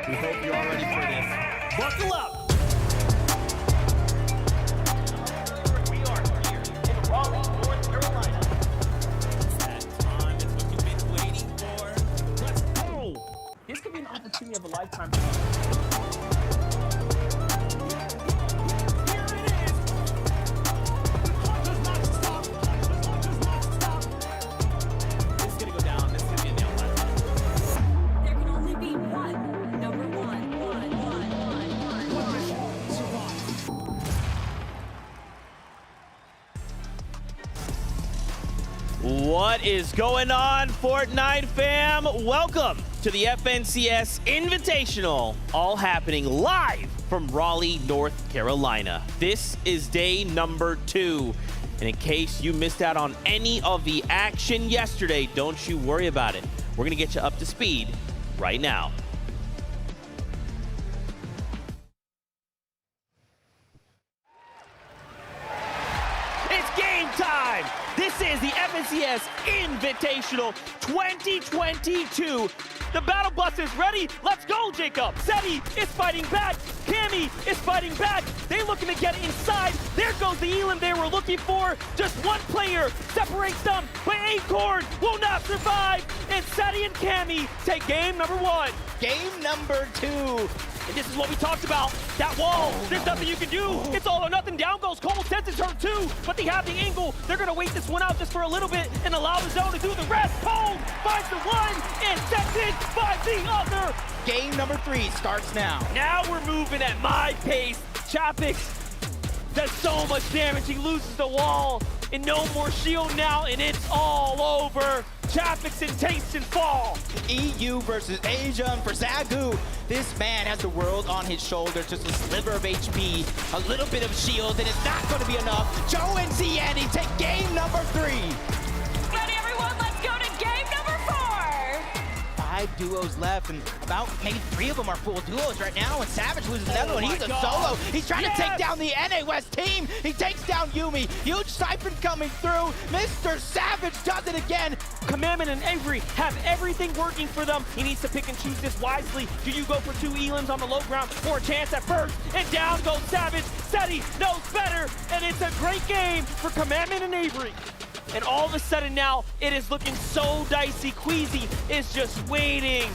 We hope you're all ready for this. Buckle up! We are here in Raleigh, North Carolina. It's that time. It's what you've been waiting for. Let's go! This could be an opportunity of a lifetime. What is going on, Fortnite fam? Welcome to the FNCS Invitational, all happening live from Raleigh, North Carolina. This is day number 2. And in case you missed out on any of the action yesterday, don't you worry about it. We're gonna get you up to speed right now. It's game time! This is the FNCS Invitational 2022. The battle bus is ready. Let's go, Jacob. Seti is fighting back. Cammy is fighting back. They're looking to get inside. There goes the Elam they were looking for. Just one player separates them, but Acorn will not survive. And Seti and Cammy take game number 1. Game number 2. And this is what we talked about. That wall, there's nothing you can do. It's all or nothing. Down goes Cole. Senses her too, but they have the angle. They're going to wait this one out just for a little bit and allow the zone to do the rest. Cole finds the one, and Senses finds the other. Game number 3 starts now. Now we're moving at my pace. Chapix does so much damage. He loses the wall, and no more shield now, and it's all over. Chapix and Taste and fall. EU versus Asia, and for Zagu, this man has the world on his shoulder, just a sliver of HP, a little bit of shield, and it's not going to be enough. Joe and Ciani take game number 3. Ready, everyone? Let's go to game number 4. 5 duos left, and about maybe 3 of them are full duos right now, and Savage loses another one. He's a solo. He's trying to take down the NA West team. He takes down Yumi. Huge siphon coming through. Mr. Savage does it again. Commandment and Avery have everything working for them. He needs to pick and choose this wisely. Do you go for 2 Elams on the low ground for a chance at first? And down goes Savage. Seti knows better, and it's a great game for Commandment and Avery. And all of a sudden now, it is looking so dicey. Queasy is just waiting.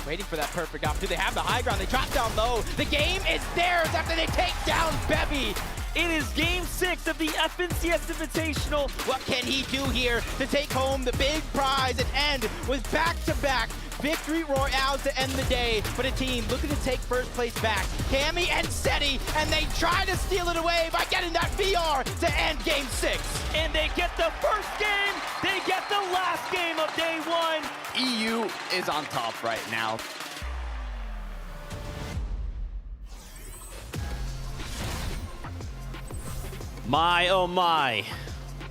Waiting for that perfect opportunity. They have the high ground. They drop down low. The game is theirs after they take down Bevy. It is game 6 of the FNCS Invitational. What can he do here to take home the big prize and end with back-to-back victory royales to end the day? But a team looking to take first place back. Cammy and Seti, and they try to steal it away by getting that VR to end game 6. And they get the first game, they get the last game of day 1. EU is on top right now. My, oh my.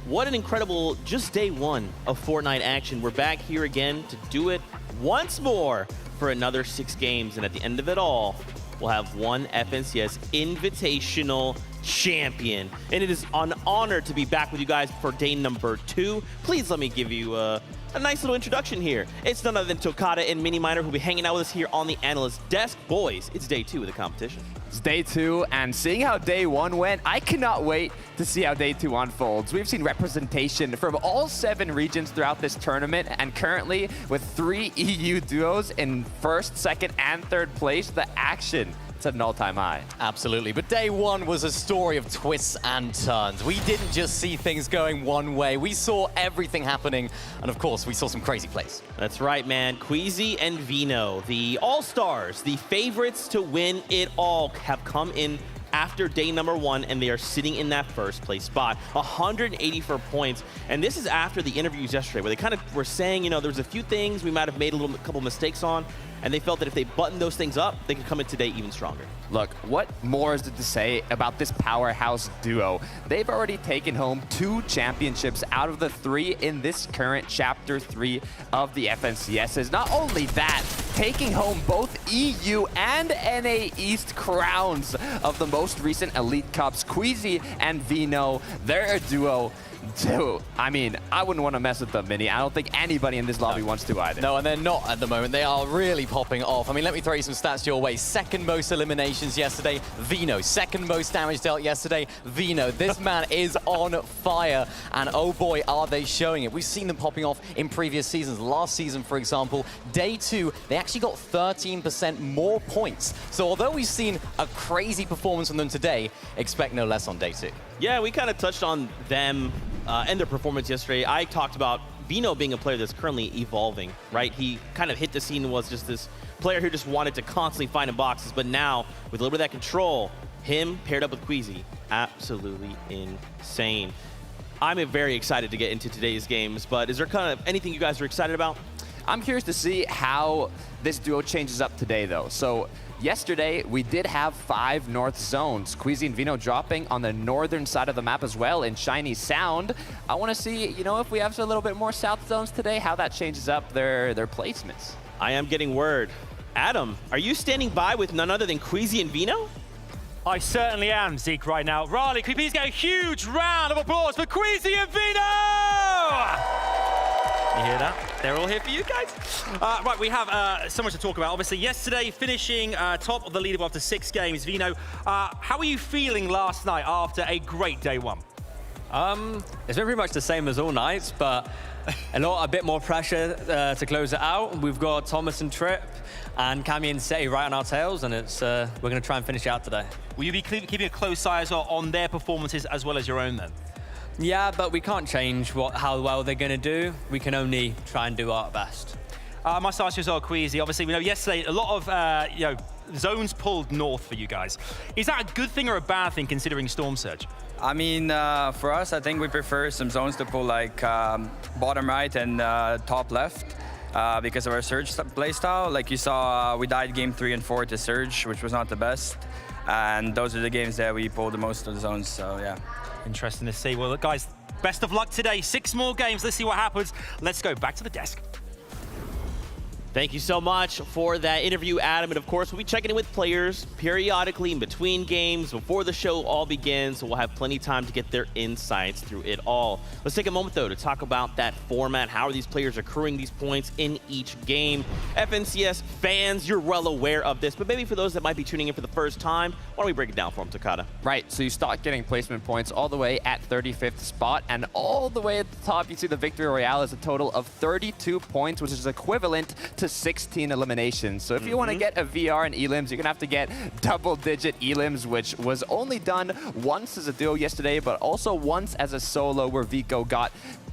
What an incredible just day 1 of Fortnite action. We're back here again to do it once more for another 6 games. And at the end of it all, we'll have one FNCS Invitational champion. And it is an honor to be back with you guys for day number 2. Please let me give you a nice little introduction here. It's none other than Tokata and Mini Miner who'll be hanging out with us here on the analyst desk. Boys, it's day 2 of the competition. It's day 2, and seeing how day 1 went, I cannot wait to see how day 2 unfolds. We've seen representation from all 7 regions throughout this tournament, and currently with 3 EU duos in 1st, 2nd, and 3rd place, the action it's at an all-time high. Absolutely, but day 1 was a story of twists and turns. We didn't just see things going one way. We saw everything happening, and of course, we saw some crazy plays. That's right, man. Queasy and Vino, the all-stars, the favorites to win it all, have come in after day number 1, and they are sitting in that first place spot. 184 points, and this is after the interviews yesterday, where they kind of were saying, you know, there's a few things we might have made a couple mistakes on, and they felt that if they buttoned those things up, they could come in today even stronger. Look, what more is there to say about this powerhouse duo? They've already taken home 2 championships out of the 3 in this current Chapter 3 of the FNCSs. Not only that, taking home both EU and NA East crowns of the most recent Elite Cups. Queasy and Vino, they're a duo. I mean, I wouldn't want to mess with them, Minnie. I don't think anybody in this lobby wants to either. No, and they're not at the moment. They are really popping off. I mean, let me throw you some stats your way. Second most eliminations yesterday, Vino. Second most damage dealt yesterday, Vino. This man is on fire, and oh boy, are they showing it. We've seen them popping off in previous seasons. Last season, for example, day 2, they actually got 13% more points. So although we've seen a crazy performance from them today, expect no less on day 2. Yeah, we kind of touched on them and their performance yesterday. I talked about Vino being a player that's currently evolving, right? He kind of hit the scene and was just this player who just wanted to constantly find in boxes, but now with a little bit of that control, him paired up with Queasy, absolutely insane. I'm very excited to get into today's games, but is there kind of anything you guys are excited about? I'm curious to see how this duo changes up today, though. So yesterday, we did have 5 north zones. Queasy and Vino dropping on the northern side of the map as well in Shiny Sound. I want to see, you know, if we have a little bit more south zones today, how that changes up their placements. I am getting word. Adam, are you standing by with none other than Queasy and Vino? I certainly am, Zeke, right now. Riley, can you please get a huge round of applause for Queasy and Vino? You hear that? They're all here for you guys. Right, we have so much to talk about. Obviously, yesterday finishing top of the leaderboard after 6 games. Vino, how were you feeling last night after a great day 1? It's been pretty much the same as all nights, but a bit more pressure to close it out. We've got Thomas and Trip and Cammy and Seti right on our tails, and it's we're going to try and finish it out today. Will you be keeping a close eye as well on their performances as well as your own then? Yeah, but we can't change how well they're going to do. We can only try and do our best. I must ask you as well, Queasy. Obviously, we know yesterday a lot of zones pulled north for you guys. Is that a good thing or a bad thing considering Storm Surge? I mean, for us, I think we prefer some zones to pull like bottom right and top left because of our Surge playstyle. Like you saw, we died game 3 and 4 to Surge, which was not the best. And those are the games that we pulled the most of the zones, so yeah. Interesting to see. Well, look, guys, best of luck today. 6 more games. Let's see what happens. Let's go back to the desk. Thank you so much for that interview, Adam. And of course, we'll be checking in with players periodically in between games before the show all begins. So we'll have plenty of time to get their insights through it all. Let's take a moment, though, to talk about that format. How are these players accruing these points in each game? FNCS fans, you're well aware of this, but maybe for those that might be tuning in for the first time, why don't we break it down for them, Takada? Right, so you start getting placement points all the way at 35th spot, and all the way at the top, you see the Victory Royale is a total of 32 points, which is equivalent to 16 eliminations. So if you want to get a VR and elims, you're going to have to get double-digit elims, which was only done once as a duo yesterday, but also once as a solo where Vico got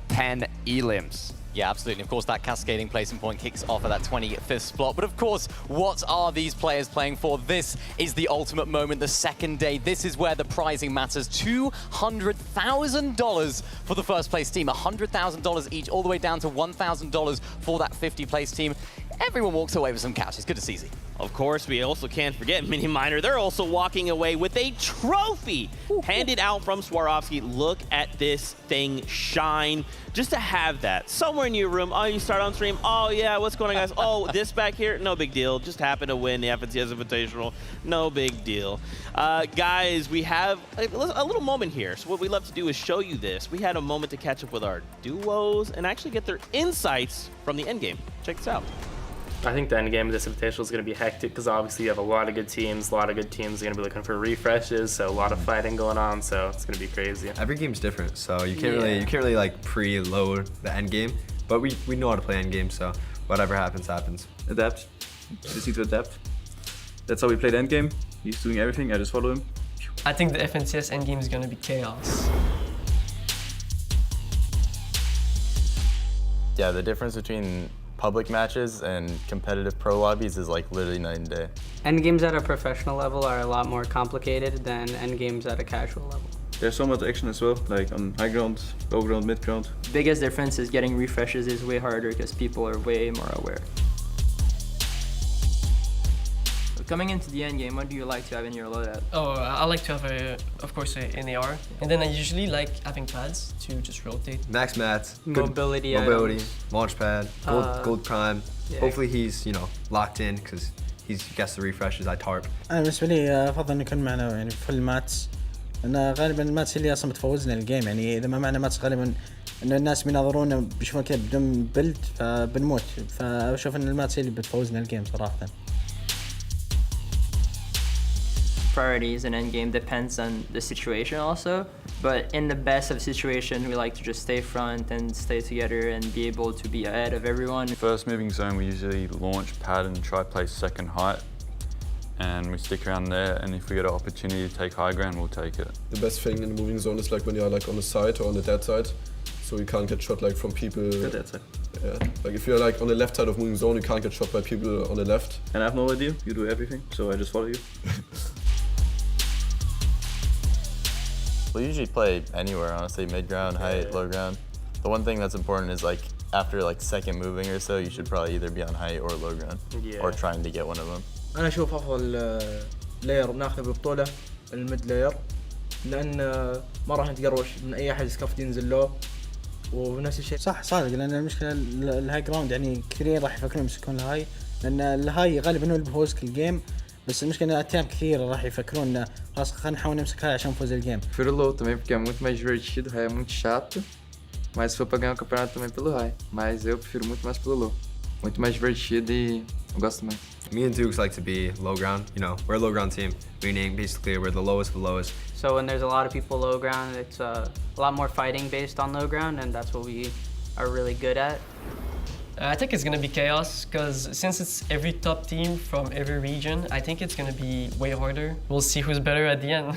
10 elims. Yeah, absolutely. Of course, that cascading placement point kicks off at that 25th spot. But of course, what are these players playing for? This is the ultimate moment, the second day. This is where the prizing matters. $200,000 for the first place team. $100,000 each, all the way down to $1,000 for that 50 place team. Everyone walks away with some cash. It's good to see Z. Of course, we also can't forget Mini Miner. They're also walking away with a trophy handed out from Swarovski. Look at this thing shine. Just to have that somewhere in your room. Oh, you start on stream. Oh, yeah, what's going on, guys? Oh, this back here? No big deal. Just happened to win the FNCS Invitational. No big deal. Guys, we have a little moment here. So what we love to do is show you this. We had a moment to catch up with our duos and actually get their insights from the endgame. Check this out. I think the end game of this Invitational is going to be hectic because obviously you have a lot of good teams. A lot of good teams are going to be looking for refreshes, so a lot of fighting going on. So it's going to be crazy. Every game's different, so you can't really like preload the end game. But we know how to play end game, so whatever happens, happens. Adapt. Just need to adapt. That's how we played end game. He's doing everything. I just follow him. I think the FNCS end game is going to be chaos. Yeah, the difference between public matches and competitive pro lobbies is like literally night and day. End games at a professional level are a lot more complicated than end games at a casual level. There's so much action as well, like on high ground, low ground, mid ground. Biggest difference is getting refreshes is way harder because people are way more aware. So coming into the end game, what do you like to have in your loadout? Oh, I like to have of course, an AR, and then I usually like having pads to just rotate. Max mats, Mobility launch pad, gold prime. yeah. Hopefully he's locked in because he gets the refreshes. I tarp. انا بالنسبه لي افضل انه يكون معنا يعني فل ماتس، لان غالبا الماتس اللي اصلا بتفوزنا الجيم. يعني اذا ما معنا ماتس غالبا انه الناس بيناظرونا بيشوفون كذا بدون بلد فبنموت، فاشوف ان الماتس اللي بتفوزنا الجيم صراحه. Priorities in endgame depends on the situation also, but in the best of situation, we like to just stay front and stay together and be able to be ahead of everyone. First moving zone, we usually launch pad and try play second height, and we stick around there, and if we get an opportunity to take high ground, we'll take it. The best thing in the moving zone is like when you're like on the side or on the dead side, so you can't get shot like from people. The dead side. Yeah, like if you're like on the left side of moving zone, you can't get shot by people on the left. And I have no idea. You do everything, so I just follow you. We usually play anywhere, honestly, mid-ground, height, low ground. The one thing that's important is like after like second moving or so, you should probably either be on height or low ground, or trying to get one of them. انا اشوف افضل لاير ناخذه بالبطوله الميد لاير، لان ما راح نتقروش من اي احد سكافت ينزل له، ونفس الشيء صح صادق. لان المشكله الهاي جراوند يعني كثيرين راح يفكرون يمسكون الهاي، لان الهاي غالبا هو اللي بيفوز كل جيم، بس المشكله ان التيم كثير راح يفكرون انه خلاص خلينا نحاول نمسك هاي عشان نفوز الجيم. Prefiro o low também porque é muito mais divertido, o high é muito chato, mas se for pra ganhar o campeonato também pelo high, mas eu prefiro muito mais pelo low, muito mais divertido e eu gosto mais. Me and Dukes like to be low ground. You know, we're a low ground team, meaning basically we're the lowest of the lowest. So when there's a lot of people low ground, it's a lot more fighting based on low ground, and that's what we are really good at. I think it's gonna be chaos, because since it's every top team from every region, I think it's gonna be way harder. We'll see who's better at the end.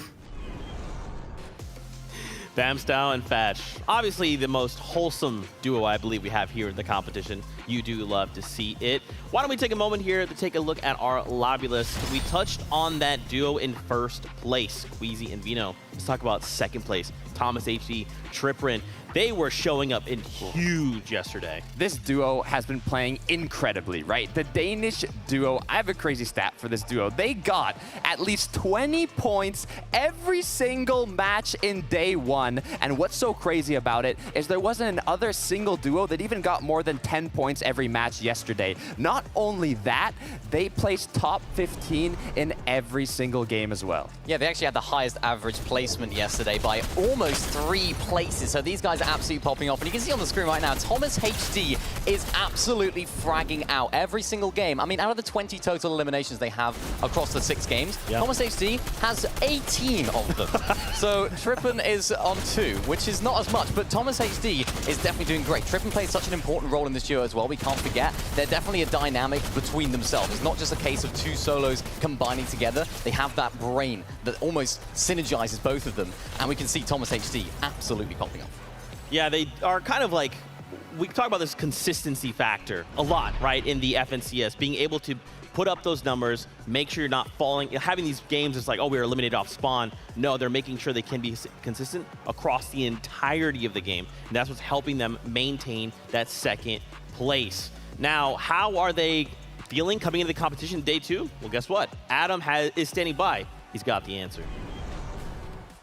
Bamstow and Fatch, obviously the most wholesome duo I believe we have here in the competition. You do love to see it. Why don't we take a moment here to take a look at our lobby list. We touched on that duo in first place, Queasy and Vino. Let's talk about second place, Thomas HD, Triprin. They were showing up in huge yesterday. This duo has been playing incredibly, right? The Danish duo, I have a crazy stat for this duo. They got at least 20 points every single match in day one. And what's so crazy about it is there wasn't another single duo that even got more than 10 points every match yesterday. Not only that, they placed top 15 in every single game as well. Yeah, they actually had the highest average placement yesterday by almost 3 places. So these guys are absolutely popping off. And you can see on the screen right now, Thomas HD is absolutely fragging out every single game. I mean, out of the 20 total eliminations they have across the 6 games, Thomas HD has 18 of them. So Trippin is on 2, which is not as much, but Thomas HD is definitely doing great. Trippin plays such an important role in this duo as well. We can't forget, they're definitely a dynamic between themselves. It's not just a case of 2 solos combining together. They have that brain that almost synergizes both of them. And we can see Thomas HD absolutely popping off. Yeah, they are kind of like, we talk about this consistency factor a lot, right, in the FNCS, being able to put up those numbers, make sure you're not falling, having these games, it's like, oh, we were eliminated off spawn. No, they're making sure they can be consistent across the entirety of the game. And that's what's helping them maintain that second place. Now, how are they feeling coming into the competition day 2? Well, guess what? Adam is standing by. He's got the answer.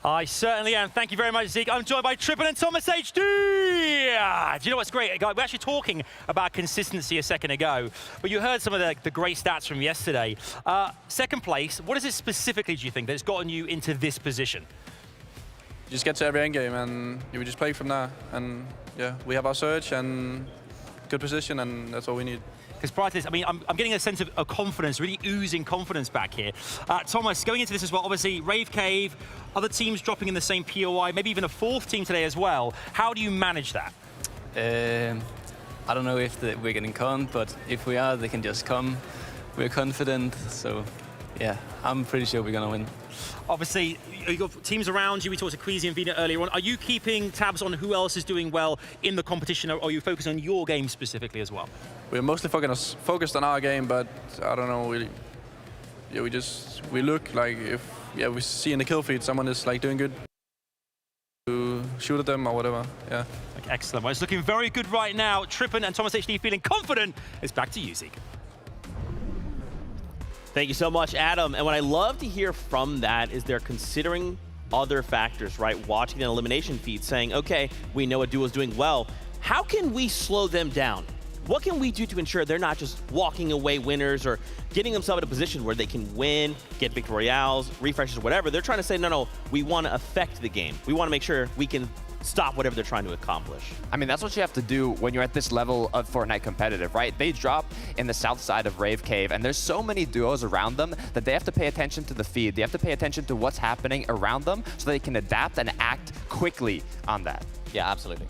I certainly am. Thank you very much, Zeke. I'm joined by Trippin and Thomas HD. Do you know what's great? We're actually talking about consistency a second ago, but you heard some of the great stats from yesterday. Second place, what is it specifically, do you think, that's gotten you into this position? You just get to every end game and you just play from there. And yeah, we have our surge and good position, and that's all we need. Because prior to this, I mean, I'm getting a sense of confidence, really oozing confidence back here. Thomas, going into this as well, obviously, Rave Cave, other teams dropping in the same POI, maybe even a 4th team today as well. How do you manage that? I don't know if we're getting conned, but if we are, they can just come. We're confident, so yeah, I'm pretty sure we're going to win. Obviously, you've got teams around you. We talked to Queasy and Vina earlier on. Are you keeping tabs on who else is doing well in the competition, or are you focused on your game specifically as well? We're mostly focused on our game, but I don't know, we look like if we see in the kill feed someone is like doing good, to shoot at them or whatever. Yeah. Okay, excellent. Well, it's looking very good right now. Trippin and Thomas HD feeling confident. It's back to you, Zeke. Thank you so much, Adam. And what I love to hear from that is they're considering other factors, right? Watching an elimination feed, saying, okay, we know a duo is doing well. How can we slow them down? What can we do to ensure they're not just walking away winners or getting themselves in a position where they can win, get victory royales, refreshes, whatever? They're trying to say, no, we want to affect the game. We want to make sure we can stop whatever they're trying to accomplish. I mean, that's what you have to do when you're at this level of Fortnite competitive, right? They drop in the south side of Rave Cave, and there's so many duos around them that they have to pay attention to the feed. They have to pay attention to what's happening around them so they can adapt and act quickly on that. Yeah, absolutely.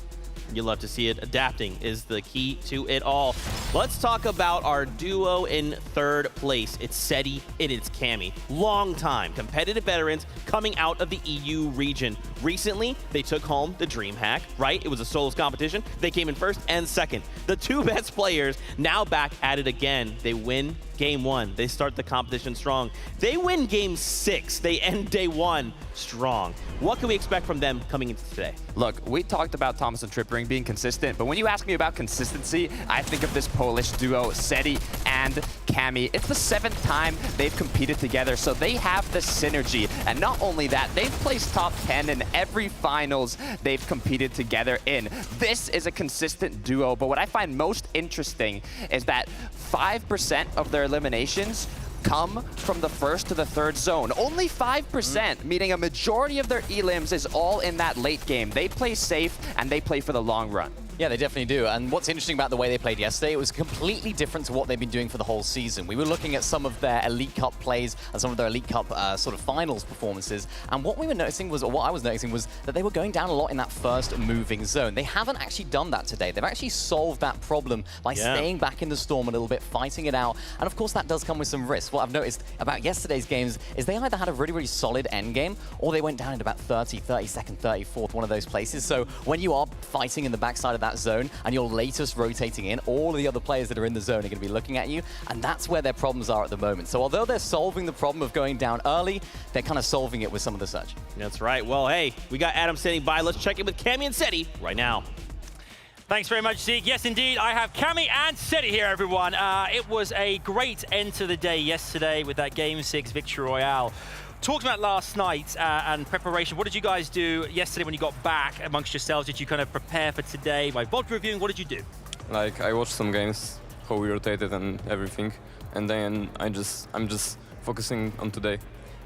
You love to see it. Adapting is the key to it all. Let's talk about our duo in third place. It's Seti and it's Cammy. Long time competitive veterans coming out of the EU region. Recently, they took home the DreamHack, right? It was a solos competition. They came in first and second. The two best players now back at it again. They win game 1. They start the competition strong. They win game 6. They end day 1 strong. What can we expect from them coming into today? Look, we talked about Thomas and Trippering being consistent, but when you ask me about consistency, I think of this Polish duo, Seti and Cammy. It's the 7th time they've competed together, so they have the synergy. And not only that, they've placed top 10 in every finals they've competed together in. This is a consistent duo, but what I find most interesting is that 5% of their eliminations come from the first to the third zone. Only 5%, meaning a majority of their elims is all in that late game. They play safe and they play for the long run. Yeah, they definitely do. And what's interesting about the way they played yesterday, it was completely different to what they've been doing for the whole season. We were looking at some of their Elite Cup plays and some of their Elite Cup sort of finals performances. And what we were noticing was, or what I was noticing was that they were going down a lot in that first moving zone. They haven't actually done that today. They've actually solved that problem by staying back in the storm a little bit, fighting it out. And of course, that does come with some risks. What I've noticed about yesterday's games is they either had a really, really solid end game or they went down in about 32nd, 34th, one of those places. So when you are fighting in the backside of that zone and you're latest rotating in, all of the other players that are in the zone are going to be looking at you, and that's where their problems are at the moment. So although they're solving the problem of going down early, they're kind of solving it with some of the such. That's right. Well, hey, we got Adam standing by. Let's check in with Cammy and Seti right now. Thanks very much, Zeke. Yes, indeed, I have Cammy and Seti here, everyone. It was a great end to the day yesterday with that Game 6 Victory Royale. Talked about last night and preparation. What did you guys do yesterday when you got back amongst yourselves? Did you kind of prepare for today by VOD reviewing? What did you do? Like, I watched some games, how we rotated and everything, and then I'm just focusing on today.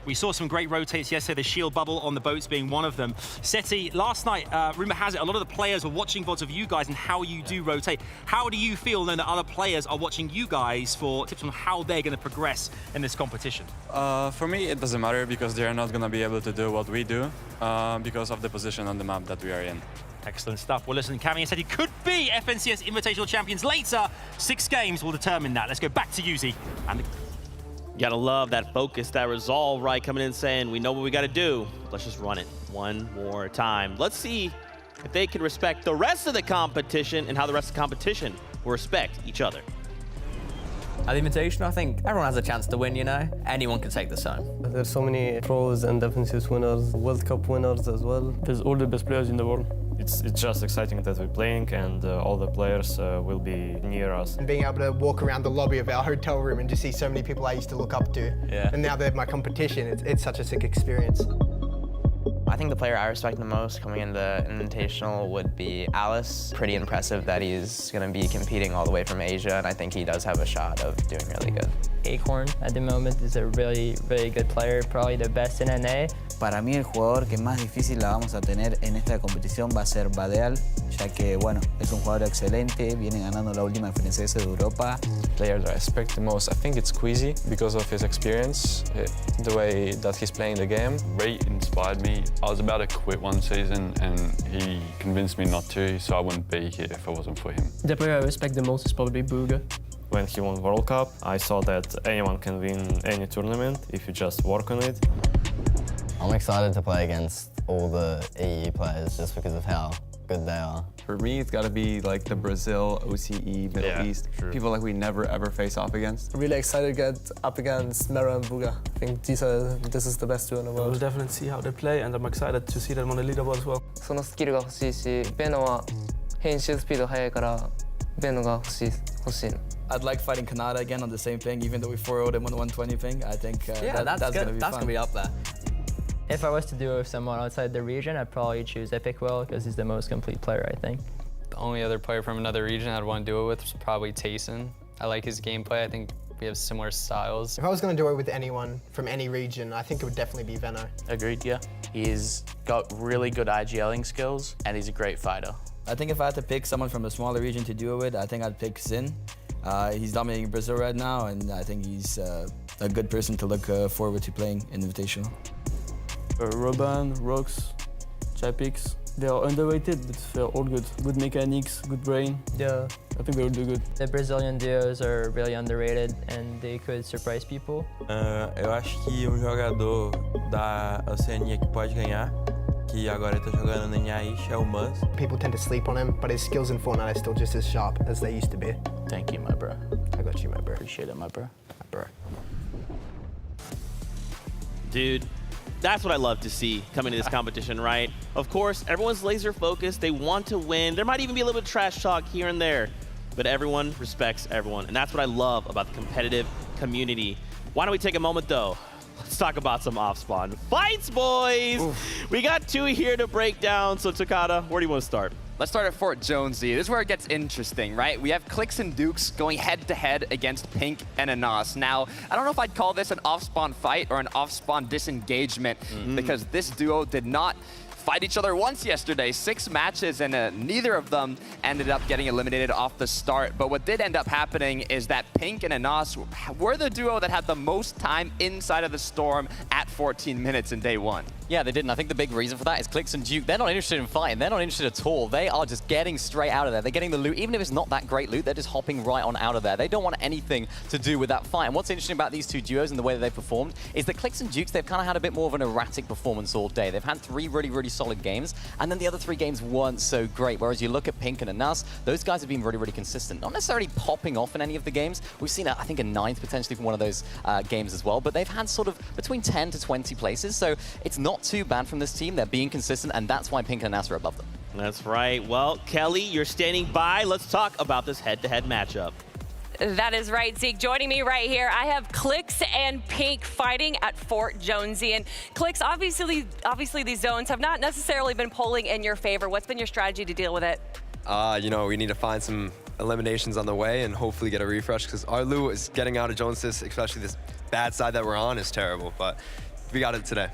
We saw some great rotates yesterday, the shield bubble on the boats being one of them. Seti, last night, rumor has it, a lot of the players were watching VODs of you guys and how you do rotate. How do you feel knowing that other players are watching you guys for tips on how they're going to progress in this competition? For me, it doesn't matter because they're not going to be able to do what we do because of the position on the map that we are in. Excellent stuff. Well, listen, Cammy and Seti could be FNCS Invitational champions later. 6 games will determine that. Let's go back to Yuzi and You gotta love that focus, that resolve, right? Coming in saying, we know what we gotta do. Let's just run it one more time. Let's see if they can respect the rest of the competition and how the rest of the competition will respect each other. At the Invitational, I think everyone has a chance to win, you know? Anyone can take this home. There's so many pros and FNCS winners, World Cup winners as well. There's all the best players in the world. It's just exciting that we're playing and all the players will be near us. And being able to walk around the lobby of our hotel room and just see so many people I used to look up to. Yeah. And now they're my competition, it's such a sick experience. I think the player I respect the most coming in the Invitational would be Alice. Pretty impressive that he's going to be competing all the way from Asia, and I think he does have a shot of doing really good. Acorn at the moment is a really, really good player, probably the best in NA. Para mí el jugador que más difícil la vamos a tener en esta competición va a ser Badeal, ya que bueno, es un jugador excelente, viene ganando la última FNCS de Europa. Player that I respect the most, I think it's Queasy because of his experience, the way that he's playing the game. Ray inspired me. I was about to quit one season and he convinced me not to, so I wouldn't be here if it wasn't for him. The player I respect the most is probably Booga. When he won World Cup, I saw that anyone can win any tournament if you just work on it. I'm excited to play against all the EU players just because of how good they are. For me, it's got to be like the Brazil, OCE, Middle East, people like we never ever face off against. I'm really excited to get up against Mera and Booga. I think this is the best duo in the world. We'll definitely see how they play, and I'm excited to see them on the leaderboard as well. そのスキルが欲しいし、ベノは編集スピード速いから 뵈는 거 훨씬. I'd like fighting Canada again on the same thing, even though we 4-0'd him on the 120 ping. I think that's gonna be fun. That's gonna be up there. If I was to do it with someone outside the region, I'd probably choose Epic Will because he's the most complete player, I think. The only other player from another region I'd want to do it with is probably Tayson. I like his gameplay. I think we have similar styles. If I was going to do it with anyone from any region, I think it would definitely be Veno. Agreed, yeah. He's got really good IGLing skills and he's a great fighter. I think if I had to pick someone from a smaller region to do it with, I think I'd pick Sin. He's dominating Brazil right now, and I think he's a good person to look forward to playing in Invitational. Robin, Rox, Chapix, they are underrated, but they're all good. Good mechanics, good brain. Yeah. I think they will do good. The Brazilian duos are really underrated and they could surprise people. Eu acho que jogador da Oceania que pode ganhar, que agora tá jogando na Nyaish, é o Muzz. People tend to sleep on him, but his skills in Fortnite are still just as sharp as they used to be. Thank you, my bro. I got you, my bro. Appreciate it, my bro. My bro. Dude, that's what I love to see coming to this competition, right? Of course, everyone's laser focused. They want to win. There might even be a little bit of trash talk here and there, but everyone respects everyone. And that's what I love about the competitive community. Why don't we take a moment, though? Let's talk about some off-spawn fights, boys. Oof. We got two here to break down. So, Takada, where do you want to start? Let's start at Fort Jonesy. This is where it gets interesting, right? We have Clix and Dukes going head-to-head against Pink and Anas. Now, I don't know if I'd call this an off-spawn fight or an off-spawn disengagement, because this duo did not fight each other once yesterday. 6 matches, and neither of them ended up getting eliminated off the start. But what did end up happening is that Pink and Anas were the duo that had the most time inside of the storm at 14 minutes in day 1. Yeah, they did, and I think the big reason for that is Clix and Duke, they're not interested in fighting. They're not interested at all. They are just getting straight out of there. They're getting the loot. Even if it's not that great loot, they're just hopping right on out of there. They don't want anything to do with that fight. And what's interesting about these two duos and the way that they performed is that Clix and Dukes, they've kind of had a bit more of an erratic performance all day. They've had 3 really, really solid games, and then the other 3 games weren't so great. Whereas you look at Pink and Anas, those guys have been really, really consistent. Not necessarily popping off in any of the games. We've seen, I think, a 9th potentially from one of those games as well, but they've had sort of between 10 to 20 places, so it's not too bad from this team. They're being consistent, and that's why Pink and Anas are above them. That's right. Well, Kelly, you're standing by. Let's talk about this head-to-head matchup. That is right, Zeke. Joining me right here, I have Clix and Pink fighting at Fort Jonesy. And Clix, obviously these zones have not necessarily been polling in your favor. What's been your strategy to deal with it? You know, we need to find some eliminations on the way and hopefully get a refresh, because our loot is getting out of Joneses, especially this bad side that we're on is terrible, but we got it today.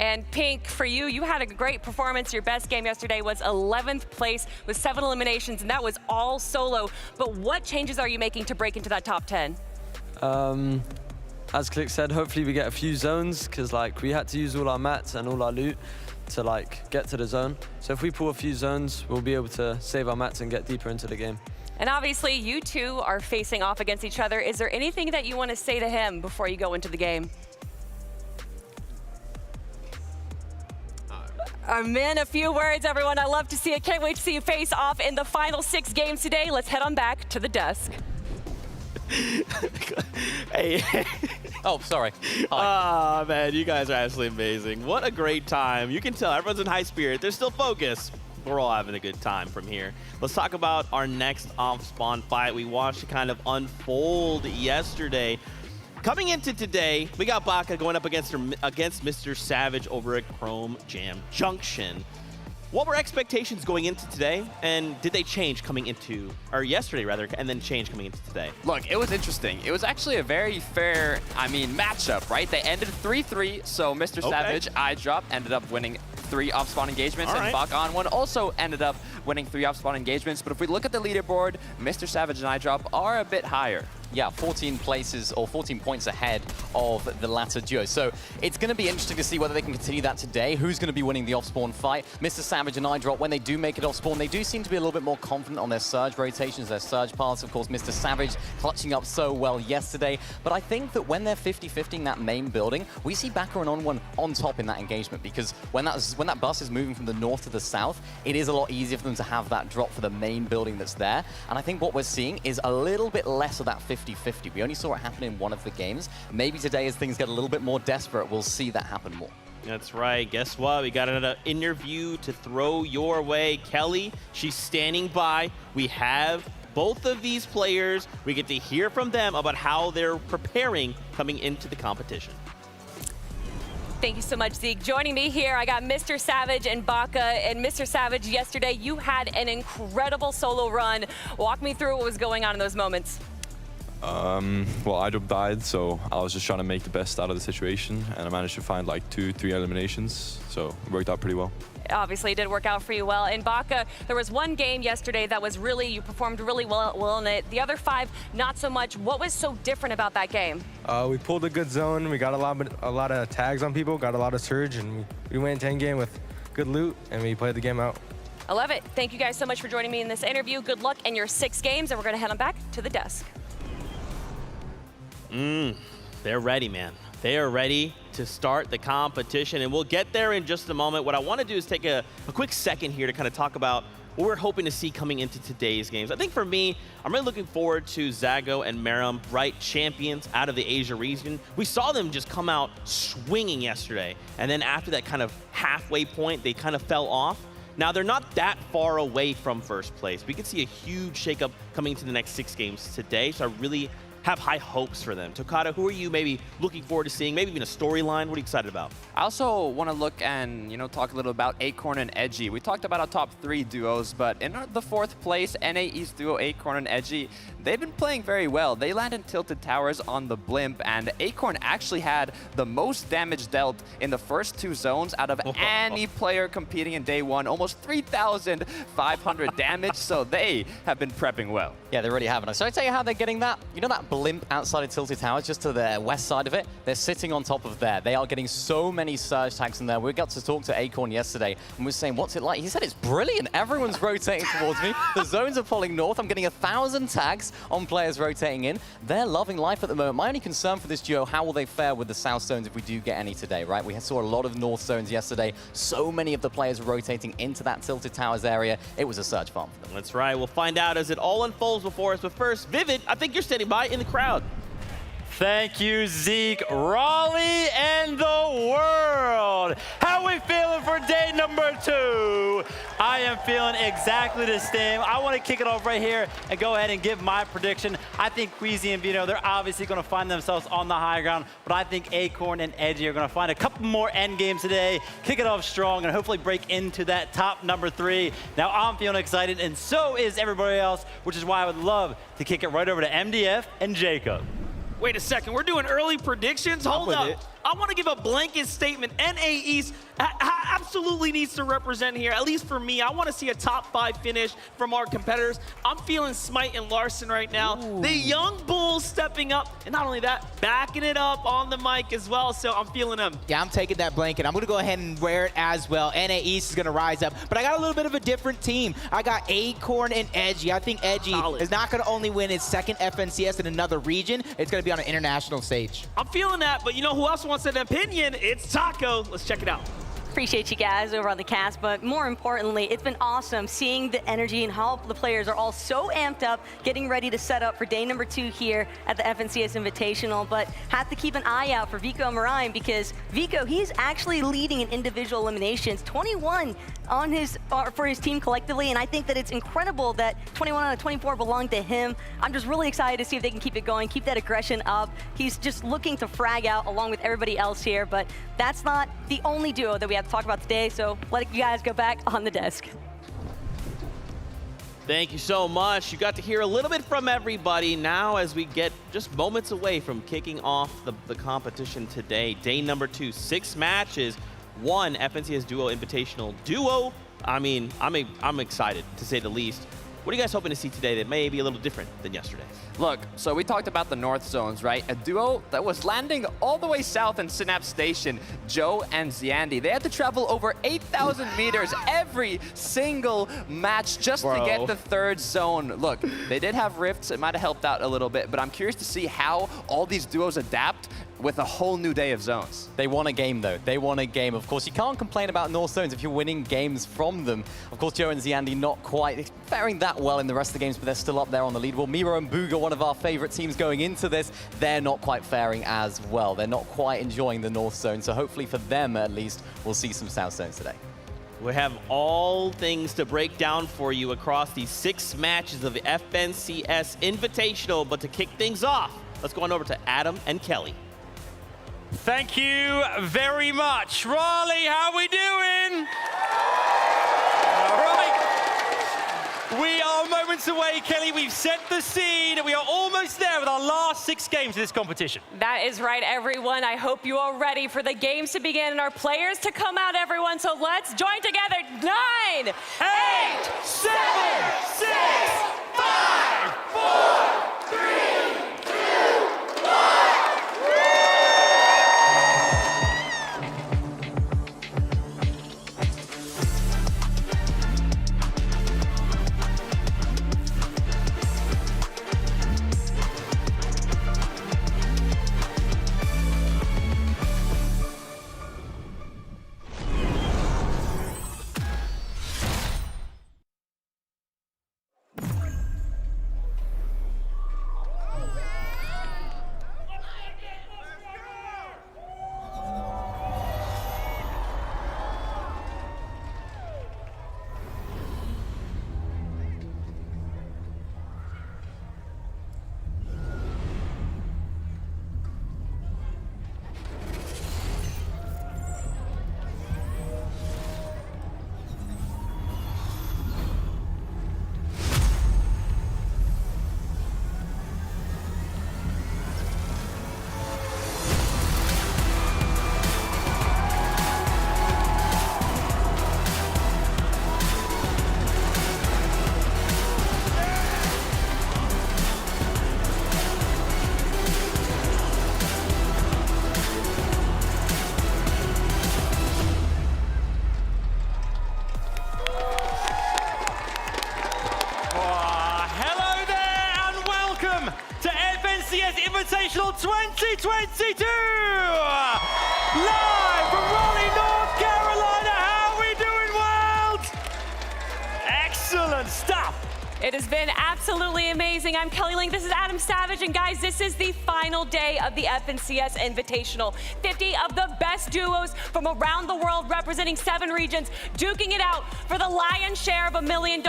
And Pink, for you, you had a great performance. Your best game yesterday was 11th place with 7 eliminations, and that was all solo. But what changes are you making to break into that top 10? As Click said, hopefully we get a few zones, because like we had to use all our mats and all our loot to like get to the zone. So if we pull a few zones, we'll be able to save our mats and get deeper into the game. And obviously, you two are facing off against each other. Is there anything that you want to say to him before you go into the game? Man, a few words, everyone. I love to see it. Can't wait to see you face off in the final 6 games today. Let's head on back to the desk. Hey. Oh, sorry. Ah, man, you guys are absolutely amazing. What a great time. You can tell everyone's in high spirit. They're still focused. We're all having a good time from here. Let's talk about our next off-spawn fight. We watched it kind of unfold yesterday. Coming into today, we got Baka going up against Mr. Savage over at Chrome Jam Junction. What were expectations going into today, and did they change coming into, or yesterday rather, and then change coming into today? Look, it was interesting. It was actually a very fair, matchup, right? They ended 3-3, so Mr. Savage, iDrop, ended up winning 3 off-spawn engagements, and Baka on one also ended up winning 3 off-spawn engagements. But if we look at the leaderboard, Mr. Savage and iDrop are a bit higher. Yeah, 14 places or 14 points ahead of the latter duo. So it's going to be interesting to see whether they can continue that today. Who's going to be winning the off-spawn fight? Mr. Savage and iDrop, when they do make it off-spawn, they do seem to be a little bit more confident on their surge rotations, their surge paths. Of course, Mr. Savage clutching up so well yesterday. But I think that when they're 50-50ing that main building, we see Baka and On1 on top in that engagement, because when that bus is moving from the north to the south, it is a lot easier for them to have that drop for the main building that's there. And I think what we're seeing is a little bit less of that 50-50. We only saw it happen in one of the games. Maybe today, as things get a little bit more desperate, we'll see that happen more. That's right. Guess what? We got another interview to throw your way. Kelly, she's standing by. We have both of these players. We get to hear from them about how they're preparing coming into the competition. Thank you so much, Zeke. Joining me here, I got Mr. Savage and Baka. And Mr. Savage, yesterday you had an incredible solo run. Walk me through what was going on in those moments. Well, I died, so I was just trying to make the best out of the situation, and I managed to find like 2-3 eliminations, so it worked out pretty well. Obviously, it did work out for you well. And Baka, there was one game yesterday that was really, you performed really well in it. The other 5, not so much. What was so different about that game? We pulled a good zone. We got a lot of tags on people, got a lot of surge, and we went 10 game with good loot, and we played the game out. I love it. Thank you guys so much for joining me in this interview. Good luck in your 6 games, and we're going to head on back to the desk. They're ready, man. They are ready to start the competition, and we'll get there in just a moment. What I want to do is take a quick second here to kind of talk about what we're hoping to see coming into today's games. I think for me, I'm really looking forward to Zago and Meram, right, champions out of the Asia region. We saw them just come out swinging yesterday, and then after that kind of halfway point, they kind of fell off. Now, they're not that far away from first place. We could see a huge shakeup coming into the next 6 games today, so I really have high hopes for them. Tokata, who are you maybe looking forward to seeing? Maybe even a storyline? What are you excited about? I also want to look and, talk a little about Acorn and Edgy. We talked about our top 3 duos, but in the 4th place, NA East duo Acorn and Edgy, they've been playing very well. They landed Tilted Towers on the Blimp, and Acorn actually had the most damage dealt in the first 2 zones out of any player competing in day 1, almost 3,500 damage, so they have been prepping well. Yeah, they really haven't. So I tell you how they're getting that. You know that Blimp outside of Tilted Towers, just to the west side of it? They're sitting on top of there. They are getting so many surge tags in there. We got to talk to Acorn yesterday, and we were saying, what's it like? He said, it's brilliant. Everyone's rotating towards me. The zones are pulling north. I'm getting 1,000 tags on players rotating in. They're loving life at the moment. My only concern for this duo, how will they fare with the south zones if we do get any today, right? We saw a lot of north zones yesterday. So many of the players rotating into that Tilted Towers area. It was a surge farm for them. That's right. We'll find out as it all unfolds before us. But first, Vivid, I think you're standing by in the crowd. Thank you, Zeke. Raleigh and the world. How are we feeling for day number 2? I am feeling exactly the same. I want to kick it off right here and go ahead and give my prediction. I think Queasy and Vino, they're obviously going to find themselves on the high ground, but I think Acorn and Edgy are going to find a couple more end games today, kick it off strong, and hopefully break into that top number 3. Now, I'm feeling excited, and so is everybody else, which is why I would love to kick it right over to MDF and Jacob. Wait a second, we're doing early predictions? Hold up. I want to give a blanket statement. NA East absolutely needs to represent here, at least for me. I want to see a top 5 finish from our competitors. I'm feeling Smite and Larson right now. The young bulls stepping up, and not only that, backing it up on the mic as well, so I'm feeling them. Yeah, I'm taking that blanket. I'm going to go ahead and wear it as well. NA East is going to rise up, but I got a little bit of a different team. I got Acorn and Edgy. I think Edgy is not going to only win his 2nd FNCS in another region. It's going to be on an international stage. I'm feeling that, but you know who else wants an opinion? It's Taco. Let's check it out. Appreciate you guys over on the cast, but more importantly, it's been awesome seeing the energy and how the players are all so amped up, getting ready to set up for day number 2 here at the FNCS Invitational. But have to keep an eye out for Vico and Marine, because Vico, he's actually leading in individual eliminations, 21 on for his team collectively, and I think that it's incredible that 21 out of 24 belong to him. I'm just really excited to see if they can keep it going, keep that aggression up. He's just looking to frag out along with everybody else here, but that's not the only duo that we have to talk about today, so let you guys go back on the desk. Thank you so much. You got to hear a little bit from everybody. Now, as we get just moments away from kicking off the competition today, day number 2, 6 matches, 1 FNCS Duo Invitational Duo. I mean, I'm excited, to say the least. What are you guys hoping to see today that may be a little different than yesterday? Look, so we talked about the north zones, right? A duo that was landing all the way south in Synapse Station, Joe and Ziandi. They had to travel over 8,000 meters every single match just to get the 3rd zone. Look, they did have rifts. It might have helped out a little bit, but I'm curious to see how all these duos adapt with a whole new day of zones. They won a game, though. They won a game. Of course, you can't complain about North Zones if you're winning games from them. Of course, Joe and Ziandi not quite faring that well in the rest of the games, but they're still up there on the leaderboard. Miro and Booga, one of our favorite teams going into this, they're not quite faring as well. They're not quite enjoying the North Zone, so hopefully for them, at least, we'll see some South Zones today. We have all things to break down for you across these 6 matches of the FNCS Invitational. But to kick things off, let's go on over to Adam and Kelly. Thank you very much. Raleigh, how we doing? All right. We are moments away, Kelly. We've set the scene. We are almost there with our last 6 games of this competition. That is right, everyone. I hope you are ready for the games to begin and our players to come out, everyone. So let's join together. 9, 8, 7, 6, 5, 4, 3, 2, 1. Invitational 2022! Live from Raleigh, North Carolina. How are we doing, world? Excellent stuff. It has been absolutely amazing. I'm Kelly Ling, this is Adam Savage, and guys, this is the final day of the FNCS Invitational. 50 of the best duos from around the world representing 7 regions, duking it out for the lion's share of $1 million.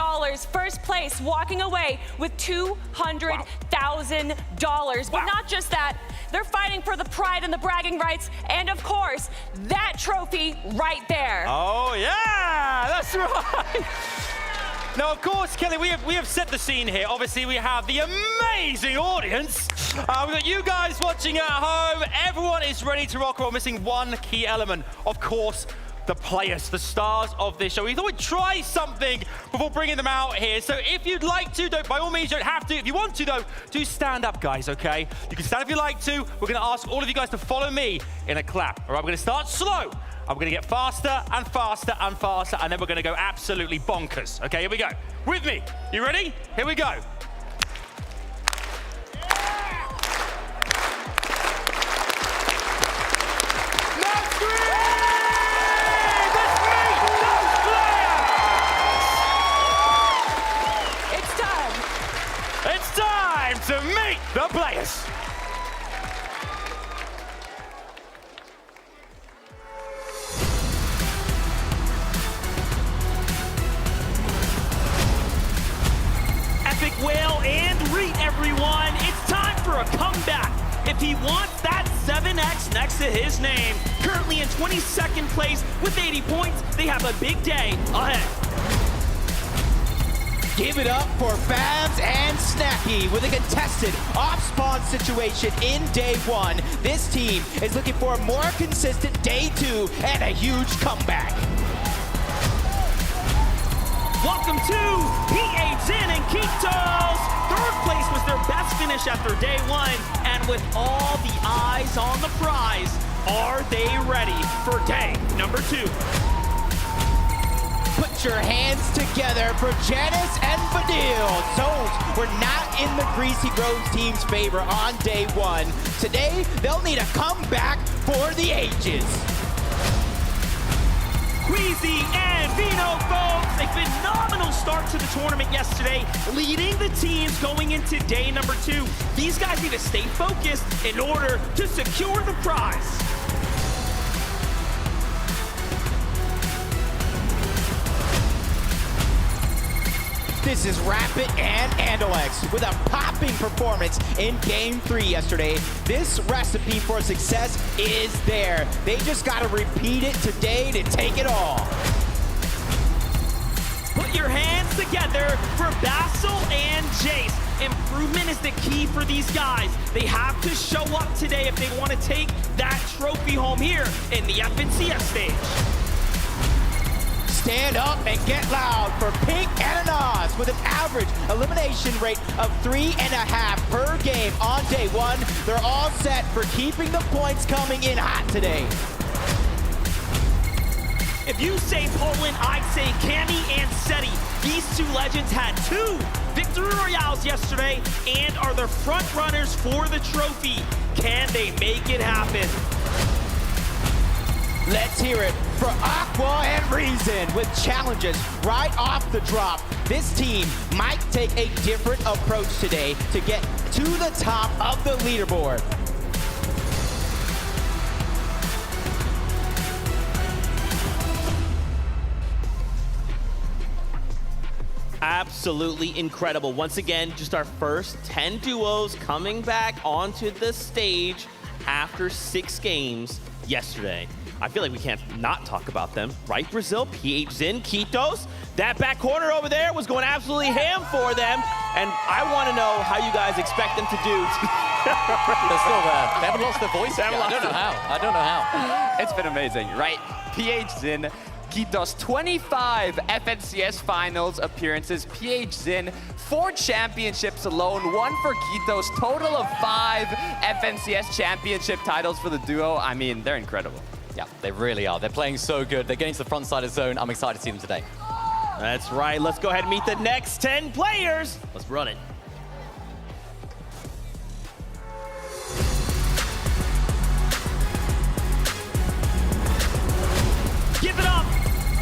First place, walking away with $200,000. But not just that, they're fighting for the pride and the bragging rights, and of course, that trophy right there. Oh yeah, that's right. Now, of course, Kelly, we have set the scene here. Obviously, we have the amazing audience. We've got you guys watching at home. Everyone is ready to rock. We're missing one key element. Of course, the players, the stars of this show. We thought we'd try something before bringing them out here. So if you'd like to, by all means, you don't have to. If you want to, though, do stand up, guys, okay? You can stand if you like to. We're going to ask all of you guys to follow me in a clap. All right, we're going to start slow. I'm going to get faster and faster and faster, and then we're going to go absolutely bonkers. Okay, here we go. With me. You ready? Here we go. It's time to meet the players. Epic whale and read, everyone. It's time for a comeback. If he wants that 7X next to his name, currently in 22nd place with 80 points, they have a big day ahead. Give it up for Babs and Snacky with a contested off-spawn situation in day 1. This team is looking for a more consistent day 2 and a huge comeback. Welcome to P8Zin and Kitos. 3rd place was their best finish after day 1, and with all the eyes on the prize, are they ready for day number 2? Put your hands together for Janice and Fadil. Zones were not in the Greasy Road team's favor on day 1. Today, they'll need a comeback for the ages. Queasy and Vino, folks, a phenomenal start to the tournament yesterday, leading the teams going into day number 2. These guys need to stay focused in order to secure the prize. This is Rapid and Andalex with a popping performance in Game 3 yesterday. This recipe for success is there. They just got to repeat it today to take it all. Put your hands together for Basil and Jace. Improvement is the key for these guys. They have to show up today if they want to take that trophy home here in the FNCS stage. Stand up and get loud for Pink and Anaz with an average elimination rate of 3.5 per game on day 1. They're all set for keeping the points coming in hot today. If you say Poland, I'd say Cammy and Seti. These two legends had 2 victory royales yesterday and are the front runners for the trophy. Can they make it happen? Let's hear it for Aqua and Reason with challenges right off the drop. This team might take a different approach today to get to the top of the leaderboard. Absolutely incredible. Once again, just our first 10 duos coming back onto the stage after 6 games yesterday. I feel like we can't not talk about them, right, Brazil? PH Zin, Kitos. That back corner over there was going absolutely ham for them, and I want to know how you guys expect them to do. They're still there. They haven't lost their voice. I don't know how. I don't know how. It's been amazing, right? PH Zin, Kitos, 25 FNCS finals appearances. PH Zin, 4 championships alone, 1 for Kitos, total of 5 FNCS championship titles for the duo. I mean, they're incredible. Yeah, they really are. They're playing so good. They're getting to the front side of zone. I'm excited to see them today. That's right. Let's go ahead and meet the next 10 players. Let's run it. Give it up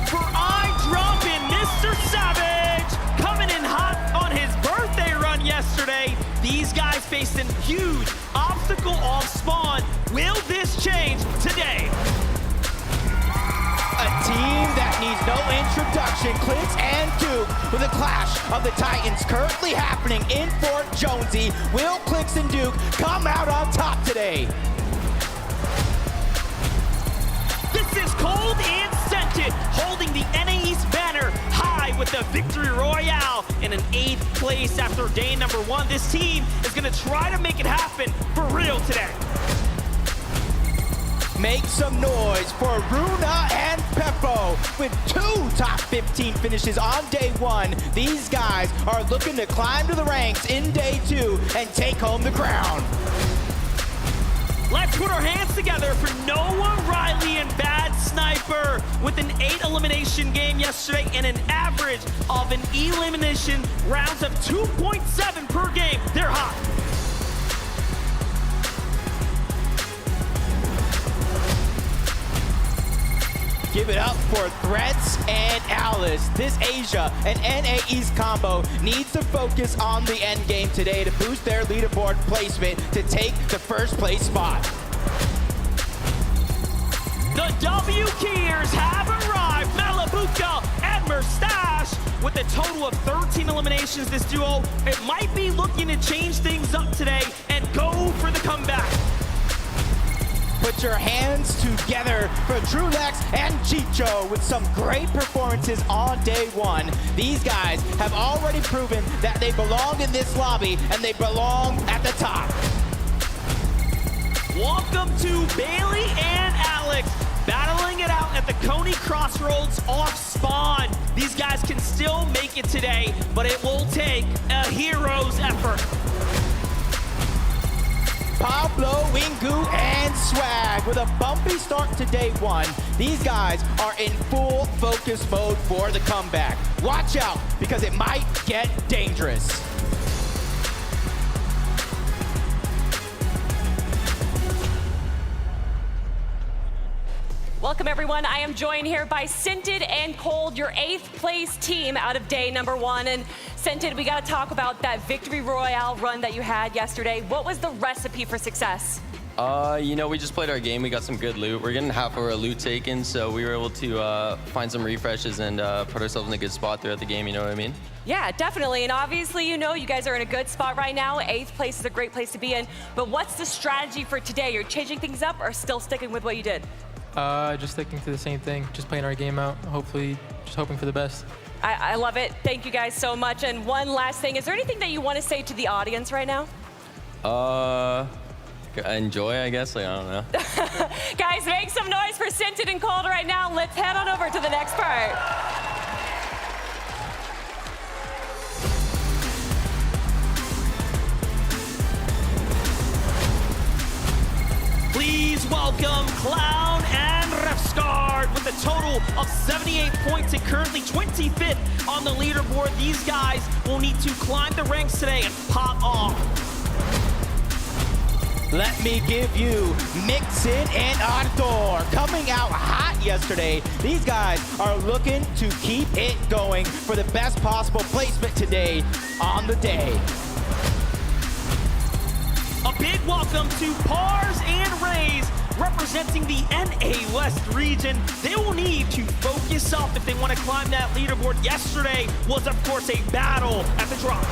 for iDrop and Mr. Savage, coming in hot on his birthday run yesterday. These guys faced a huge obstacle off spawn. Will this change today? A team that needs no introduction, Clix and Duke with a clash of the Titans currently happening in Fort Jonesy. Will Clix and Duke come out on top today? This is Cold and Scented, holding the NA East banner high with the Victory Royale in an 8th place after day number 1. This team is going to try to make it happen for real today. Make some noise for Runa and Peppo with 2 top 15 finishes on day 1. These guys are looking to climb to the ranks in day 2 and take home the crown. Let's put our hands together for Noah, Riley, and Bad Sniper with an 8 elimination game yesterday and an average of an elimination rounds of 2.7 per game. They're hot. Give it up for Threats and Alice. This Asia and NA East combo needs to focus on the end game today to boost their leaderboard placement to take the first place spot. The W Keyers have arrived. Malabuka and Merstash with a total of 13 eliminations. This duo, it might be looking to change things up today and go for the comeback. Put your hands together for Trulex and Chicho with some great performances on day 1. These guys have already proven that they belong in this lobby and they belong at the top. Welcome to Bailey and Alex, battling it out at the Coney Crossroads off spawn. These guys can still make it today, but it will take a hero's effort. Pablo, Wingu, and Swag with a bumpy start to day 1. These guys are in full focus mode for the comeback. Watch out, because it might get dangerous. Welcome, everyone. I am joined here by Scented and Cold, your 8th place team out of day number 1. And Scented, we got to talk about that Victory Royale run that you had yesterday. What was the recipe for success? You know, we just played our game. We got some good loot. We're getting half of our loot taken, so we were able to find some refreshes and put ourselves in a good spot throughout the game, you know what I mean? Yeah, definitely. And obviously, you know, you guys are in a good spot right now. 8th place is a great place to be in. But what's the strategy for today? You're changing things up or still sticking with what you did? Just sticking to the same thing, just playing our game out, hopefully just hoping for the best. I love it. Thank you guys so much. And one last thing, is there anything that you want to say to the audience right now? Enjoy, I guess. Like, I don't know. Guys, make some noise for Sinton and Calder right now. Let's head on over to the next part. Please welcome Clown and Refscard with a total of 78 points and currently 25th on the leaderboard. These guys will need to climb the ranks today and pop off. Let me give you Mixin and Ardor coming out hot yesterday. These guys are looking to keep it going for the best possible placement today on the day. A big welcome to Pars and Rays representing the NA West region. They will need to focus up if they want to climb that leaderboard. Yesterday was, of course, a battle at the drop.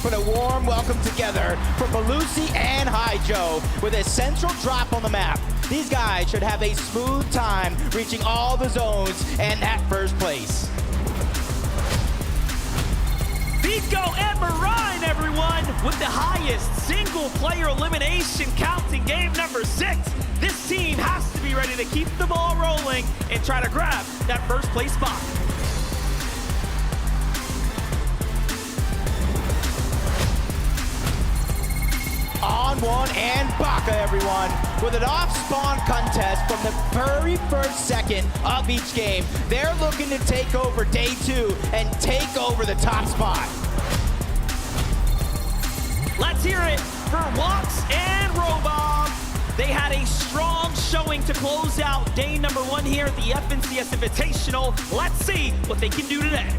Put a warm welcome together for Belusi and Hijo with a central drop on the map. These guys should have a smooth time reaching all the zones and at first place. Vico and Marine, everyone, with the highest single-player elimination count in game number 6. This team has to be ready to keep the ball rolling and try to grab that first place spot. On1 and Baka, everyone, with an off-spawn contest from the very first second of each game. They're looking to take over day 2 and take over the top spot. Let's hear it for Walks and Robob. They had a strong showing to close out day number 1 here at the FNCS Invitational. Let's see what they can do today.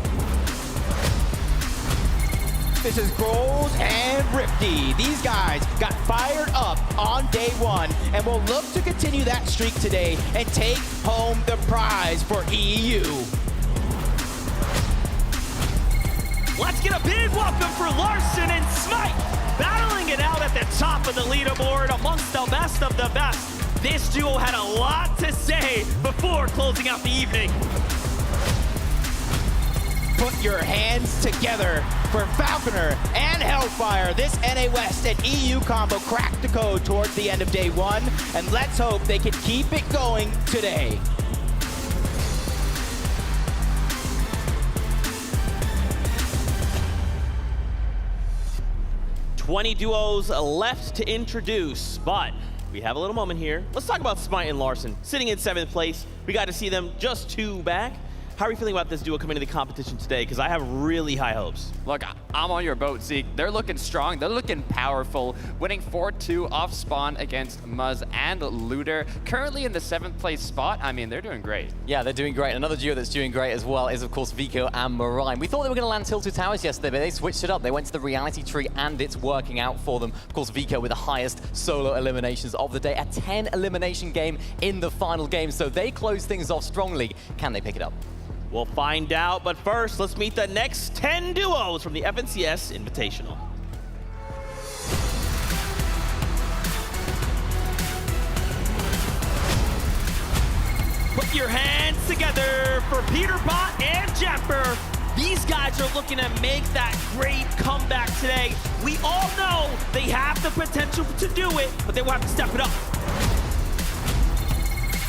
This is Groles and Rifty. These guys got fired up on day 1 and will look to continue that streak today and take home the prize for EU. Let's get a big welcome for Larson and Smite, battling it out at the top of the leaderboard amongst the best of the best. This duo had a lot to say before closing out the evening. Put your hands together for Falconer and Hellfire. This NA West and EU combo cracked the code towards the end of day 1, and let's hope they can keep it going today. $20 duos left to introduce, but we have a little moment here. Let's talk about Smite and Larson. Sitting in 7th place, we got to see them just 2 back. How are you feeling about this duo coming into the competition today? Because I have really high hopes. Look, I'm on your boat, Zeke. They're looking strong. They're looking powerful. Winning 4-2 off spawn against Muzz and Looter. Currently in the 7th place spot. I mean, they're doing great. Yeah, they're doing great. Another duo that's doing great as well is, of course, Vico and Marine. We thought they were going to land Tilted Towers yesterday, but they switched it up. They went to the reality tree, and it's working out for them. Of course, Vico with the highest solo eliminations of the day. A 10 elimination game in the final game, so they close things off strongly. Can they pick it up? We'll find out, but first, let's meet the next 10 duos from the FNCS Invitational. Put your hands together for Peterbot and Jumper. These guys are looking to make that great comeback today. We all know they have the potential to do it, but they will have to step it up.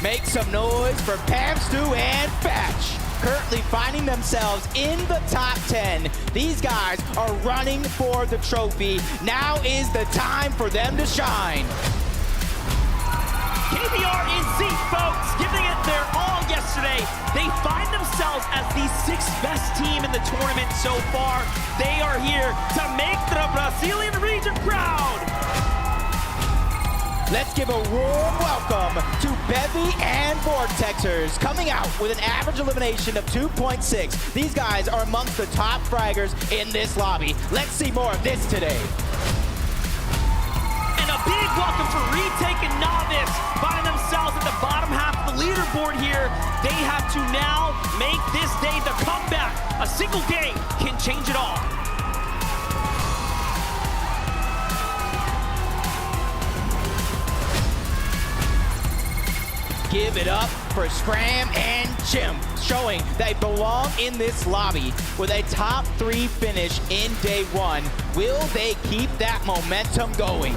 Make some noise for Pam Stu and Fatch. Currently finding themselves in the top 10. These guys are running for the trophy. Now is the time for them to shine. KBR in seat, folks, giving it their all yesterday. They find themselves as the 6th best team in the tournament so far. They are here to make the Brazilian region proud. Let's give a warm welcome to Bevy and Vortexers, coming out with an average elimination of 2.6. These guys are amongst the top fraggers in this lobby. Let's see more of this today. And a big welcome for Retake and Novice, finding themselves at the bottom half of the leaderboard here. They have to now make this day the comeback. A single game can change it all. Give it up for Scram and Jim, showing they belong in this lobby with a top 3 finish in day 1. Will they keep that momentum going?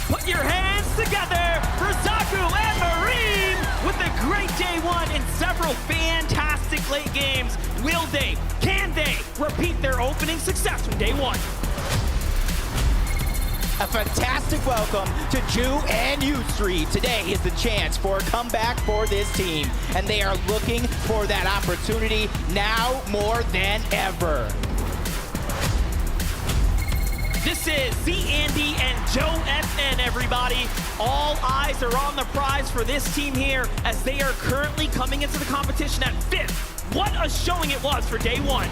Put your hands together for Zaku and Marine with a great day 1 and several fantastic late games. Will they, can they repeat their opening success from day 1? A fantastic welcome to Ju and U3. Today is the chance for a comeback for this team, and they are looking for that opportunity now more than ever. This is Z Andy and Joe FN, everybody. All eyes are on the prize for this team here as they are currently coming into the competition at 5th. What a showing it was for day 1.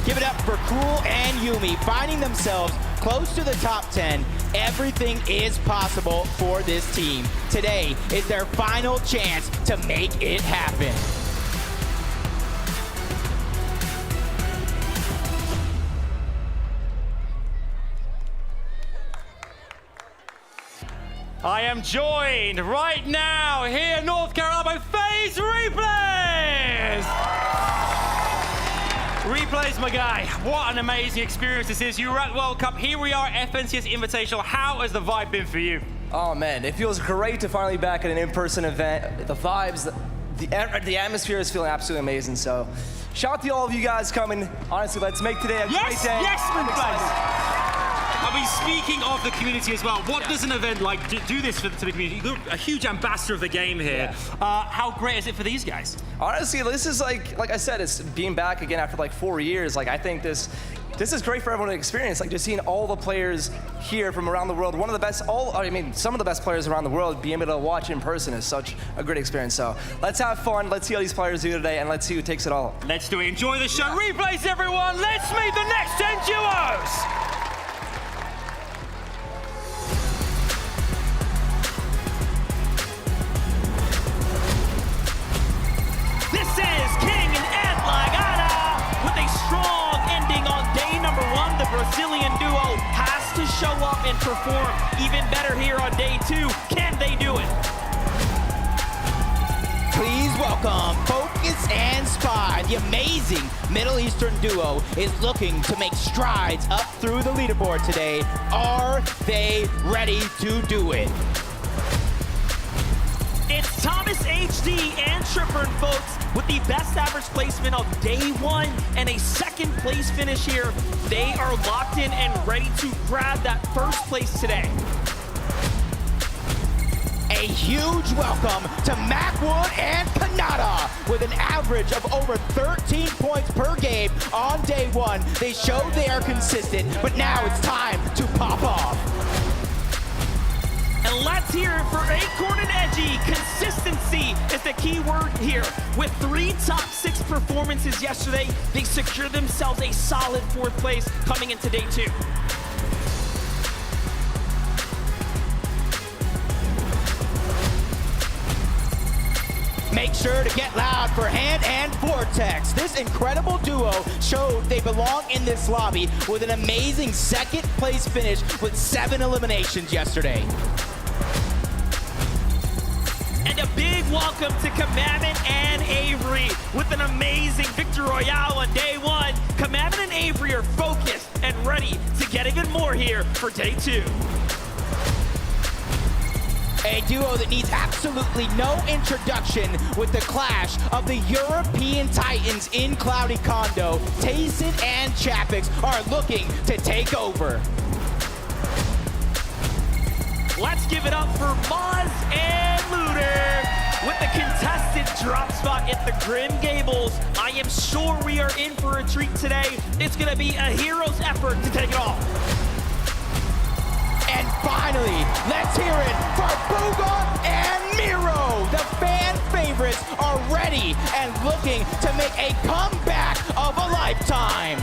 Give it up for Cruel and Yumi, finding themselves close to the top 10. Everything is possible for this team. Today is their final chance to make it happen. I am joined right now here in North Carolina by FaZe Replays! Replays, my guy, what an amazing experience this is. You were at World Cup, here we are at FNCS Invitational. How has the vibe been for you? Oh man, it feels great to finally be back at an in-person event. The vibes, the atmosphere is feeling absolutely amazing. So shout out to all of you guys coming. Honestly, let's make today a great day. Yes, I mean, speaking of the community as well, what does an event like do this to the community? You're a huge ambassador of the game here. How great is it for these guys? Honestly, this is like I said, it's being back again after like 4 years. Like I think this is great for everyone to experience. Like just seeing all the players here from around the world. One of the best, some of the best players around the world, being able to watch in person is such a great experience. So let's have fun. Let's see how these players do today, and let's see who takes it all. Let's do it. Enjoy the show. Replays, everyone. Let's meet the next 10 duos. This is King and Ed Lagana with a strong ending on day number 1. The Brazilian duo has to show up and perform even better here on day 2. Can they do it? Please welcome Focus and Spy. The amazing Middle Eastern duo is looking to make strides up through the leaderboard today. Are they ready to do it? It's Thomas HD and Trippern, folks, with the best average placement of day 1 and a second place finish here. They are locked in and ready to grab that first place today. A huge welcome to Macwood and Kanata with an average of over 13 points per game on day 1. They showed they are consistent, but now it's time to pop off. And let's hear it for Acorn and Edgy. Consistency is the key word here. With 3 top 6 performances yesterday, they secured themselves a solid 4th place coming into day 2. Make sure to get loud for Hand and Vortex. This incredible duo showed they belong in this lobby with an amazing 2nd place finish with 7 eliminations yesterday. And a big welcome to Kamavin and Avery with an amazing Victor Royale on day 1. Kamavin and Avery are focused and ready to get even more here for day 2. A duo that needs absolutely no introduction with the clash of the European Titans in Cloudy Condo. Tayson and Chapix are looking to take over. Let's give it up for Maz and Looter with the contested drop spot at the Grim Gables. I am sure we are in for a treat today. It's going to be a hero's effort to take it off. And finally, let's hear it for Booga and Miro. The fan favorites are ready and looking to make a comeback of a lifetime.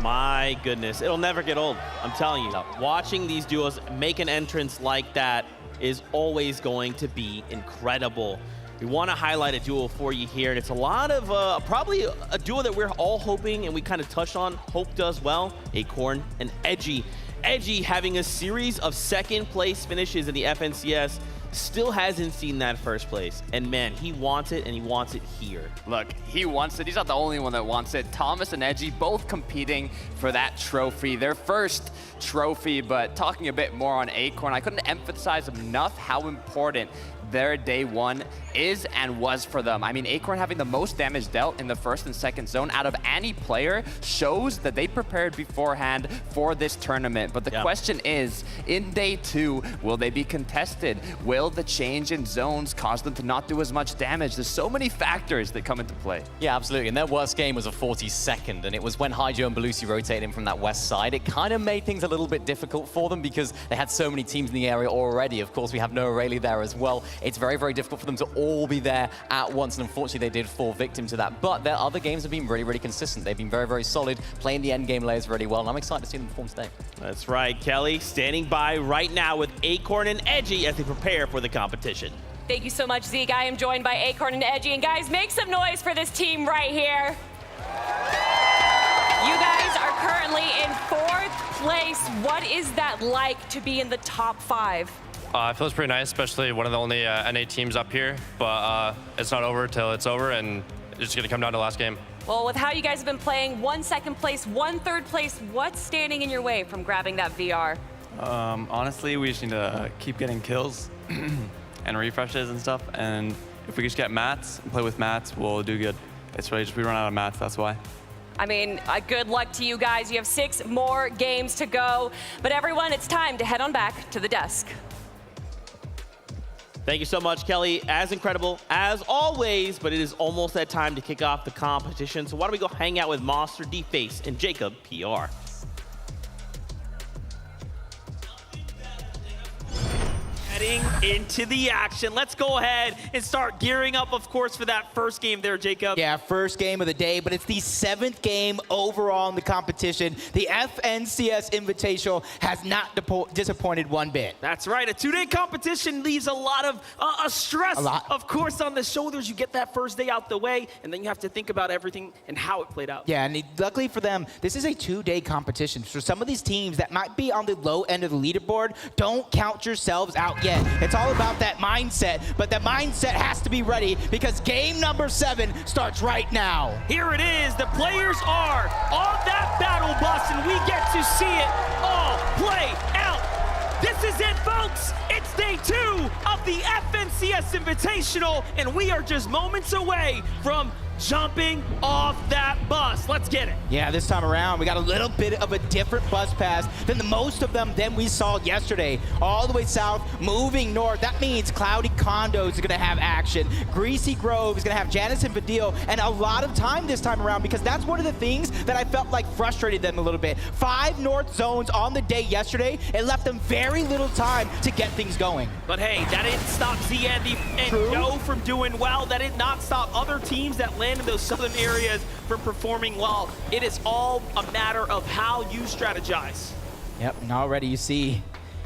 My goodness, it'll never get old. I'm telling you, watching these duos make an entrance like that is always going to be incredible. We want to highlight a duo for you here, and it's a lot of, probably a duo that we're all hoping, and we kind of touched on, Hope does well, Acorn and Edgy. Edgy having a series of second place finishes in the FNCS, still hasn't seen that first place. And man, he wants it, and he wants it here. Look, he wants it. He's not the only one that wants it. Thomas and Edgy both competing for that trophy, their first trophy. But talking a bit more on Acorn, I couldn't emphasize enough how important their day one is and was for them. I mean, Acorn having the most damage dealt in the first and second zone out of any player shows that they prepared beforehand for this tournament. But the question is, in day two, will they be contested? Will the change in zones cause them to not do as much damage? There's so many factors that come into play. Yeah, absolutely. And their worst game was a 42nd, and it was when Hydro and Belusi rotated in from that west side. It kind of made things a little bit difficult for them because they had so many teams in the area already. Of course, we have Noah Rayleigh there as well. It's very, very difficult for them to all be there at once, and unfortunately they did fall victim to that. But their other games have been really, really consistent. They've been very, very solid, playing the end game layers really well, and I'm excited to see them perform today. That's right, Kelly standing by right now with Acorn and Edgy as they prepare for the competition. Thank you so much, Zeke. I am joined by Acorn and Edgy, and guys, make some noise for this team right here. You guys are currently in 4th place. What is that like to be in the top 5? It feels pretty nice, especially one of the only NA teams up here, but it's not over till it's over, and it's just gonna come down to the last game. Well, with how you guys have been playing, 1 second place, 1 third place, what's standing in your way from grabbing that VR? Honestly, we just need to keep getting kills and refreshes and stuff, and if we just get mats and play with mats, we'll do good. It's really just we run out of mats, that's why. I mean, good luck to you guys. You have 6 more games to go, but everyone, it's time to head on back to the desk. Thank you so much, Kelly. As incredible as always, but it is almost that time to kick off the competition. So why don't we go hang out with Monster, D-Face, and Jacob PR. Heading into the action. Let's go ahead and start gearing up, of course, for that first game there, Jacob. Yeah, first game of the day, but it's the 7th game overall in the competition. The FNCS Invitational has not disappointed one bit. That's right. A 2-day competition leaves a lot of stress, of course, on the shoulders. You get that first day out the way, and then you have to think about everything and how it played out. Yeah, and luckily for them, this is a 2-day competition. For some of these teams that might be on the low end of the leaderboard, don't count yourselves out yet. It's all about that mindset, but the mindset has to be ready because game number 7 starts right now. Here it is. The players are on that battle bus, and we get to see it all play out. This is it, folks. It's day 2 of the FNCS Invitational, and we are just moments away from jumping off that bus. Let's get it. Yeah, this time around, we got a little bit of a different bus pass than the most of them than we saw yesterday. All the way south, moving north. That means Cloudy Condos is gonna have action. Greasy Grove is gonna have Janice and Fadil, and a lot of time this time around because that's one of the things that I felt like frustrated them a little bit. 5 north zones on the day yesterday. It left them very little time to get things going. But hey, that didn't stop Z and Joe from doing well. That did not stop other teams that landed in those southern areas from performing well. It is all a matter of how you strategize. Yep, and already you see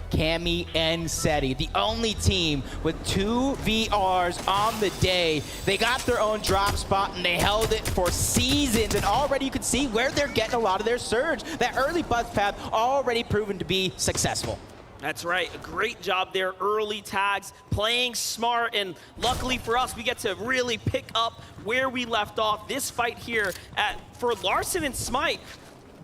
Cammy and Seti, the only team with 2 VRs on the day. They got their own drop spot and they held it for seasons, and already you can see where they're getting a lot of their surge. That early bus path already proven to be successful. That's right, a great job there, early tags, playing smart, and luckily for us, we get to really pick up where we left off. This fight here for Larson and Smite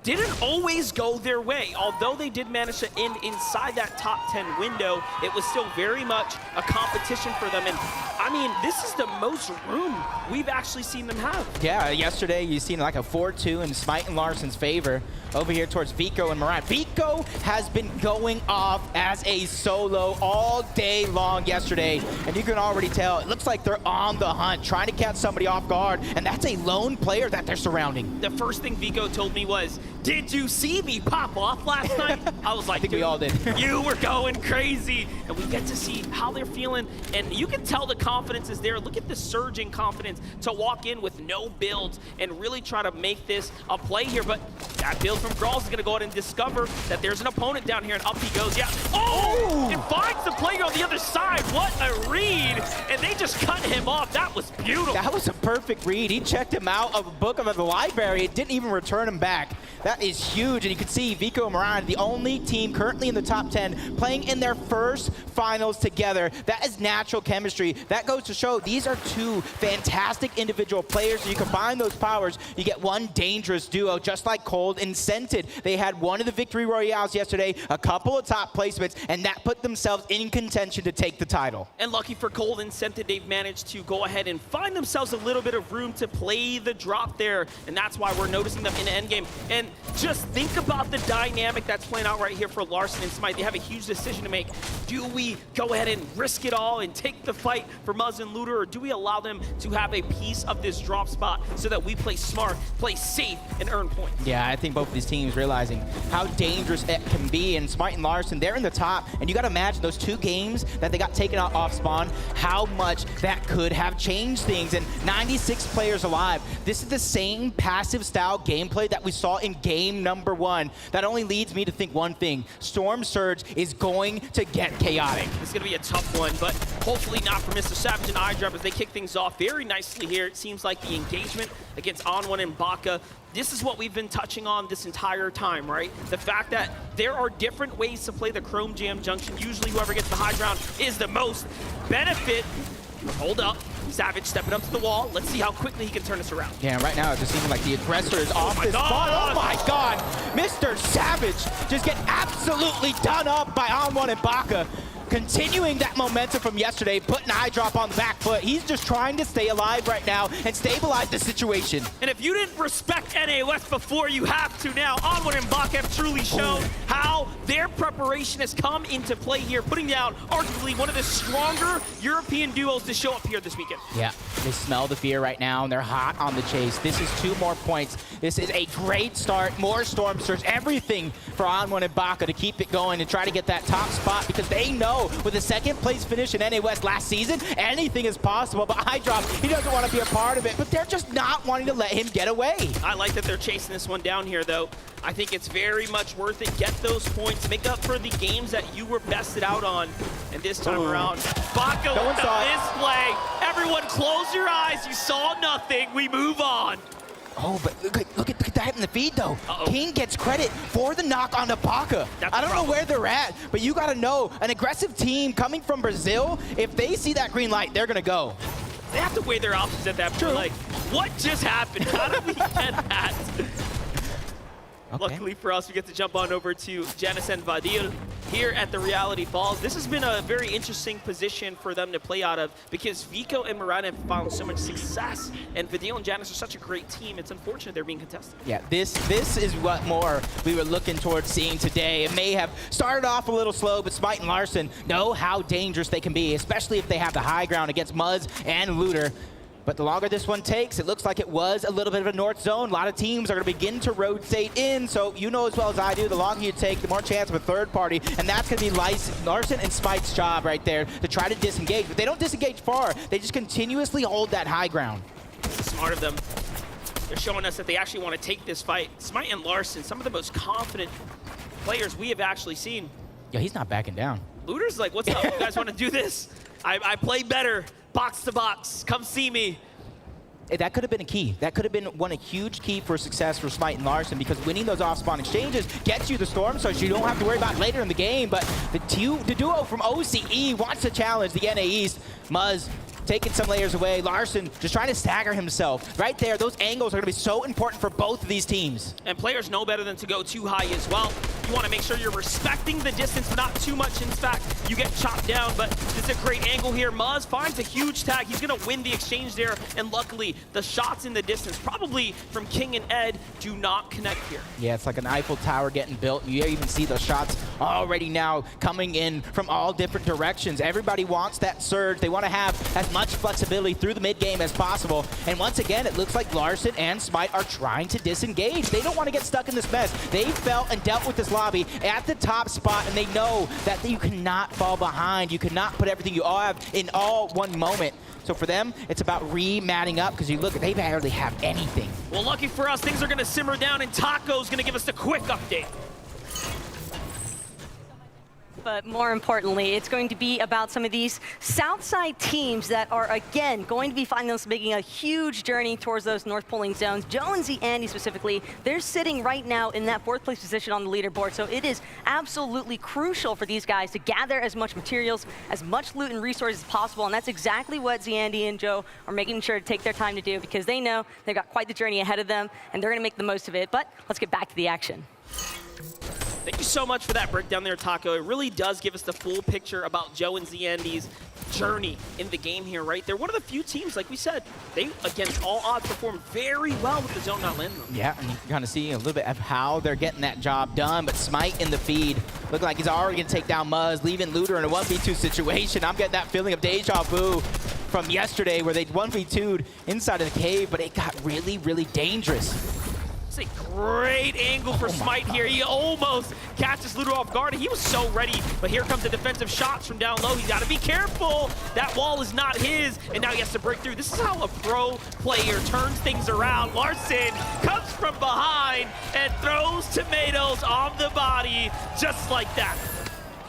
didn't always go their way. Although they did manage to end inside that top 10 window, it was still very much a competition for them. And I mean, this is the most room we've actually seen them have. Yeah, yesterday you seen like a 4-2 in Smite and Larson's favor. Over here towards Vico and Moran. Vico has been going off as a solo all day long yesterday, and you can already tell, it looks like they're on the hunt, trying to catch somebody off guard, and that's a lone player that they're surrounding. The first thing Vico told me was, did you see me pop off last night? I was like, I think we all did. You were going crazy. And we get to see how they're feeling, and you can tell the confidence is there. Look at the surging confidence to walk in with no builds and really try to make this a play here. But That build from Grawls is going to go ahead and discover that there's an opponent down here, and up he goes. Yeah. Oh! It finds the player on the other side. What a read! And they just cut him off. That was beautiful. That was a perfect read. He checked him out of a book of the library. It didn't even return him back. That is huge. And you can see Vico and Moran, the only team currently in the top 10, playing in their first finals together. That is natural chemistry. That goes to show these are two fantastic individual players. So you combine those powers, you get one dangerous duo, just like Cold and Scented. They had one of the victory royales yesterday, a couple of top placements, and that put themselves in contention to take the title. And lucky for Cold and Scented, they've managed to go ahead and find themselves a little bit of room to play the drop there, and that's why we're noticing them in the endgame. And just think about the dynamic that's playing out right here for Larson and Smite. They have a huge decision to make. Do we go ahead and risk it all and take the fight for Muzz and Looter, or do we allow them to have a piece of this drop spot so that we play smart, play safe, and earn points? Yeah, I think both of these teams realizing how dangerous it can be, and Smite and Larson, they're in the top, and you got to imagine those 2 games that they got taken out off spawn, how much that could have changed things, and 96 players alive. This is the same passive style gameplay that we saw in game number 1. That only leads me to think one thing: Storm Surge is going to get chaotic. It's going to be a tough one, but hopefully not for Mr. Savage and iDrop as they kick things off very nicely here. It seems like the engagement against On1 and Baka, this is what we've been touching on this entire time, right? The fact that there are different ways to play the Chrome Jam Junction. Usually whoever gets the high ground is the most benefit. Hold up. Savage stepping up to the wall. Let's see how quickly he can turn this around. Yeah, right now it just seems like the aggressor is off this spot. Oh my god! Mr. Savage just get absolutely done up by On1 and Baka. Continuing that momentum from yesterday, putting iDrop on the back foot. He's just trying to stay alive right now and stabilize the situation. And if you didn't respect NA West before, you have to now. On1 and Baka have truly shown how their preparation has come into play here, putting down arguably one of the stronger European duos to show up here this weekend. Yeah, they smell the fear right now, and they're hot on the chase. This is 2 more points. This is a great start. More Storm Surge, everything for On1 and Baka to keep it going and try to get that top spot, because they know with a 2nd place finish in NA West last season, anything is possible. But iDrop, he doesn't want to be a part of it, but they're just not wanting to let him get away. I like that they're chasing this one down here, though. I think it's very much worth it. Get those points. Make up for the games that you were bested out on. And this time around, Baka with the misplay. Everyone close your eyes. You saw nothing. We move on. Oh, but look at that in the feed, though. King gets credit for the knock on the Baka. I don't know where they're at, but you got to know, an aggressive team coming from Brazil, if they see that green light, they're going to go. They have to weigh their options at that point. Like, what just happened? How did we get that? Okay. Luckily for us, we get to jump on over to Janice and Vadil here at the Reality Falls. This has been a very interesting position for them to play out of, because Vico and Moran have found so much success, and Vadil and Janice are such a great team. It's unfortunate they're being contested. Yeah, this is what more we were looking towards seeing today. It may have started off a little slow, but Smite and Larson know how dangerous they can be, especially if they have the high ground against Muzz and Looter. But the longer this one takes, it looks like it was a little bit of a north zone. A lot of teams are going to begin to rotate in, so you know as well as I do, the longer you take, the more chance of a third party, and that's going to be Larson and Smite's job right there to try to disengage. But they don't disengage far. They just continuously hold that high ground. Smart of them. They're showing us that they actually want to take this fight. Smite and Larson, some of the most confident players we have actually seen. Yeah, he's not backing down. Looter's like, what's up? You guys want to do this? I play better. Box to box. Come see me. That could have been a key. That could have been a huge key for success for Smite and Larson, because winning those off-spawn exchanges gets you the Storm, so you don't have to worry about it later in the game. But the duo from OCE wants to challenge the NA East. Muzz taking some layers away. Larson just trying to stagger himself. Right there, those angles are going to be so important for both of these teams. And players know better than to go too high as well. You want to make sure you're respecting the distance, but not too much. In fact, you get chopped down, but this is a great angle here. Muzz finds a huge tag. He's going to win the exchange there, and luckily, the shots in the distance, probably from King and Ed, do not connect here. Yeah, it's like an Eiffel Tower getting built. You even see those shots already now coming in from all different directions. Everybody wants that surge. They want to have as much much flexibility through the mid game as possible. And once again, it looks like Larson and Smite are trying to disengage. They don't want to get stuck in this mess. They felt and dealt with this lobby at the top spot, and they know that you cannot fall behind. You cannot put everything you all have in all one moment. So for them, it's about re-matting up, because you look, they barely have anything. Well, lucky for us, things are going to simmer down, and Taco's going to give us a quick update. But more importantly, it's going to be about some of these Southside teams that are, again, going to be finding themselves making a huge journey towards those North Pulling zones. Jonesy, Andy specifically, they're sitting right now in that 4th place position on the leaderboard. So it is absolutely crucial for these guys to gather as much materials, as much loot and resources as possible. And that's exactly what Andy and Joe are making sure to take their time to do, because they know they've got quite the journey ahead of them, and they're going to make the most of it. But let's get back to the action. Thank you so much for that breakdown there, Taco. It really does give us the full picture about Joe and Zandy's journey in the game here, right? They're one of the few teams, like we said, they, against all odds, perform very well with the zone not landing them. Yeah, and you can kind of see a little bit of how they're getting that job done, but Smite in the feed look like he's already going to take down Muzz, leaving Looter in a 1v2 situation. I'm getting that feeling of deja vu from yesterday where they 1v2'd inside of the cave, but it got really, really dangerous. It's a great angle for Smite here. He almost catches Ludo off guard. He was so ready, but here comes the defensive shots from down low. He's got to be careful. That wall is not his, and now he has to break through. This is how a pro player turns things around. Larson comes from behind and throws tomatoes on the body just like that.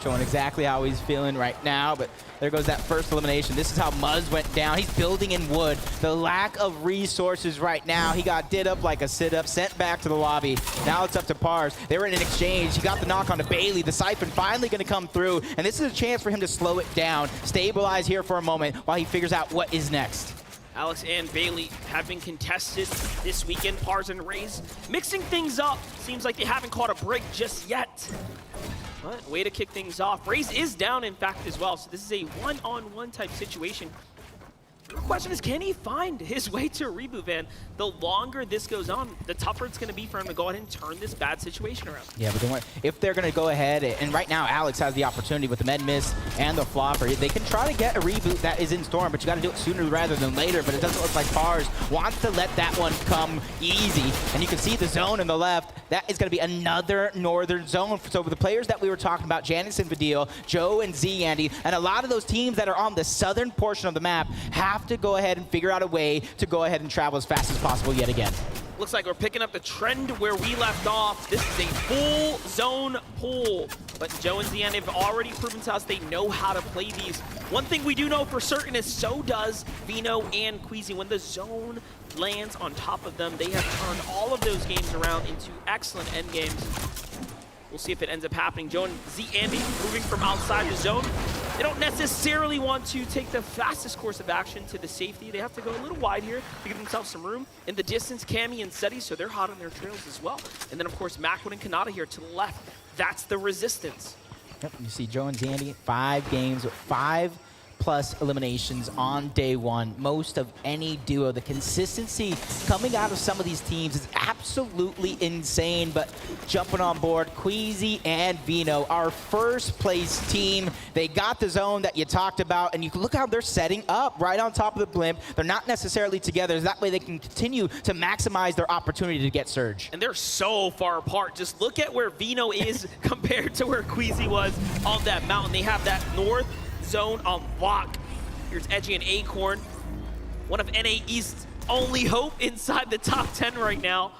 Showing exactly how he's feeling right now, but there goes that first elimination. This is how Muzz went down. He's building in wood. The lack of resources right now. He got did up like a sit-up, sent back to the lobby. Now it's up to Pars. They were in an exchange. He got the knock on to Bailey. The Siphon finally going to come through, and this is a chance for him to slow it down, stabilize here for a moment while he figures out what is next. Alex and Bailey have been contested this weekend. Pars and Raze mixing things up. Seems like they haven't caught a break just yet. But way to kick things off. Raze is down, in fact, as well. So this is a one-on-one type situation. The question is, can he find his way to a reboot van? The longer this goes on, the tougher it's going to be for him to go ahead and turn this bad situation around. Yeah, but don't worry. If they're going to go ahead, and right now Alex has the opportunity with the med miss and the flopper, they can try to get a reboot that is in Storm, but you got to do it sooner rather than later. But it doesn't look like Pars wants to let that one come easy. And you can see the zone on the left. That is going to be another northern zone. So the players that we were talking about, Janice and Vidil, Joe and Andy, and a lot of those teams that are on the southern portion of the map have to go ahead and figure out a way to go ahead and travel as fast as possible yet again. Looks like we're picking up the trend where we left off. This is a full zone pull, but Joe and Zian have already proven to us they know how to play these. One thing we do know for certain is so does Vino and Queasy. When the zone lands on top of them, they have turned all of those games around into excellent end games. We'll see if it ends up happening. Joe and Andy moving from outside the zone. They don't necessarily want to take the fastest course of action to the safety. They have to go a little wide here to give themselves some room. In the distance, Cammy and Seti, so they're hot on their trails as well. And then, of course, Macwood and Kanata here to the left. That's the resistance. Yep, you see Joe and Andy, 5 games, 5+ eliminations on day one. Most of any duo. The consistency coming out of some of these teams is absolutely insane, but jumping on board, Queasy and Vino, our first place team. They got the zone that you talked about, and you can look how they're setting up right on top of the blimp. They're not necessarily together, so that way they can continue to maximize their opportunity to get Surge. And they're so far apart. Just look at where Vino is compared to where Queasy was on that mountain. They have that north zone on lock. Here's Edgy and Acorn, one of NA East's only hope inside the top 10 right now.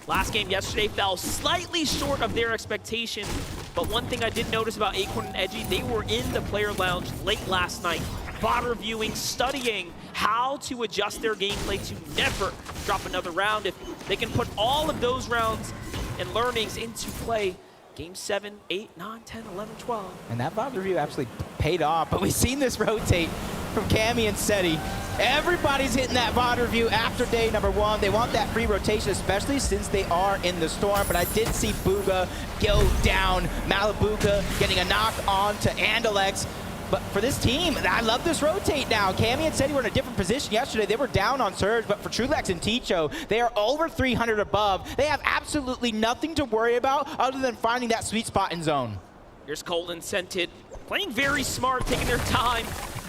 Last game yesterday fell slightly short of their expectation, but one thing I did notice about Acorn and Edgy, they were in the player lounge late last night, VOD reviewing, studying how to adjust their gameplay to never drop another round. If they can put all of those rounds and learnings into play, Game 7, 8, 9, 10, 11, 12. And that VOD review actually paid off, but we've seen this rotate from Cammy and Seti. Everybody's hitting that VOD review after day number 1. They want that free rotation, especially since they are in the storm. But I did see Booga go down. Malibuka getting a knock on to Andalex. But for this team, I love this rotate now. Cammy and Seti were in a different position yesterday. They were down on Surge, but for Trulex and Ticho, they are over 300 above. They have absolutely nothing to worry about other than finding that sweet spot in zone. Here's Colton Scented, playing very smart, taking their time.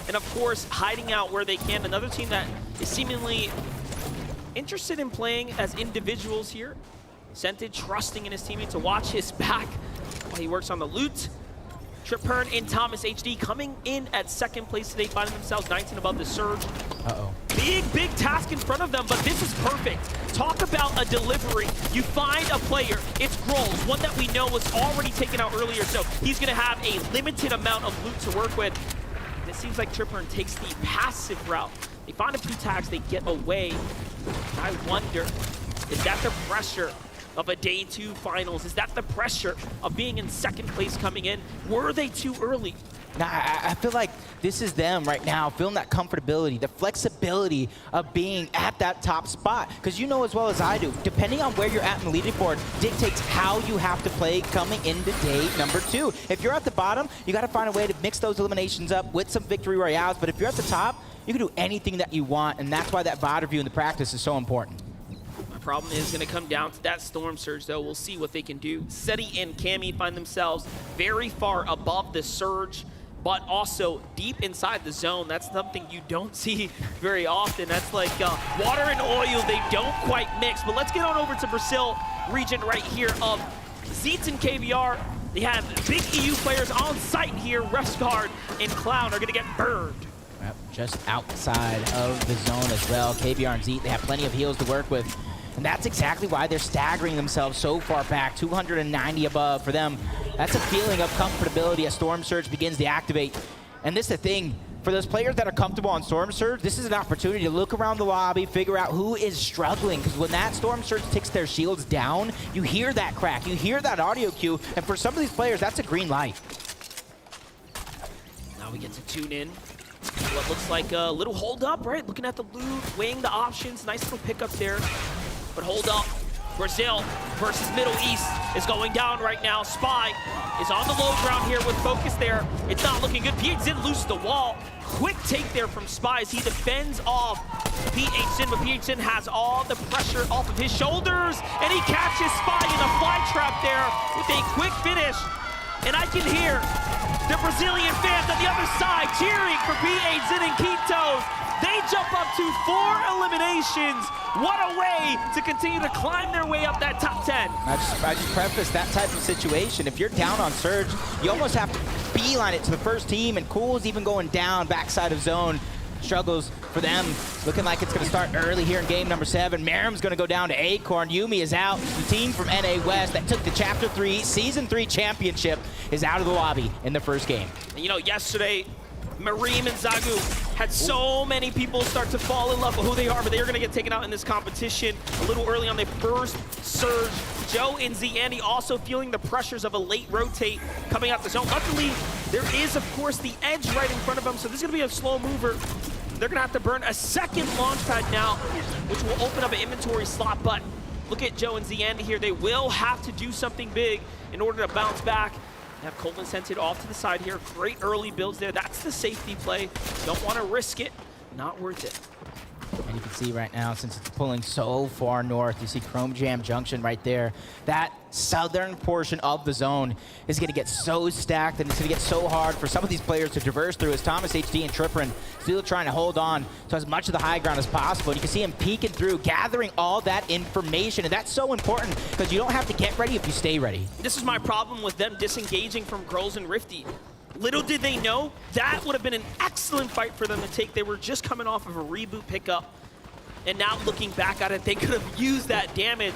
and of course, hiding out where they can. Another team that is seemingly interested in playing as individuals here. Sented trusting in his teammate to watch his back while he works on the loot. Tripern and Thomas HD coming in at second place today, finding themselves 19 above the Surge. Uh-oh. Big task in front of them, but this is perfect. Talk about a delivery. You find a player, it's Grolls, one that we know was already taken out earlier, so he's gonna have a limited amount of loot to work with. And it seems like Tripern takes the passive route. They find a few tags, they get away. I wonder, is that the pressure of a day 2 finals? Is that the pressure of being in second place coming in? Were they too early? Nah, I feel like this is them right now, feeling that comfortability, the flexibility of being at that top spot. Because you know as well as I do, depending on where you're at in the leaderboard dictates how you have to play coming into day number 2. If you're at the bottom, you got to find a way to mix those eliminations up with some victory royales. But if you're at the top, you can do anything that you want, and that's why that VOD review in the practice is so important. Problem is going to come down to that Storm Surge, though. We'll see what they can do. Seti and Cammy find themselves very far above the Surge, but also deep inside the zone. That's something you don't see very often. That's like water and oil. They don't quite mix. But let's get on over to Brazil region right here of Zeets and KVR. They have big EU players on site here. Refsguard and Cloud are going to get burned. Yep, just outside of the zone as well. KVR and Zeet, they have plenty of heals to work with. And that's exactly why they're staggering themselves so far back, 290 above for them. That's a feeling of comfortability as Storm Surge begins to activate. And this is the thing, for those players that are comfortable on Storm Surge, this is an opportunity to look around the lobby, figure out who is struggling, because when that Storm Surge takes their shields down, you hear that crack, you hear that audio cue, and for some of these players, that's a green light. Now we get to tune in. What looks like a little hold up, right? Looking at the loot, weighing the options, nice little pickup there. But hold up, Brazil versus Middle East is going down right now. Spy is on the low ground here with focus there. It's not looking good. PHZin loses the wall. Quick take there from Spy as he defends off PHZin, but PHZin has all the pressure off of his shoulders, and he catches Spy in a fly trap there with a quick finish. And I can hear the Brazilian fans on the other side cheering for PHZin and Quitos. They jump up to 4 eliminations. What a way to continue to climb their way up that top 10. I just preface that type of situation. If you're down on Surge, you almost have to beeline it to the first team, and Cool's even going down backside of zone. Struggles for them. Looking like it's going to start early here in game number 7. Merrim's going to go down to Acorn. Yumi is out. The team from NA West that took the Chapter 3 Season 3 championship is out of the lobby in the first game. And you know, yesterday, Mareem and Zagu had so many people start to fall in love with who they are, but they are going to get taken out in this competition a little early on their first Surge. Joe and Zandy also feeling the pressures of a late rotate coming out the zone. Luckily, there is, of course, the edge right in front of them, so this is going to be a slow mover. They're going to have to burn a second launch pad now, which will open up an inventory slot, but look at Joe and Zandy here. They will have to do something big in order to bounce back. They have Colton Sented off to the side here. Great early builds there. That's the safety play. Don't want to risk it. Not worth it. And you can see right now, since it's pulling so far north, you see Chrome Jam Junction right there. That southern portion of the zone is going to get so stacked, and it's going to get so hard for some of these players to traverse through, as Thomas HD and Triprin still trying to hold on to as much of the high ground as possible. And you can see him peeking through, gathering all that information, and that's so important because you don't have to get ready if you stay ready. This is my problem with them disengaging from Grolls and Rifty. Little did they know, that would have been an excellent fight for them to take. They were just coming off of a reboot pickup. And now looking back at it, they could have used that damage.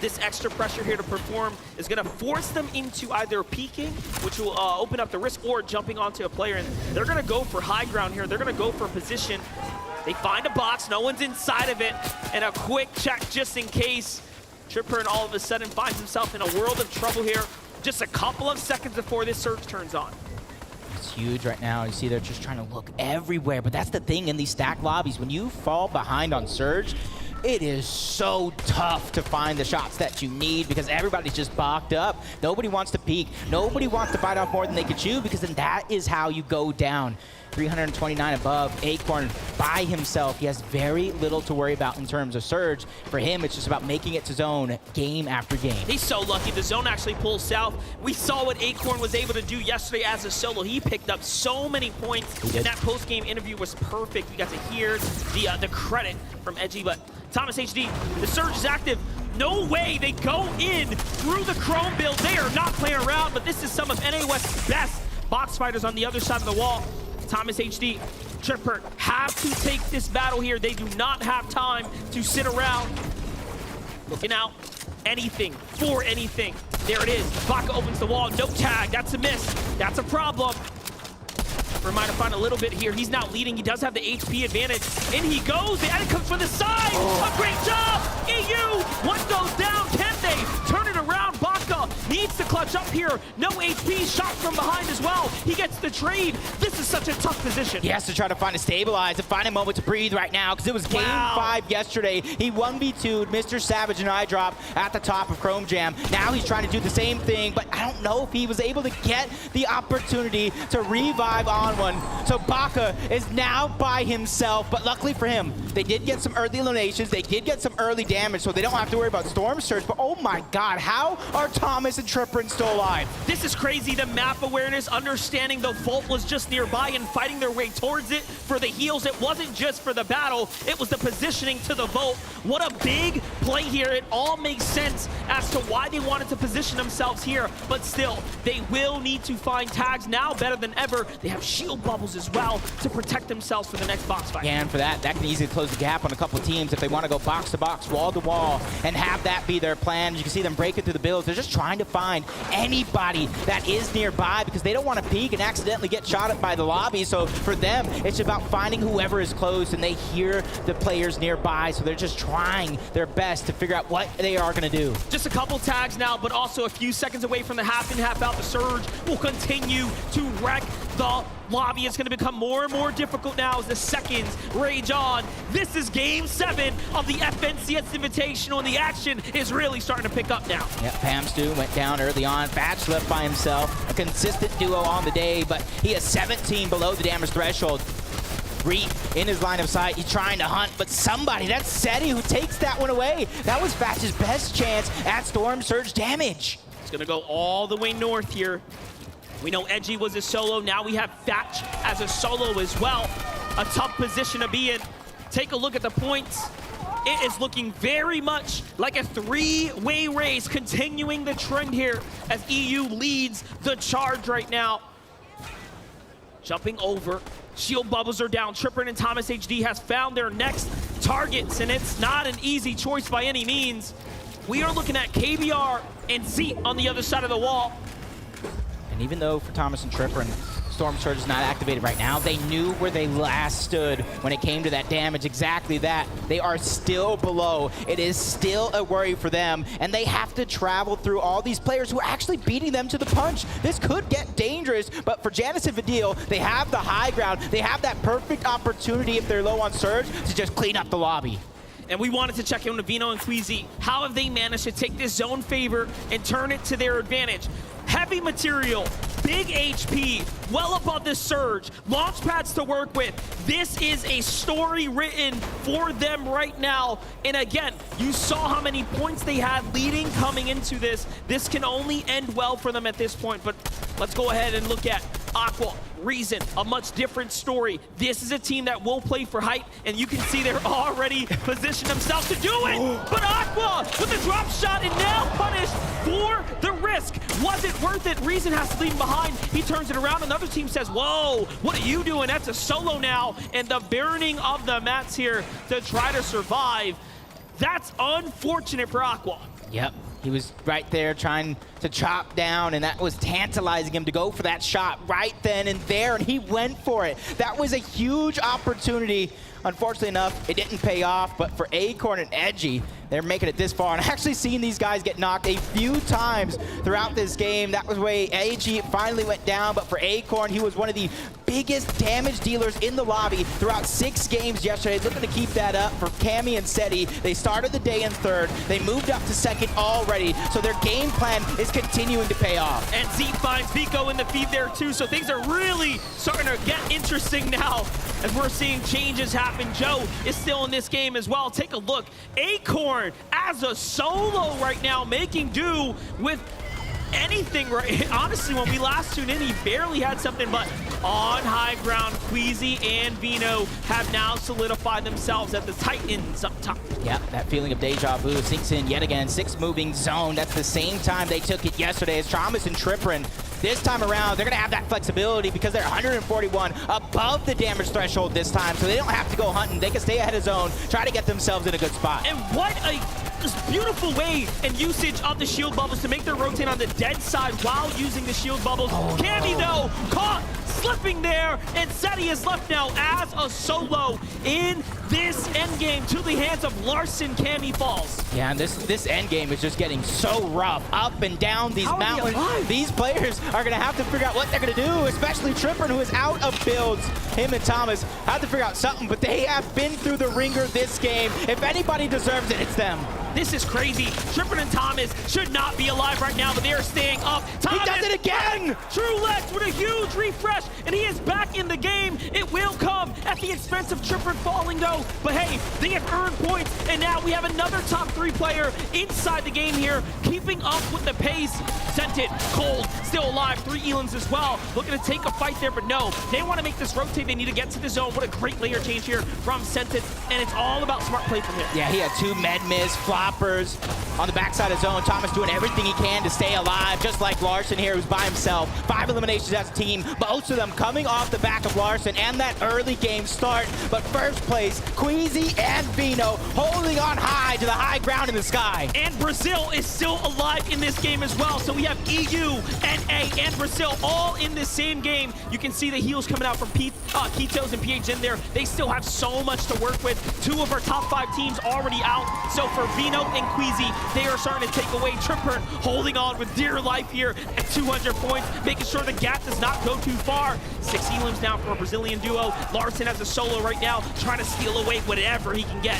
This extra pressure here to perform is going to force them into either peeking, which will open up the risk, or jumping onto a player. And they're going to go for high ground here. They're going to go for position. They find a box. No one's inside of it. And a quick check just in case. Tripper all of a sudden finds himself in a world of trouble here. Just a couple of seconds before this surge turns on. It's huge right now. You see they're just trying to look everywhere, but that's the thing in these stacked lobbies. When you fall behind on Surge, it is so tough to find the shots that you need because everybody's just boxed up. Nobody wants to peek. Nobody wants to bite off more than they can chew because then that is how you go down. 329 above. Acorn by himself. He has very little to worry about in terms of Surge. For him, it's just about making it to zone game after game. He's so lucky. The zone actually pulls south. We saw what Acorn was able to do yesterday as a solo. He picked up so many points. And that post-game interview was perfect. We got to hear the credit from Edgy, but Thomas HD, the Surge is active. No way they go in through the Chrome build. They are not playing around, but this is some of NA West's best box fighters on the other side of the wall. Thomas HD, Tripper have to take this battle here. They do not have time to sit around. Looking out, anything for anything. There it is. Baka opens the wall. No tag. That's a miss. That's a problem. Might have found a little bit here. He's now leading. He does have the HP advantage. In he goes. The edit comes from the side. A great job. EU. One goes down. Can they turn it around? Baka needs to clutch up here. No HP. Shot from behind as well. He gets the trade. This is such a tough position. He has to try to find a stabilize, to find a moment to breathe right now, because it was game 5 yesterday. He 1v2'd Mr. Savage and iDrop at the top of Chrome Jam. Now he's trying to do the same thing, but I don't know if he was able to get the opportunity to revive on one. So Baka is now by himself, but luckily for him, they did get some early eliminations, they did get some early damage, so they don't have to worry about Storm Surge. But oh my god, how are Thomas and Tripper still alive? This is crazy. The map awareness, understanding the vault was just nearby and fighting their way towards it for the heals. It wasn't just for the battle, it was the positioning to the vault. What a big play here. It all makes sense as to why they wanted to position themselves here, but still, they will need to find tags now better than ever. They have shield bubbles as well to protect themselves for the next box fight. Yeah, and for that can easily close the gap on a couple of teams if they want to go box to box, wall to wall, and have that be their plan. You can see them breaking through the builds. They're just trying to find anybody that is nearby because they don't want to peek and accidentally get shot at by the lobby. So for them, it's about finding whoever is close, and they hear the players nearby, so they're just trying their best to figure out what they are going to do. Just a couple tags now, but also a few seconds away from the half in, half out. The Surge will continue to wreck the lobby. It's going to become more and more difficult now as the seconds rage on. This is game 7 of the FNCS Invitational, and the action is really starting to pick up now. Yeah, Pamstu went down early on. Batch left by himself. A consistent duo on the day, but he is 17 below the damage threshold. Reet in his line of sight. He's trying to hunt, but somebody, that's Seti, who takes that one away. That was Batch's best chance at Storm Surge damage. It's going to go all the way north here. We know Edgy was a solo. Now we have Thatch as a solo as well. A tough position to be in. Take a look at the points. It is looking very much like a 3-way race, continuing the trend here as EU leads the charge right now. Jumping over. Shield bubbles are down. Tripper and Thomas HD has found their next targets, and it's not an easy choice by any means. We are looking at KBR and Zeet on the other side of the wall. And even though for Thomas and Tripper and Storm Surge is not activated right now, they knew where they last stood when it came to that damage. Exactly that. They are still below. It is still a worry for them, and they have to travel through all these players who are actually beating them to the punch. This could get dangerous, but for Janice and Vidil, they have the high ground. They have that perfect opportunity if they're low on Surge to just clean up the lobby. And we wanted to check in with Vino and Queasy. How have they managed to take this zone favor and turn it to their advantage? Heavy material, big HP, well above the Surge, launch pads to work with. This is a story written for them right now. And again, you saw how many points they had leading coming into this. This can only end well for them at this point, but let's go ahead and look at Aqua, Reason, a much different story. This is a team that will play for height, and you can see they're already positioned themselves to do it. But Aqua with a drop shot and now punished for the risk. Was it worth it? Reason has to leave him behind. He turns it around. Another team says, whoa, what are you doing? That's a solo now. And the burning of the mats here to try to survive. That's unfortunate for Aqua. Yep. He was right there trying to chop down, and that was tantalizing him to go for that shot right then and there, and he went for it. That was a huge opportunity. Unfortunately enough, it didn't pay off, but for Acorn and Edgy, they're making it this far. And I've actually seen these guys get knocked a few times throughout this game. That was where Edgy finally went down, but for Acorn, he was one of the big biggest damage dealers in the lobby throughout 6 games yesterday. Looking to keep that up for Cammy and Seti. They started the day in 3rd. They moved up to 2nd already. So their game plan is continuing to pay off. And Z finds Vico in the feed there too. So things are really starting to get interesting now as we're seeing changes happen. Joe is still in this game as well. Take a look. Acorn as a solo right now, making do with anything, right? Honestly, when we last tuned in, he barely had something, but on high ground, Queasy and Vino have now solidified themselves as the Titans up top. Yeah, that feeling of deja vu sinks in yet again. 6 moving zone. That's the same time they took it yesterday as Thomas and Triprin. This time around, they're going to have that flexibility because they're 141 above the damage threshold this time, so they don't have to go hunting. They can stay ahead of zone, try to get themselves in a good spot. And what a beautiful way and usage of the shield bubbles to make their rotate on the dead side while using the shield bubbles. Cammy, though, caught slipping there, and Seti is left now as a solo in this endgame to the hands of Larson. Cammy falls. Yeah, and this endgame is just getting so rough. Up and down these mountains. These players are going to have to figure out what they're going to do, especially Tripper, who is out of builds. Him and Thomas have to figure out something, but they have been through the ringer this game. If anybody deserves it, it's them. This is crazy. Tripper and Thomas should not be alive right now, but they are staying up. Thomas, he does it again! True Lex with a huge refresh, and he is back in the game. It will come at the expense of Tripper falling, though. But hey, they have earned points, and now we have another top 3 player inside the game here, keeping up with the pace. Scented, Cold, still alive. 3 Elans as well. Looking to take a fight there, but no. They want to make this rotate. They need to get to the zone. What a great layer change here from Scented, and it's all about smart play from him. Yeah, he had 2 med miss, floppers on the backside of zone. Thomas doing everything he can to stay alive, just like Larson here, who's by himself. 5 eliminations as a team, most of them coming off the back of Larson and that early game start. But first place, Queasy and Vino holding on high to the high ground in the sky. And Brazil is still alive in this game as well. So we have EU, NA, and Brazil all in this same game. You can see the heals coming out from Kitos and PH in there. They still have so much to work with. 2 of our top 5 teams already out. So for Vino and Queasy, they are starting to take away. Tripper holding on with dear life here at 200 points, making sure the gap does not go too far. 6 elims now for a Brazilian duo. Larson has a solo right now, trying to steal away whatever he can get.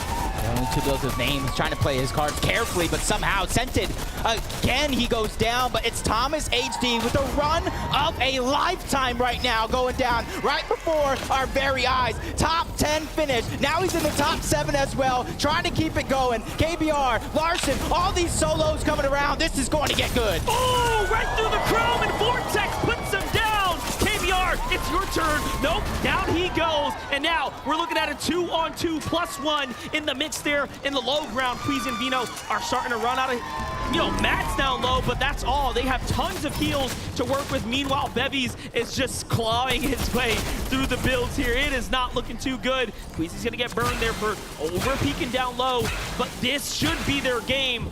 Only 2 builds his name. He's trying to play his cards carefully, but somehow Scented. Again, he goes down, but it's Thomas HD with a run of a lifetime right now going down right before our very eyes. Top 10 finish. Now he's in the top 7 as well, trying to keep it going. KBR, Larson, all these solos coming around. This is going to get good. Oh, right through the chrome, and Vortex puts him down. KBR, it's your turn. Nope, down he goes. And now we're looking at a 2-on-2 +1 in the mix there in the low ground. Queasy and Vino are starting to run out of, Matt's down low, but that's all. They have tons of heals to work with. Meanwhile, Bevies is just clawing his way through the builds here. It is not looking too good. Queasy's gonna get burned there for over-peeking down low, but this should be their game.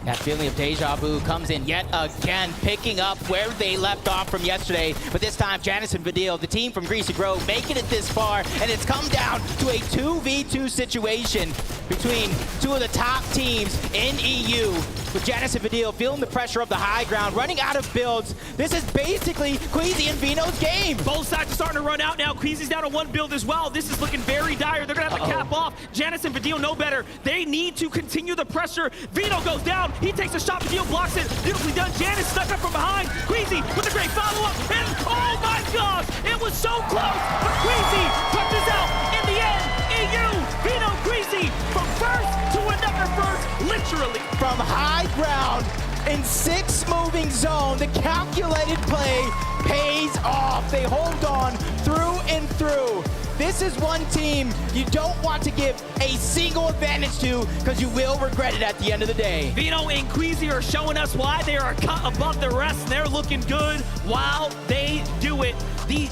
That feeling of deja vu comes in yet again, picking up where they left off from yesterday. But this time, Janice and Vidil, the team from Greasy Grove, making it this far, and it's come down to a 2v2 situation between 2 of the top teams in EU. With Janice and Vidil feeling the pressure of the high ground, running out of builds. This is basically Queasy and Vino's game. Both sides are starting to run out now. Queasy's down to 1 build as well. This is looking very dire. They're gonna have to cap off. Janice and Vidil know better. They need to continue the pressure. Vino goes down. He takes a shot. Vidil blocks it. Beautifully done. Janice stuck up from behind. Queasy with a great follow-up. And oh my gosh, it was so close. But Queasy touches out in the end. EU, Vino, Queasy from first to another first, literally. From high ground in 6 moving zone, the calculated play pays off. They hold on through and through. This is one team you don't want to give a single advantage to because you will regret it at the end of the day. Vino and Queasy are showing us why they are cut above the rest. They're looking good while they do it. The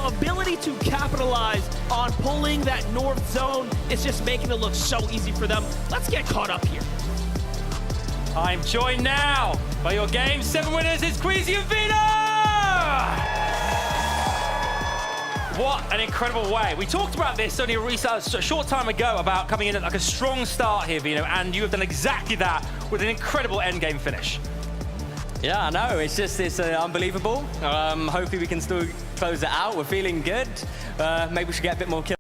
ability to capitalize on pulling that north zone is just making it look so easy for them. Let's get caught up here. I'm joined now by your Game 7 winners. It's Queasy and Vino! What an incredible way. We talked about this only a short time ago about coming in at like a strong start here, Vino, and you have done exactly that with an incredible endgame finish. Yeah, I know. It's unbelievable. Hopefully we can still close it out. We're feeling good. Maybe we should get a bit more kills.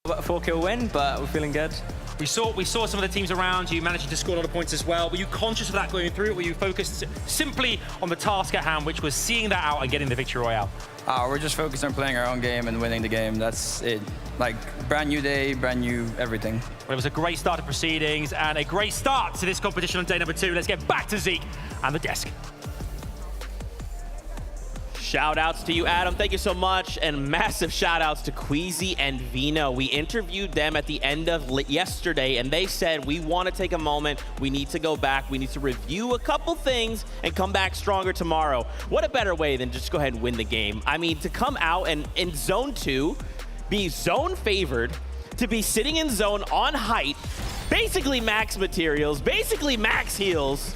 4-kill win, but we're feeling good. We saw some of the teams around you managing to score a lot of points as well. Were you conscious of that going through it? Were you focused simply on the task at hand, which was seeing that out and getting the victory royale? We're just focused on playing our own game and winning the game. That's it. Like, brand new day, brand new everything. Well, it was a great start to proceedings and a great start to this competition on day number 2. Let's get back to Zeke and the desk. Shout outs to you, Adam. Thank you so much. And massive shout outs to Queasy and Vino. We interviewed them at the end of yesterday, and they said, we want to take a moment. We need to go back. We need to review a couple things and come back stronger tomorrow. What a better way than just go ahead and win the game. I mean, to come out and in zone 2, be zone favored, to be sitting in zone on height, basically max materials, basically max heals.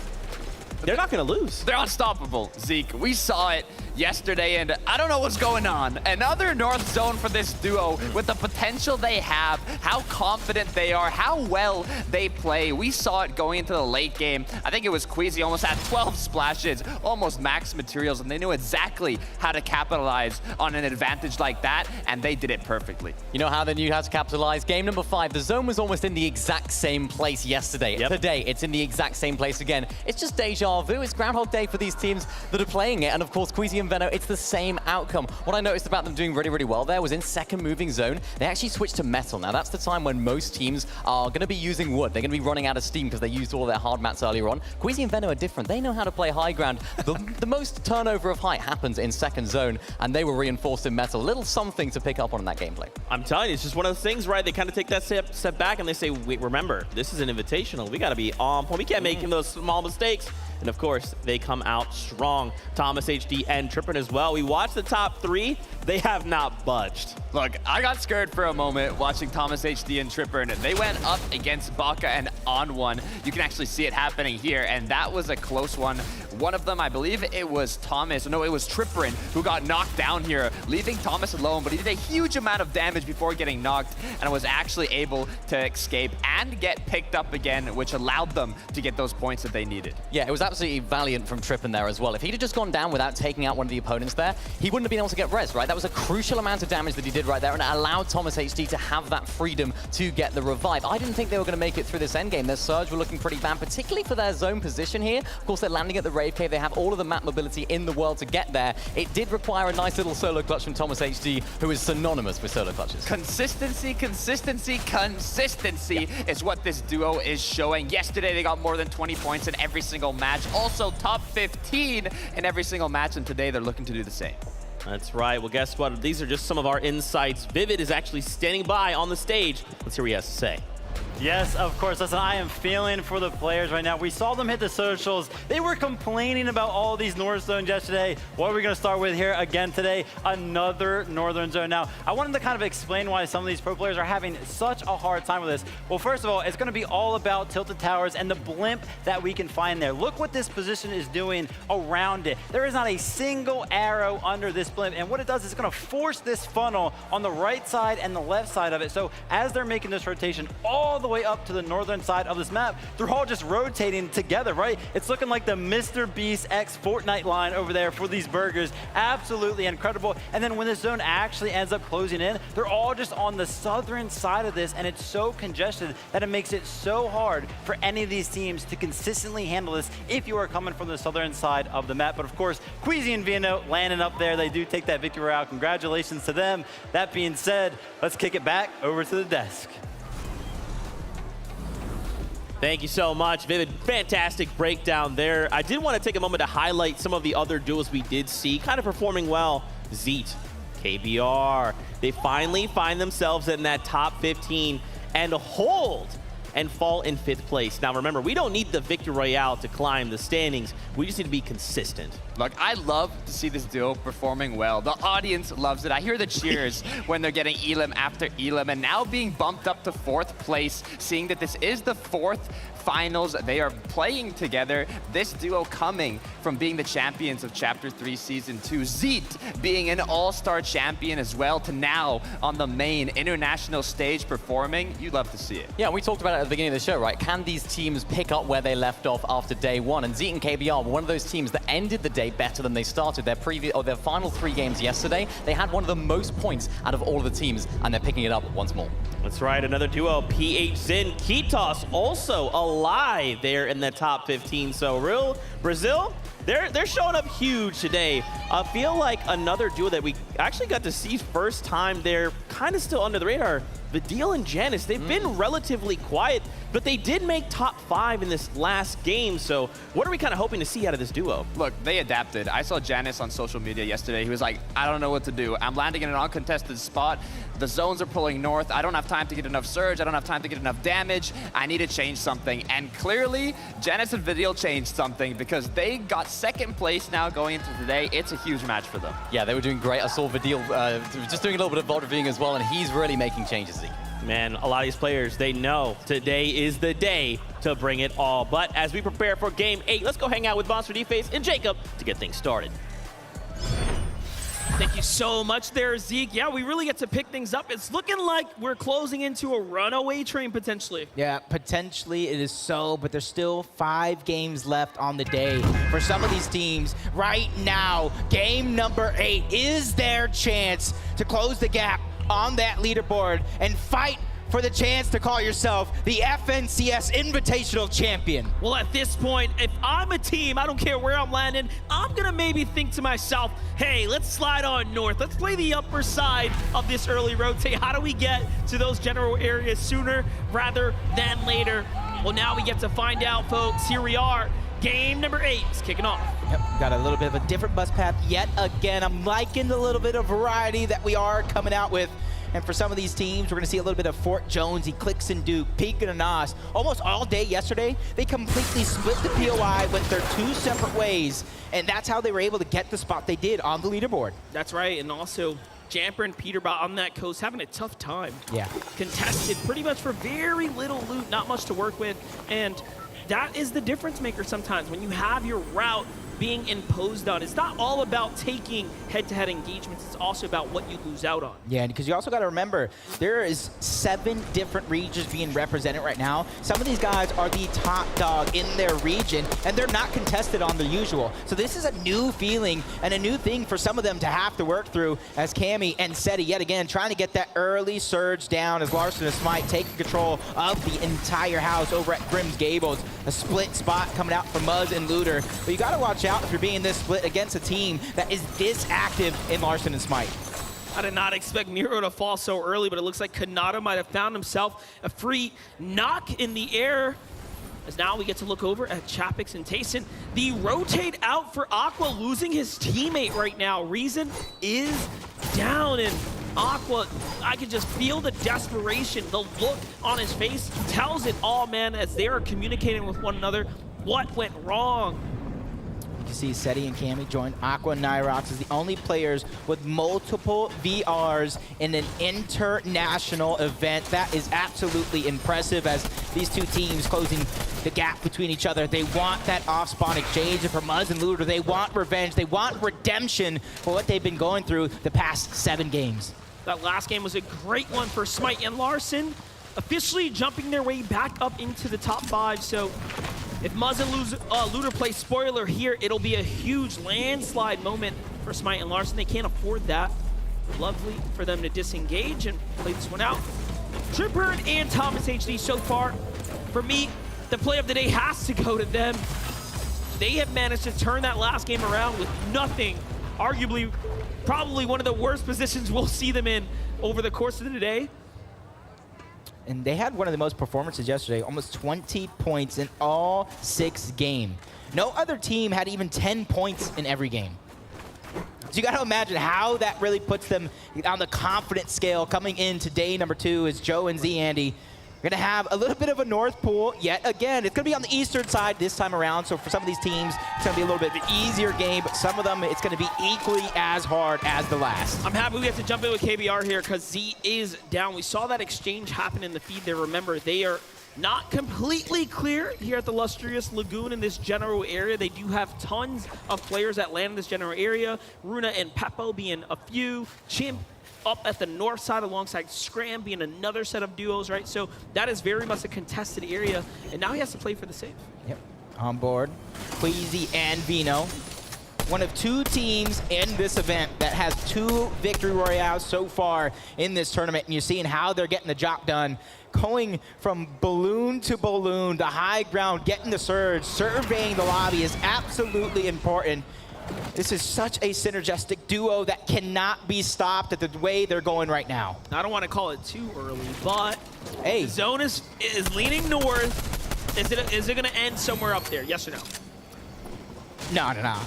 They're not going to lose. They're unstoppable, Zeke. We saw it yesterday, and I don't know what's going on. Another North Zone for this duo with the potential they have, how confident they are, how well they play. We saw it going into the late game. I think it was Queasy almost had 12 splashes, almost max materials, and they knew exactly how to capitalize on an advantage like that, and they did it perfectly. You know how they knew how to capitalize? Game number 5, the zone was almost in the exact same place yesterday. Today, it's in the exact same place again. It's just deja vu. It's Groundhog Day for these teams that are playing it, and of course, Queasy and Veno, it's the same outcome. What I noticed about them doing really, really well there was in second moving zone, they actually switched to metal. Now, that's the time when most teams are going to be using wood. They're going to be running out of steam because they used all their hard mats earlier on. Queasy and Veno are different. They know how to play high ground. The most turnover of height happens in second zone, and they were reinforced in metal. A little something to pick up on in that gameplay. I'm telling you, it's just one of those things, right? They kind of take that step back and they say, wait, remember, this is an invitational. We got to be on point. We can't make those small mistakes. And of course, they come out strong. Thomas HD and Trippin as well. We watched the top 3. They have not budged. Look, I got scared for a moment watching Thomas HD and Trippin. They went up against Baka and On1. You can actually see it happening here, and that was a close one. One of them, I believe it was Thomas. No, it was Trippin who got knocked down here, leaving Thomas alone, but he did a huge amount of damage before getting knocked and was actually able to escape and get picked up again, which allowed them to get those points that they needed. Yeah, it was absolutely valiant from Trippin there as well. If he'd have just gone down without taking out one of the opponents there, he wouldn't have been able to get res, right? That was a crucial amount of damage that he did right there, and it allowed Thomas HD to have that freedom to get the revive. I didn't think they were going to make it through this endgame. Their surge were looking pretty bad, particularly for their zone position here. Of course, they're landing at the Rave Cave. They have all of the map mobility in the world to get there. It did require a nice little solo clutch from Thomas HD, who is synonymous with solo clutches. Consistency, consistency, consistency is what this duo is showing. Yesterday, they got more than 20 points in every single match. Also, top 15 in every single match, and today they're looking to do the same. That's right. Well, guess what? These are just some of our insights. Vivid is actually standing by on the stage. Let's hear what he has to say. Yes, of course. Listen, I am feeling for the players right now. We saw them hit the socials. They were complaining about all these North Zones yesterday. What are we going to start with here again today? Another Northern Zone. Now, I wanted to kind of explain why some of these pro players are having such a hard time with this. Well, first of all, it's going to be all about Tilted Towers and the blimp that we can find there. Look what this position is doing around it. There is not a single arrow under this blimp, and what it does is it's going to force this funnel on the right side and the left side of it. So as they're making this rotation all the way up to the northern side of this map, they're all just rotating together, right? It's looking like the Mr. Beast X Fortnite line over there for these burgers. Absolutely incredible. And then when this zone actually ends up closing in, they're all just on the southern side of this, and it's so congested that it makes it so hard for any of these teams to consistently handle this if you are coming from the southern side of the map. But of course, Queasy and Vino landing up there. They do take that victory out. Congratulations to them. That being said, let's kick it back over to the desk. Thank you so much, Vivid. Fantastic breakdown there. I did want to take a moment to highlight some of the other duels we did see, kind of performing well. Zeet, KBR, they finally find themselves in that top 15 and hold and fall in 5th place. Now remember, we don't need the Victory Royale to climb the standings. We just need to be consistent. Look, I love to see this duo performing well. The audience loves it. I hear the cheers when they're getting elim after elim, and now being bumped up to 4th place, seeing that this is the 4th finals they are playing together. This duo coming from being the champions of Chapter 3 Season 2. Zeet being an all-star champion as well, to now on the main international stage performing. You love to see it. Yeah, we talked about it at the beginning of the show, right? Can these teams pick up where they left off after day one? And Zeke and KBR were one of those teams that ended the day better than they started. Their final 3 games yesterday, they had one of the most points out of all of the teams, and they're picking it up once more. That's right, another duo, PH Zin, Kitos, also alive there in the top 15. So real Brazil, they're showing up huge today. I feel like another duo that we actually got to see first time. They're kind of still under the radar. Vidil and Janice, they've been relatively quiet, but they did make top 5 in this last game. So what are we kind of hoping to see out of this duo? Look, they adapted. I saw Janice on social media yesterday. He was like, I don't know what to do. I'm landing in an uncontested spot. The zones are pulling north. I don't have time to get enough surge. I don't have time to get enough damage. I need to change something. And clearly, Janice and Vidil changed something because they got 2nd place now going into today. It's a huge match for them. Yeah, they were doing great. I saw Vidil just doing a little bit of vault reviewing as well, and he's really making changes. Man, a lot of these players, they know today is the day to bring it all. But as we prepare for Game 8, let's go hang out with Monster D-Face and Jacob to get things started. Thank you so much there, Zeke. Yeah, we really get to pick things up. It's looking like we're closing into a runaway train, potentially. Yeah, potentially it is so, but there's still 5 games left on the day. For some of these teams, right now, game number 8 is their chance to close the gap on that leaderboard and fight for the chance to call yourself the FNCS Invitational Champion. Well, at this point, if I'm a team, I don't care where I'm landing, I'm gonna maybe think to myself, hey, let's slide on north. Let's play the upper side of this early rotate. How do we get to those general areas sooner rather than later? Well, now we get to find out, folks. Here we are. Game number 8 is kicking off. Yep, got a little bit of a different bus path yet again. I'm liking a little bit of variety that we are coming out with. And for some of these teams, we're going to see a little bit of Fort Jonesy, Clicks and Duke, Peak and Anas. Almost all day yesterday, they completely split the POI, went their 2 separate ways, and that's how they were able to get the spot they did on the leaderboard. That's right, and also Jamper and Peterbot on that coast having a tough time. Yeah. Contested pretty much for very little loot, not much to work with, and that is the difference maker sometimes when you have your route being imposed on. It's not all about taking head-to-head engagements, it's also about what you lose out on. Yeah, because you also got to remember, there is 7 different regions being represented right now. Some of these guys are the top dog in their region, and they're not contested on the usual. So this is a new feeling and a new thing for some of them to have to work through, as Cammy and Seti yet again trying to get that early surge down as Larson and Smite taking control of the entire house over at Grimm's Gables. A split spot coming out for Muzz and Looter. But you got to watch out if you're being this split against a team that is this active in Larson and Smite. I did not expect Miro to fall so early, but it looks like Kanata might have found himself a free knock in the air. As now we get to look over at Chapix and Tayson. The rotate out for Aqua, losing his teammate right now. Reason is down, and Aqua, I can just feel the desperation. The look on his face tells it all, man, as they are communicating with one another. What went wrong? You see Seti and Cammy join Aqua and Nyrox as the only players with multiple VRs in an international event. That is absolutely impressive as these two teams closing the gap between each other. They want that off-spawn exchange, and for Muzz and Looter, they want revenge. They want redemption for what they've been going through the past 7 games. That last game was a great one for Smite and Larson, officially jumping their way back up into the top 5. So if Muzz and Looter play spoiler here, it'll be a huge landslide moment for Smite and Larson. They can't afford that. Lovely for them to disengage and play this one out. Tripper and Thomas HD so far, for me, the play of the day has to go to them. They have managed to turn that last game around with nothing. Arguably, probably one of the worst positions we'll see them in over the course of the day. And they had one of the most performances yesterday, almost 20 points in all 6 games. No other team had even 10 points in every game. So you got to imagine how that really puts them on the confidence scale coming into day number 2 as Joe and Z Andy are going to have a little bit of a north pool yet again. It's going to be on the eastern side this time around, so for some of these teams, it's going to be a little bit of an easier game, but some of them, it's going to be equally as hard as the last. I'm happy we have to jump in with KBR here because Z is down. We saw that exchange happen in the feed there. Remember, they are not completely clear here at the Lustrous Lagoon in this general area. They do have tons of players that land in this general area. Runa and Peppo being a few. Chimp up at the north side alongside Scram being another set of duos, right? So that is very much a contested area, and now he has to play for the save. Yep, on board, Queasy and Vino. One of 2 teams in this event that has 2 victory royales so far in this tournament, and you're seeing how they're getting the job done. Going from balloon to balloon, the high ground, getting the surge, surveying the lobby is absolutely important. This is such a synergistic duo that cannot be stopped at the way they're going right now. I don't want to call it too early, but hey, the zone is leaning north. Is it going to end somewhere up there? Yes or no? No.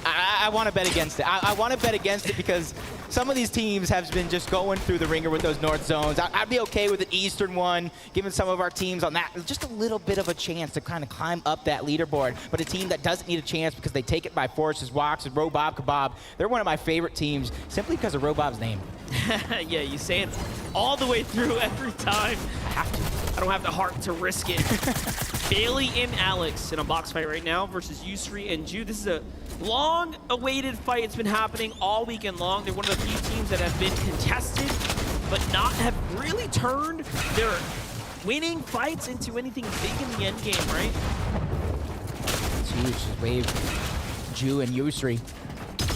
I want to bet against it. I want to bet against it because some of these teams have been just going through the ringer with those north zones. I'd be okay with an eastern one, giving some of our teams on that just a little bit of a chance to kind of climb up that leaderboard. But a team that doesn't need a chance because they take it by force is Wox and Robob Kebab. They're one of my favorite teams simply because of Robob's name. Yeah, you say it all the way through every time. I have to. I don't have the heart to risk it. Bailey and Alex in a box fight right now versus Yusri and Ju. This is a long-awaited fight. It's been happening all weekend long. They're one of the few teams that have been contested, but not have really turned their winning fights into anything big in the end game, right? It's huge. Just wave Ju and Yusri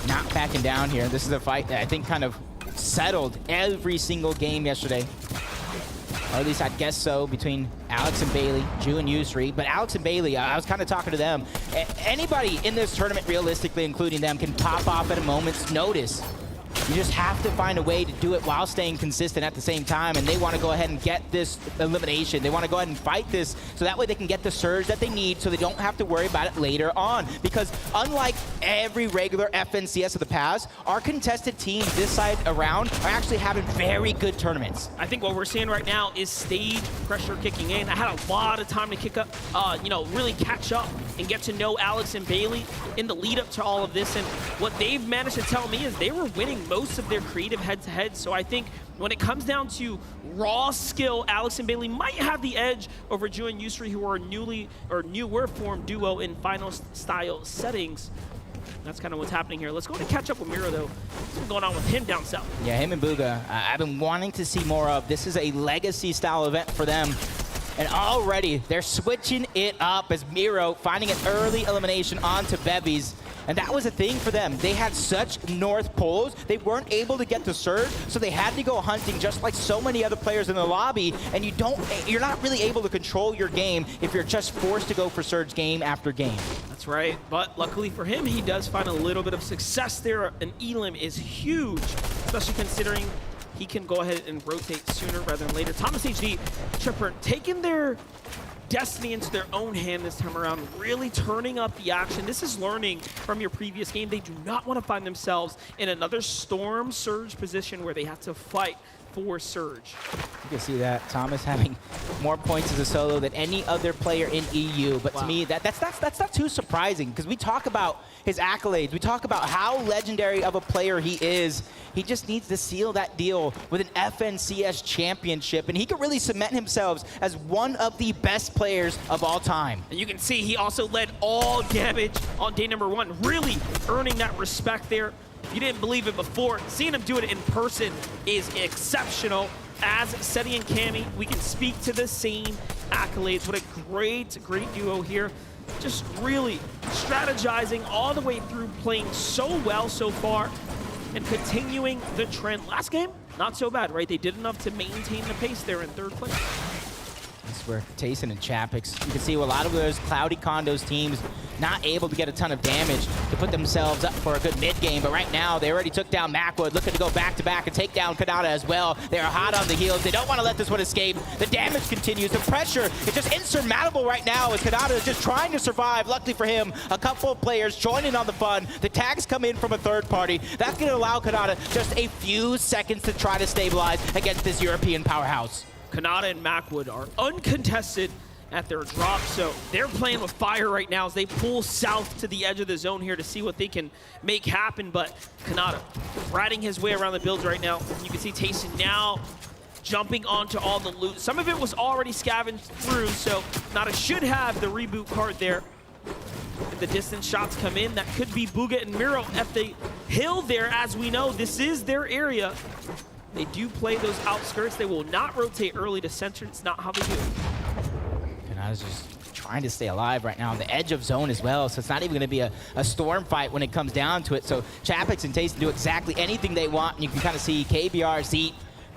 not backing down here. This is a fight that I think kind of settled every single game yesterday. Or at least I'd guess so, between Alex and Bailey, Ju and Yusri. But Alex and Bailey, I was kind of talking to them. Anybody in this tournament, realistically, including them, can pop off at a moment's notice. You just have to find a way to do it while staying consistent at the same time, and they want to go ahead and get this elimination. They want to go ahead and fight this so that way they can get the surge that they need so they don't have to worry about it later on. Because unlike every regular FNCS of the past, our contested teams this side around are actually having very good tournaments. I think what we're seeing right now is stage pressure kicking in. I had a lot of time to kick up, really catch up and get to know Alex and Bailey in the lead up to all of this. And what they've managed to tell me is they were winning most of their creative head-to-head. So I think when it comes down to raw skill, Alex and Bailey might have the edge over Ju and Yusri, who are newer formed duo in final style settings. That's kind of what's happening here. Let's go to catch up with Miro, though. What's been going on with him down south? Yeah, him and Booga, I've been wanting to see more of. This is a legacy style event for them. And already they're switching it up as Miro finding an early elimination onto Bevies. And that was a thing for them. They had such north poles, they weren't able to get the surge, so they had to go hunting just like so many other players in the lobby. And you're not really able to control your game if you're just forced to go for surge game after game. That's right, but luckily for him, he does find a little bit of success there. An elim is huge, especially considering he can go ahead and rotate sooner rather than later. Thomas HD, Tripper, taking their destiny into their own hand this time around, really turning up the action. This is learning from your previous game. They do not want to find themselves in another Storm Surge position where they have to fight for Surge. You can see that Thomas having more points as a solo than any other player in EU. But to me, that's not too surprising because we talk about his accolades. We talk about how legendary of a player he is. He just needs to seal that deal with an FNCS championship, and he could really cement himself as one of the best players of all time. And you can see he also led all damage on day number 1, really earning that respect there. If you didn't believe it before, seeing him do it in person is exceptional. As Seti and Cammy, we can speak to the same accolades. What a great duo here. Just really strategizing all the way through, playing so well so far, and continuing the trend. Last game, not so bad, right? They did enough to maintain the pace there in 3rd place. That's where Tayson and Chapix, you can see a lot of those Cloudy Condos teams not able to get a ton of damage to put themselves up for a good mid game. But right now, they already took down Macwood, looking to go back-to-back and take down Kanata as well. They are hot on the heels. They don't want to let this one escape. The damage continues. The pressure is just insurmountable right now as Kanata is just trying to survive. Luckily for him, a couple of players joining on the fun. The tags come in from a third party. That's going to allow Kanata just a few seconds to try to stabilize against this European powerhouse. Kanata and Macwood are uncontested at their drop, so they're playing with fire right now as they pull south to the edge of the zone here to see what they can make happen. But Kanata riding his way around the builds right now. You can see Tayson now jumping onto all the loot. Some of it was already scavenged through, so Kanata should have the reboot card there. If the distance shots come in, that could be Booga and Miro at the hill there. As we know, this is their area. They do play those outskirts. They will not rotate early to center. It's not how they do it. And I was just trying to stay alive right now on the edge of zone as well, so it's not even going to be a storm fight when it comes down to it. So Chapix and Taste do exactly anything they want, and you can kind of see KBR, Zeet,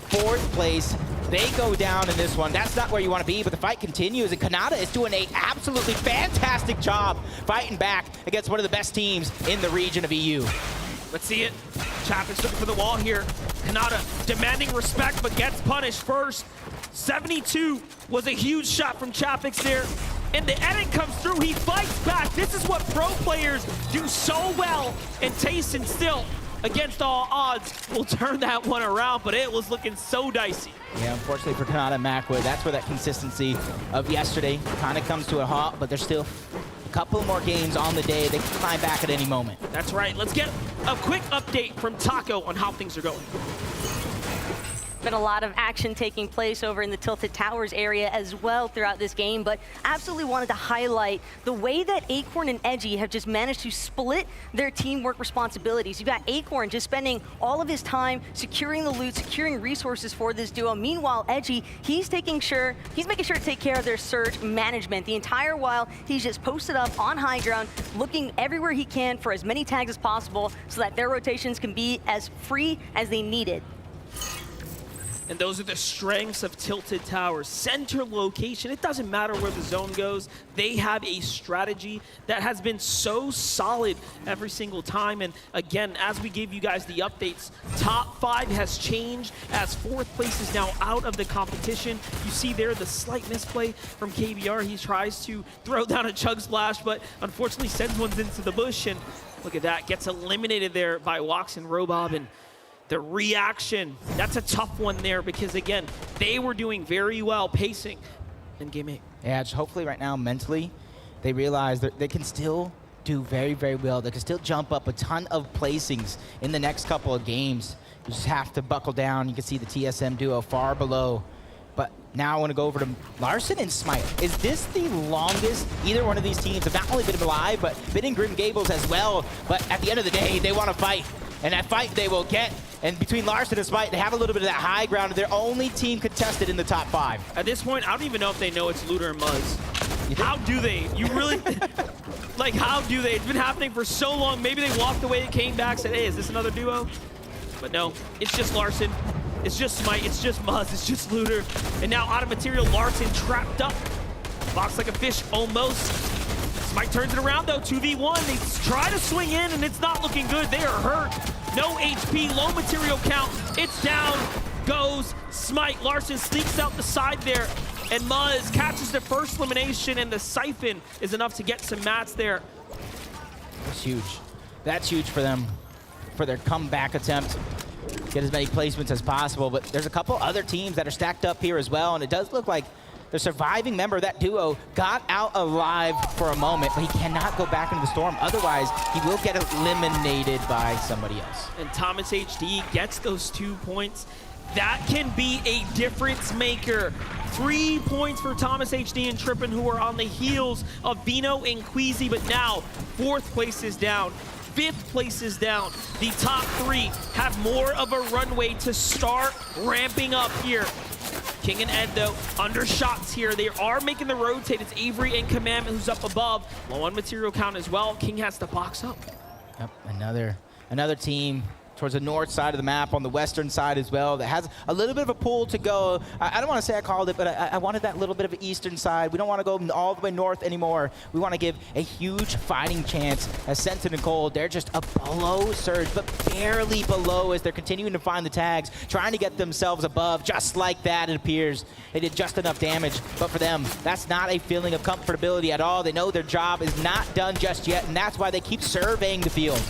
4th place. They go down in this one. That's not where you want to be, but the fight continues, and Kanata is doing an absolutely fantastic job fighting back against one of the best teams in the region of EU. Let's see it. Chapix looking for the wall here. Kanata demanding respect, but gets punished first. 72 was a huge shot from Chapix there. And the edit comes through, he fights back. This is what pro players do so well. And Tayson still, against all odds, will turn that one around, but it was looking so dicey. Yeah, unfortunately for Kanata and Macwood, that's where that consistency of yesterday kind of comes to a halt, but there's still a couple more games on the day. They can climb back at any moment. That's right. Let's get a quick update from Taco on how things are going. Been a lot of action taking place over in the Tilted Towers area as well throughout this game, but absolutely wanted to highlight the way that Acorn and Edgy have just managed to split their teamwork responsibilities. You've got Acorn just spending all of his time securing the loot, securing resources for this duo. Meanwhile, Edgy, he's making sure to take care of their surge management. The entire while, he's just posted up on high ground, looking everywhere he can for as many tags as possible so that their rotations can be as free as they need it. And those are the strengths of Tilted Towers. Center location, it doesn't matter where the zone goes. They have a strategy that has been so solid every single time. And again, as we gave you guys the updates, top 5 has changed as 4th place is now out of the competition. You see there the slight misplay from KBR. He tries to throw down a Chug Splash, but unfortunately sends one into the bush. And look at that, gets eliminated there by Wax and Robob. And the reaction, that's a tough one there because, again, they were doing very well pacing in Game 8. Yeah, just hopefully right now, mentally, they realize that they can still do very, very well. They can still jump up a ton of placings in the next couple of games. You just have to buckle down. You can see the TSM duo far below. But now I want to go over to Larson and Smite. Is this the longest either one of these teams have not only been alive, but been in Grim Gables as well? But at the end of the day, they want to fight. And that fight they will get. And between Larson and Smite, they have a little bit of that high ground. They're only team contested in the top 5. At this point, I don't even know if they know it's Looter and Muzz. How do they? You really, like, how do they? It's been happening for so long. Maybe they walked away and came back, said, hey, is this another duo? But no, it's just Larson. It's just Smite, it's just Muzz, it's just Looter. And now out of material, Larson trapped up. Box like a fish, almost. Smite turns it around though, 2v1. They try to swing in and it's not looking good. They are hurt. No HP, low material count. It's down, goes Smite. Larson sneaks out the side there. And Muzz catches the first elimination, and the Siphon is enough to get some mats there. That's huge. That's huge for them, for their comeback attempt. Get as many placements as possible, but there's a couple other teams that are stacked up here as well, and it does look like the surviving member of that duo got out alive for a moment, but he cannot go back into the storm. Otherwise, he will get eliminated by somebody else. And Thomas HD gets those 2 points. That can be a difference maker. 3 points for Thomas HD and Trippin, who are on the heels of Vino and Queasy, but now 4th place is down. 5th place is down. The top 3 have more of a runway to start ramping up here. King and Ed, though, under shots here. They are making the rotate. It's Avery and Commandment who's up above. Low on material count as well. King has to box up. Yep, another team towards the north side of the map, on the western side as well, that has a little bit of a pull to go. I don't want to say I called it, but I wanted that little bit of an eastern side. We don't want to go all the way north anymore. We want to give a huge fighting chance as Sensen and Cold. They're just a below surge, but barely below as they're continuing to find the tags, trying to get themselves above. Just like that, it appears. They did just enough damage, but for them, that's not a feeling of comfortability at all. They know their job is not done just yet, and that's why they keep surveying the field.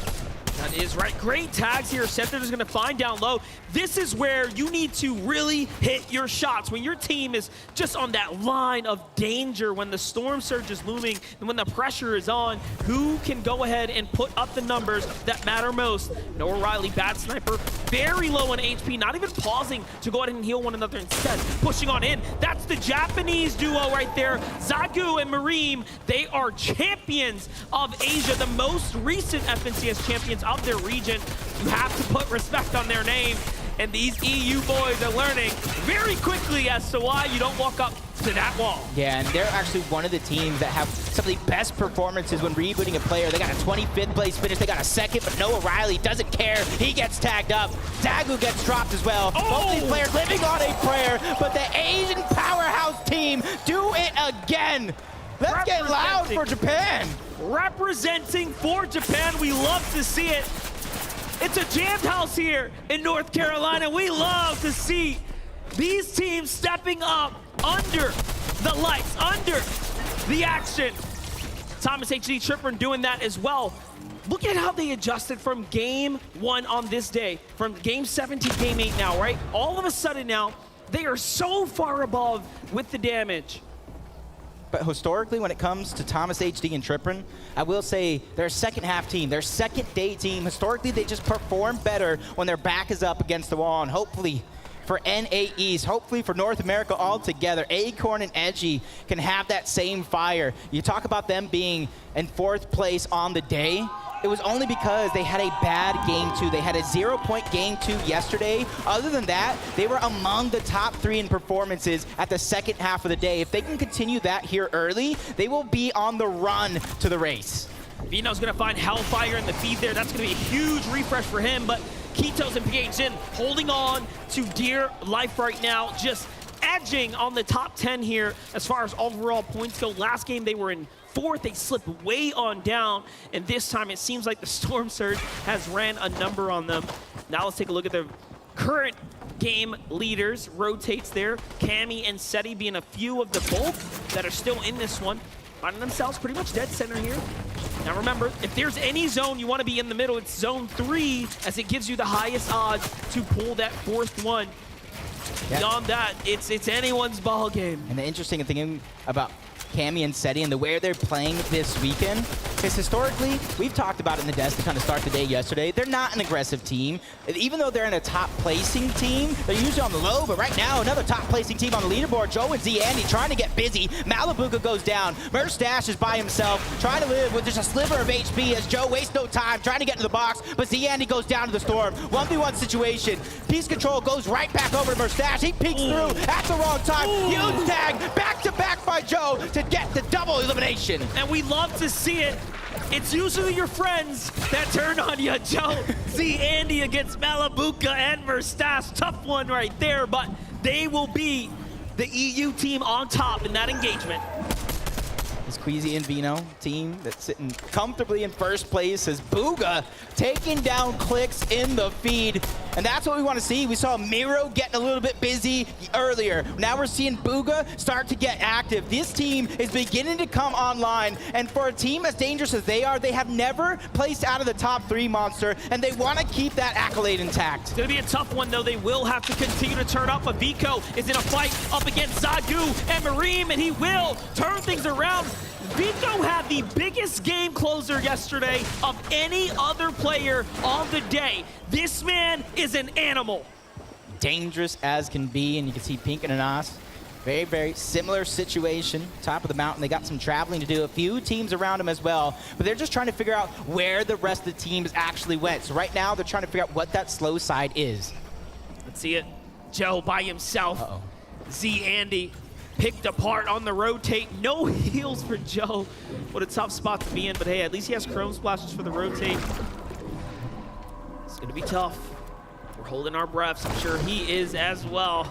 That is right. Great tags here. Scepter is going to find down low. This is where you need to really hit your shots. When your team is just on that line of danger, when the storm surge is looming, and when the pressure is on, who can go ahead and put up the numbers that matter most? Noah Riley, bad sniper, very low on HP, not even pausing to go ahead and heal one another, instead pushing on in. That's the Japanese duo right there. Zagu and Mareem, they are champions of Asia, the most recent FNCS champions of their region. You have to put respect on their name. And these EU boys are learning very quickly as to why you don't walk up to that wall. Yeah, and they're actually one of the teams that have some of the best performances when rebooting a player. They got a 25th place finish, they got a second, but Noah Riley doesn't care. He gets tagged up. Dagu gets dropped as well. Both these players living on a prayer, but the Asian powerhouse team do it again. Let's get loud for Japan. Representing for Japan, we love to see it. It's a jammed house here in North Carolina. We love to see these teams stepping up under the lights, under the action. Thomas HD Tripper doing that as well. Look at how they adjusted from game 1 on this day, from game 7 to game 8 now, right? All of a sudden now, they are so far above with the damage. But historically, when it comes to Thomas HD and Triprin, I will say they're a second half team. They're a second day team. Historically, they just perform better when their back is up against the wall. And hopefully for NA East, hopefully for North America altogether, Acorn and Edgy can have that same fire. You talk about them being in 4th place on the day. It was only because they had a bad game 2. They had a 0-point game 2 yesterday. Other than that, they were among the top 3 in performances at the second half of the day. If they can continue that here early, they will be on the run to the race. Vino's gonna find Hellfire in the feed there. That's gonna be a huge refresh for him, but Kitos and PHN holding on to dear life right now, just edging on the top 10 here as far as overall points go. Last game they were in 4th, they slipped way on down, and this time it seems like the Storm Surge has ran a number on them. Now let's take a look at the current game leaders. Rotates there, Cammy and Seti being a few of the bulk that are still in this one, finding themselves pretty much dead center here. Now remember, if there's any zone you want to be in the middle, it's zone 3, as it gives you the highest odds to pull that 4th one. Yep. Beyond that, it's anyone's ball game. And the interesting thing about Cammy and Seti and the way they're playing this weekend is historically, we've talked about it in the desk to kind of start the day yesterday, they're not an aggressive team. Even though they're in a top placing team, they're usually on the low, but right now, another top placing team on the leaderboard, Joe and Z Andy trying to get busy. Malibuka goes down. Merstash is by himself, trying to live with just a sliver of HP as Joe wastes no time trying to get to the box, but Z Andy goes down to the storm. 1v1 situation. Peace Control goes right back over to Merstash. He peeks through at the wrong time. Huge tag, back to back by Joe to get the double elimination. And we love to see it. It's usually your friends that turn on you, Joe. Z Andy against Malibuka and Merstash. Tough one right there, but they will be the EU team on top in that engagement. This Queasy and Vino team that's sitting comfortably in 1st place as Booga taking down Clicks in the feed. And that's what we want to see. We saw Miro getting a little bit busy earlier. Now we're seeing Booga start to get active. This team is beginning to come online. And for a team as dangerous as they are, they have never placed out of the top 3 monster, and they want to keep that accolade intact. It's going to be a tough one, though. They will have to continue to turn up. Vico is in a fight up against Zagu and Mareem, and he will turn things around. Vico had the biggest game closer yesterday of any other player on the day. This man is an animal. Dangerous as can be, and you can see Pink and Anas. Very, very similar situation. Top of the mountain, they got some traveling to do. A few teams around them as well, but they're just trying to figure out where the rest of the teams actually went. So right now, they're trying to figure out what that slow side is. Let's see it. Joe by himself. Z Andy picked apart on the rotate. No heals for Joe. What a tough spot to be in, but hey, at least he has Chrome Splashes for the rotate. It's gonna be tough. We're holding our breaths. I'm sure he is as well.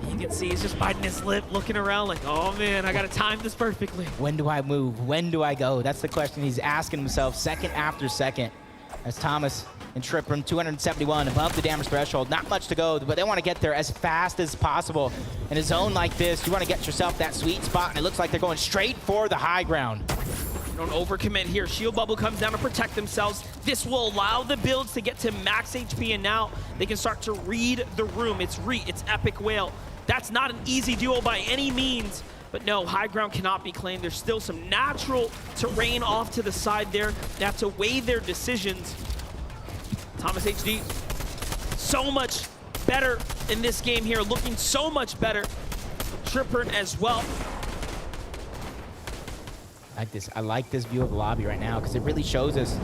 You can see he's just biting his lip, looking around like, oh man, I gotta time this perfectly. When do I move? When do I go? That's the question he's asking himself second after second. As Thomas and Tripram, 271 above the damage threshold. Not much to go, but they want to get there as fast as possible. In a zone like this, you want to get yourself that sweet spot, and it looks like they're going straight for the high ground. Don't overcommit here. Shield Bubble comes down to protect themselves. This will allow the builds to get to max HP, and now they can start to read the room. It's Epic Whale. That's not an easy duo by any means. But no, high ground cannot be claimed. There's still some natural terrain off to the side there. They have to weigh their decisions. Thomas HD, so much better in this game here, looking so much better. Tripper as well. I like this view of the lobby right now because it really shows us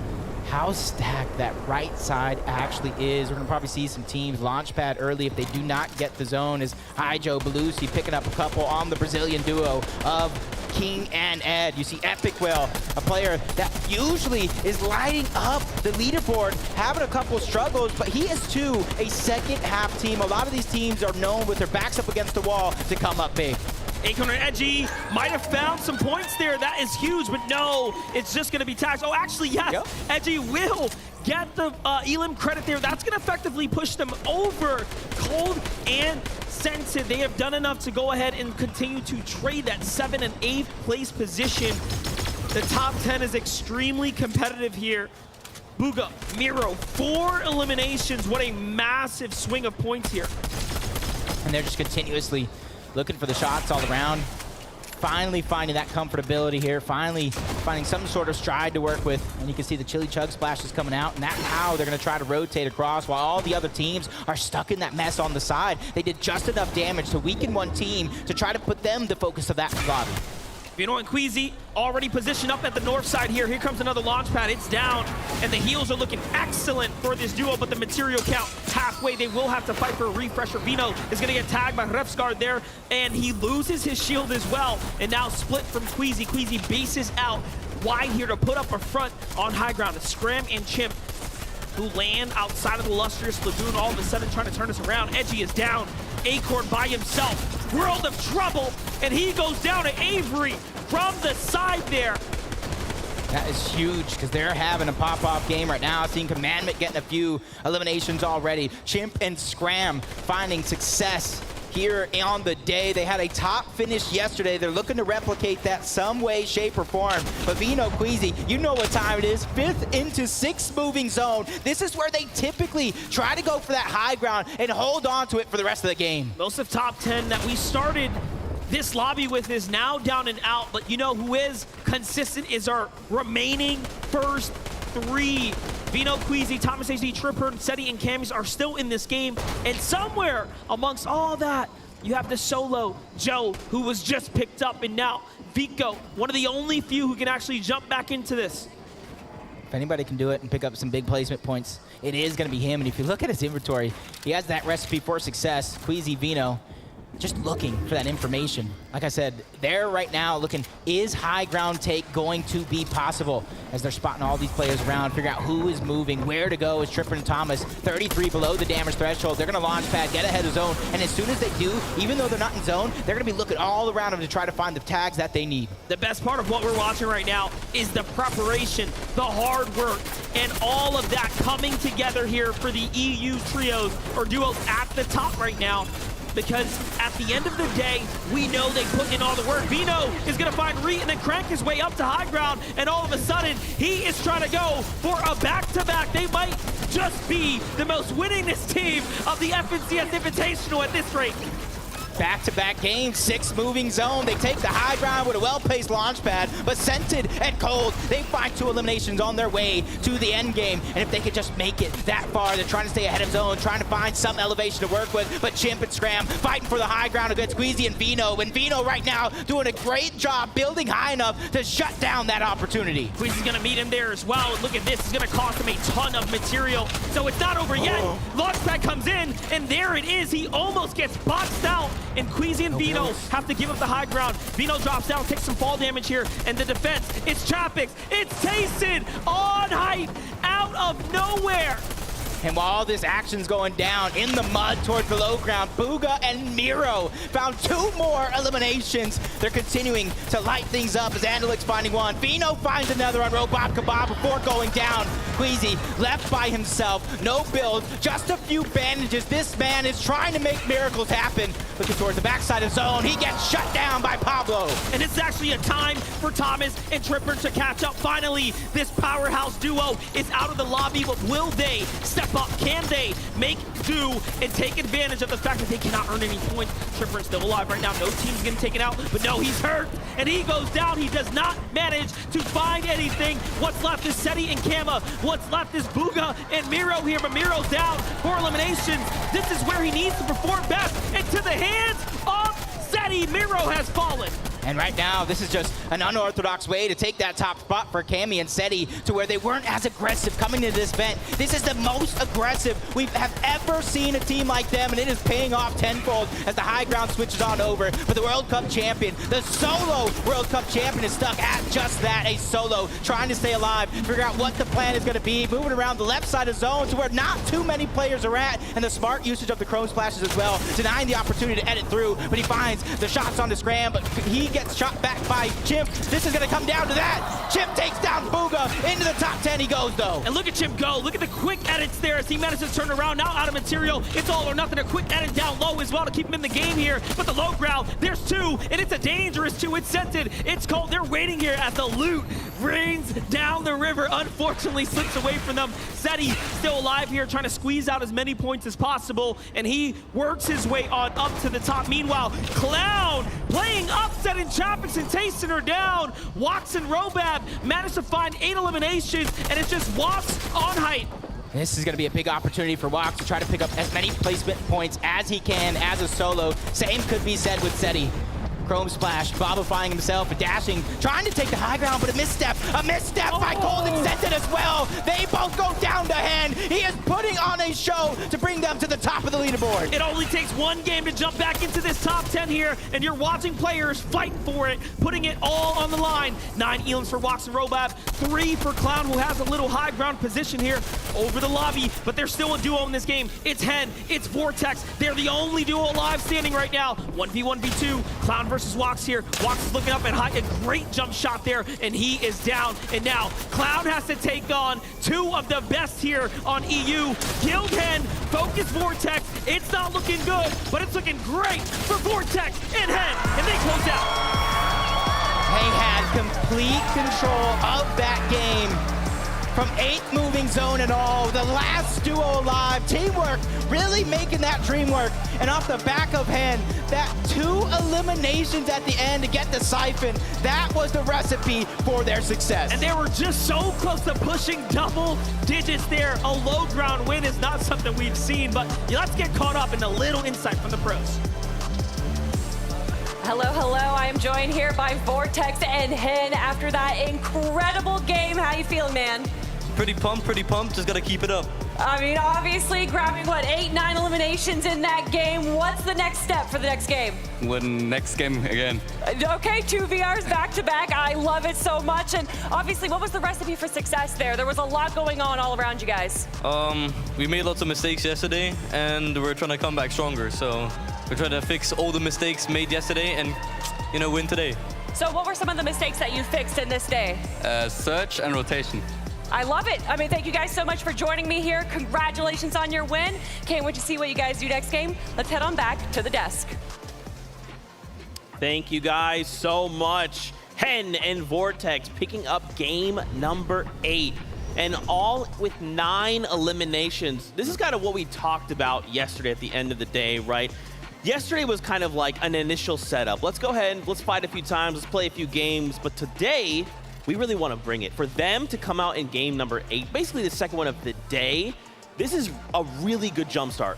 how stacked that right side actually is. We're gonna probably see some teams launch pad early if they do not get the zone. Is Hijo Belusi picking up a couple on the Brazilian duo of King and Ed. You see Epic Will, a player that usually is lighting up the leaderboard, having a couple struggles, but he is too a second half team. A lot of these teams are known with their backs up against the wall to come up big. Acorn and Edgy might have found some points there. That is huge, but no, it's just going to be taxed. Oh, actually, yes, yep. Edgy will get the Elim credit there. That's going to effectively push them over. Cold and Sensitive, they have done enough to go ahead and continue to trade that 7th and 8th place position. The top 10 is extremely competitive here. Bugha, Miro, 4 eliminations. What a massive swing of points here. And they're just continuously looking for the shots all around. Finally finding that comfortability here. Finally finding some sort of stride to work with. And you can see the Chili Chug splashes coming out. And that's how they're going to try to rotate across while all the other teams are stuck in that mess on the side. They did just enough damage to weaken one team to try to put them the focus of that lobby. Vino and Queasy already positioned up at the north side here. Here comes another launch pad. It's down, and the heals are looking excellent for this duo, but the material count halfway. They will have to fight for a refresher. Vino is going to get tagged by Refsguard there, and he loses his shield as well, and now split from Queasy. Queasy bases out wide here to put up a front on high ground. It's Scram and Chimp who land outside of the Lustrous Lagoon, all of a sudden trying to turn us around. Edgy is down. Acorn by himself. World of trouble, and he goes down to Avery from the side there. That is huge because they're having a pop-off game right now. Seeing Commandment getting a few eliminations already. Chimp and Scram finding success here on the day. They had a top finish yesterday. They're looking to replicate that some way, shape, or form. But Vino, Queasy, you know what time it is. 5th into 6th moving zone. This is where they typically try to go for that high ground and hold on to it for the rest of the game. Most of top 10 that we started this lobby with is now down and out, but you know who is consistent is our remaining first 3. Vino, Queasy, Thomas HD, Tripper, Seti, and Camis are still in this game. And somewhere amongst all that, you have the solo Joe, who was just picked up, and now Vico, one of the only few who can actually jump back into this. If anybody can do it and pick up some big placement points, it is going to be him. And if you look at his inventory, he has that recipe for success. Queasy, Vino, just looking for that information. Like I said, they're right now looking, is high ground take going to be possible? As they're spotting all these players around, figure out who is moving, where to go. Is Tripper and Thomas 33 below the damage threshold. They're gonna launch pad, get ahead of zone, and as soon as they do, even though they're not in zone, they're gonna be looking all around them to try to find the tags that they need. The best part of what we're watching right now is the preparation, the hard work, and all of that coming together here for the EU trios or duos at the top right now. Because at the end of the day, we know they put in all the work. Vino is going to find Reet and then crank his way up to high ground, and all of a sudden, he is trying to go for a back-to-back. They might just be the most winningest team of the FNCS Invitational at this rate. Back-to-back games, 6 moving zone. They take the high ground with a well-paced launch pad, but Scented and Cold, they find 2 eliminations on their way to the end game. And if they could just make it that far, they're trying to stay ahead of zone, trying to find some elevation to work with. But Chimp and Scram fighting for the high ground against Queasy and Vino. And Vino right now doing a great job building high enough to shut down that opportunity. Queasy's gonna meet him there as well. Look at this, it's gonna cost him a ton of material. So it's not over yet. Launchpad comes in, and there it is. He almost gets boxed out. And Queasy and Vino have to give up the high ground. Vino drops down, takes some fall damage here, and the defense, it's Chapix, it's Tayson on height, out of nowhere. And while all this action's going down in the mud toward below ground, Bugha and Miro found 2 more eliminations. They're continuing to light things up as Andalix finding 1. Vino finds another on Robot Kebab before going down. Queasy left by himself, no build, just a few bandages. This man is trying to make miracles happen. Looking towards the backside of zone, he gets shut down by Pablo. And it's actually a time for Thomas and Tripper to catch up. Finally, this powerhouse duo is out of the lobby, but will they step up? Can they make do and take advantage of the fact that they cannot earn any points? Tripper is still alive right now. No team's getting taken out, but no, he's hurt, and he goes down. He does not manage to find anything. What's left is Seti and Kama. What's left is Bugha and Miro here, but Miro's down for eliminations. This is where he needs to perform best, and to the hands of Seti, Miro has fallen. And right now, this is just an unorthodox way to take that top spot for Cammy and Seti to where they weren't as aggressive coming into this event. This is the most aggressive we have ever seen a team like them, and it is paying off tenfold as the high ground switches on over. But the World Cup champion, the solo World Cup champion, is stuck at just that, a solo, trying to stay alive, figure out what the plan is going to be, moving around the left side of zone to where not too many players are at, and the smart usage of the Chrome Splashes as well, denying the opportunity to edit through, but he finds the shots on the scram, but he gets shot back by Chimp. This is going to come down to that. Chimp takes down Booga. Into the top 10 he goes, though. And look at Chimp go. Look at the quick edits there as he manages to turn around. Now out of material. It's all or nothing. A quick edit down low as well to keep him in the game here. But the low ground, there's two, and it's a dangerous two. It's scented. It's cold. They're waiting here as the loot rains down the river. Unfortunately, slips away from them. Seti still alive here, trying to squeeze out as many points as possible, and he works his way on up to the top. Meanwhile, Clown playing upset and Chopix and tasting her down. Watts and Robab managed to find 8 eliminations, and it's just Watts on height. This is going to be a big opportunity for Wax to try to pick up as many placement points as he can as a solo. Same could be said with Seti. Chrome Splash, Bobifying himself, dashing, trying to take the high ground, but a misstep by Golden Scented as well. They both go down to hand. He is putting on a show to bring them to the top of the leaderboard. It only takes one game to jump back into this top 10 here, and you're watching players fight for it, putting it all on the line. 9 elims for Wax and Robab, 3 for Clown, who has a little high ground position here over the lobby, but they're still a duo in this game. It's Hen, it's Vortex. They're the only duo alive standing right now. 1v1v2, Clown versus Wax here. Wax is looking up at high, a great jump shot there, and he is down. And now Clown has to take on 2 of the best here on EU. Guild Hen, Focus Vortex. It's not looking good, but it's looking great for Vortex and Hen, and they close out. They had complete control of that game. From 8 moving zone and all, the last duo alive. Teamwork really making that dream work. And off the back of Hen, that 2 eliminations at the end to get the siphon, that was the recipe for their success. And they were just so close to pushing double digits there. A low ground win is not something we've seen, but let's get caught up in a little insight from the pros. Hello, hello. I am joined here by Vortex and Hen after that incredible game. How you feeling, man? Pretty pumped. Just gotta keep it up. I mean, obviously grabbing, what, 8, 9 eliminations in that game. What's the next step for the next game? Win next game again. Okay, 2 VRs back-to-back. I love it so much. And obviously, what was the recipe for success there? There was a lot going on all around you guys. We made lots of mistakes yesterday, and we're trying to come back stronger. So we're trying to fix all the mistakes made yesterday and, win today. So what were some of the mistakes that you fixed in this day? Search and rotation. I love it. I mean, thank you guys so much for joining me here. Congratulations on your win. Can't wait to see what you guys do next game. Let's head on back to the desk. Thank you guys so much. Hen and Vortex picking up game number 8. And all with 9 eliminations. This is kind of what we talked about yesterday at the end of the day, right? Yesterday was kind of like an initial setup. Let's go ahead and let's fight a few times, let's play a few games. But today, we really want to bring it. For them to come out in game number 8, basically the second one of the day, this is a really good jump start.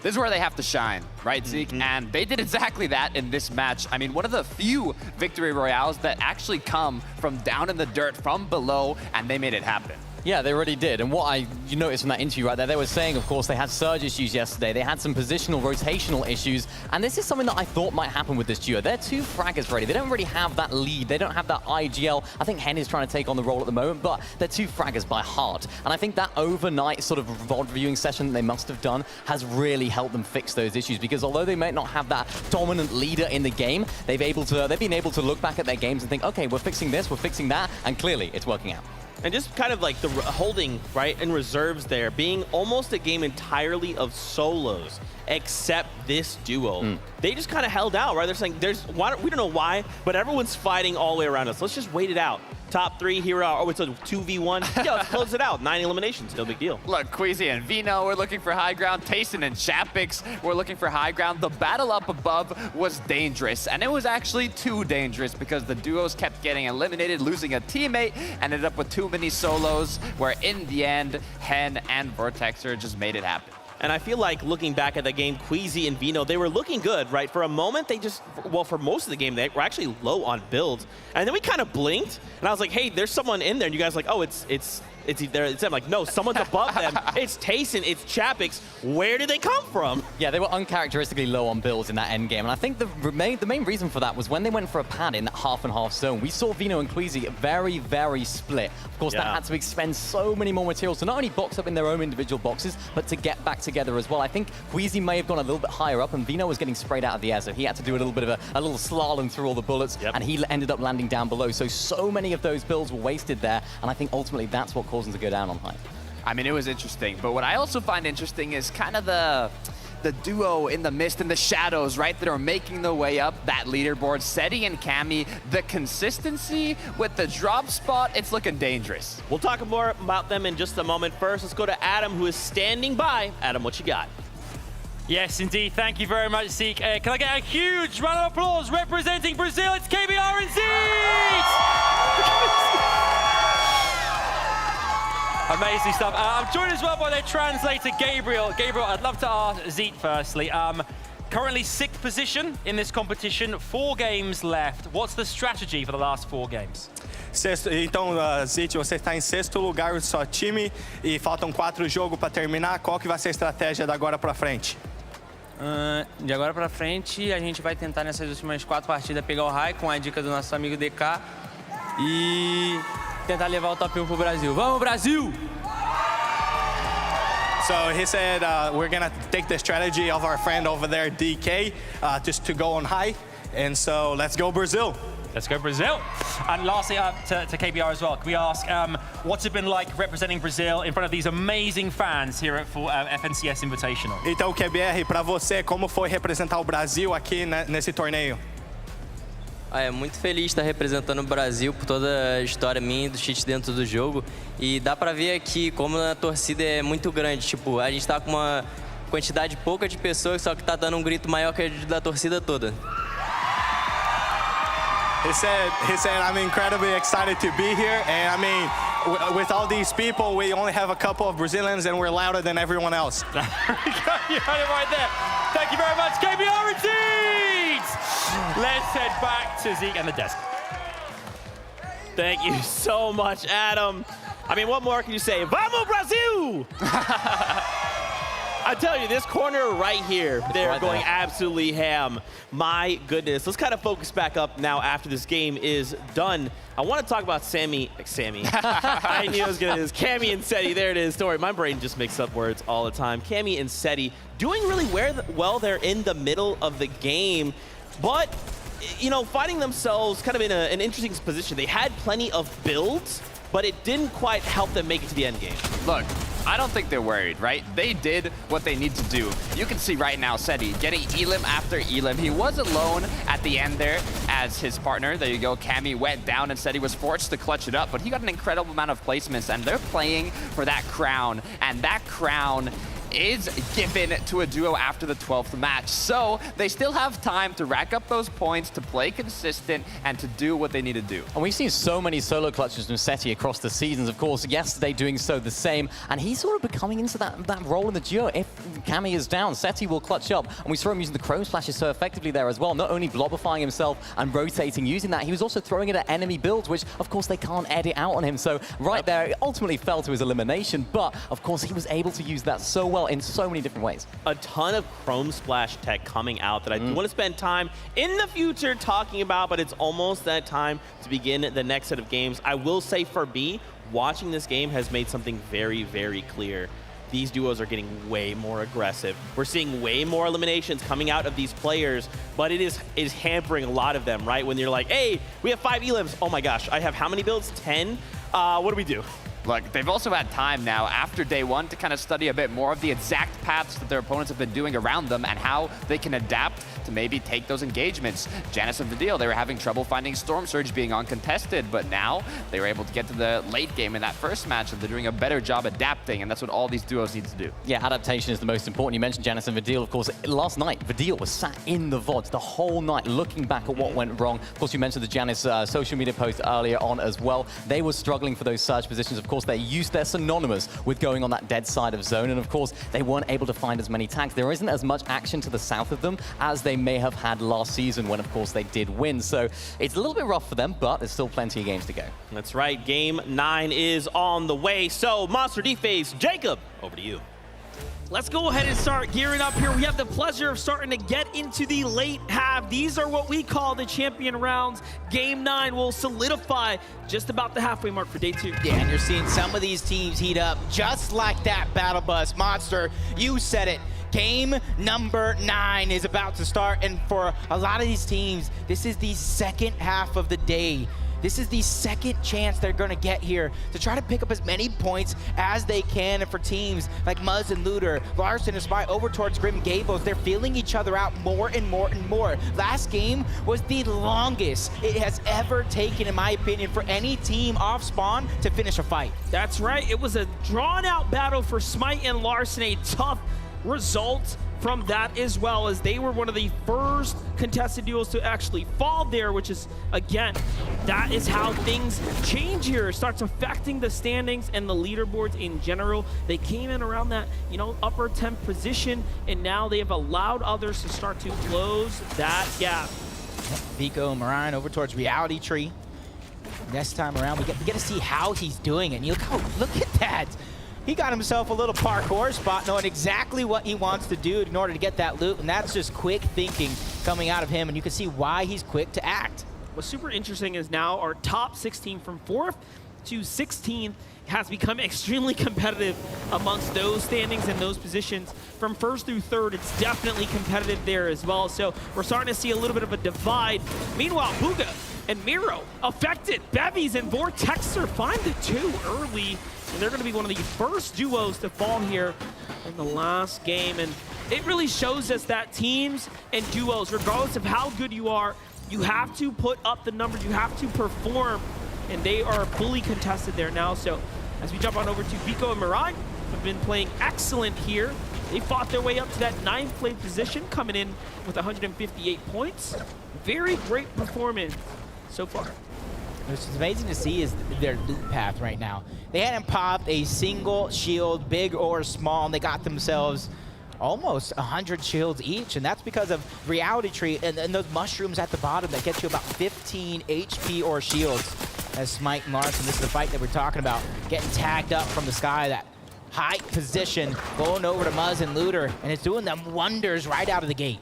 This is where they have to shine, right, Zeke? And they did exactly that in this match. I mean, one of the few victory royales that actually come from down in the dirt, from below, and they made it happen. Yeah, they already did. And what you noticed from that interview right there, they were saying, of course, they had surge issues yesterday. They had some positional, rotational issues. And this is something that I thought might happen with this duo. They're 2 fraggers ready. They don't really have that lead. They don't have that IGL. I think Hen is trying to take on the role at the moment, but they're 2 fraggers by heart. And I think that overnight sort of VOD viewing session that they must have done has really helped them fix those issues, because although they might not have that dominant leader in the game, they've been able to look back at their games and think, okay, we're fixing this, we're fixing that, and clearly it's working out. And just kind of like the holding, right, in reserves there, being almost a game entirely of solos, except this duo. They just kind of held out, right? They're saying, we don't know why, but everyone's fighting all the way around us. Let's just wait it out. Top 3, here we are. Oh, it's a 2v1. Yeah, let's close it out. 9 eliminations, no big deal. Look, Queasy and Vino were looking for high ground. Tayson and Chapix were looking for high ground. The battle up above was dangerous, and it was actually too dangerous because the duos kept getting eliminated, losing a teammate, ended up with too many solos, where in the end, Hen and Vortexer just made it happen. And I feel like looking back at the game, Queasy and Vino, they were looking good, right? For a moment, they just, well, for most of the game, they were actually low on builds. And then we kind of blinked, and I was like, hey, there's someone in there. And you guys were like, oh, it's them. Like, no, someone's above them. It's Tayson, it's Chapix. Where did they come from? Yeah, they were uncharacteristically low on builds in that end game. And I think the main reason for that was when they went for a pad in that half-and-half zone, we saw Vino and Queasy very, very split. Of course, that had to expend so many more materials to not only box up in their own individual boxes, but to get back together as well. I think Queasy may have gone a little bit higher up, and Vino was getting sprayed out of the air, so he had to do a little bit of a little slalom through all the bullets, and he ended up landing down below. So many of those builds were wasted there, and I think ultimately that's what caused them to go down on height. I mean, it was interesting, but what I also find interesting is kind of the duo in the mist and the shadows, right, that are making their way up that leaderboard. Seti and Cammy, the consistency with the drop spot, it's looking dangerous. We'll talk more about them in just a moment. First, let's go to Adam, who is standing by. Adam, what you got? Yes, indeed. Thank you very much, Zeke. Can I get a huge round of applause representing Brazil? It's KBR and Zeke! Amazing stuff. I'm joined as well by their translator, Gabriel. Gabriel, I'd love to ask Zeke firstly. Currently 6th position in this competition, 4 games left. What's the strategy for the last 4 games? Sexto, então, Zit, você está em 6º lugar do seu time e faltam 4 jogos para terminar. Qual que vai ser a estratégia da agora para frente? De agora para frente, a gente vai tentar nessas últimas 4 partidas pegar o high com a dica do nosso amigo DK e tentar levar o top 1 pro Brasil. Vamos, Brasil! So he said we're going to take the strategy of our friend over there, DK, just to go on high. And so let's go Brazil. Let's go Brazil. And lastly, to KBR as well, can we ask what's it been like representing Brazil in front of these amazing fans here at FNCS Invitational? Então, KBR, para você, como foi representar o Brasil aqui nesse torneio? É muito feliz estar representando o Brasil por toda a história minha e do cheat dentro do jogo. E dá pra ver aqui como a torcida é muito grande. Tipo, a gente tá com uma quantidade pouca de pessoas, só que tá dando um grito maior que a da torcida toda. He said, I'm incredibly excited to be here. And I mean, with all these people, we only have a couple of Brazilians and we're louder than everyone else. You had it right there. Thank you very much, KBR indeed! Let's head back to Zeke and the desk. Thank you so much, Adam. I mean, what more can you say? Vamos, Brasil! I tell you, this corner right here, they're going absolutely ham. My goodness. Let's kind of focus back up now after this game is done. I want to talk about Sammy. I knew I was going to do this. Cammy and Seti, there it is. Story. My brain just makes up words all the time. Cammy and Seti doing really well there in the middle of the game, but, you know, finding themselves kind of in an interesting position. They had plenty of builds, but it didn't quite help them make it to the end game. Look, I don't think they're worried, right? They did what they need to do. You can see right now Seti getting elim after elim. He was alone at the end there as his partner. There you go. Cammy went down and Seti was forced to clutch it up, but he got an incredible amount of placements, and they're playing for that crown, and that crown is given to a duo after the 12th match. So they still have time to rack up those points, to play consistent, and to do what they need to do. And we've seen so many solo clutches from Seti across the seasons, of course, yesterday doing so the same, and he's sort of becoming into that role in the duo. If Cammy is down, Seti will clutch up, and we saw him using the Chrome Splashes so effectively there as well, not only blobifying himself and rotating using that, he was also throwing it at enemy builds, which of course they can't edit out on him. So right there, it ultimately fell to his elimination, but of course he was able to use that so well in so many different ways. A ton of Chrome Splash tech coming out that I do want to spend time in the future talking about, but it's almost that time to begin the next set of games. I will say for me, watching this game has made something very, very clear. These duos are getting way more aggressive. We're seeing way more eliminations coming out of these players, but it is hampering a lot of them, right? When you're like, hey, we have 5 elims. Oh my gosh, I have how many builds? 10? What do we do? Look, they've also had time now after day 1 to kind of study a bit more of the exact paths that their opponents have been doing around them and how they can adapt to maybe take those engagements. Janice and Vidil, they were having trouble finding Storm Surge being uncontested, but now they were able to get to the late game in that first match, and they're doing a better job adapting, and that's what all these duos need to do. Yeah, adaptation is the most important. You mentioned Janice and Vidil, of course. Last night, Vidil was sat in the VODs the whole night looking back at what went wrong. Of course, you mentioned the Janice social media post earlier on as well. They were struggling for those surge positions. Of course, course, they're synonymous with going on that dead side of zone. And of course, they weren't able to find as many tags. There isn't as much action to the south of them as they may have had last season when, of course, they did win. So it's a little bit rough for them, but there's still plenty of games to go. That's right. Game 9 is on the way. So Monster D-Phase, Jacob, over to you. Let's go ahead and start gearing up here. We have the pleasure of starting to get into the late half. These are what we call the champion rounds. Game 9 will solidify just about the halfway mark for day 2. Yeah, and you're seeing some of these teams heat up just like that battle bus. Monster, you said it. Game number 9 is about to start, and for a lot of these teams, this is the second half of the day. This is the second chance they're going to get here to try to pick up as many points as they can. And for teams like Muzz and Looter, Larson and Spy over towards Grim Gables, they're feeling each other out more and more and more. Last game was the longest it has ever taken, in my opinion, for any team off spawn to finish a fight. That's right. It was a drawn-out battle for Smite and Larson, a tough result from that, as well as they were one of the first contested duels to actually fall there, which is, again, that is how things change here. It starts affecting the standings and the leaderboards in general. They came in around that, upper 10th position, and now they have allowed others to start to close that gap. Vico and Marion over towards Reality Tree. Next time around, we get to see how he's doing it. And look at that. He got himself a little parkour spot, knowing exactly what he wants to do in order to get that loot, and that's just quick thinking coming out of him, and you can see why he's quick to act. What's super interesting is now our top 16 from 4th to 16th has become extremely competitive amongst those standings and those positions. From 1st through 3rd, it's definitely competitive there as well, so we're starting to see a little bit of a divide. Meanwhile, Booga and Miro affected. Bevies and Vortexer find the 2 early. And they're going to be one of the first duos to fall here in the last game. And it really shows us that teams and duos, regardless of how good you are, you have to put up the numbers, you have to perform. And they are fully contested there now. So as we jump on over to Vico and Mirai, have been playing excellent here. They fought their way up to that 9th place position, coming in with 158 points. Very great performance so far. What's amazing to see is their loot path right now. They hadn't popped a single shield, big or small, and they got themselves almost 100 shields each, and that's because of Reality Tree and those mushrooms at the bottom that get you about 15 HP or shields. As Smite and Larson, this is the fight that we're talking about, getting tagged up from the sky, that high position, going over to Muzz and Looter, and it's doing them wonders right out of the gate.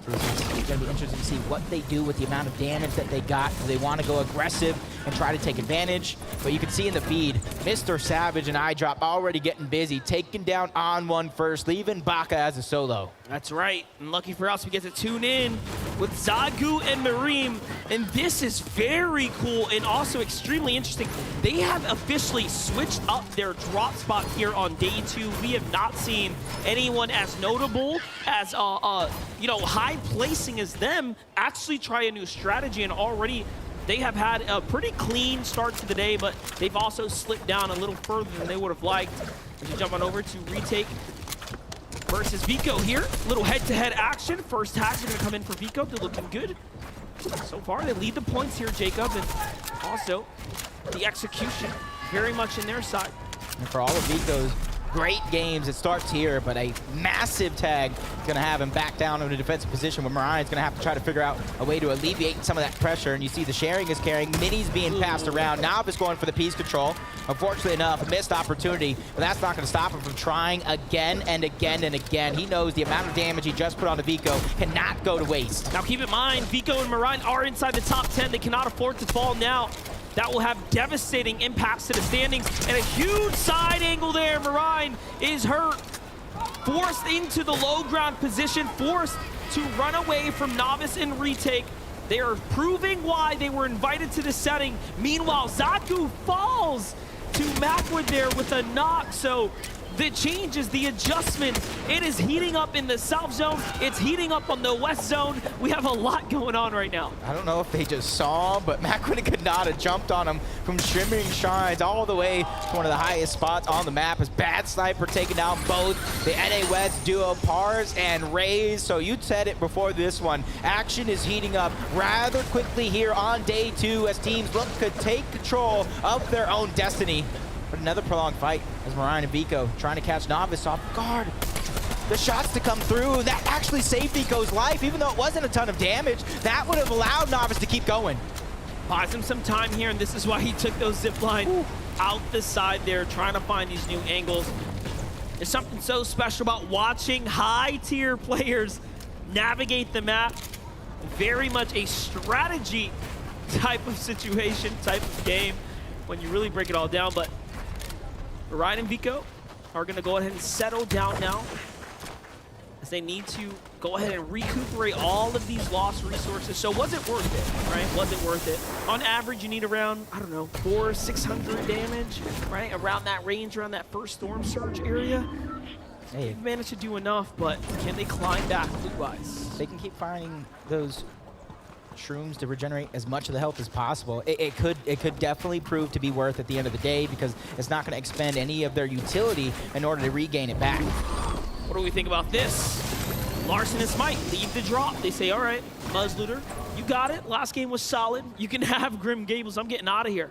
So it's going to be interesting to see what they do with the amount of damage that they got. Do they want to go aggressive and try to take advantage? But you can see in the feed, Mr. Savage and iDrop already getting busy, taking down On1 first, leaving Baka as a solo. That's right. And lucky for us, we get to tune in with Zagu and Mareem. And this is very cool and also extremely interesting. They have officially switched up their drop spot here on day 2. We have not seen anyone as notable as, high placing as them actually try a new strategy, and already they have had a pretty clean start to the day, but they've also slipped down a little further than they would have liked. As we jump on over to Retake versus Vico here. Little head-to-head action. First tags are going to come in for Vico. They're looking good. So far, they lead the points here, Jacob, and also the execution very much in their side. And for all of Vico's great games, it starts here, but a massive tag is going to have him back down in a defensive position where Marion's going to have to try to figure out a way to alleviate some of that pressure. And you see the sharing is carrying, Minis being passed around. Novice going for the piece control. Unfortunately enough, a missed opportunity, but that's not going to stop him from trying again and again and again. He knows the amount of damage he just put onto Vico cannot go to waste. Now keep in mind, Vico and Marion are inside the top 10. They cannot afford to fall now. That will have devastating impacts to the standings, and a huge side angle there. Marine is hurt, forced into the low ground position, forced to run away from Novice and Retake. They are proving why they were invited to the setting. Meanwhile, Zaku falls to Macwood there with a knock, so the changes, the adjustments. It is heating up in the south zone. It's heating up on the west zone. We have a lot going on right now. I don't know if they just saw, but Macwin and Kanata jumped on him from Shimmering Shines all the way to one of the highest spots on the map as Bad Sniper taking down both the NA West duo Pars and Raze. So you said it before this one. Action is heating up rather quickly here on day 2 as teams look to take control of their own destiny. But another prolonged fight as Mariah and Vico trying to catch Novice off guard. The shots to come through, that actually saved Vico's life, even though it wasn't a ton of damage. That would have allowed Novice to keep going. Buys him some time here, and this is why he took those zip line out the side there, trying to find these new angles. There's something so special about watching high-tier players navigate the map. Very much a strategy type of situation, type of game, when you really break it all down. But Ryan and Vico are going to go ahead and settle down now, as they need to go ahead and recuperate all of these lost resources. So was it worth it, right? Was it worth it? On average, you need around, I don't know, 400-600 damage, right? Around that range, around that first storm surge area. Hey. They've managed to do enough, but can they climb back loot-wise? They can keep finding those shrooms to regenerate as much of the health as possible. It could definitely prove to be worth at the end of the day, because it's not going to expend any of their utility in order to regain it back. What do we think about this? Larson and Smite leave the drop. They say, all right, Muzzlooter, you got it. Last game was solid. You can have Grim Gables. I'm getting out of here.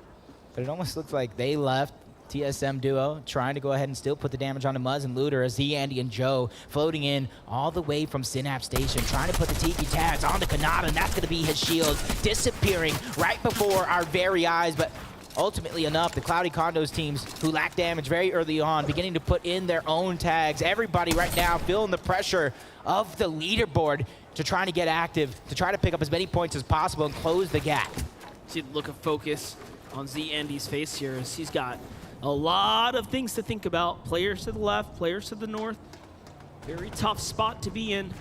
But it almost looks like they left TSM duo trying to go ahead and still put the damage onto Muzz and Looter as Z, Andy, and Joe floating in all the way from Synapse Station, trying to put the Tiki tags onto Kanata, and that's going to be his shield disappearing right before our very eyes. But ultimately enough, the Cloudy Condos teams who lack damage very early on beginning to put in their own tags. Everybody right now feeling the pressure of the leaderboard to trying to get active, to try to pick up as many points as possible and close the gap. See the look of focus on Z Andy's face here as he's got a lot of things to think about. Players to the left, players to the north. Very tough spot to be in.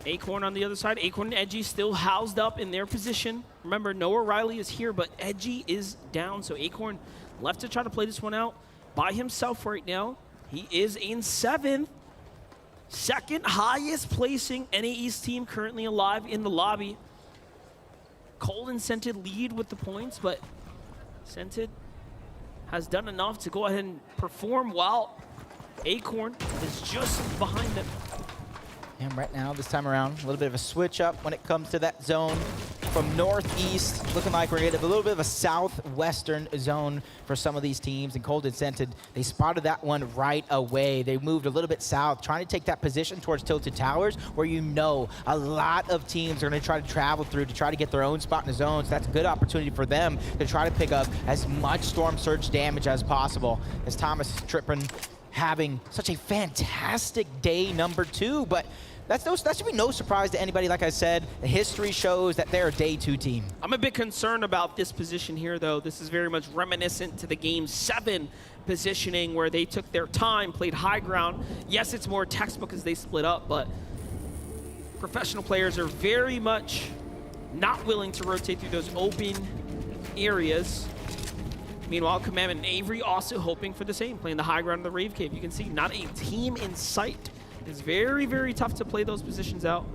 Acorn on the other side. Acorn and Edgy still housed up in their position. Remember, Noah Riley is here, but Edgy is down. So Acorn left to try to play this one out by himself right now. He is in 7th. Second highest placing NA East team currently alive in the lobby. Cold and Scented lead with the points, but Scented has done enough to go ahead and perform while Acorn is just behind them. And right now, this time around, a little bit of a switch up when it comes to that zone from northeast, looking like we're going to get a little bit of a southwestern zone for some of these teams. And Cold and Scented, they spotted that one right away. They moved a little bit south, trying to take that position towards Tilted Towers, where you know a lot of teams are going to try to travel through to try to get their own spot in the zone. So that's a good opportunity for them to try to pick up as much Storm Surge damage as possible. As Thomas Trippin having such a fantastic day number 2, but that should be no surprise to anybody. Like I said, the history shows that they're a day 2 team. I'm a bit concerned about this position here, though. This is very much reminiscent to the Game 7 positioning, where they took their time, played high ground. Yes, it's more textbook as they split up, but professional players are very much not willing to rotate through those open areas. Meanwhile, Commandment and Avery also hoping for the same, playing the high ground of the Rave Cave. You can see not a team in sight. It's very, very tough to play those positions out.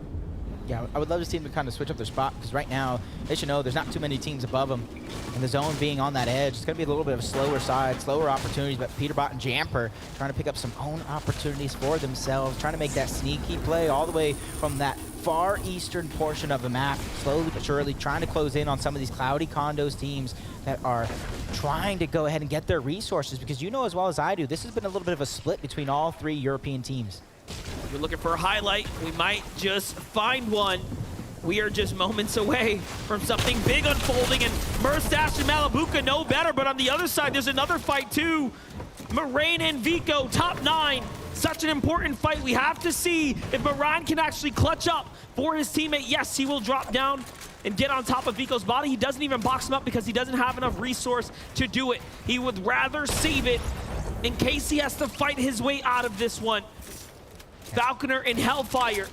Yeah, I would love to see them kind of switch up their spot, because right now, they should know there's not too many teams above them. And the zone being on that edge, it's going to be a little bit of a slower side, slower opportunities, but Peterbot and Jamper trying to pick up some own opportunities for themselves, trying to make that sneaky play all the way from that far eastern portion of the map, slowly but surely trying to close in on some of these Cloudy Condos teams that are trying to go ahead and get their resources, because you know as well as I do, this has been a little bit of a split between all 3 European teams. If you're looking for a highlight, we might just find one. We are just moments away from something big unfolding, and Murstache and Malibuca know better, but on the other side, there's another fight too. Moraine and Vico, top 9. Such an important fight. We have to see if Moraine can actually clutch up for his teammate. Yes, he will drop down and get on top of Vico's body. He doesn't even box him up because he doesn't have enough resource to do it. He would rather save it in case he has to fight his way out of this one. Falconer and Hellfire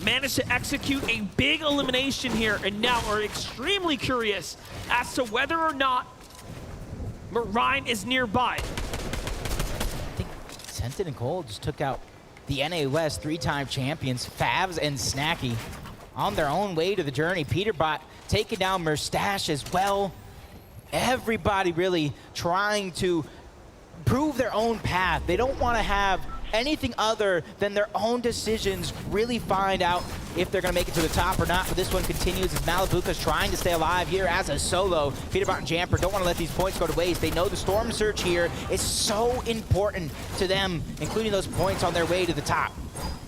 managed to execute a big elimination here, and now are extremely curious as to whether or not Moraine is nearby. Sentin and Cole just took out the NA West 3-time champions, Favs and Snacky, on their own way to the journey. Peterbot taking down Merstache as well. Everybody really trying to prove their own path. They don't want to have anything other than their own decisions really find out if they're going to make it to the top or not. But this one continues as Malabuka's trying to stay alive here as a solo. Peterbot and Jamper don't want to let these points go to waste. They know the Storm Surge here is so important to them, including those points on their way to the top.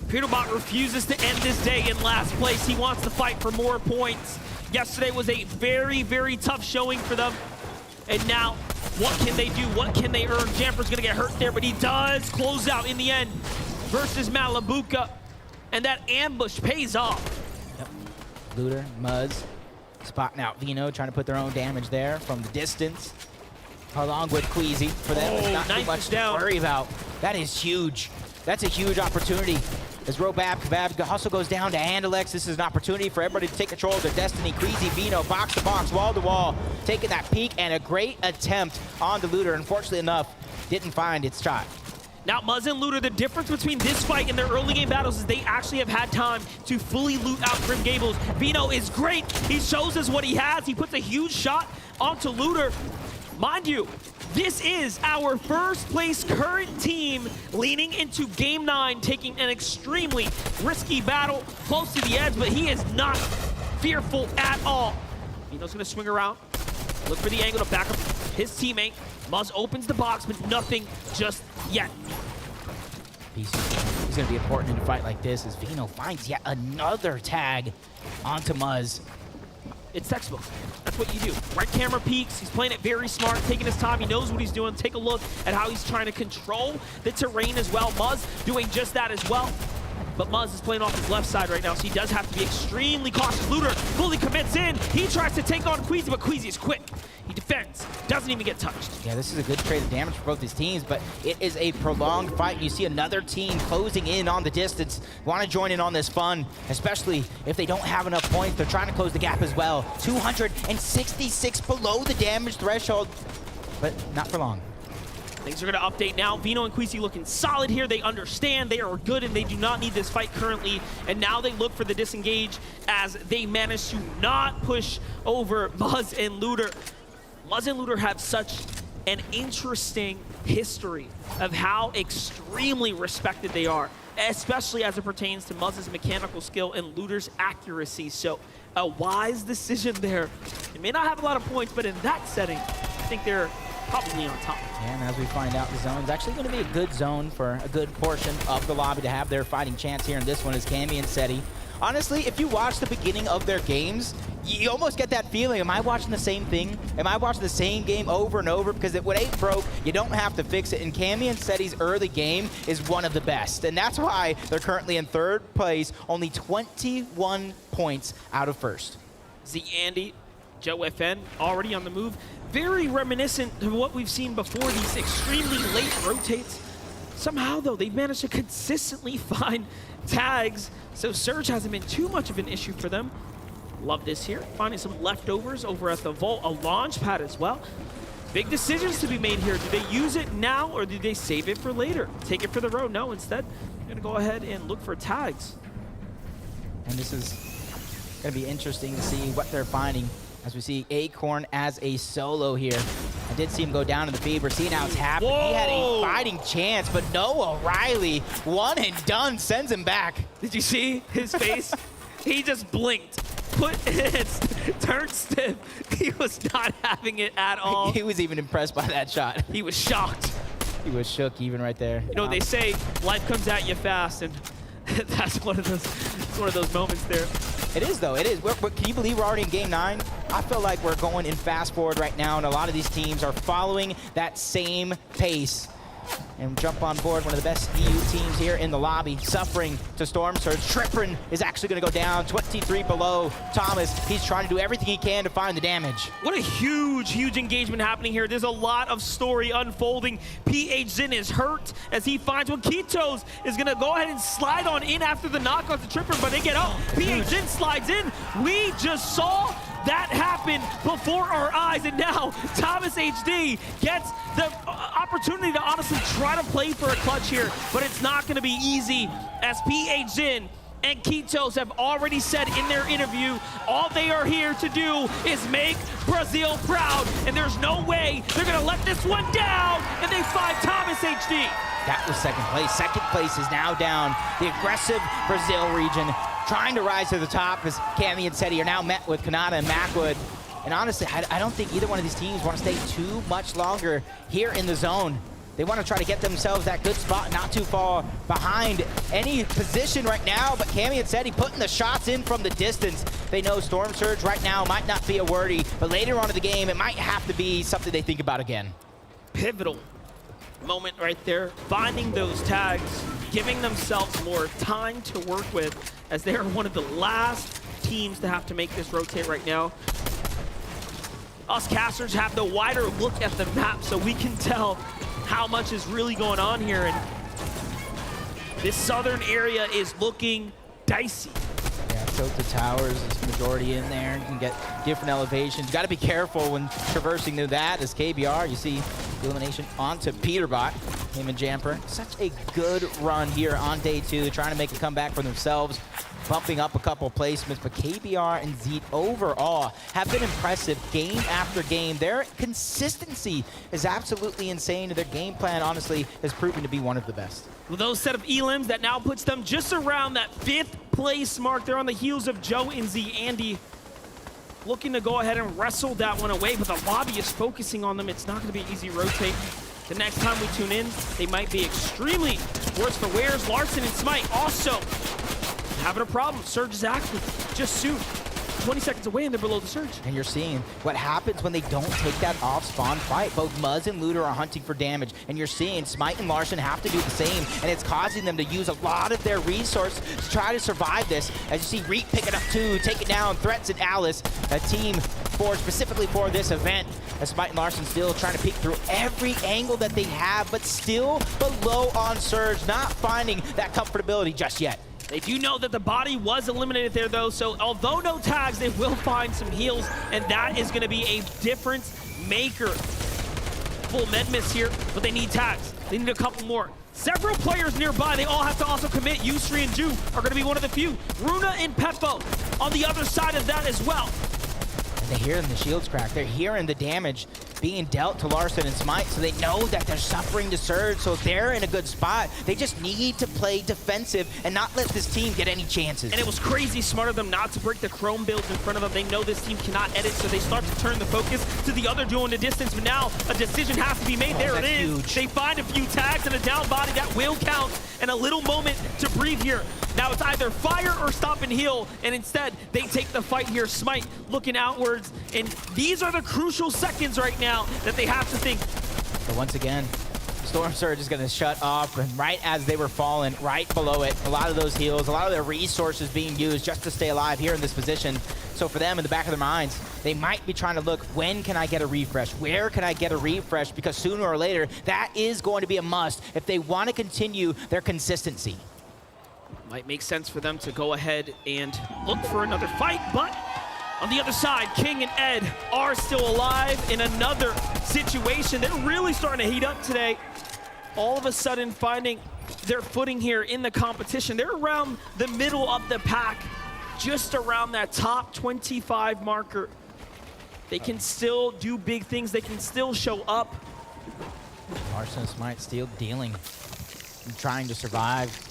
Peterbot refuses to end this day in last place. He wants to fight for more points. Yesterday was a very, very tough showing for them. And now, what can they do? What can they earn? Jamper's gonna get hurt there, but he does close out in the end versus Malabuka. And that ambush pays off. Yep. Looter, Muzz, spotting out Vino, trying to put their own damage there from the distance. Along with Queasy. For them, it's not too much to worry about. That is huge. That's a huge opportunity. As Robab Kebab also goes down to Andalex. This is an opportunity for everybody to take control of their destiny. Queasy, Vino, box to box, wall to wall, taking that peek, and a great attempt on the Looter. Unfortunately enough, didn't find its shot. Now, Muzz and Looter, the difference between this fight and their early game battles is they actually have had time to fully loot out Grim Gables. Vino is great. He shows us what he has. He puts a huge shot onto Looter. Mind you, this is our first place current team leaning into Game 9, taking an extremely risky battle close to the edge, but he is not fearful at all. Vino's gonna swing around, look for the angle to back up his teammate. Muzz opens the box, but nothing just yet. He's gonna be important in a fight like this as Vino finds yet another tag onto Muzz. It's textbook. That's what you do. Right camera peeks. He's playing it very smart, taking his time. He knows what he's doing. Take a look at how he's trying to control the terrain as well. Muzz doing just that as well. But Muzz is playing off his left side right now, so he does have to be extremely cautious. Looter fully commits in. He tries to take on Queasy, but Queasy is quick. He defends. Doesn't even get touched. Yeah, this is a good trade of damage for both these teams, but it is a prolonged fight. You see another team closing in on the distance. Want to join in on this fun, especially if they don't have enough points. They're trying to close the gap as well. 266 below the damage threshold, but not for long. Things are going to update now. Vino and Queasy looking solid here. They understand they are good and they do not need this fight currently. And now they look for the disengage as they manage to not push over Muzz and Looter. Muzz and Looter have such an interesting history of how extremely respected they are, especially as it pertains to Muzz's mechanical skill and Looter's accuracy. So a wise decision there. They may not have a lot of points, but in that setting, I think they're probably on top. And as we find out, the zone's actually going to be a good zone for a good portion of the lobby to have their fighting chance here. And this one is Cammy and Seti. Honestly, if you watch the beginning of their games, you almost get that feeling. Am I watching the same thing? Am I watching the same game over and over? Because when it broke, you don't have to fix it. And Cammy and Seti's early game is one of the best. And that's why they're currently in third place, only 21 points out of first. Z Andy, Joe FN already on the move. Very reminiscent of what we've seen before, these extremely late rotates. Somehow, though, they've managed to consistently find tags, so Surge hasn't been too much of an issue for them. Love this here, finding some leftovers over at the vault, a launch pad as well. Big decisions to be made here. Do they use it now, or do they save it for later? Take it for the road? No, instead, they're gonna go ahead and look for tags. And this is gonna be interesting to see what they're finding as we see Acorn as a solo here. I did see him go down in the fever, see now it's happening. He had a fighting chance, but Noah Riley, one and done, sends him back. Did you see his face? He just blinked, put it, turned stiff. He was not having it at all. He was even impressed by that shot. He was shocked. He was shook even right there. You know, they say life comes at you fast, and that's one of those moments there. It is, though. It is. Can you believe we're already in Game 9? I feel like we're going in fast forward right now, and a lot of these teams are following that same pace. And jump on board, one of the best EU teams here in the lobby, suffering to Storm Surge. Trippin is actually going to go down, 23 below. Thomas, he's trying to do everything he can to find the damage. What a huge, huge engagement happening here. There's a lot of story unfolding. PH Zin is hurt as he finds one. Kitos is going to go ahead and slide on in after the knockout to Trippin, but they get up. PH Zin slides in. We just saw that happened before our eyes, and now Thomas HD gets the opportunity to honestly try to play for a clutch here, but it's not going to be easy as PH Zin and Kitos have already said in their interview, all they are here to do is make Brazil proud, and there's no way they're gonna let this one down, and they find Thomas HD. That was second place. Second place is now down. The aggressive Brazil region trying to rise to the top as Cammy and Seti are now met with Kanata and Macwood. And honestly, I don't think either one of these teams want to stay too much longer here in the zone. They want to try to get themselves that good spot, not too far behind any position right now, but Cammy and Seti putting the shots in from the distance. They know Storm Surge right now might not be a wordy, but later on in the game, it might have to be something they think about again. Pivotal moment right there, finding those tags, giving themselves more time to work with, as they are one of the last teams to have to make this rotate right now. Us casters have the wider look at the map, so we can tell how much is really going on here, and this southern area is looking dicey. Yeah, tilted towers is majority in there. You can get different elevations. You got to be careful when traversing through that. As KBR, you see the elimination onto Peterbot, him and Jamper. Such a good run here on day 2, trying to make a comeback for themselves, bumping up a couple placements, but KBR and Zeet overall have been impressive game after game. Their consistency is absolutely insane, and their game plan, honestly, has proven to be one of the best. With those set of elims, that now puts them just around that 5th place mark. They're on the heels of Joe and Z Andy, looking to go ahead and wrestle that one away, but the lobby is focusing on them. It's not going to be an easy rotate. The next time we tune in, they might be extremely worse for wears. Larson and Smite also having a problem. Surge is active just soon. 20 seconds away and they're below the surge. And you're seeing what happens when they don't take that off-spawn fight. Both Muzz and Looter are hunting for damage, and you're seeing Smite and Larson have to do the same, and it's causing them to use a lot of their resources to try to survive this. As you see Reek picking up 2, take it down, Threats and Alice, a team forged specifically for this event. As Smite and Larson still trying to peek through every angle that they have, but still below on Surge, not finding that comfortability just yet. They do know that the body was eliminated there, though, so although no tags, they will find some heals, and that is going to be a difference maker. Full med miss here, but they need tags. They need a couple more. Several players nearby, they all have to also commit. Yusri and Ju are going to be one of the few. Runa and Peppo on the other side of that as well. And they're hearing the shields crack. They're hearing the damage being dealt to Larson and Smite, so they know that they're suffering the surge, so they're in a good spot. They just need to play defensive and not let this team get any chances. And it was crazy smart of them not to break the Chrome builds in front of them. They know this team cannot edit, so they start to turn the focus to the other duo in the distance, but now a decision has to be made. There it is. Huge. They find a few tags and a down body that will count, and a little moment to breathe here. Now it's either fire or stop and heal, and instead they take the fight here. Smite looking outwards, and these are the crucial seconds right now that they have to think. So once again, Storm Surge is going to shut off, and right as they were falling, right below it, a lot of those heals, a lot of their resources being used just to stay alive here in this position. So for them, in the back of their minds, they might be trying to look, when can I get a refresh? Where can I get a refresh? Because sooner or later, that is going to be a must if they want to continue their consistency. Might make sense for them to go ahead and look for another fight, but on the other side, King and Ed are still alive in another situation. They're really starting to heat up today. All of a sudden finding their footing here in the competition. They're around the middle of the pack, just around that top 25 marker. They can still do big things. They can still show up. Larson and Smite still dealing and trying to survive.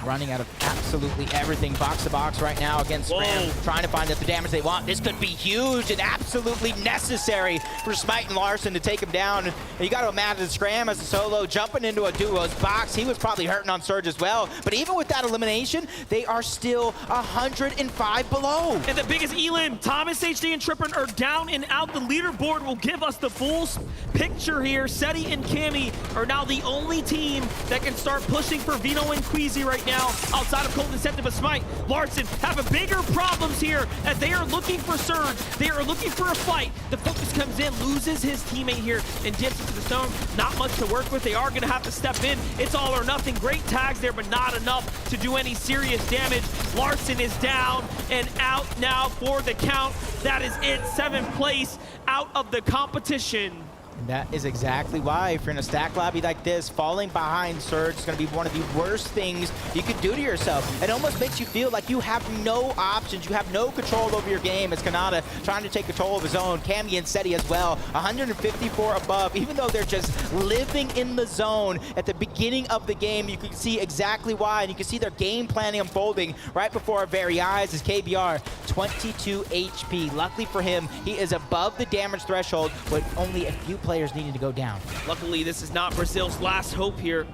Running out of absolutely everything box to box right now against Ram, trying to find out the damage they want. This could be huge and absolutely necessary for Smite and Larson to take him down. And you got to imagine Scram as a solo jumping into a duo's box. He was probably hurting on Surge as well. But even with that elimination, they are still 105 below. And the biggest elim, Thomas, HD, and Trippin are down and out. The leaderboard will give us the full picture here. Seti and Cammy are now the only team that can start pushing for Vino and Queasy right now. now outside of Cold Incentive, but Smite, Larson having bigger problems here as they are looking for Surge. They are looking for a fight. The focus comes in, loses his teammate here, and dips into the stone. Not much to work with. They are going to have to step in. It's all or nothing. Great tags there, but not enough to do any serious damage. Larson is down and out now for the count. That is it, 7th place out of the competition. And that is exactly why, if you're in a stack lobby like this, falling behind Surge is going to be one of the worst things you could do to yourself. It almost makes you feel like you have no options. You have no control over your game as Kanata trying to take control of his own. Cammy and Seti as well, 154 above. Even though they're just living in the zone at the beginning of the game, you can see exactly why, and you can see their game planning unfolding right before our very eyes as KBR, 22 HP. Luckily for him, he is above the damage threshold, but only a few players needing to go down. Luckily, this is not Brazil's last hope here.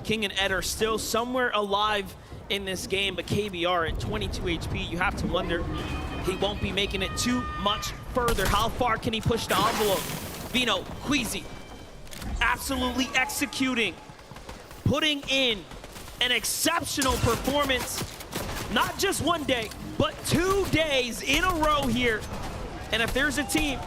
King and Ed are still somewhere alive in this game, but KBR at 22 HP, you have to wonder, he won't be making it too much further. How far can he push the envelope? Vino, Queasy, absolutely executing, putting in an exceptional performance, not just one day, but 2 days in a row here. And if there's a team,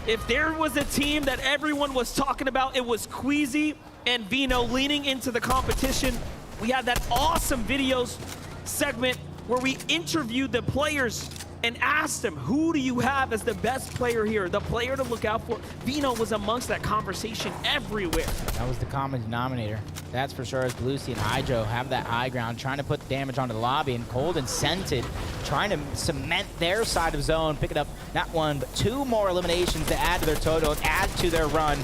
if there was a team that everyone was talking about, it was Queasy and Vino leaning into the competition. We had that awesome videos segment where we interviewed the players and asked them, who do you have as the best player here, the player to look out for? Vino was amongst that conversation everywhere. That was the common denominator. That's for sure, as Belusi and Hydro have that high ground, trying to put the damage onto the lobby, and Cold and Scented trying to cement their side of zone, picking up not 1, but 2 more eliminations to add to their total, and add to their run.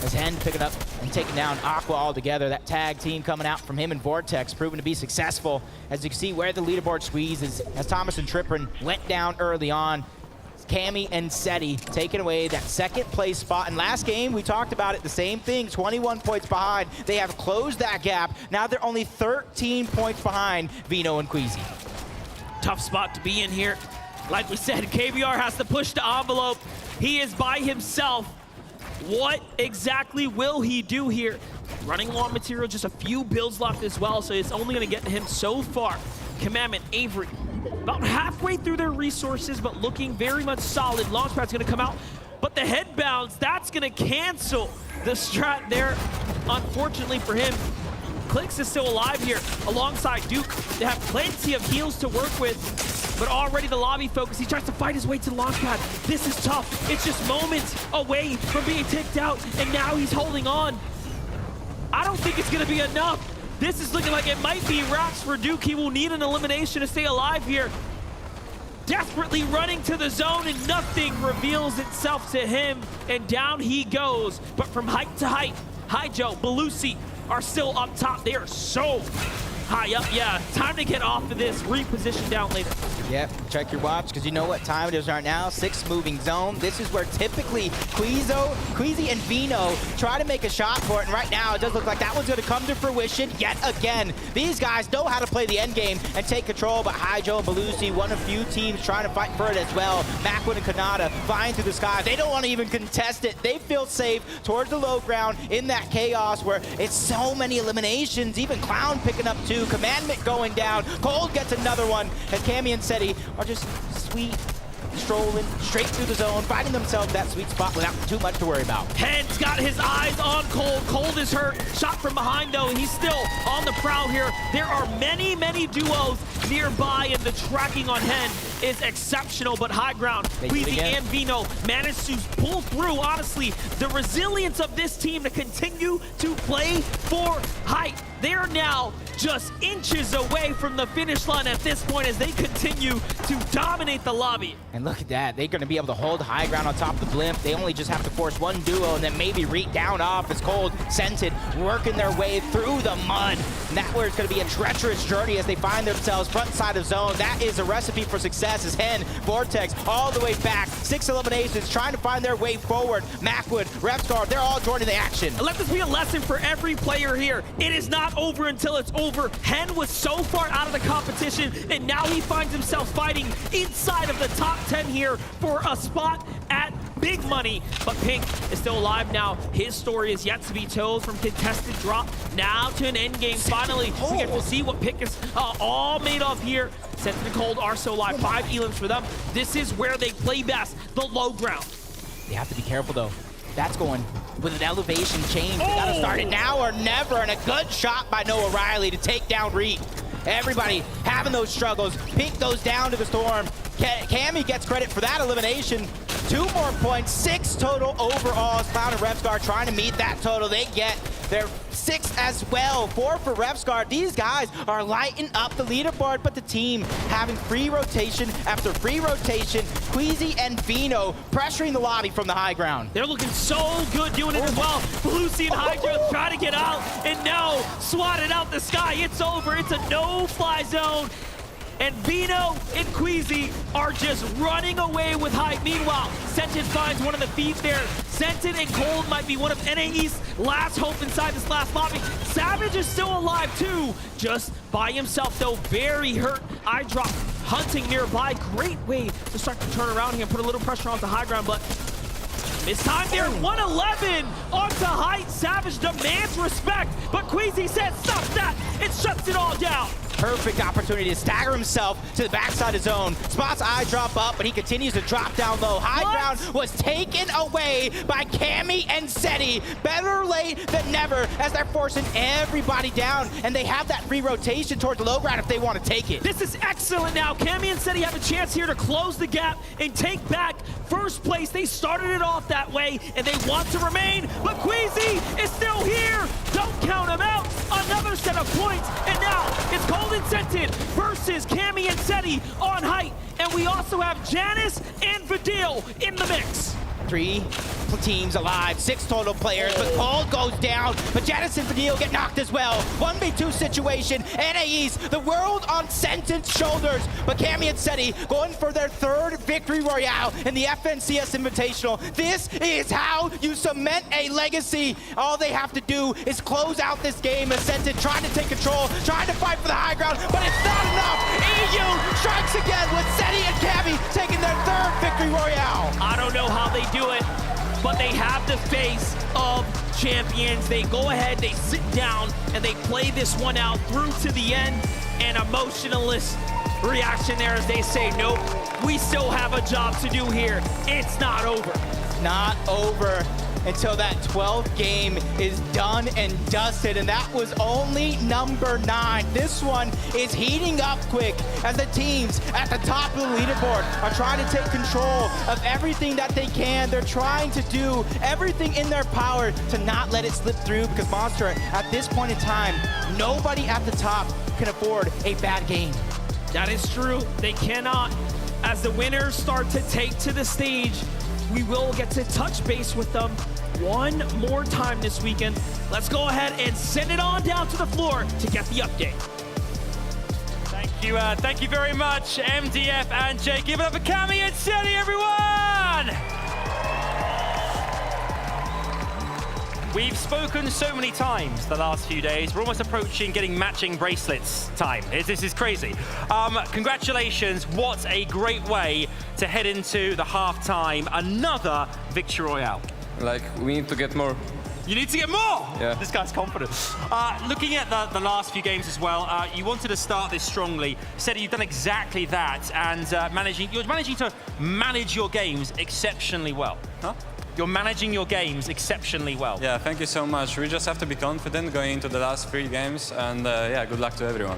As Hen picking up and taking down Aqua altogether. That tag team coming out from him and Vortex proving to be successful. As you can see where the leaderboard squeezes, as Thomas and Trippin went down early on. Cammy and Seti taking away that 2nd place spot. And last game, we talked about it, the same thing, 21 points behind. They have closed that gap. Now they're only 13 points behind Vino and Queasy. Tough spot to be in here. Like we said, KBR has to push the envelope. He is by himself. What exactly will he do here? Running low on material, just a few builds left as well, so it's only going to get him so far. Commandment, Avery, about halfway through their resources, but looking very much solid. Launchpad's going to come out, but the headbounds, that's going to cancel the strat there, unfortunately for him. Clix is still alive here alongside Duke. They have plenty of heals to work with, but already the lobby focus. He tries to fight his way to the launch pad. This is tough. It's just moments away from being ticked out, and now he's holding on. I don't think it's going to be enough. This is looking like it might be wraps for Duke. He will need an elimination to stay alive here. Desperately running to the zone, and nothing reveals itself to him, and down he goes. But from height to height, Hydro, Belusi are still up top. They are so high up. Yeah, time to get off of this. Reposition down later. Yep, check your watch, because you know what time it is right now. 6 moving zone. This is where typically Queasy and Vino try to make a shot for it, and right now it does look like that one's going to come to fruition yet again. These guys know how to play the end game and take control, but Hydro and Belusi, one of few teams trying to fight for it as well. Macwood and Kanata flying through the sky. They don't want to even contest it. They feel safe towards the low ground in that chaos where it's so many eliminations. Even Clown picking up 2. Commandment going down. Cold gets another one, and Cammy and Seti are just sweet, strolling straight through the zone, finding themselves that sweet spot without too much to worry about. Hen's got his eyes on Cold. Cold is hurt. Shot from behind, though. He's still on the prowl here. There are many, many duos nearby, and the tracking on Hen is exceptional, but high ground. Queasy and Vino managed to pull through. Honestly, the resilience of this team to continue to play for height. They are now just inches away from the finish line at this point as they continue to dominate the lobby. And look at that. They're going to be able to hold high ground on top of the blimp. They only just have to force one duo and then maybe read down off as Cold, Scented, working their way through the mud. And that's where it's going to be a treacherous journey as they find themselves front side of zone. That is a recipe for success as Hen, Vortex, all the way back. 6 eliminations, trying to find their way forward. Macwood, Repscar, they're all joining the action. Let this be a lesson for every player here. It is not over until it's over. Hen was so far out of the competition, and now he finds himself fighting inside of the top 10 here for a spot at big money, but Pink is still alive now. His story is yet to be told from contested drop now to an end game. Finally, we get to see what Pink is all made of here. Sentinel and Cold are still alive. 5 elims for them. This is where they play best, the low ground. They have to be careful, though. That's going with an elevation change. They gotta start it now or never, and a good shot by Noah Riley to take down Reed. Everybody having those struggles. Pink goes down to the storm. Cammy gets credit for that elimination. 2 more points, 6 total overalls. Cloud and Repscar trying to meet that total. They get their 6 as well. 4 for Repscar. These guys are lighting up the leaderboard, but the team having free rotation after free rotation. Queasy and Vino pressuring the lobby from the high ground. They're looking so good doing it as well. Lucy and Hydra trying to get out, and now swatted out the sky. It's over. It's a no-fly zone. And Vino and Queasy are just running away with Hype. Meanwhile, Sentin finds one of the feeds there. Sentin and Cold might be one of NAE's last hope inside this last lobby. Savage is still alive too, just by himself though, very hurt. Eyedrop hunting nearby. Great way to start to turn around here and put a little pressure onto high ground, but this time there, 111 onto Height. Savage demands respect, but Queasy says, stop that, it shuts it all down. Perfect opportunity to stagger himself to the backside of zone. Spots eye drop up, but he continues to drop down low. High ground was taken away by Cammy and Seti. Better late than never as they're forcing everybody down, and they have that free rotation towards the low ground if they want to take it. This is excellent now. Cammy and Seti have a chance here to close the gap and take back first place. They started it off that way, and they want to remain, but Queasy is still here. Don't count him out. Another set of points, and now it's Cold and Sentin versus Cammy and Seti on Height. And we also have Janice and Vidil in the mix. 3 teams alive, 6 total players, but Cold goes down, but Janice and Vidil get knocked as well. 1v2 situation, NAE's, the world on Sentin's shoulders, but Cammy and Seti going for their 3rd victory royale in the FNCS Invitational. This is how you cement a legacy. All they have to do is close out this game as Sentin trying to take control, trying to fight for the high ground, but it's not enough. EU strikes again with Seti and Cammy taking their 3rd victory royale. I don't know how they do it, but they have the face of champions. They go ahead, they sit down, and they play this one out through to the end. An emotionalist reaction there as they say, nope, we still have a job to do here. It's not over. Not over until that 12th game is done and dusted, and that was only number 9. This one is heating up quick as the teams at the top of the leaderboard are trying to take control of everything that they can. They're trying to do everything in their power to not let it slip through, because Monster, at this point in time, nobody at the top can afford a bad game. That is true. They cannot. As the winners start to take to the stage, we will get to touch base with them one more time this weekend. Let's go ahead and send it on down to the floor to get the update. Thank you very much, MDF and Jay. Give it up for Cammy and Seti, everyone! We've spoken so many times the last few days. We're almost approaching getting matching bracelets time. This is crazy. Congratulations. What a great way to head into the halftime. Another Victory Royale. Like, we need to get more. You need to get more! Yeah. This guy's confident. Looking at the last few games as well, you wanted to start this strongly. Seti, you've done exactly that, and you're managing to manage your games exceptionally well. Huh? You're managing your games exceptionally well. Yeah, thank you so much. We just have to be confident going into the last 3 games, and yeah, good luck to everyone.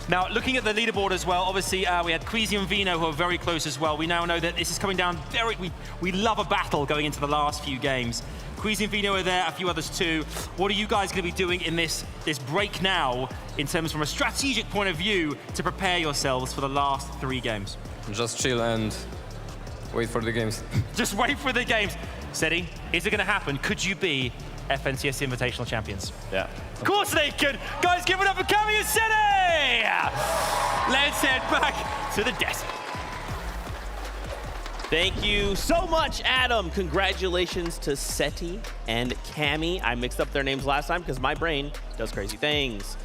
Now, looking at the leaderboard as well, obviously we had Queasy and Vino who are very close as well. We now know that this is coming down very... We love a battle going into the last few games. Queasy and Vino are there, a few others too. What are you guys going to be doing in this break now, in terms from a strategic point of view, to prepare yourselves for the last 3 games? Just chill and wait for the games. Just wait for the games. Seti, is it going to happen? Could you be FNCS Invitational champions? Yeah. Of course they could. Guys, give it up for Cammy and Seti! Let's head back to the desert. Thank you so much, Adam. Congratulations to Seti and Cammy. I mixed up their names last time because my brain does crazy things.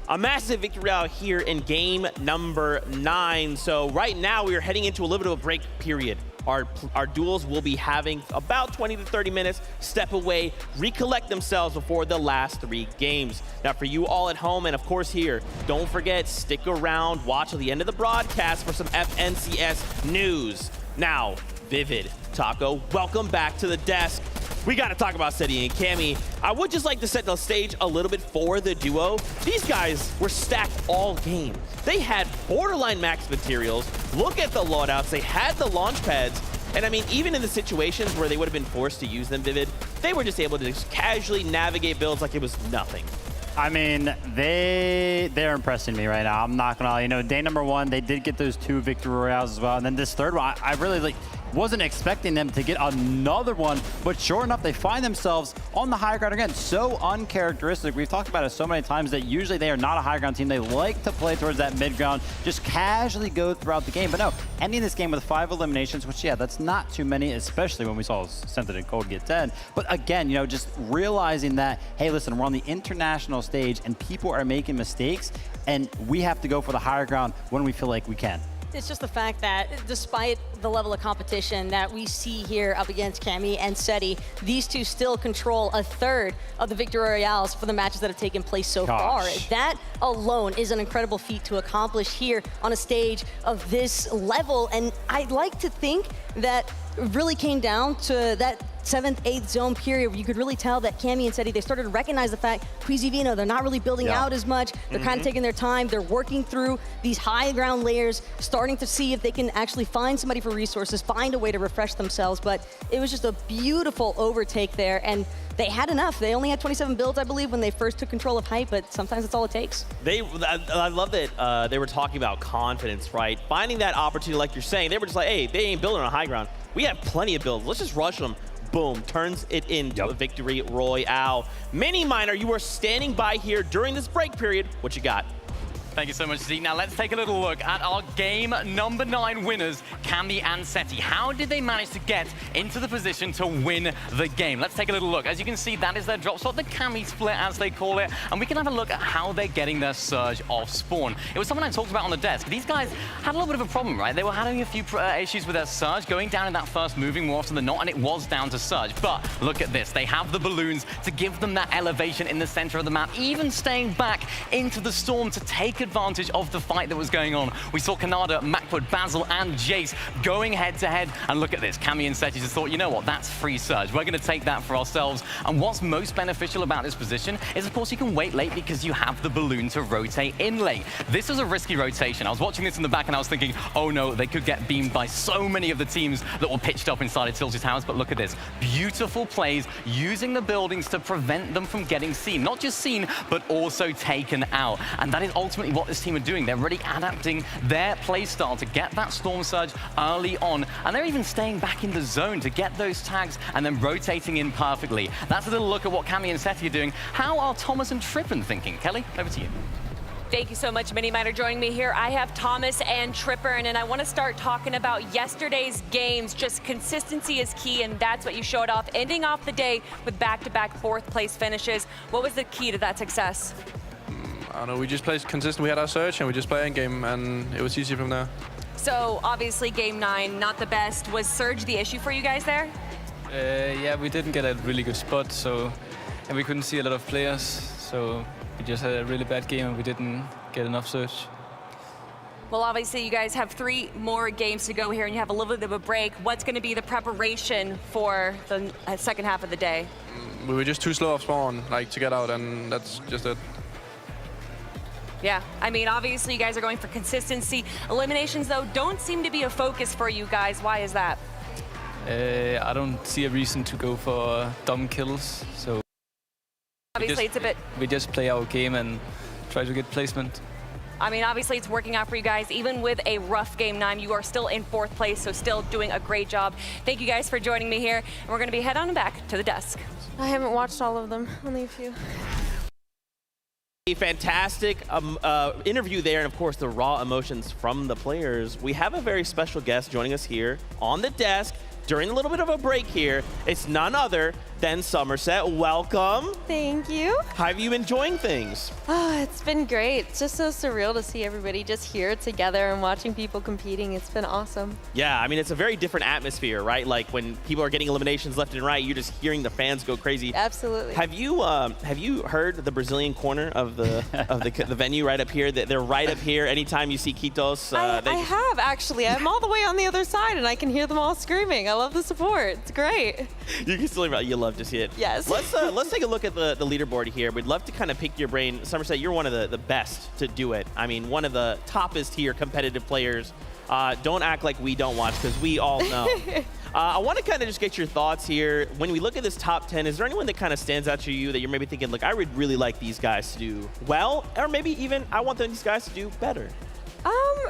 A massive victory out here in game number 9. So right now we are heading into a little bit of a break period. Our duels will be having about 20 to 30 minutes, step away, recollect themselves before the last 3 games. Now for you all at home and of course here, don't forget, stick around, watch till the end of the broadcast for some FNCS news. Now, Vivid, Taco, welcome back to the desk. We got to talk about Seti and Cammy. I would just like to set the stage a little bit for the duo. These guys were stacked all game. They had borderline max materials. Look at the loadouts. They had the launch pads. And I mean, even in the situations where they would have been forced to use them, Vivid, they were just able to just casually navigate builds like it was nothing. I mean, they're impressing me right now. I'm not gonna lie. You know, day number 1, they did get those 2 victory royales as well. And then this third one, I really wasn't expecting them to get another one, but sure enough, they find themselves on the high ground again. So uncharacteristic. We've talked about it so many times that usually they are not a high ground team. They like to play towards that mid ground, just casually go throughout the game. But no, ending this game with 5 eliminations, which yeah, that's not too many, especially when we saw Scented and Cold get 10. But again, you know, just realizing that, hey, listen, we're on the international stage and people are making mistakes and we have to go for the higher ground when we feel like we can. It's just the fact that despite the level of competition that we see here up against Cammy and Seti, these two still control a third of the victory royales for the matches that have taken place so far. That alone is an incredible feat to accomplish here on a stage of this level. And I'd like to think that it really came down to that 7th, 8th zone period where you could really tell that Cammy and Seti, they started to recognize the fact, Quizivino, they're not really building out as much. They're kind of taking their time. They're working through these high ground layers, starting to see if they can actually find somebody for resources, find a way to refresh themselves. But it was just a beautiful overtake there. And they had enough. They only had 27 builds, I believe, when they first took control of Hype, but sometimes that's all it takes. I love that they were talking about confidence, right? Finding that opportunity, like you're saying, they were just like, hey, they ain't building on high ground. We have plenty of builds. Let's just rush them. Boom, turns it into a victory royale. Mini Miner, you were standing by here during this break period. What you got? Thank you so much, Zeke. Now let's take a little look at our game number 9 winners, Cammy and Seti. How did they manage to get into the position to win the game? Let's take a little look. As you can see, that is their drop shot, the Cammy split as they call it, and we can have a look at how they're getting their surge off spawn. It was something I talked about on the desk. These guys had a little bit of a problem, right? They were having a few issues with their surge, going down in that first moving more often than not, and it was down to surge. But look at this. They have the balloons to give them that elevation in the center of the map, even staying back into the storm to take advantage of the fight that was going on. We saw Kanada, Macwood, Basil, and Jace going head-to-head. And look at this. Cammy and Seti just thought, you know what? That's free surge. We're going to take that for ourselves. And what's most beneficial about this position is, of course, you can wait late because you have the balloon to rotate in late. This is a risky rotation. I was watching this in the back and I was thinking, oh no, they could get beamed by so many of the teams that were pitched up inside of Tilted Towers. But look at this. Beautiful plays using the buildings to prevent them from getting seen. Not just seen, but also taken out. And that is ultimately what this team are doing. They're really adapting their play style to get that storm surge early on, and they're even staying back in the zone to get those tags and then rotating in perfectly. That's a little look at what Cammy and Seti are doing. How are Thomas and Trippin thinking? Kelly, over to you. Thank you so much, Mini Miner, joining me here. I have Thomas and Tripper, and I want to start talking about yesterday's games. Just consistency is key, and that's what you showed off, ending off the day with back-to-back 4th place finishes. What was the key to that success? I don't know, we just played consistent. We had our search and we just played in game and it was easy from there. So obviously game 9, not the best. Was Surge the issue for you guys there? Yeah, we didn't get a really good spot, and we couldn't see a lot of players. So we just had a really bad game and we didn't get enough search. Well, obviously you guys have 3 more games to go here and you have a little bit of a break. What's going to be the preparation for the second half of the day? We were just too slow off spawn, to get out, and that's just it. Yeah, I mean, obviously you guys are going for consistency. Eliminations, though, don't seem to be a focus for you guys. Why is that? I don't see a reason to go for dumb kills, so obviously it's a bit... We just play our game and try to get placement. I mean, obviously it's working out for you guys. Even with a rough game 9, you are still in 4th place, so still doing a great job. Thank you guys for joining me here, and we're going to be head on back to the desk. I haven't watched all of them, only a few. A fantastic interview there, and of course the raw emotions from the players. We have a very special guest joining us here on the desk during a little bit of a break here, it's none other than Somerset. Welcome. Thank you. How have you been enjoying things? Oh, it's been great. It's just so surreal to see everybody just here together and watching people competing. It's been awesome. Yeah, I mean, it's a very different atmosphere, right? Like when people are getting eliminations left and right, you're just hearing the fans go crazy. Absolutely. Have you heard the Brazilian corner of the the venue right up here? They're right up here. Anytime you see Quitos, I have actually. I'm all the way on the other side, and I can hear them all screaming. I love the support. It's great. You can still you love to see it. Yes. Let's take a look at the leaderboard here. We'd love to kind of pick your brain. Somerset, you're one of the best to do it. I mean, one of the toppest tier competitive players. Don't act like we don't watch, because we all know. I want to kind of just get your thoughts here. When we look at this top 10, is there anyone that kind of stands out to you that you're maybe thinking, look, I would really like these guys to do well, or maybe even I want these guys to do better?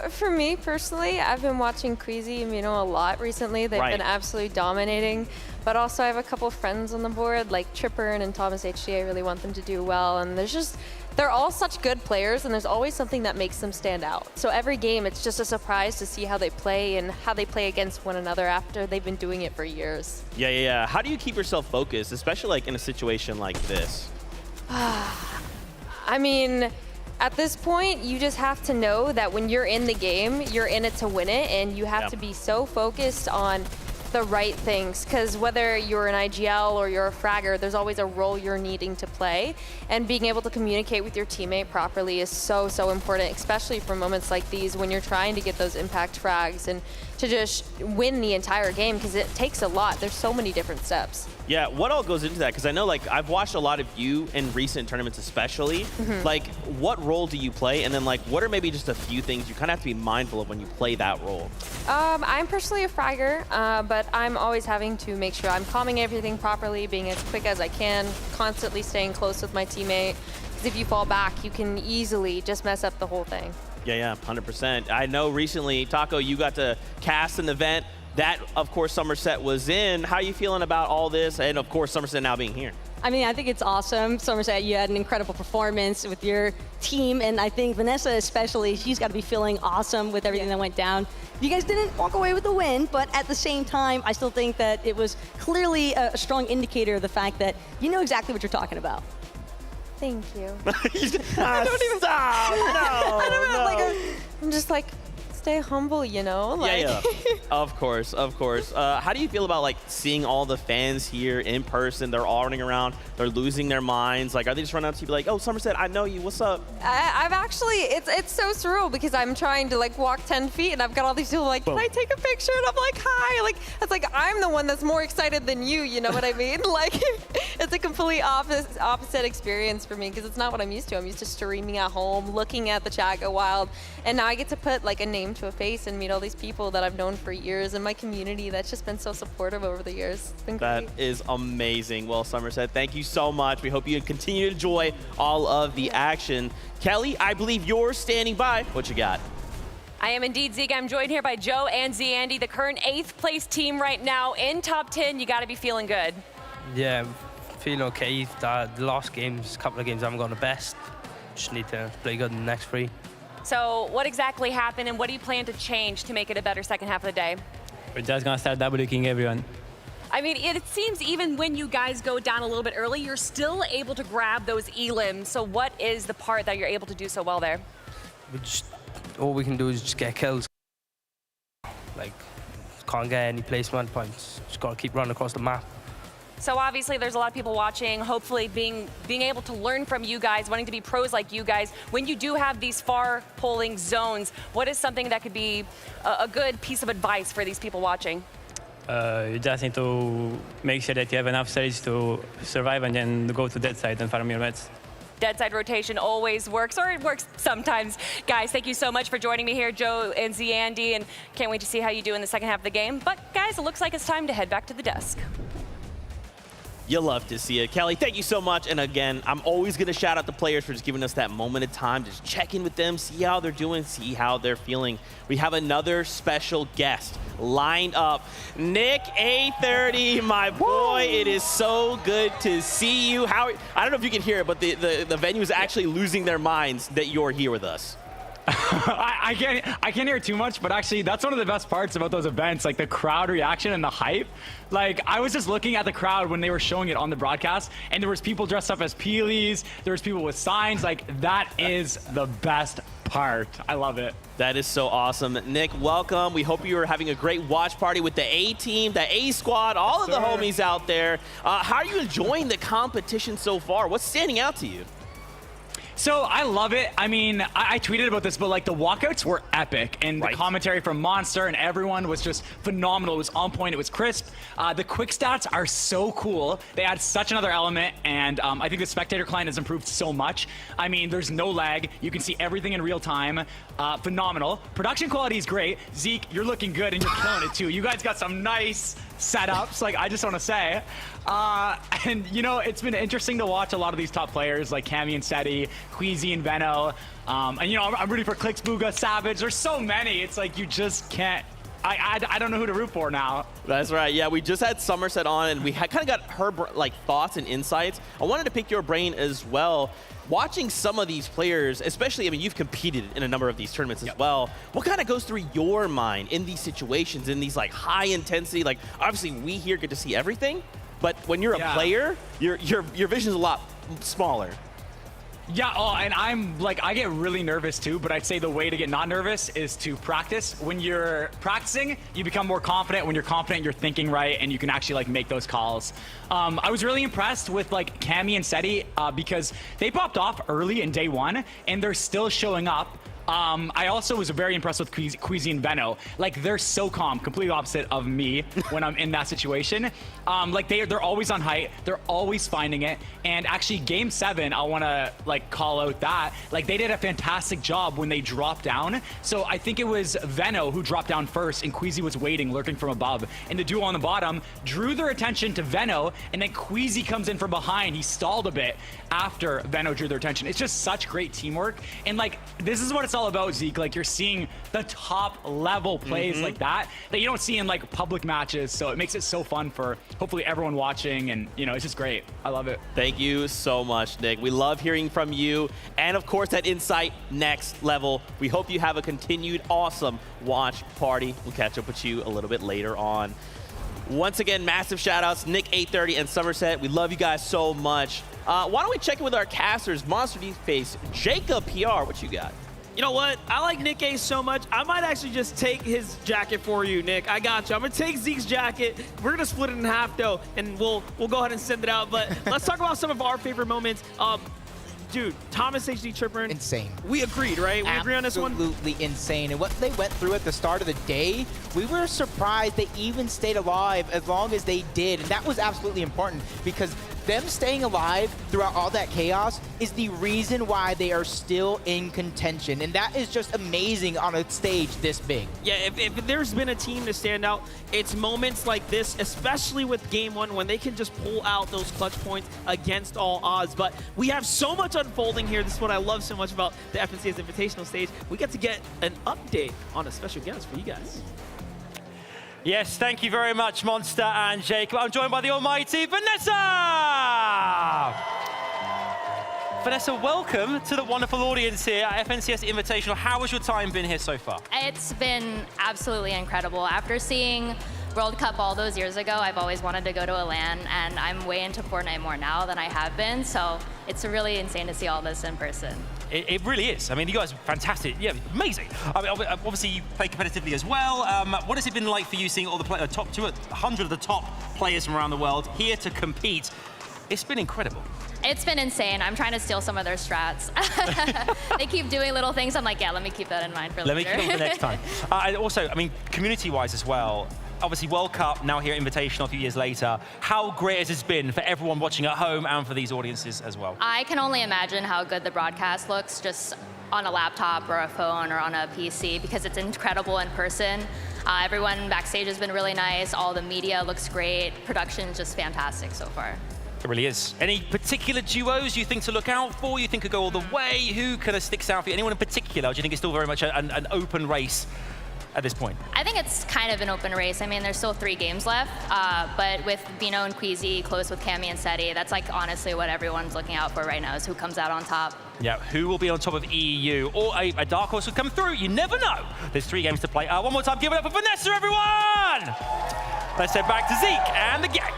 For me personally, I've been watching Queasy and a lot recently. They've been absolutely dominating. But also I have a couple of friends on the board, like Tripper and Thomas HG. I really want them to do well. And they're all such good players, and there's always something that makes them stand out. So every game, it's just a surprise to see how they play and how they play against one another after they've been doing it for years. Yeah. How do you keep yourself focused, especially like in a situation like this? I mean, at this point, you just have to know that when you're in the game, you're in it to win it, and you have to be so focused on the right things, because whether you're an IGL or you're a fragger, there's always a role you're needing to play, and being able to communicate with your teammate properly is so important, especially for moments like these when you're trying to get those impact frags and to just win the entire game, because it takes a lot. There's so many different steps. Yeah, what all goes into that? Because I know, like, I've watched a lot of you in recent tournaments especially. Like, what role do you play? And then, like, what are maybe just a few things you kind of have to be mindful of when you play that role? I'm personally a fragger, but I'm always having to make sure I'm calming everything properly, being as quick as I can, constantly staying close with my teammate. Because if you fall back, you can easily just mess up the whole thing. Yeah, 100%. I know recently, Taco, you got to cast an event that, of course, Somerset was in. How are you feeling about all this? And, of course, Somerset now being here. I mean, I think it's awesome. Somerset, you had an incredible performance with your team, and I think Vanessa especially, she's got to be feeling awesome with everything that went down. You guys didn't walk away with the win, but at the same time, I still think that it was clearly a strong indicator of the fact that you know exactly what you're talking about. Thank you. I don't even stop. No, I don't know. Like, I'm just like, stay humble, you know? Like. Yeah. Of course. How do you feel about, like, seeing all the fans here in person? They're all running around. They're losing their minds. Like, are they just running up to you like, oh, Somerset, I know you. What's up? I've actually, it's so surreal, because I'm trying to, like, walk 10 feet, and I've got all these people like, can I take a picture? And I'm like, hi. Like, it's like, I'm the one that's more excited than you know what I mean? Like, it's a complete opposite experience for me, because it's not what I'm used to. I'm used to streaming at home, looking at the chat go wild, and now I get to put, like, a name to a face and meet all these people that I've known for years, and my community that's just been so supportive over the years. It's been great. That is amazing. Well, Somerset, thank you so much. We hope you continue to enjoy all of the action. Kelly, I believe you're standing by. What you got? I am indeed, Zeke. I'm joined here by Joe and Zandy, the current 8th place team right now in top 10. You got to be feeling good. Yeah, feeling okay. The last games, couple of games, I haven't gone the best. Just need to play good in the next 3. So what exactly happened, and what do you plan to change to make it a better second half of the day? We're just going to start double-looking everyone. I mean, it seems even when you guys go down a little bit early, you're still able to grab those elims. So what is the part that you're able to do so well there? All we can do is just get kills. Like, can't get any placement points. Just got to keep running across the map. So obviously there's a lot of people watching, hopefully being able to learn from you guys, wanting to be pros like you guys. When you do have these far polling zones, what is something that could be a good piece of advice for these people watching? You just need to make sure that you have enough stage to survive, and then go to dead side and farm your meds. Dead side rotation always works, or it works sometimes. Guys, thank you so much for joining me here, Joe and Zandy, and can't wait to see how you do in the second half of the game. But guys, it looks like it's time to head back to the desk. You love to see it. Kelly, thank you so much. And again, I'm always going to shout out the players for just giving us that moment of time, just check in with them, see how they're doing, see how they're feeling. We have another special guest lined up. Nick A30, my boy, it is so good to see you. I don't know if you can hear it, but the venue is actually losing their minds that you're here with us. I can't hear too much, but actually that's one of the best parts about those events, like the crowd reaction and the hype. Like I was just looking at the crowd when they were showing it on the broadcast, and there was people dressed up as Peelies, there was people with signs. Like that is the best part. I love it. That is so awesome. Nick, welcome. We hope you are having a great watch party with the A team, the A squad, all of the homies out there. How are you enjoying the competition so far? What's standing out to you? So I love it. I mean, I tweeted about this, but like the walkouts were epic, and the commentary from Monster and everyone was just phenomenal. It was on point. It was crisp. The quick stats are so cool. They add such another element, and I think the spectator client has improved so much. I mean, there's no lag. You can see everything in real time. Phenomenal. Production quality is great. Zeke, you're looking good, and you're killing it too. You guys got some nice setups, like I just want to say. And you know, it's been interesting to watch a lot of these top players like Cammy and Seti, Queasy and Veno. And you know, I'm rooting for Clix, Booga, Savage. There's so many. It's like you just can't. I don't know who to root for now. That's right. Yeah, we just had Somerset on, and we kind of got her like thoughts and insights. I wanted to pick your brain as well. Watching some of these players, especially, I mean, you've competed in a number of these tournaments as well. What kind of goes through your mind in these situations, in these like high intensity? Like, obviously, we here get to see everything, but when you're a player, your vision's a lot smaller. Yeah, and I'm like, I get really nervous too, but I'd say the way to get not nervous is to practice. When you're practicing, you become more confident. When you're confident, you're thinking right, and you can actually like make those calls. I was really impressed with like Cammy and Seti because they popped off early in day one, and they're still showing up. I also was very impressed with Queasy and Veno. Like, they're so calm, completely opposite of me when I'm in that situation. Like, they're always on height. They're always finding it. And actually, Game 7, I want to, like, call out that. Like, they did a fantastic job when they dropped down. So I think it was Veno who dropped down first, and Queasy was waiting, lurking from above. And the duo on the bottom drew their attention to Veno, and then Queasy comes in from behind. He stalled a bit after Veno drew their attention. It's just such great teamwork. And, like, this is what it's all about, Zeke. Like, you're seeing the top level plays like that you don't see in like public matches, so it makes it so fun for hopefully everyone watching, and you know, it's just great. I love it. Thank you so much, Nick. We love hearing from you, and of course that insight next level. We hope you have a continued awesome watch party. We'll catch up with you a little bit later on. Once again, massive shout outs, Nick 830 and Somerset. We love you guys so much. Why don't we check in with our casters, Monster Deep Face, Jacob PR, what you got? You know what? I like Nick A so much, I might actually just take his jacket for you, Nick. I got you. I'm going to take Zeke's jacket. We're going to split it in half, though, and we'll go ahead and send it out. But let's talk about some of our favorite moments. Dude, Thomas HD Tripper. Insane. We agreed, right? We agree on this one? Absolutely insane. And what they went through at the start of the day, we were surprised they even stayed alive as long as they did. And that was absolutely important, because them staying alive throughout all that chaos is the reason why they are still in contention. And that is just amazing on a stage this big. Yeah, if there's been a team to stand out, it's moments like this, especially with Game 1, when they can just pull out those clutch points against all odds. But we have so much unfolding here. This is what I love so much about the FNCS Invitational stage. We get to get an update on a special guest for you guys. Yes, thank you very much, Monster and Jacob. I'm joined by the almighty Vanessa! Vanessa, welcome to the wonderful audience here at FNCS Invitational. How has your time been here so far? It's been absolutely incredible. After seeing World Cup all those years ago, I've always wanted to go to a LAN, and I'm way into Fortnite more now than I have been, so it's really insane to see all this in person. It really is. I mean, you guys are fantastic. Yeah, amazing. I mean, obviously, you play competitively as well. What has it been like for you seeing all the top 200 of the top players from around the world here to compete? It's been incredible. It's been insane. I'm trying to steal some of their strats. They keep doing little things. I'm like, yeah, let me keep that in mind for later. Let me keep it for next time. And also, I mean, community-wise as well, obviously World Cup, now here at Invitational a few years later. How great has this been for everyone watching at home and for these audiences as well? I can only imagine how good the broadcast looks just on a laptop or a phone or on a PC, because it's incredible in person. Everyone backstage has been really nice. All the media looks great. Production's just fantastic so far. It really is. Any particular duos you think to look out for? You think could go all the way? Who kind of sticks out for you? Anyone in particular? Or do you think it's still very much an open race at this point? I think it's kind of an open race. I mean, there's still 3 games left, but with Vino and Queasy close with Cammy and Seti, that's like honestly what everyone's looking out for right now is who comes out on top. Yeah, who will be on top of EU? Or a dark horse will come through. You never know. There's 3 games to play. One more time, give it up for Vanessa, everyone! Let's head back to Zeke and the gang.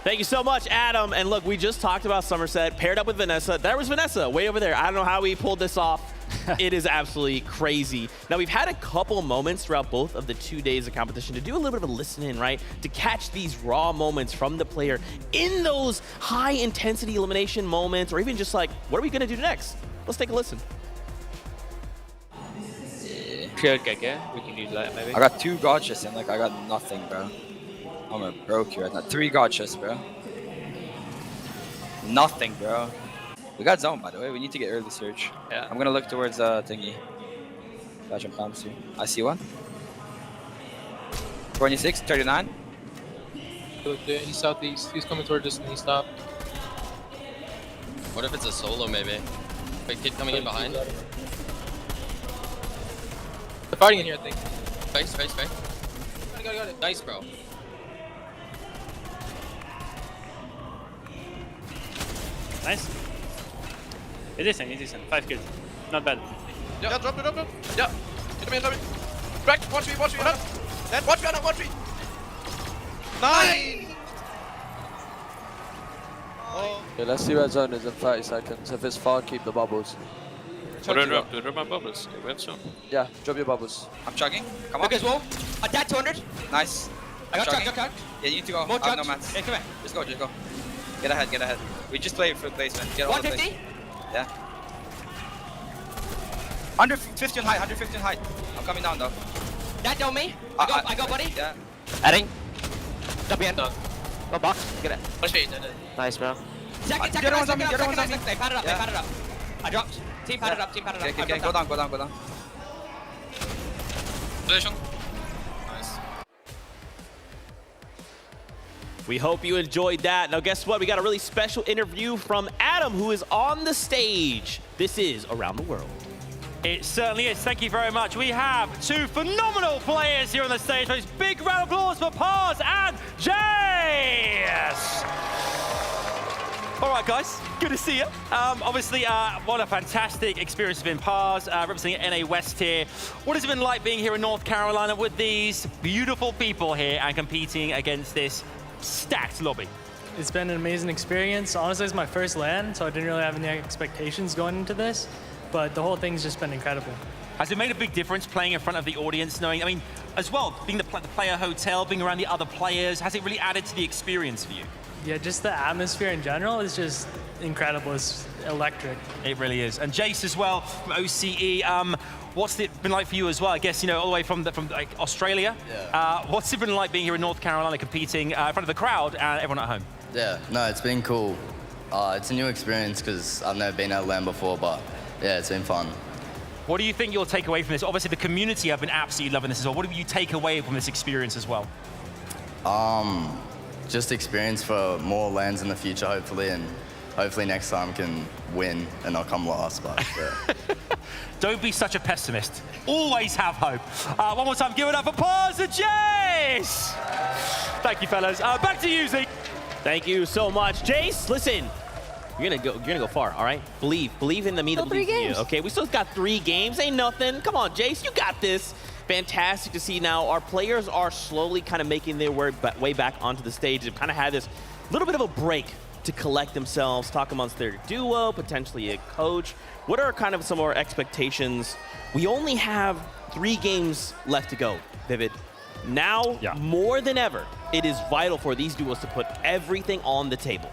Thank you so much, Adam. And look, we just talked about Somerset paired up with Vanessa. There was Vanessa way over there. I don't know how we pulled this off. It is absolutely crazy. Now, we've had a couple moments throughout both of the 2 days of competition to do a little bit of a listen-in, right? To catch these raw moments from the player in those high-intensity elimination moments, or even just like, what are we going to do next? Let's take a listen. We can do that, maybe. I got 2 gotchas and like I got nothing, bro. I'm a broke here. I got 3 gotchas, bro. Nothing, bro. We got zone, by the way. We need to get early search. Yeah. I'm gonna look towards thingy. Dodge and pumps here. I see one. 26, 39. Look there, he's southeast. He's coming towards us and he stopped. What if it's a solo, maybe? Big kid coming in behind. They're fighting in here, I think. Face. Got it. Nice, bro. Nice. It's decent. 5 kills. Not bad. Yeah, drop it. Yeah. Hit me. Back, watch me. Then watch me. 9! Oh. Okay, let's see where zone is in 30 seconds. If it's far, keep the bubbles. Do I drop my bubbles? Okay, we have some. Yeah, drop your bubbles. I'm chugging. Come on. Look as well. I dead 200. Nice. I got chugging. chugged. Yeah, you need to go. More I have no chugged. mats. Yeah, come here. Just go. Get ahead. We just play for placement. Get all the 150? place. Yeah. 150 on height. I'm coming down though. That on me. I got buddy. Yeah. Adding. Jump in. Go box. Get it. Push me. Nice, bro. Second. They padded up. I dropped. Team padded up. Okay. Go down. Position. Nice. We hope you enjoyed that. Now, guess what? We got a really special interview from Adam, who is on the stage. This is Around the World. It certainly is. Thank you very much. We have 2 phenomenal players here on the stage. Please, big round of applause for Pars and Jace. All right, guys. Good to see you. Obviously, what a fantastic experience it's been. Pars, representing NA West here. What has it been like being here in North Carolina with these beautiful people here and competing against this stacked lobby? It's been an amazing experience. Honestly, it's my first LAN, so I didn't really have any expectations going into this, but the whole thing's just been incredible. Has it made a big difference playing in front of the audience, knowing, I mean, as well, being the player hotel, being around the other players, has it really added to the experience for you? Yeah, just the atmosphere in general is just incredible. It's electric. It really is. And Jace as well from OCE. What's it been like for you as well? I guess, you know, all the way from like Australia. Yeah. What's it been like being here in North Carolina competing in front of the crowd and everyone at home? Yeah, no, it's been cool. It's a new experience because I've never been at LAN before, but yeah, it's been fun. What do you think you'll take away from this? Obviously, the community have been absolutely loving this as well. What do you take away from this experience as well? Just experience for more LANs in the future, hopefully, and hopefully next time can win and not come last. But yeah. Don't be such a pessimist. Always have hope. One more time, give it up for Pars and Jace. Thank you, fellas. Back to you, Zeke. Thank you so much. Jace, listen. You're gonna go far, all right? Believe in the me that believes in you, okay? We still got 3 games, ain't nothing. Come on, Jace, you got this. Fantastic to see now. Our players are slowly kind of making their way back onto the stage. They've kind of had this little bit of a break to collect themselves, talk amongst their duo, potentially a coach. What are kind of some of our expectations? We only have 3 games left to go, Vivid. Now, more than ever, it is vital for these duos to put everything on the table.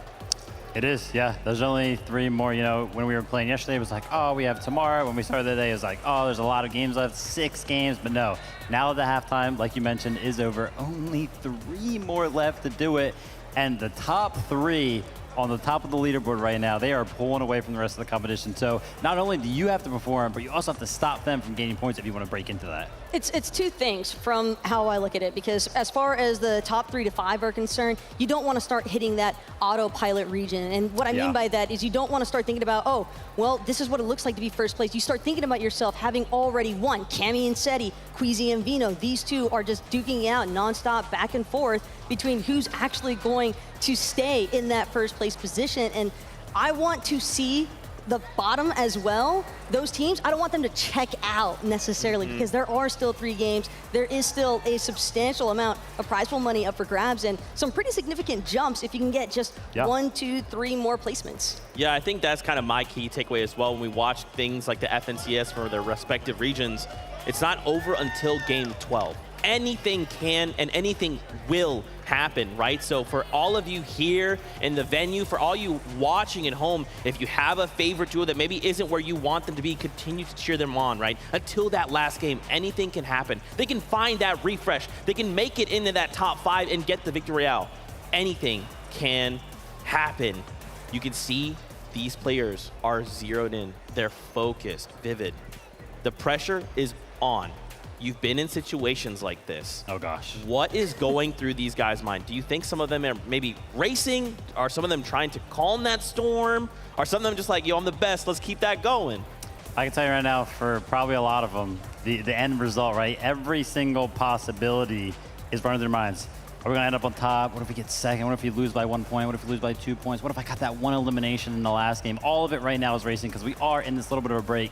It is, yeah. There's only 3 more. You know, when we were playing yesterday, it was like, oh, we have tomorrow. When we started the day, it was like, oh, there's a lot of games left, 6 games. But no, now the halftime, like you mentioned, is over. Only 3 more left to do it. And the top 3 on the top of the leaderboard right now, they are pulling away from the rest of the competition. So not only do you have to perform, but you also have to stop them from gaining points if you want to break into that. It's two things from how I look at it, because as far as the top 3 to 5 are concerned, you don't want to start hitting that autopilot region. And what I mean by that is you don't want to start thinking about, oh, well, this is what it looks like to be first place. You start thinking about yourself having already won. Cammy and Seti, Queasy and Vino, these two are just duking it out nonstop back and forth between who's actually going to stay in that first place position. And I want to see the bottom as well, those teams, I don't want them to check out necessarily, because there are still 3 games. There is still a substantial amount of prize pool money up for grabs and some pretty significant jumps if you can get just 1, 2, 3 more placements. Yeah, I think that's kind of my key takeaway as well when we watch things like the FNCS for their respective regions. It's not over until game 12. Anything can and anything will happen, right? So for all of you here in the venue, for all you watching at home, if you have a favorite duo that maybe isn't where you want them to be, continue to cheer them on, right? Until that last game, anything can happen. They can find that refresh. They can make it into that top 5 and get the victory royale. Anything can happen. You can see these players are zeroed in. They're focused, vivid. The pressure is on. You've been in situations like this. Oh, gosh. What is going through these guys' mind? Do you think some of them are maybe racing? Are some of them trying to calm that storm? Are some of them just like, yo, I'm the best, let's keep that going? I can tell you right now, for probably a lot of them, the end result, right? Every single possibility is running through their minds. Are we going to end up on top? What if we get second? What if we lose by 1 point? What if we lose by 2 points? What if I got that one elimination in the last game? All of it right now is racing because we are in this little bit of a break.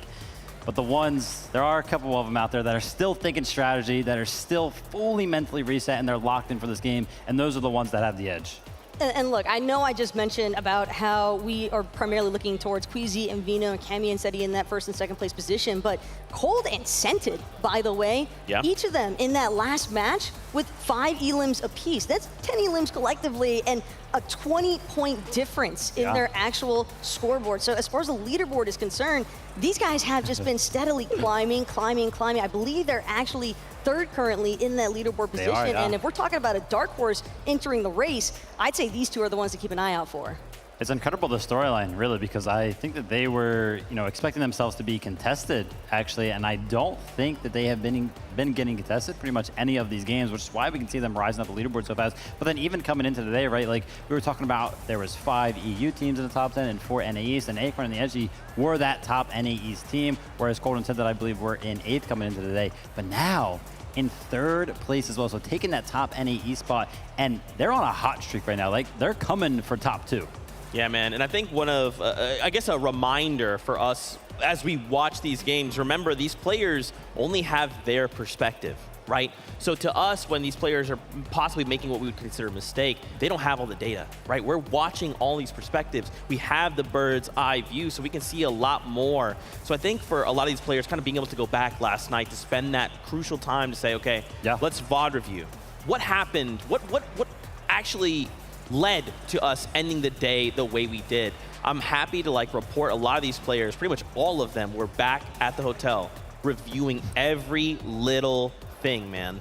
But the ones, there are a couple of them out there that are still thinking strategy, that are still fully mentally reset, and they're locked in for this game, and those are the ones that have the edge. And look, I know I just mentioned about how we are primarily looking towards Queasy and Vino and Cammy and Seti in that first and second place position, but Cold and Scented, by the way, each of them in that last match with 5 elims apiece. That's 10 elims collectively and a 20-point difference in their actual scoreboard. So as far as the leaderboard is concerned, these guys have just been steadily climbing. I believe they're actually 3rd currently in that leaderboard position. And if we're talking about a dark horse entering the race, I'd say these two are the ones to keep an eye out for. It's incredible, the storyline, really, because I think that they were, expecting themselves to be contested, actually, and I don't think that they have been getting contested pretty much any of these games, which is why we can see them rising up the leaderboard so fast. But then even coming into today, right, like we were talking about, there was 5 EU teams in the top 10 and 4 NA East, and Acorn and the Edgy were that top NA East team, whereas Cold and Scented, I believe, were in 8th coming into today. But now, in 3rd place as well, so taking that top NA East spot, and they're on a hot streak right now. Like, they're coming for top 2. Yeah, man, and I think one of, I guess a reminder for us as we watch these games, remember these players only have their perspective, right? So to us, when these players are possibly making what we would consider a mistake, they don't have all the data, right? We're watching all these perspectives. We have the bird's eye view, so we can see a lot more. So I think for a lot of these players, kind of being able to go back last night to spend that crucial time to say, okay, let's VOD review. What happened? What actually led to us ending the day the way we did? I'm happy to report a lot of these players, pretty much all of them, were back at the hotel reviewing every little thing, man.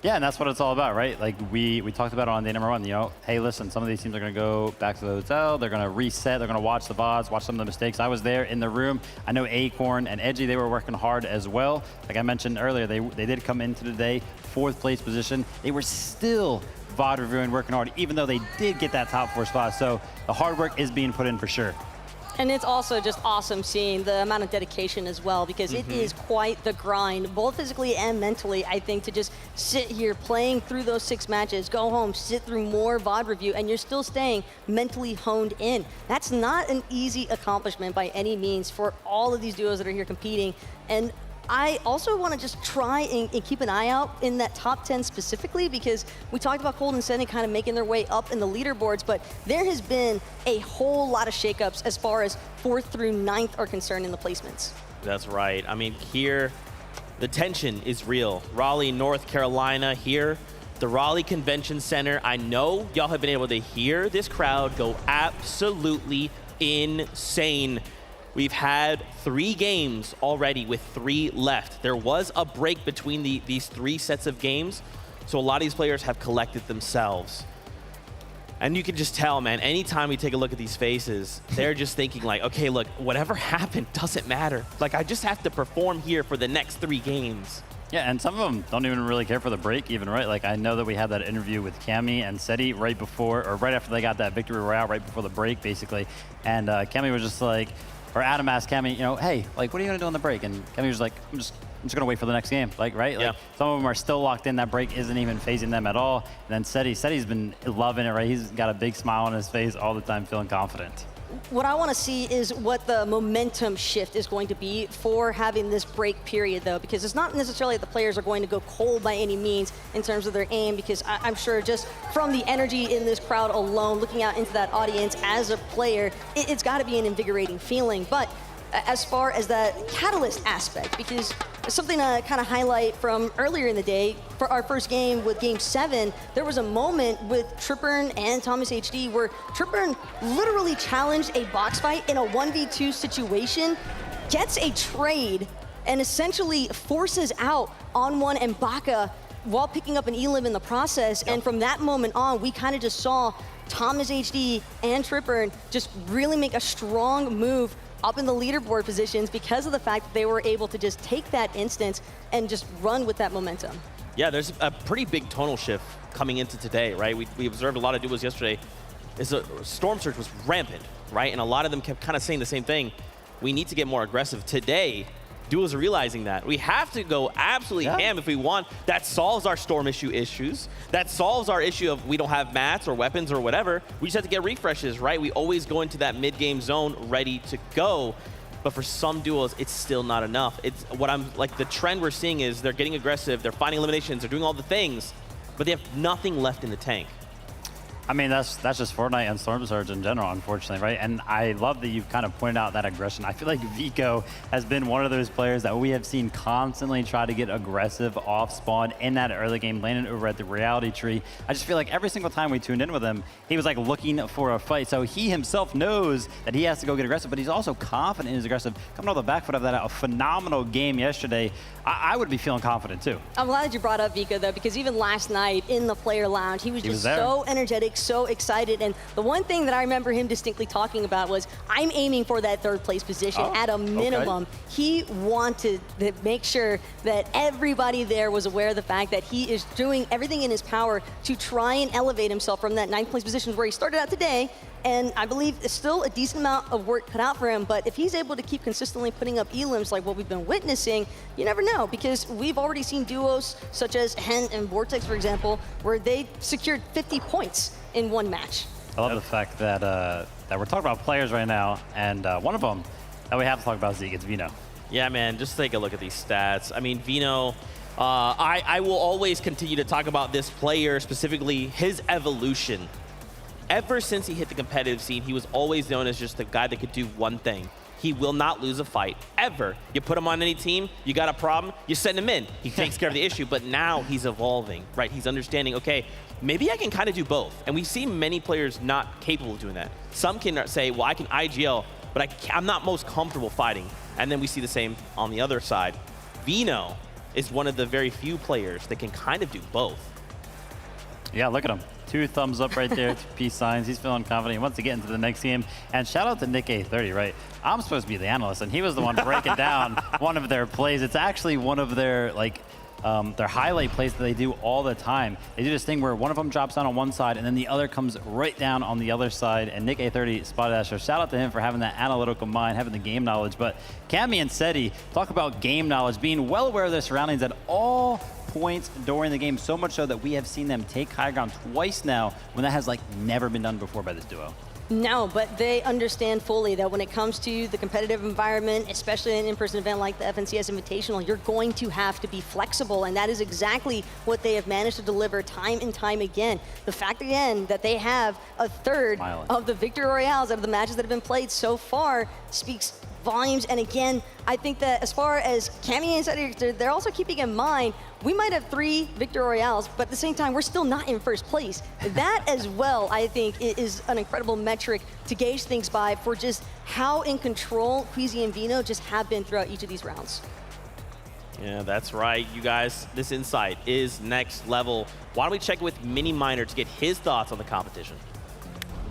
Yeah, and that's what it's all about, right? Like we talked about it on day number 1, hey, listen, some of these teams are going to go back to the hotel, they're going to reset, they're going to watch the VODs, watch some of the mistakes. I was there in the room. I know Acorn and Edgy, they were working hard as well. Like I mentioned earlier, they did come into today 4th place position. They were still VOD reviewing, working hard, even though they did get that top 4 spot. So the hard work is being put in for sure. And it's also just awesome seeing the amount of dedication as well, because it is quite the grind, both physically and mentally, I think, to just sit here playing through those 6 matches, go home, sit through more VOD review, and you're still staying mentally honed in. That's not an easy accomplishment by any means for all of these duos that are here competing. And I also want to just try and keep an eye out in that top 10 specifically, because we talked about Cold and Scented kind of making their way up in the leaderboards, but there has been a whole lot of shakeups as far as 4th through 9th are concerned in the placements. That's right. I mean, here, the tension is real. Raleigh, North Carolina here, the Raleigh Convention Center. I know y'all have been able to hear this crowd go absolutely insane. We've had 3 games already with 3 left. There was a break between these 3 sets of games, so a lot of these players have collected themselves. And you can just tell, man, anytime we take a look at these faces, they're just thinking like, okay, look, whatever happened doesn't matter. Like, I just have to perform here for the next 3 games. Yeah, and some of them don't even really care for the break even, right? Like, I know that we had that interview with Cammy and Seti right before, or right after they got that victory royale, right before the break, basically. And Cammy was just like, or Adam asked Cammy, you know, hey, like, what are you gonna do on the break? And Cammy was like, I'm just gonna wait for the next game, like, right? Like, some of them are still locked in. That break isn't even phasing them at all. And then Seti's been loving it, right? He's got a big smile on his face all the time, feeling confident. What I want to see is what the momentum shift is going to be for having this break period, though, because it's not necessarily that the players are going to go cold by any means in terms of their aim, because I'm sure just from the energy in this crowd alone, looking out into that audience as a player, it's got to be an invigorating feeling. But as far as that catalyst aspect, because something to kind of highlight from earlier in the day, for our first game with Game 7, there was a moment with Tripburn and Thomas HD where Tripburn literally challenged a box fight in a 1v2 situation, gets a trade, and essentially forces out On1 and Baka while picking up an elim in the process. And from that moment on, we kind of just saw Thomas HD and Tripburn just really make a strong move up in the leaderboard positions because of the fact that they were able to just take that instance and just run with that momentum. Yeah, there's a pretty big tonal shift coming into today, right? We observed a lot of duos yesterday. Storm Surge was rampant, right? And a lot of them kept kind of saying the same thing. We need to get more aggressive. Today, duos are realizing that. We have to go absolutely ham if we want. That solves our Storm issues. That solves our issue of we don't have mats or weapons or whatever. We just have to get refreshes, right? We always go into that mid-game zone ready to go. But for some duos, it's still not enough. It's what I'm like, the trend we're seeing is they're getting aggressive, they're finding eliminations, they're doing all the things, but they have nothing left in the tank. I mean, that's just Fortnite and Storm Surge in general, unfortunately, right? And I love that you've kind of pointed out that aggression. I feel like Vico has been one of those players that we have seen constantly try to get aggressive off spawn in that early game, landing over at the reality tree. I just feel like every single time we tuned in with him, he was like looking for a fight. So he himself knows that he has to go get aggressive, but he's also confident in his aggressive. Coming off the back foot of that, a phenomenal game yesterday, I would be feeling confident too. I'm glad you brought up Vico though, because even last night in the player lounge, he was just so energetic, so excited. And the one thing that I remember him distinctly talking about was, I'm aiming for that third place position at a minimum. Okay. He wanted to make sure that everybody there was aware of the fact that he is doing everything in his power to try and elevate himself from that 9th place position where he started out today. And I believe it's still a decent amount of work cut out for him, but if he's able to keep consistently putting up elims like what we've been witnessing, you never know, because we've already seen duos such as Hen and Vortex, for example, where they secured 50 points in one match. I love the fact that that we're talking about players right now, and one of them that we have to talk about, Zeke, it's Vino. Yeah, man, just take a look at these stats. I mean, Vino, I will always continue to talk about this player, specifically his evolution. Ever since he hit the competitive scene, he was always known as just the guy that could do one thing. He will not lose a fight, ever. You put him on any team, you got a problem, you send him in. He takes care of the issue, but now he's evolving, right? He's understanding, okay, maybe I can kind of do both. And we see many players not capable of doing that. Some can say, well, I can IGL, but I'm not most comfortable fighting. And then we see the same on the other side. Vino is one of the very few players that can kind of do both. Yeah, look at him. 2 thumbs up right there, 2 peace signs. He's feeling confident. He wants to get into the next game. And shout out to Nick A30, right? I'm supposed to be the analyst, and he was the one breaking down one of their plays. It's actually one of their, like, their highlight plays that they do all the time. They do this thing where one of them drops down on one side, and then the other comes right down on the other side. And Nick A30 spotted that. So shout out to him for having that analytical mind, having the game knowledge. But Cammy and Seti talk about game knowledge, being well aware of their surroundings at all points during the game, so much so that we have seen them take high ground twice now, when that has like never been done before by this duo. No, but they understand fully that when it comes to the competitive environment, especially an in-person event like the FNCS Invitational, you're going to have to be flexible, and that is exactly what they have managed to deliver time and time again. The fact, again, that they have a third of the Victory Royales out of the matches that have been played so far speaks volumes. And again, I think that as far as Cammy and Seti, they're also keeping in mind, we might have 3 Victory Royales, but at the same time, we're still not in first place. That as well, I think, is an incredible metric to gauge things by for just how in control Queasy and Vino just have been throughout each of these rounds. Yeah, that's right, you guys. This insight is next level. Why don't we check with Mini Miner to get his thoughts on the competition?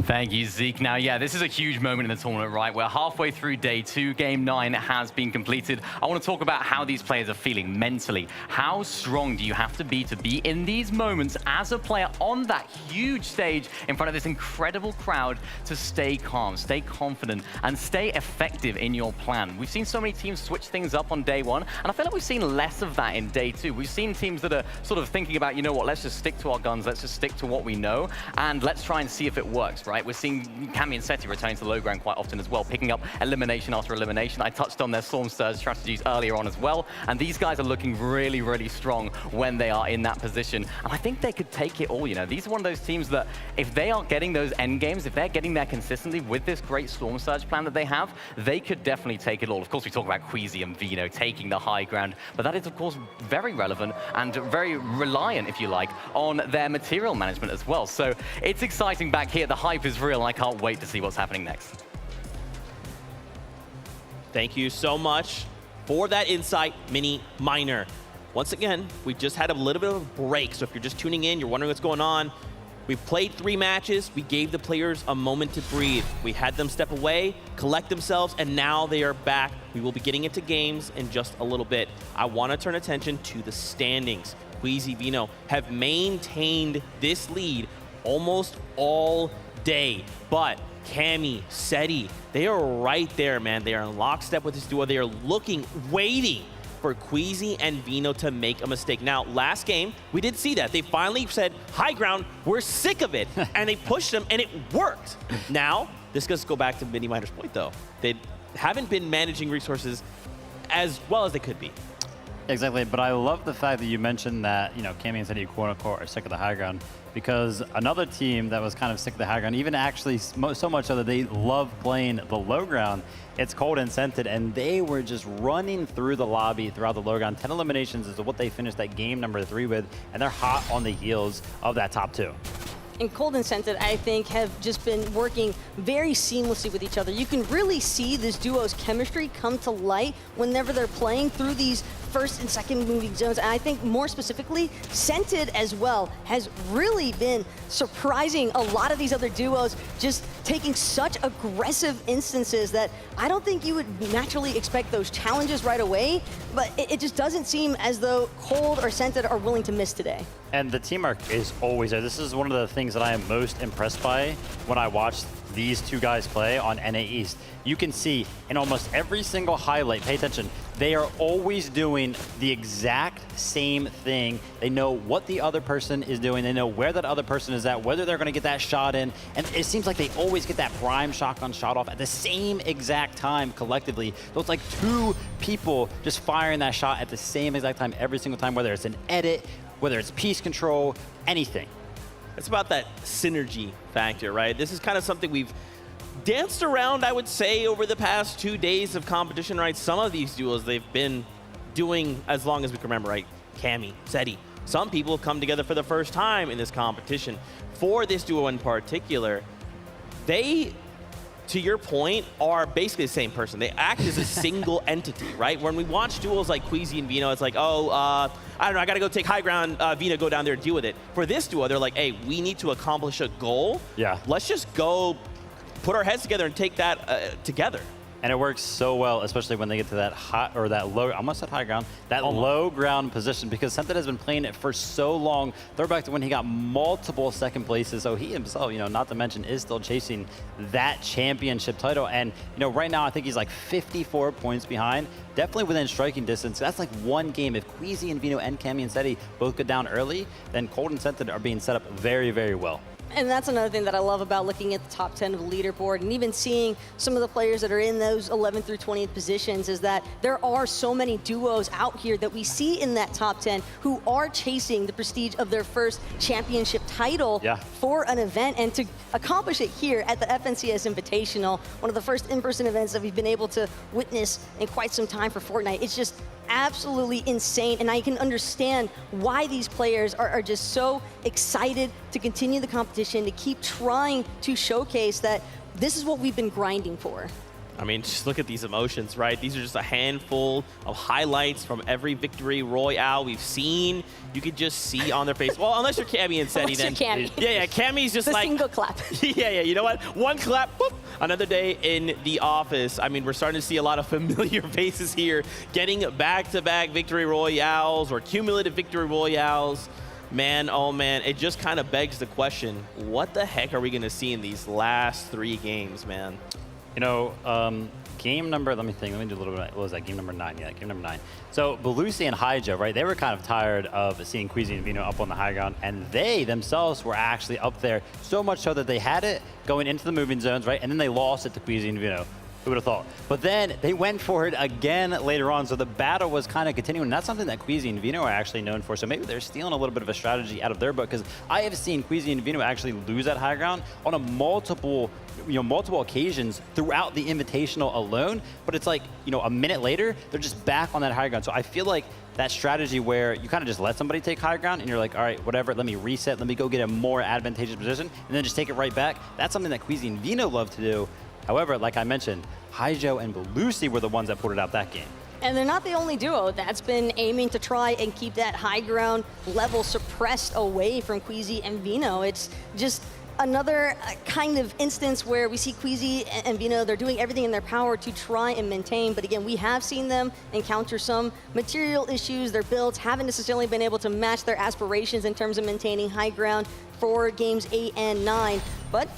Thank you, Zeke. Now, yeah, this is a huge moment in the tournament, right? We're halfway through day 2. Game 9 has been completed. I want to talk about how these players are feeling mentally. How strong do you have to be in these moments as a player on that huge stage in front of this incredible crowd to stay calm, stay confident, and stay effective in your plan? We've seen so many teams switch things up on day 1, and I feel like we've seen less of that in day 2. We've seen teams that are sort of thinking about, you know what, let's just stick to our guns, let's just stick to what we know, and let's try and see if it works, right? We're seeing Cammy and Seti returning to the low ground quite often as well, picking up elimination after elimination. I touched on their Storm Surge strategies earlier on as well, and these guys are looking really, really strong when they are in that position. And I think they could take it all, you know. These are one of those teams that if they are getting those end games, if they're getting there consistently with this great Storm Surge plan that they have, they could definitely take it all. Of course, we talk about Queasy and Vino taking the high ground, but that is, of course, very relevant and very reliant, if you like, on their material management as well. So it's exciting back here. The hype is real, and I can't wait to see what's happening next. Thank you so much for that insight, Mini Miner. Once again, we just had a little bit of a break, so if you're just tuning in, you're wondering what's going on, we've played 3 matches, we gave the players a moment to breathe. We had them step away, collect themselves, and now they are back. We will be getting into games in just a little bit. I want to turn attention to the standings. Queasy, Vino have maintained this lead almost all day, but Cammy, Seti, they are right there, man. They are in lockstep with this duo. They are looking, waiting for Queasy and Vino to make a mistake. Now, last game, we did see that. They finally said, high ground, we're sick of it. And they pushed them, and it worked. Now, this does go back to Mini Miner's point, though. They haven't been managing resources as well as they could be. Exactly, but I love the fact that you mentioned that, you know, Cammy and Seti, quote-unquote, are sick of the high ground, because another team that was kind of sick of the high ground, even actually so much so that they love playing the low ground, it's Cold and Scented, and they were just running through the lobby throughout the low ground. 10 eliminations is what they finished that game number 3 with, and they're hot on the heels of that top 2. And Cold and Scented, I think, have just been working very seamlessly with each other. You can really see this duo's chemistry come to light whenever they're playing through these first and second moving zones. And I think more specifically, Scented as well has really been surprising a lot of these other duos, just taking such aggressive instances that I don't think you would naturally expect those challenges right away, but it just doesn't seem as though Cold or Scented are willing to miss today. And the teamwork is always there. This is one of the things that I am most impressed by when I watch these 2 guys play on NA East. You can see in almost every single highlight, pay attention, they are always doing the exact same thing. They know what the other person is doing. They know where that other person is at, whether they're going to get that shot in. And it seems like they always get that prime shotgun shot off at the same exact time collectively. So it's like 2 people just firing that shot at the same exact time every single time, whether it's an edit, whether it's piece control, anything. It's about that synergy factor, right? This is kind of something we've danced around, I would say, over the past 2 days of competition, right? Some of these duos they've been doing as long as we can remember, right? Cammy, Seti. Some people have come together for the first time in this competition. For this duo in particular, they, to your point, are basically the same person. They act as a single entity, right? When we watch duels like Queasy and Vino, it's like, oh, I don't know, I gotta go take high ground, Vino, go down there and deal with it. For this duo, they're like, hey, we need to accomplish a goal. Yeah. Let's just go put our heads together and take that together. And it works so well, especially when they get to that high, or that low, I almost said high ground, that low ground position, because Scented has been playing it for so long. Throwback to when he got multiple second places, so he himself, you know, not to mention, is still chasing that championship title. And, you know, right now, I think he's like 54 points behind, definitely within striking distance. That's like 1 game. If Queasy and Vino and Cammy and Seti both go down early, then Cold and Scented are being set up very, very well. And that's another thing that I love about looking at the top 10 of the leaderboard and even seeing some of the players that are in those 11th through 20th positions is that there are so many duos out here that we see in that top 10 who are chasing the prestige of their first championship title for an event. And to accomplish it here at the FNCS Invitational, one of the first in-person events that we've been able to witness in quite some time for Fortnite, it's just absolutely insane, and I can understand why these players are just so excited to continue the competition, to keep trying to showcase that this is what we've been grinding for. I mean, just look at these emotions, right? These are just a handful of highlights from every victory royale we've seen. You could just see on their face. Well, unless you're Cammy and Seti, then. Cammy. Yeah, Cammy's just the like. single clap. Yeah, you know what? One clap, boop. Another day in the office. I mean, we're starting to see a lot of familiar faces here, getting back-to-back victory royales or cumulative victory royales. Man, oh man, it just kind of begs the question, what the heck are we going to see in these last 3 games, man? You know, game number, let me do a little bit, what was that, game number 9? Yeah, game number 9. So Belusi and Hydra, right, they were kind of tired of seeing Queasy and Vino up on the high ground, and they themselves were actually up there, so much so that they had it going into the moving zones, right, and then they lost it to Queasy and Vino. Who would have thought? But then they went for it again later on, so the battle was kind of continuing. And that's something that Queasy and Vino are actually known for. So maybe they're stealing a little bit of a strategy out of their book, because I have seen Queasy and Vino actually lose at high ground on a multiple occasions throughout the Invitational alone. But it's like, a minute later, they're just back on that high ground. So I feel like that strategy where you kind of just let somebody take high ground and you're like, all right, whatever, let me reset, let me go get a more advantageous position, and then just take it right back. That's something that Queasy and Vino love to do. However, like I mentioned, Hydro and Belusi were the ones that put it out that game. And they're not the only duo that's been aiming to try and keep that high ground level suppressed away from Queasy and Vino. It's just another kind of instance where we see Queasy and Vino, they're doing everything in their power to try and maintain. But again, we have seen them encounter some material issues. Their builds haven't necessarily been able to match their aspirations in terms of maintaining high ground for games 8 and 9. But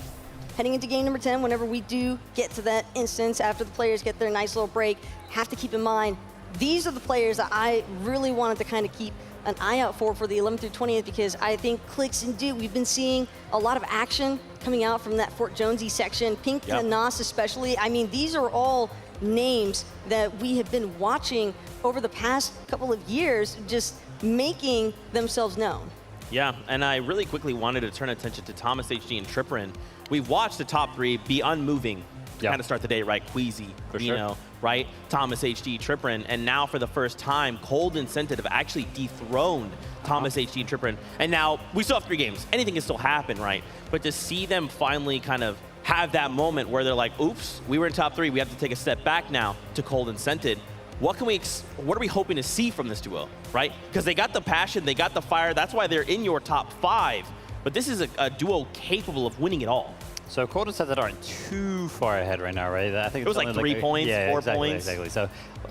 heading into game number 10, whenever we do get to that instance after the players get their nice little break, have to keep in mind, these are the players that I really wanted to kind of keep an eye out for the 11th through 20th, because I think Clix and Duke, we've been seeing a lot of action coming out from that Fort Jonesy section. Pink and Nas especially. I mean, these are all names that we have been watching over the past couple of years, just making themselves known. Yeah, and I really quickly wanted to turn attention to Thomas HD and Tripperin. We've watched the top 3 be unmoving to kind of start the day, right? Queasy, Vino, right? Thomas HD, Tripperin, and now for the first time, Cold and Scented have actually dethroned Thomas HD and Tripperin. And now we still have 3 games. Anything can still happen, right? But to see them finally kind of have that moment where they're like, oops, we were in top 3, we have to take a step back now to Cold and Scented. What are we hoping to see from this duo, right? Because they got the passion, they got the fire, that's why they're in your top 5. But this is a duo capable of winning it all. So Cold and Scented aren't too far ahead right now, right? I think it was like 3 points, 4 points. Exactly. So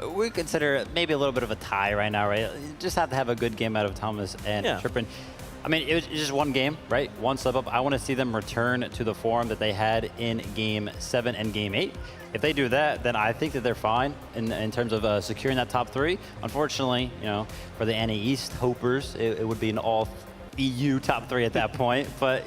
we consider maybe a little bit of a tie right now, right? You just have to have a good game out of Thomas and Tripperin. I mean, it's just one game, right? One slip up. I want to see them return to the form that they had in Game 7 and Game 8. If they do that, then I think that they're fine in terms of securing that top 3. Unfortunately, for the NA East hopers, it would be an all EU top 3 at that point, but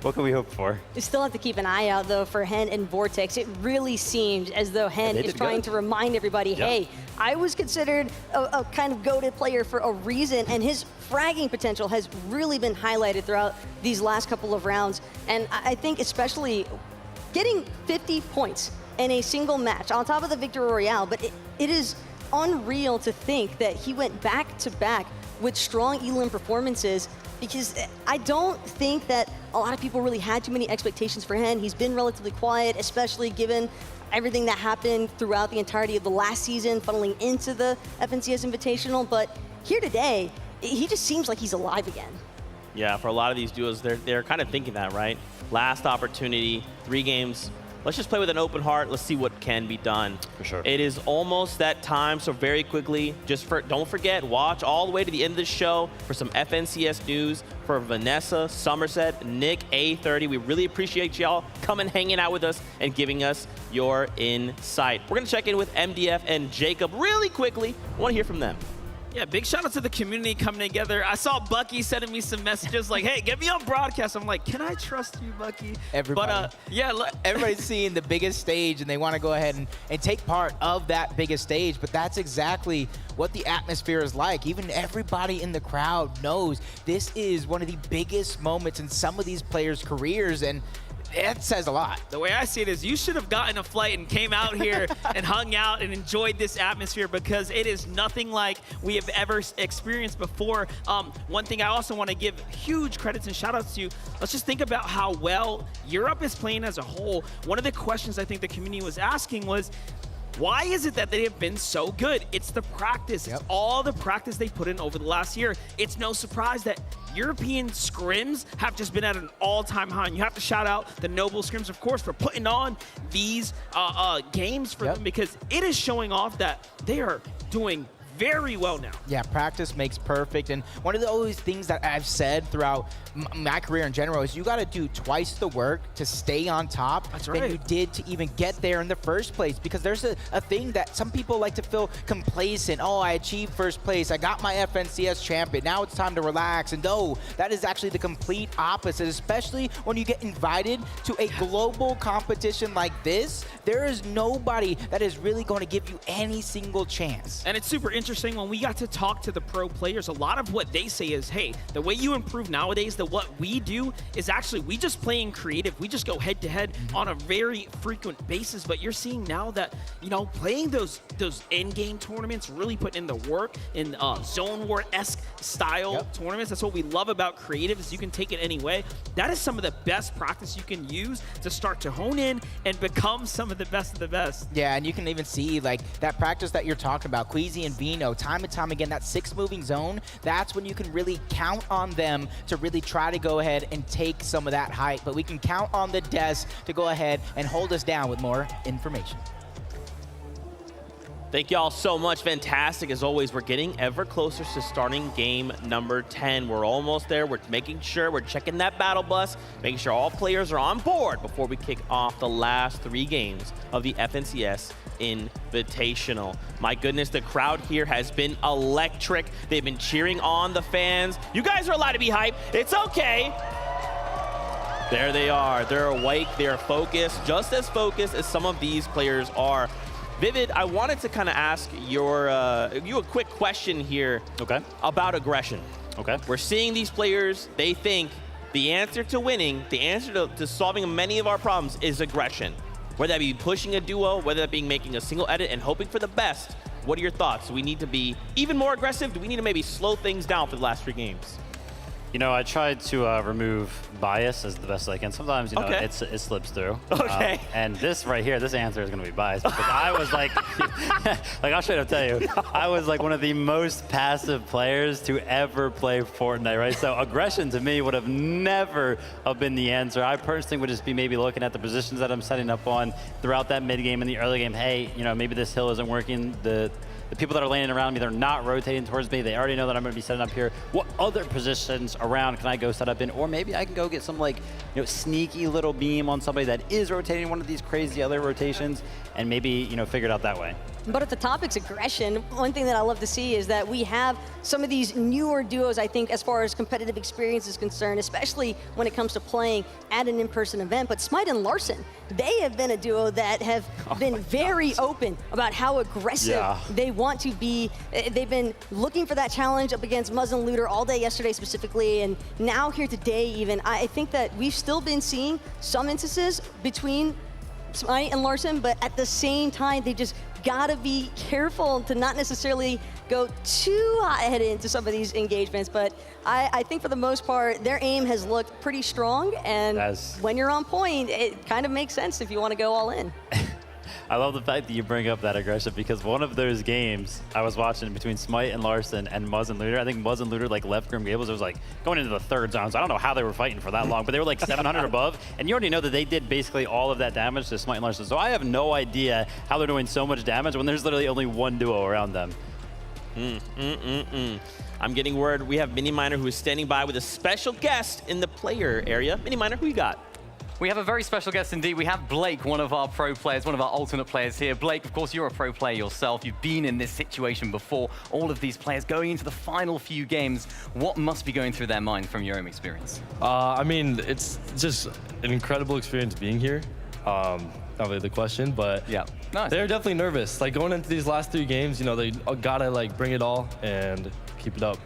what can we hope for? You still have to keep an eye out though for Hen and Vortex. It really seems as though Hen is trying to remind everybody, hey, I was considered a kind of goated player for a reason, and his fragging potential has really been highlighted throughout these last couple of rounds. And I think especially getting 50 points in a single match on top of the Victory Royale, but it is unreal to think that he went back to back with strong elim performances, because I don't think that a lot of people really had too many expectations for him. He's been relatively quiet, especially given everything that happened throughout the entirety of the last season, funneling into the FNCS Invitational. But here today, he just seems like he's alive again. Yeah, for a lot of these duos, they're kind of thinking that, right? Last opportunity, 3 games. Let's just play with an open heart. Let's see what can be done. For sure. It is almost that time, so very quickly, don't forget, watch all the way to the end of the show for some FNCS news for Vanessa, Somerset, Nick, A30. We really appreciate y'all coming, hanging out with us, and giving us your insight. We're gonna check in with MDF and Jacob really quickly. I wanna hear from them. Yeah, big shout out to the community coming together. I saw Bucky sending me some messages like, hey, get me on broadcast. I'm like, can I trust you, Bucky? Everybody. But yeah, everybody's seeing the biggest stage and they want to go ahead and take part of that biggest stage. But that's exactly what the atmosphere is like. Even everybody in the crowd knows this is one of the biggest moments in some of these players' careers. And it says a lot. The way I see it is you should have gotten a flight and came out here and hung out and enjoyed this atmosphere, because it is nothing like we have ever experienced before. One thing I also want to give huge credits and shout outs to, let's just think about how well Europe is playing as a whole. One of the questions I think the community was asking was, why is it that they have been so good? It's the practice. It's all the practice they put in over the last year. It's no surprise that European scrims have just been at an all-time high. And you have to shout out the Noble scrims, of course, for putting on these games for them, because it is showing off that they are doing very well now. Yeah, practice makes perfect. And one of the always things that I've said throughout my career in general is you got to do twice the work to stay on top than you did to even get there in the first place. Because there's a thing that some people like to feel complacent. Oh, I achieved first place. I got my FNCS champion. Now it's time to relax. And no, that is actually the complete opposite, especially when you get invited to a global competition like this. There is nobody that is really going to give you any single chance. And it's super interesting when we got to talk to the pro players. A lot of what they say is, hey, the way you improve nowadays, what we do is actually we just play in creative. We just go head to head on a very frequent basis. But you're seeing now that, you know, playing those end game tournaments, really putting in the work in zone war-esque style tournaments. That's what we love about creative, is you can take it any way. That is some of the best practice you can use to start to hone in and become some of the best of the best. Yeah, and you can even see like that practice that you're talking about, Queasy and Vino, time and time again, that 6 moving zone, that's when you can really count on them to really try to go ahead and take some of that height. But we can count on the Des to go ahead and hold us down with more information. Thank y'all so much. Fantastic. As always, we're getting ever closer to starting game number 10. We're almost there. We're making sure we're checking that battle bus, making sure all players are on board before we kick off the last 3 games of the FNCS Invitational. My goodness, the crowd here has been electric. They've been cheering on the fans. You guys are allowed to be hyped. It's okay. There they are. They're awake. They're focused, just as focused as some of these players are. Vivid, I wanted to kind of ask you a quick question here about aggression. We're seeing these players, they think the answer to winning, the answer to solving many of our problems is aggression. Whether that be pushing a duo, whether that be making a single edit and hoping for the best. What are your thoughts? Do we need to be even more aggressive? Do we need to maybe slow things down for the last 3 games? You know, I tried to remove bias as the best I can. Sometimes, you know, it slips through. And this right here, this answer is going to be biased, because I was like, like I'll straight up tell you, I was like one of the most passive players to ever play Fortnite, right? So aggression to me would have never have been the answer. I personally would just be maybe looking at the positions that I'm setting up on throughout that mid game and the early game. Hey, you know, maybe this hill isn't working. The people that are landing around me, they're not rotating towards me. They already know that I'm going to be setting up here. What other positions around can I go set up in? Or maybe I can go get some, like, you know, sneaky little beam on somebody that is rotating one of these crazy other rotations, and maybe, you know, figure it out that way. But if the topic's aggression, one thing that I love to see is that we have some of these newer duos, I think, as far as competitive experience is concerned, especially when it comes to playing at an in-person event. But Smite and Larson, they have been a duo that have been very open about how aggressive they want to be. They've been looking for that challenge up against Muzz and Looter all day yesterday specifically, and now here today even. I think that we've still been seeing some instances between Smite and Larson, but at the same time, they just gotta be careful to not necessarily go too hot-headed into some of these engagements. But I think for the most part, their aim has looked pretty strong, and when you're on point, it kind of makes sense if you want to go all in. I love the fact that you bring up that aggression, because one of those games I was watching between Smite and Larson and Muzz and Looter, I think Muzz and Looter like left Grim Gables. It was like going into the 3rd zone, so I don't know how they were fighting for that long, but they were like 700 above, and you already know that they did basically all of that damage to Smite and Larson. So I have no idea how they're doing so much damage when there's literally only one duo around them. I'm getting word we have Mini Miner who is standing by with a special guest in the player area. Mini Miner, who you got? We have a very special guest indeed. We have Blake, one of our pro players, one of our alternate players here. Blake, of course, you're a pro player yourself. You've been in this situation before. All of these players going into the final few games. What must be going through their mind from your own experience? I mean, it's just an incredible experience being here. Not really the question, but they're definitely nervous. Like going into these last 3 games, you know, they gotta like bring it all and keep it up.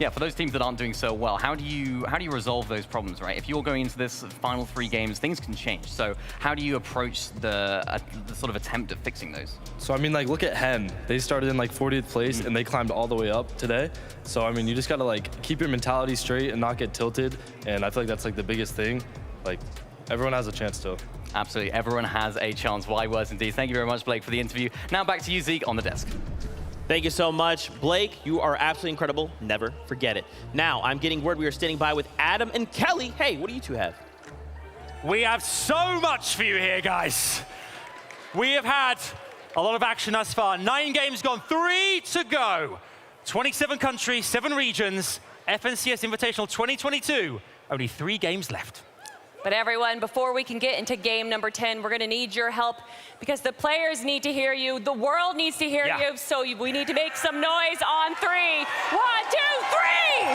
yeah, for those teams that aren't doing so well, how do you resolve those problems, right? If you're going into this final 3 games, things can change. So how do you approach the sort of attempt at fixing those? So I mean, like, look at Hen. They started in like 40th place and they climbed all the way up today. So I mean, you just gotta like keep your mentality straight and not get tilted. And I feel like that's like the biggest thing. Like, everyone has a chance still. Absolutely, everyone has a chance. Wise words indeed. Thank you very much, Blake, for the interview. Now back to you, Zeke, on the desk. Thank you so much. Blake, you are absolutely incredible. Never forget it. Now, I'm getting word we are standing by with Adam and Kelly. Hey, what do you two have? We have so much for you here, guys. We have had a lot of action thus far. 9 games gone, 3 to go. 27 countries, 7 regions. FNCS Invitational 2022. Only 3 games left. But everyone, before we can get into game number 10, we're gonna need your help because the players need to hear you, the world needs to hear you, so we need to make some noise on 3. 1, 2, 3!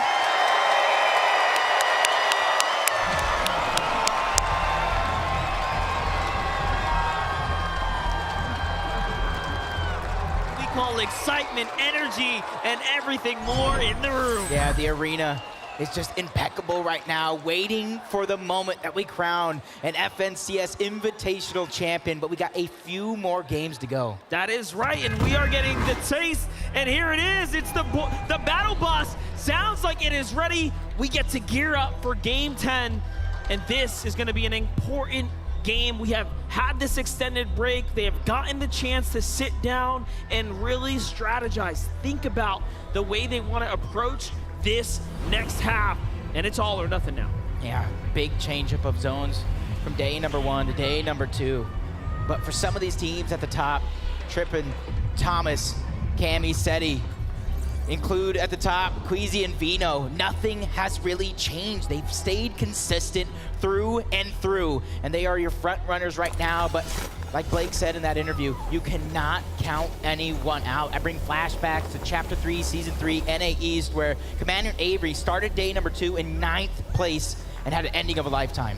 We call excitement, energy, and everything more in the room. Yeah, the arena is just impeccable right now, waiting for the moment that we crown an FNCS Invitational champion, but we got a few more games to go. That is right, and we are getting the taste, and here it is. It's the battle bus. Sounds like it is ready. We get to gear up for game 10, and this is gonna be an important game. We have had this extended break. They have gotten the chance to sit down and really strategize, think about the way they wanna approach this next half, and it's all or nothing now. Yeah, big changeup of zones from day number 1 to day number 2. But for some of these teams at the top, Trippin, Thomas, Cammy, Seti, include at the top Queasy and Vino, nothing has really changed. They've stayed consistent through and through, and they are your front runners right now. But like Blake said in that interview, you cannot count anyone out. I bring flashbacks to Chapter 3, Season 3, NA East, where Commander Avery started day number 2 in 9th place and had an ending of a lifetime.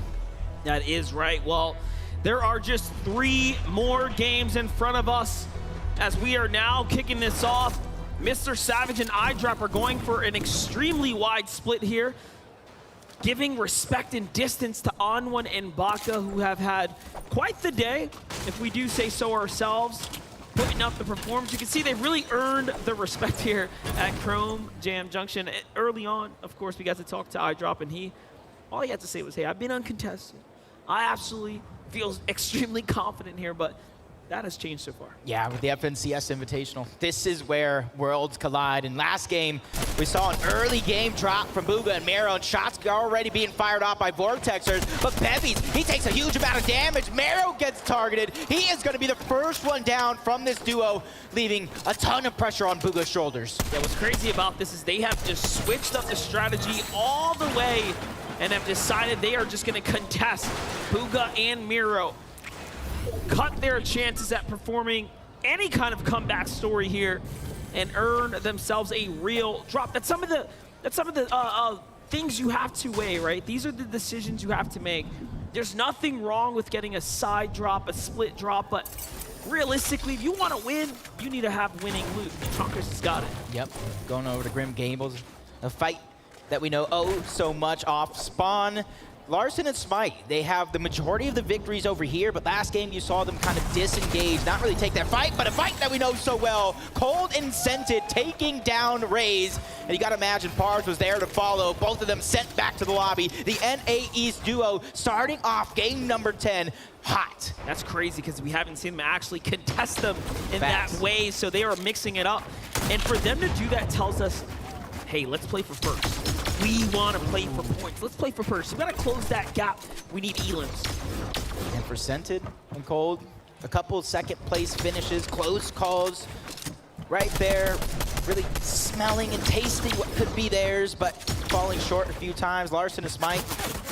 That is right. Well, there are just 3 more games in front of us as we are now kicking this off. Mr. Savage and iDrop are going for an extremely wide split here, giving respect and distance to Onwon and Baka, who have had quite the day, if we do say so ourselves, putting up the performance. You can see they've really earned the respect here at Chrome Jam Junction. Early on, of course, we got to talk to iDrop, and all he had to say was, hey, I've been uncontested. I absolutely feel extremely confident here, but that has changed so far. Yeah, with the FNCS Invitational, this is where worlds collide. And last game, we saw an early game drop from Booga and Mero, and shots already being fired off by Vortexers. But Bevies, he takes a huge amount of damage. Mero gets targeted. He is going to be the first one down from this duo, leaving a ton of pressure on Booga's shoulders. Yeah, what's crazy about this is they have just switched up the strategy all the way and have decided they are just going to contest Booga and Mero. Cut their chances at performing any kind of comeback story here and earn themselves a real drop. That's some of the things you have to weigh, right? These are the decisions you have to make. There's nothing wrong with getting a side drop, a split drop, but realistically, if you want to win, you need to have winning loot. Trunkers has got it. Yep, going over to Grim Gables, a fight that we know so much off spawn. Larson and Smite, they have the majority of the victories over here, but last game you saw them kind of disengage, not really take that fight, but a fight that we know so well. Cold and Scented taking down Raze, and you gotta imagine Pars was there to follow. Both of them sent back to the lobby. The NA East duo starting off game number 10 hot. That's crazy because we haven't seen them actually contest them in that way, so they are mixing it up. And for them to do that tells us, hey, let's play for first. We want to play for points. Let's play for first. We got to close that gap. We need elims. And for Scented and Cold, a couple second place finishes, close calls right there. Really smelling and tasting what could be theirs, but falling short a few times. Larson and Smite,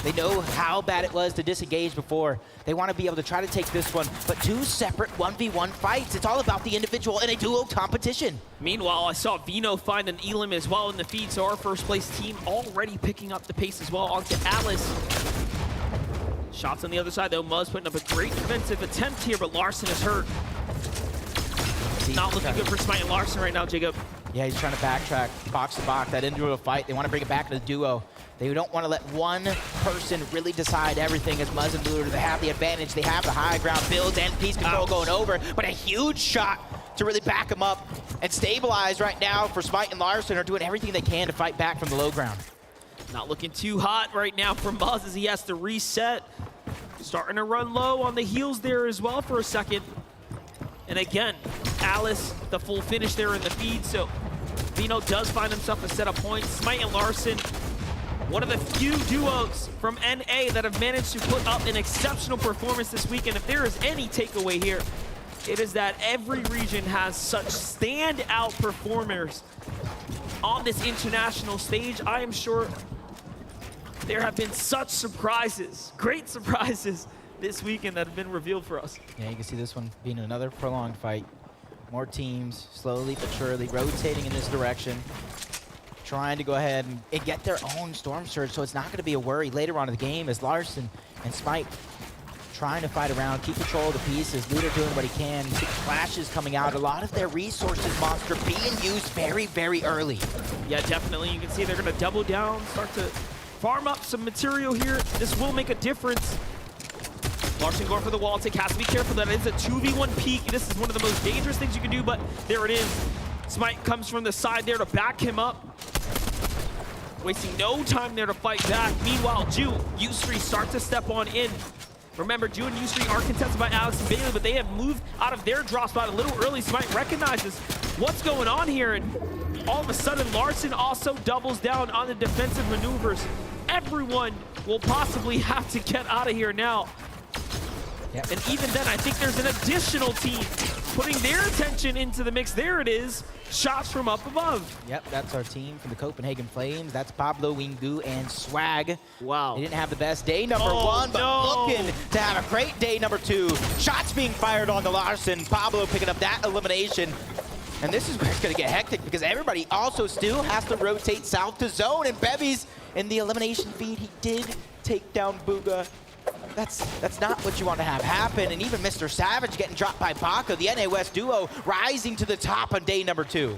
they know how bad it was to disengage before. They want to be able to try to take this one, but 2 separate 1v1 fights. It's all about the individual in a duo competition. Meanwhile, I saw Vino find an elim as well in the feed, so our first place team already picking up the pace as well onto Atlas. Shots on the other side though. Muzz putting up a great defensive attempt here, but Larson is hurt. Not looking good for Smite and Larson right now, Jacob. Yeah, he's trying to backtrack, box to box, that individual fight. They want to bring it back to the duo. They don't want to let one person really decide everything. As Muzz and Blue, they have the advantage. They have the high ground builds and piece control going over, but a huge shot to really back him up and stabilize right now for Smite and Larson are doing everything they can to fight back from the low ground. Not looking too hot right now for Muzz as he has to reset. Starting to run low on the heels there as well for a second. And again, Alice, the full finish there in the feed, so Vino does find himself a set of points. Smite and Larson, one of the few duos from NA that have managed to put up an exceptional performance this weekend. If there is any takeaway here, it is that every region has such standout performers on this international stage. I am sure there have been such surprises, great surprises this weekend that have been revealed for us. Yeah, you can see this one being another prolonged fight. More teams slowly but surely rotating in this direction, trying to go ahead and get their own Storm Surge, so it's not going to be a worry later on in the game as Larson and Smite trying to fight around, keep control of the pieces. Luda doing what he can. You see flashes coming out. A lot of their resources, Monster, being used very, very early. Yeah, definitely. You can see they're going to double down, start to farm up some material here. This will make a difference. Larson going for the wall take, has to be careful. That is a 2v1 peek. This is one of the most dangerous things you can do, but there it is. Smite comes from the side there to back him up. Wasting no time there to fight back. Meanwhile, Ju, Yusri start to step on in. Remember, Ju and Yusri are contested by Alex and Bailey, but they have moved out of their drop spot a little early. Smite recognizes what's going on here, and all of a sudden, Larson also doubles down on the defensive maneuvers. Everyone will possibly have to get out of here now. Yep. And even then, I think there's an additional team putting their attention into the mix. There it is, shots from up above. Yep, that's our team from the Copenhagen Flames. That's Pablo, Wingu, and Swag. Wow. They didn't have the best day number one, but looking to have a great day number two. Shots being fired on the Larson. Pablo picking up that elimination. And this is where it's going to get hectic because everybody also still has to rotate south to zone. And Bevy's in the elimination feed. He did take down Booga. That's not what you want to have happen. And even Mr. Savage getting dropped by Baka, the NA West duo rising to the top on day number two.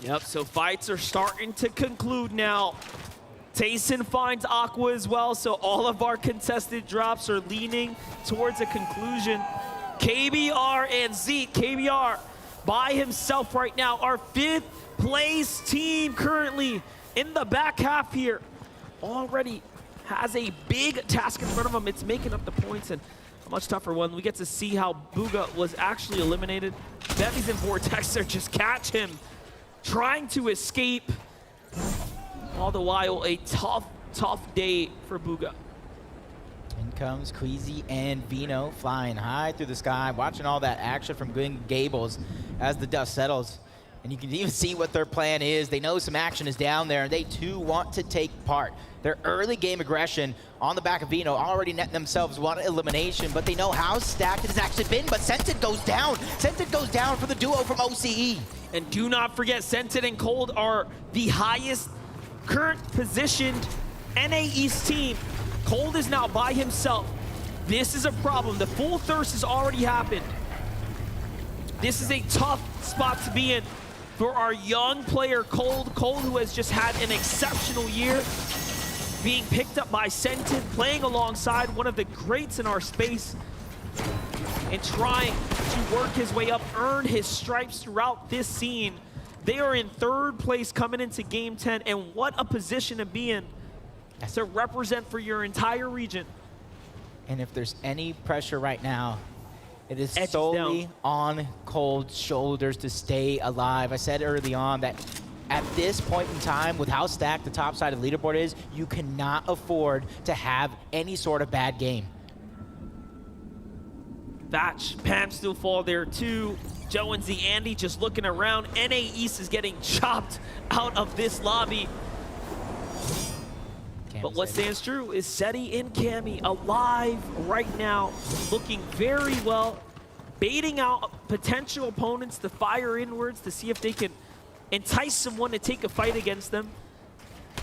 Yep, so fights are starting to conclude now. Tayson finds Aqua as well, so all of our contested drops are leaning towards a conclusion. KBR and Zeke, KBR by himself right now, our 5th place team currently in the back half here. Already has a big task in front of him. It's making up the points and a much tougher one. We get to see how Booga was actually eliminated. Bevy's and Vortex there just catch him, trying to escape. All the while, a tough day for Booga. In comes Queasy and Vino flying high through the sky, watching all that action from Green Gables as the dust settles. And you can even see what their plan is. They know some action is down there, and they too want to take part. Their early game aggression on the back of Vino already netting themselves one elimination, but they know how stacked it has actually been. But Scented goes down. Scented goes down for the duo from OCE. And do not forget, Scented and Cold are the highest current positioned NA East team. Cold is now by himself. This is a problem. The full thirst has already happened. This is a tough spot to be in for our young player, Cold. Cold, who has just had an exceptional year, being picked up by Scented, playing alongside one of the greats in our space, and trying to work his way up, earn his stripes throughout this scene. They are in 3rd place coming into Game 10, and what a position to be in to represent for your entire region. And if there's any pressure right now, it is solely on Cold's shoulders to stay alive. I said early on that at this point in time, with how stacked the top side of the leaderboard is, you cannot afford to have any sort of bad game. Thatch, Pam still fall there too. Joe and Z Andy just looking around. NA East is getting chopped out of this lobby. But what stands true is Seti and Cammy alive right now, looking very well, baiting out potential opponents to fire inwards to see if they can entice someone to take a fight against them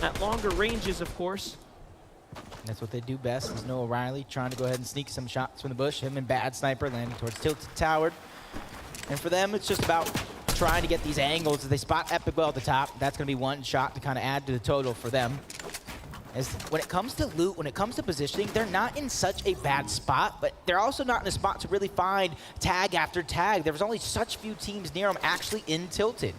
at longer ranges, of course. That's what they do best. There's no O'Reilly trying to go ahead and sneak some shots from the bush. Him and Bad Sniper landing towards Tilted Tower. And for them, it's just about trying to get these angles as they spot Epic Well at the top. That's going to be one shot to kind of add to the total for them. As when it comes to loot, when it comes to positioning, they're not in such a bad spot, but they're also not in a spot to really find tag after tag. There was only such few teams near them actually in Tilted.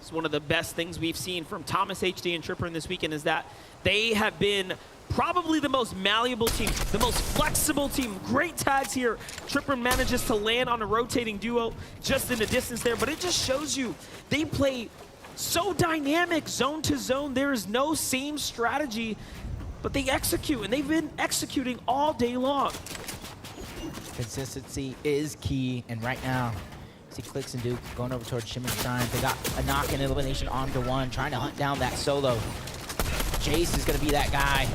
It's one of the best things we've seen from Thomas HD and Tripper this weekend is that they have been probably the most malleable team, the most flexible team. Great tags here. Tripper manages to land on a rotating duo just in the distance there, but it just shows you they play so dynamic, zone to zone. There is no same strategy, but they execute, and they've been executing all day long. Consistency is key, and right now, see Clix and Duke going over towards Shimmer Shrine. They got a knock and elimination onto one, trying to hunt down that solo. Jace is going to be that guy.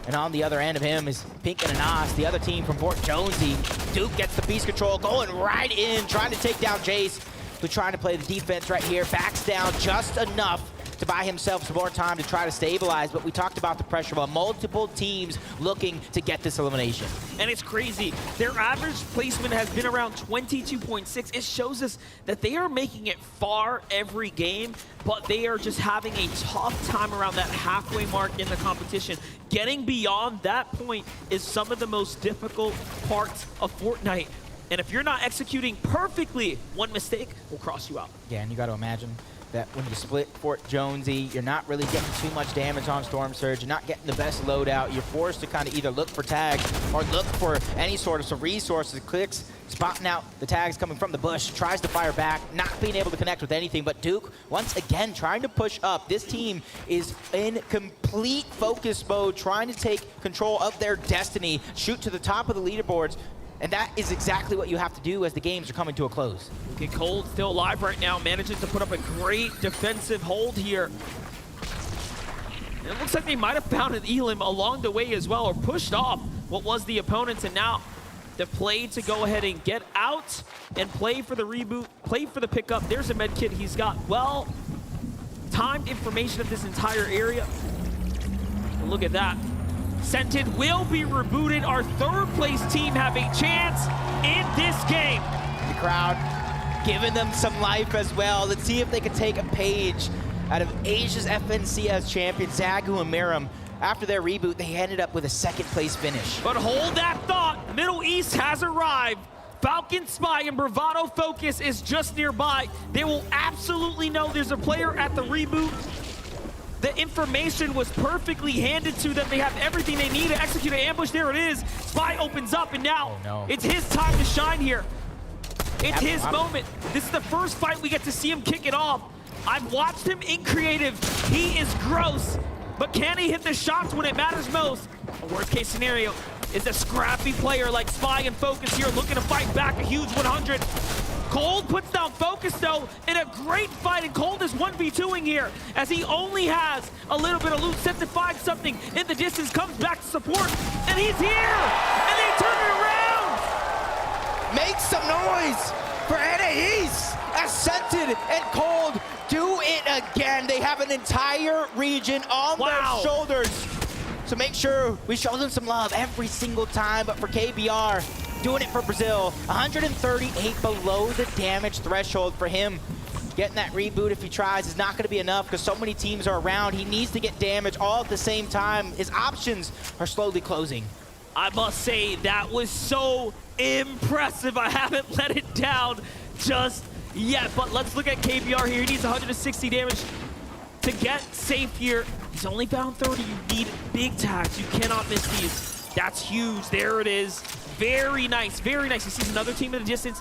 And on the other end of him is Pink and Anas, the other team from Fort Jonesy. Duke gets the piece control, going right in, trying to take down Jace, who's trying to play the defense right here. Backs down just enough to buy himself some more time to try to stabilize, but we talked about the pressure of multiple teams looking to get this elimination. And it's crazy. Their average placement has been around 22.6. It shows us that they are making it far every game, but they are just having a tough time around that halfway mark in the competition. Getting beyond that point is some of the most difficult parts of Fortnite. And if you're not executing perfectly, one mistake will cross you out. Yeah, and you got to imagine that when you split Fort Jonesy, you're not really getting too much damage on Storm Surge. You're not getting the best loadout. You're forced to kind of either look for tags or look for any sort of some resources. Clicks, spotting out the tags coming from the bush, tries to fire back, not being able to connect with anything. But Duke, once again, trying to push up. This team is in complete focus mode, trying to take control of their destiny, shoot to the top of the leaderboards. And that is exactly what you have to do as the games are coming to a close. Okay, Cold still alive right now, manages to put up a great defensive hold here. And it looks like they might have found an Elim along the way as well, or pushed off what was the opponents, and now the play to go ahead and get out and play for the reboot, play for the pickup. There's a med kit. He's got well-timed information of this entire area. And look at that. Scented will be rebooted. Our third place team have a chance in this game. The crowd giving them some life as well. Let's see if they can take a page out of Asia's FNCS champion, Zagu and Miram. After their reboot, they ended up with a second place finish. But hold that thought. Middle East has arrived. Falcon Spy and Bravado Focus is just nearby. They will absolutely know there's a player at the reboot. The information was perfectly handed to them. They have everything they need to execute an ambush. There it is. Spy opens up, and now it's his time to shine here. It's his moment. This is the first fight we get to see him kick it off. I've watched him in creative. He is gross, but can he hit the shots when it matters most? A worst case scenario is a scrappy player like Spy and Focus here looking to fight back a huge 100. Cold puts down Focus, though, in a great fight, and Cold is 1v2ing here, as he only has a little bit of loot, set to find something in the distance, comes back to support, and he's here! And they turn it around! Make some noise for NAEs as Scented and Cold do it again. They have an entire region on their shoulders. So make sure we show them some love every single time, but for KBR, doing it for Brazil, 138 below the damage threshold for him. Getting that reboot if he tries is not going to be enough because so many teams are around. He needs to get damage all at the same time. His options are slowly closing. I must say, that was so impressive. I haven't let it down just yet, but let's look at KBR here. He needs 160 damage to get safe here. He's only found 30. You need big tags. You cannot miss these. That's huge. There it is. Very nice, very nice. He sees another team in the distance.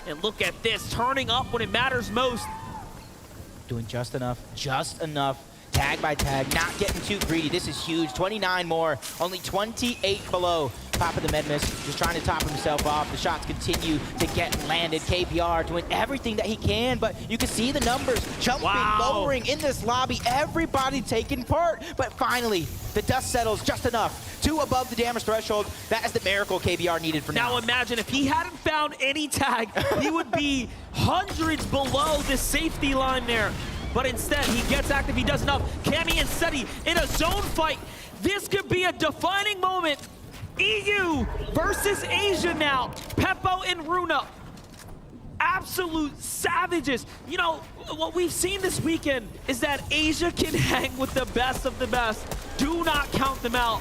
And look at this, turning up when it matters most. Doing just enough, tag by tag, not getting too greedy. This is huge, 29 more, only 28 below. Top of the med miss, just trying to top himself off. The shots continue to get landed. KBR doing everything that he can, but you can see the numbers jumping, lowering in this lobby. Everybody taking part, but finally, the dust settles just enough. 2 above the damage threshold. That is the miracle KBR needed for now. Now imagine if he hadn't found any tag, he would be hundreds below the safety line there. But instead, he gets active, he does enough. Cammy and Seti in a zone fight. This could be a defining moment. EU versus Asia now. Peppo and Runa absolute savages. You know, what we've seen this weekend is that Asia can hang with the best of the best. Do not count them out.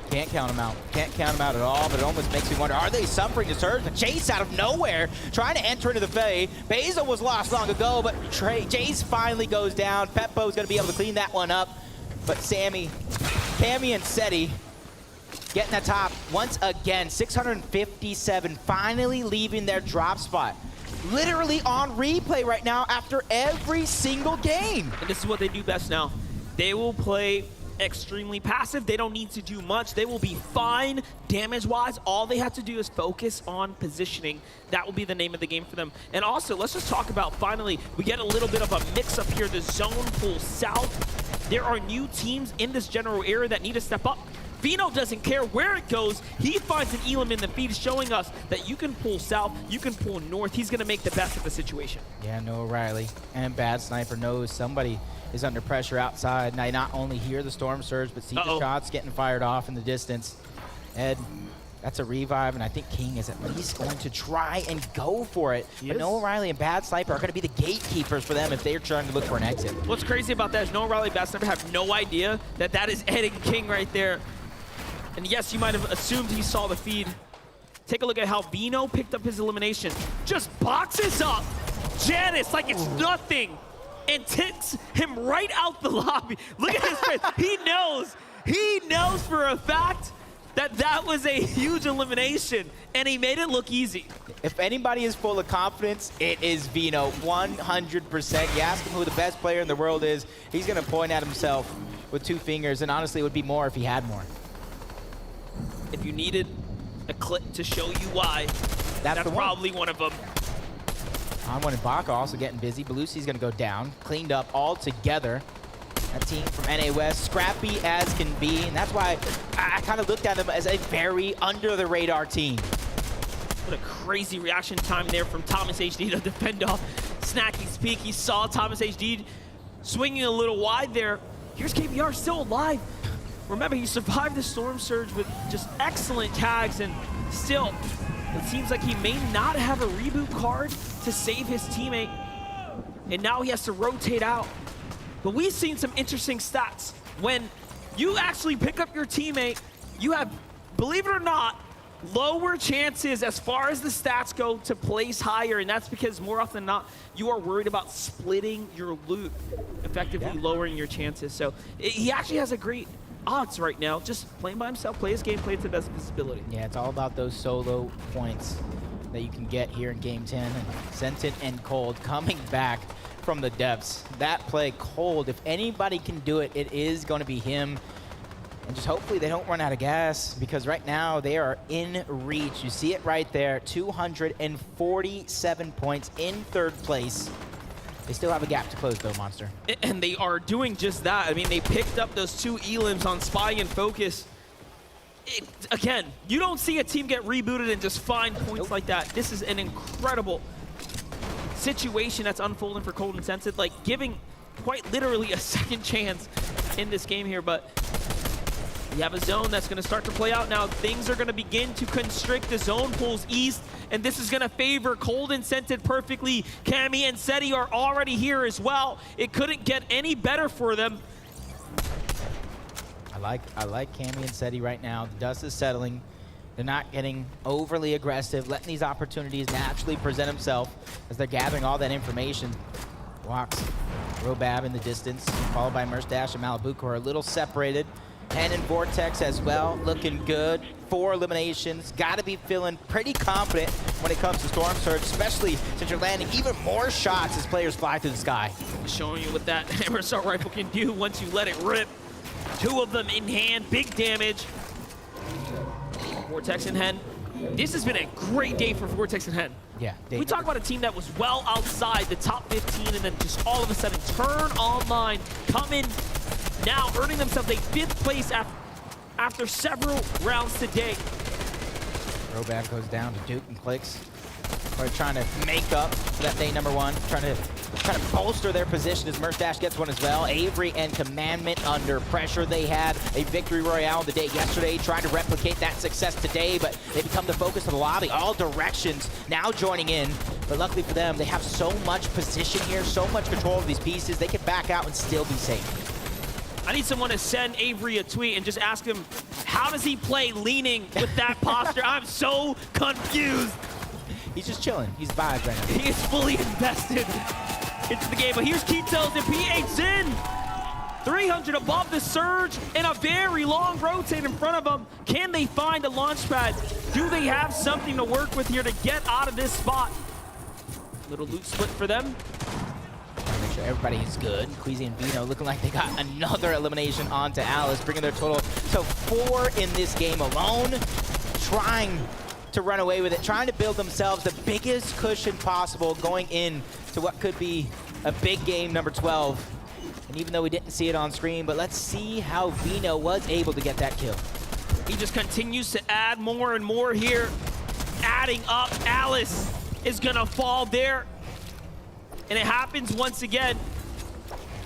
Can't count them out. Can't count them out at all, but it almost makes me wonder, are they suffering the surge? The Chase out of nowhere, trying to enter into the Fae. Basil was lost long ago, but Jace finally goes down. Peppo's going to be able to clean that one up. But Sammy, Cammy, and Seti getting the top once again. 657, finally leaving their drop spot. Literally on replay right now after every single game. And this is what they do best now. They will play extremely passive. They don't need to do much. They will be fine damage-wise. All they have to do is focus on positioning. That will be the name of the game for them. And also, let's just talk about, finally, we get a little bit of a mix-up here. The zone pool south. There are new teams in this general area that need to step up. Vino doesn't care where it goes. He finds an Elam in the feed, showing us that you can pull south, you can pull north. He's going to make the best of the situation. Yeah, Noah Riley and Bad Sniper knows somebody is under pressure outside. Now, not only hear the storm surge, but see the shots getting fired off in the distance. Ed, that's a revive, and I think King is at least going to try and go for it. But Noah Riley and Bad Sniper are going to be the gatekeepers for them if they're trying to look for an exit. What's crazy about that is Noah Riley and Bad Sniper have no idea that that is Ed and King right there. And yes, you might have assumed he saw the feed. Take a look at how Vino picked up his elimination. Just boxes up Janice like it's nothing and takes him right out the lobby. Look at his face. He knows for a fact that that was a huge elimination, and he made it look easy. If anybody is full of confidence, it is Vino, 100%. You ask him who the best player in the world is, he's going to point at himself with 2 fingers, and honestly, it would be more if he had more. If you needed a clip to show you why, that's probably one of them. Onward and Baka also getting busy. Belusi's going to go down, cleaned up all together. That team from NA West, scrappy as can be, and that's why I kind of looked at them as a very under-the-radar team. What a crazy reaction time there from Thomas HD to defend off Snacky's peak. He saw Thomas HD swinging a little wide there. Here's KBR still alive. Remember, he survived the storm surge with just excellent tags, and still, it seems like he may not have a reboot card to save his teammate, and now he has to rotate out. But we've seen some interesting stats. When you actually pick up your teammate, you have, believe it or not, lower chances as far as the stats go to place higher, and that's because more often than not, you are worried about splitting your loot, effectively lowering your chances. So he actually has a great odds right now, just playing by himself, play his game, play to the best of his ability. Yeah, it's all about those solo points that you can get here in Game 10. And Sentient and Cold coming back from the depths. That play, Cold, if anybody can do it, it is going to be him. And just hopefully they don't run out of gas, because right now they are in reach. You see it right there, 247 points in 3rd place. They still have a gap to close, though, Monster. And they are doing just that. I mean, they picked up those 2 elims on Spy and Focus. Again, you don't see a team get rebooted and just find points like that. This is an incredible situation that's unfolding for Cold and Sensed, like giving quite literally a second chance in this game here. But you have a zone that's going to start to play out now. Things are going to begin to constrict the zone pools east, and this is going to favor Cold and Scented perfectly. Cammy and Seti are already here as well. It couldn't get any better for them. I like Cammy and Seti right now. The dust is settling. They're not getting overly aggressive, letting these opportunities naturally present themselves as they're gathering all that information. Walks, Robab in the distance, followed by Merstash and Malibu, who are a little separated. And in Vortex as well, looking good. 4 eliminations. Got to be feeling pretty confident when it comes to Storm Surge, especially since you're landing even more shots as players fly through the sky. Showing you what that Hammer Assault Rifle can do once you let it rip. 2 of them in hand, big damage. Vortex and Hen. This has been a great day for Vortex and Hen. Yeah. We talk about a team that was well outside the top 15 and then just all of a sudden turn online, come in now, earning themselves a 5th place after several rounds today. Robab goes down to Duke and Clicks. We're trying to make up for that day #1, trying to bolster their position as Merstash gets one as well. Avery and Commandment under pressure. They had a victory royale the day yesterday, trying to replicate that success today, but they become the focus of the lobby. All directions now joining in But luckily for them, they have so much position here, so much control of these pieces, they can back out and still be safe. I need someone to send Avery a tweet and just ask him, how does he play leaning with that posture? I'm so confused. He's just chilling. He's vibes right now. He is fully invested into the game. But here's Ketos and PH in. 300 above the surge and a very long rotate in front of them. Can they find a launch pad? Do they have something to work with here to get out of this spot? Little loot split for them. Make sure everybody is good. Queasy and Vino looking like they got another elimination onto Alice, bringing their total to 4 in this game alone. Trying to run away with it, trying to build themselves the biggest cushion possible going in to what could be a big game number 12. And even though we didn't see it on screen, but let's see how Vino was able to get that kill. He just continues to add more and more here. Adding up, Alice is gonna fall there. And it happens once again.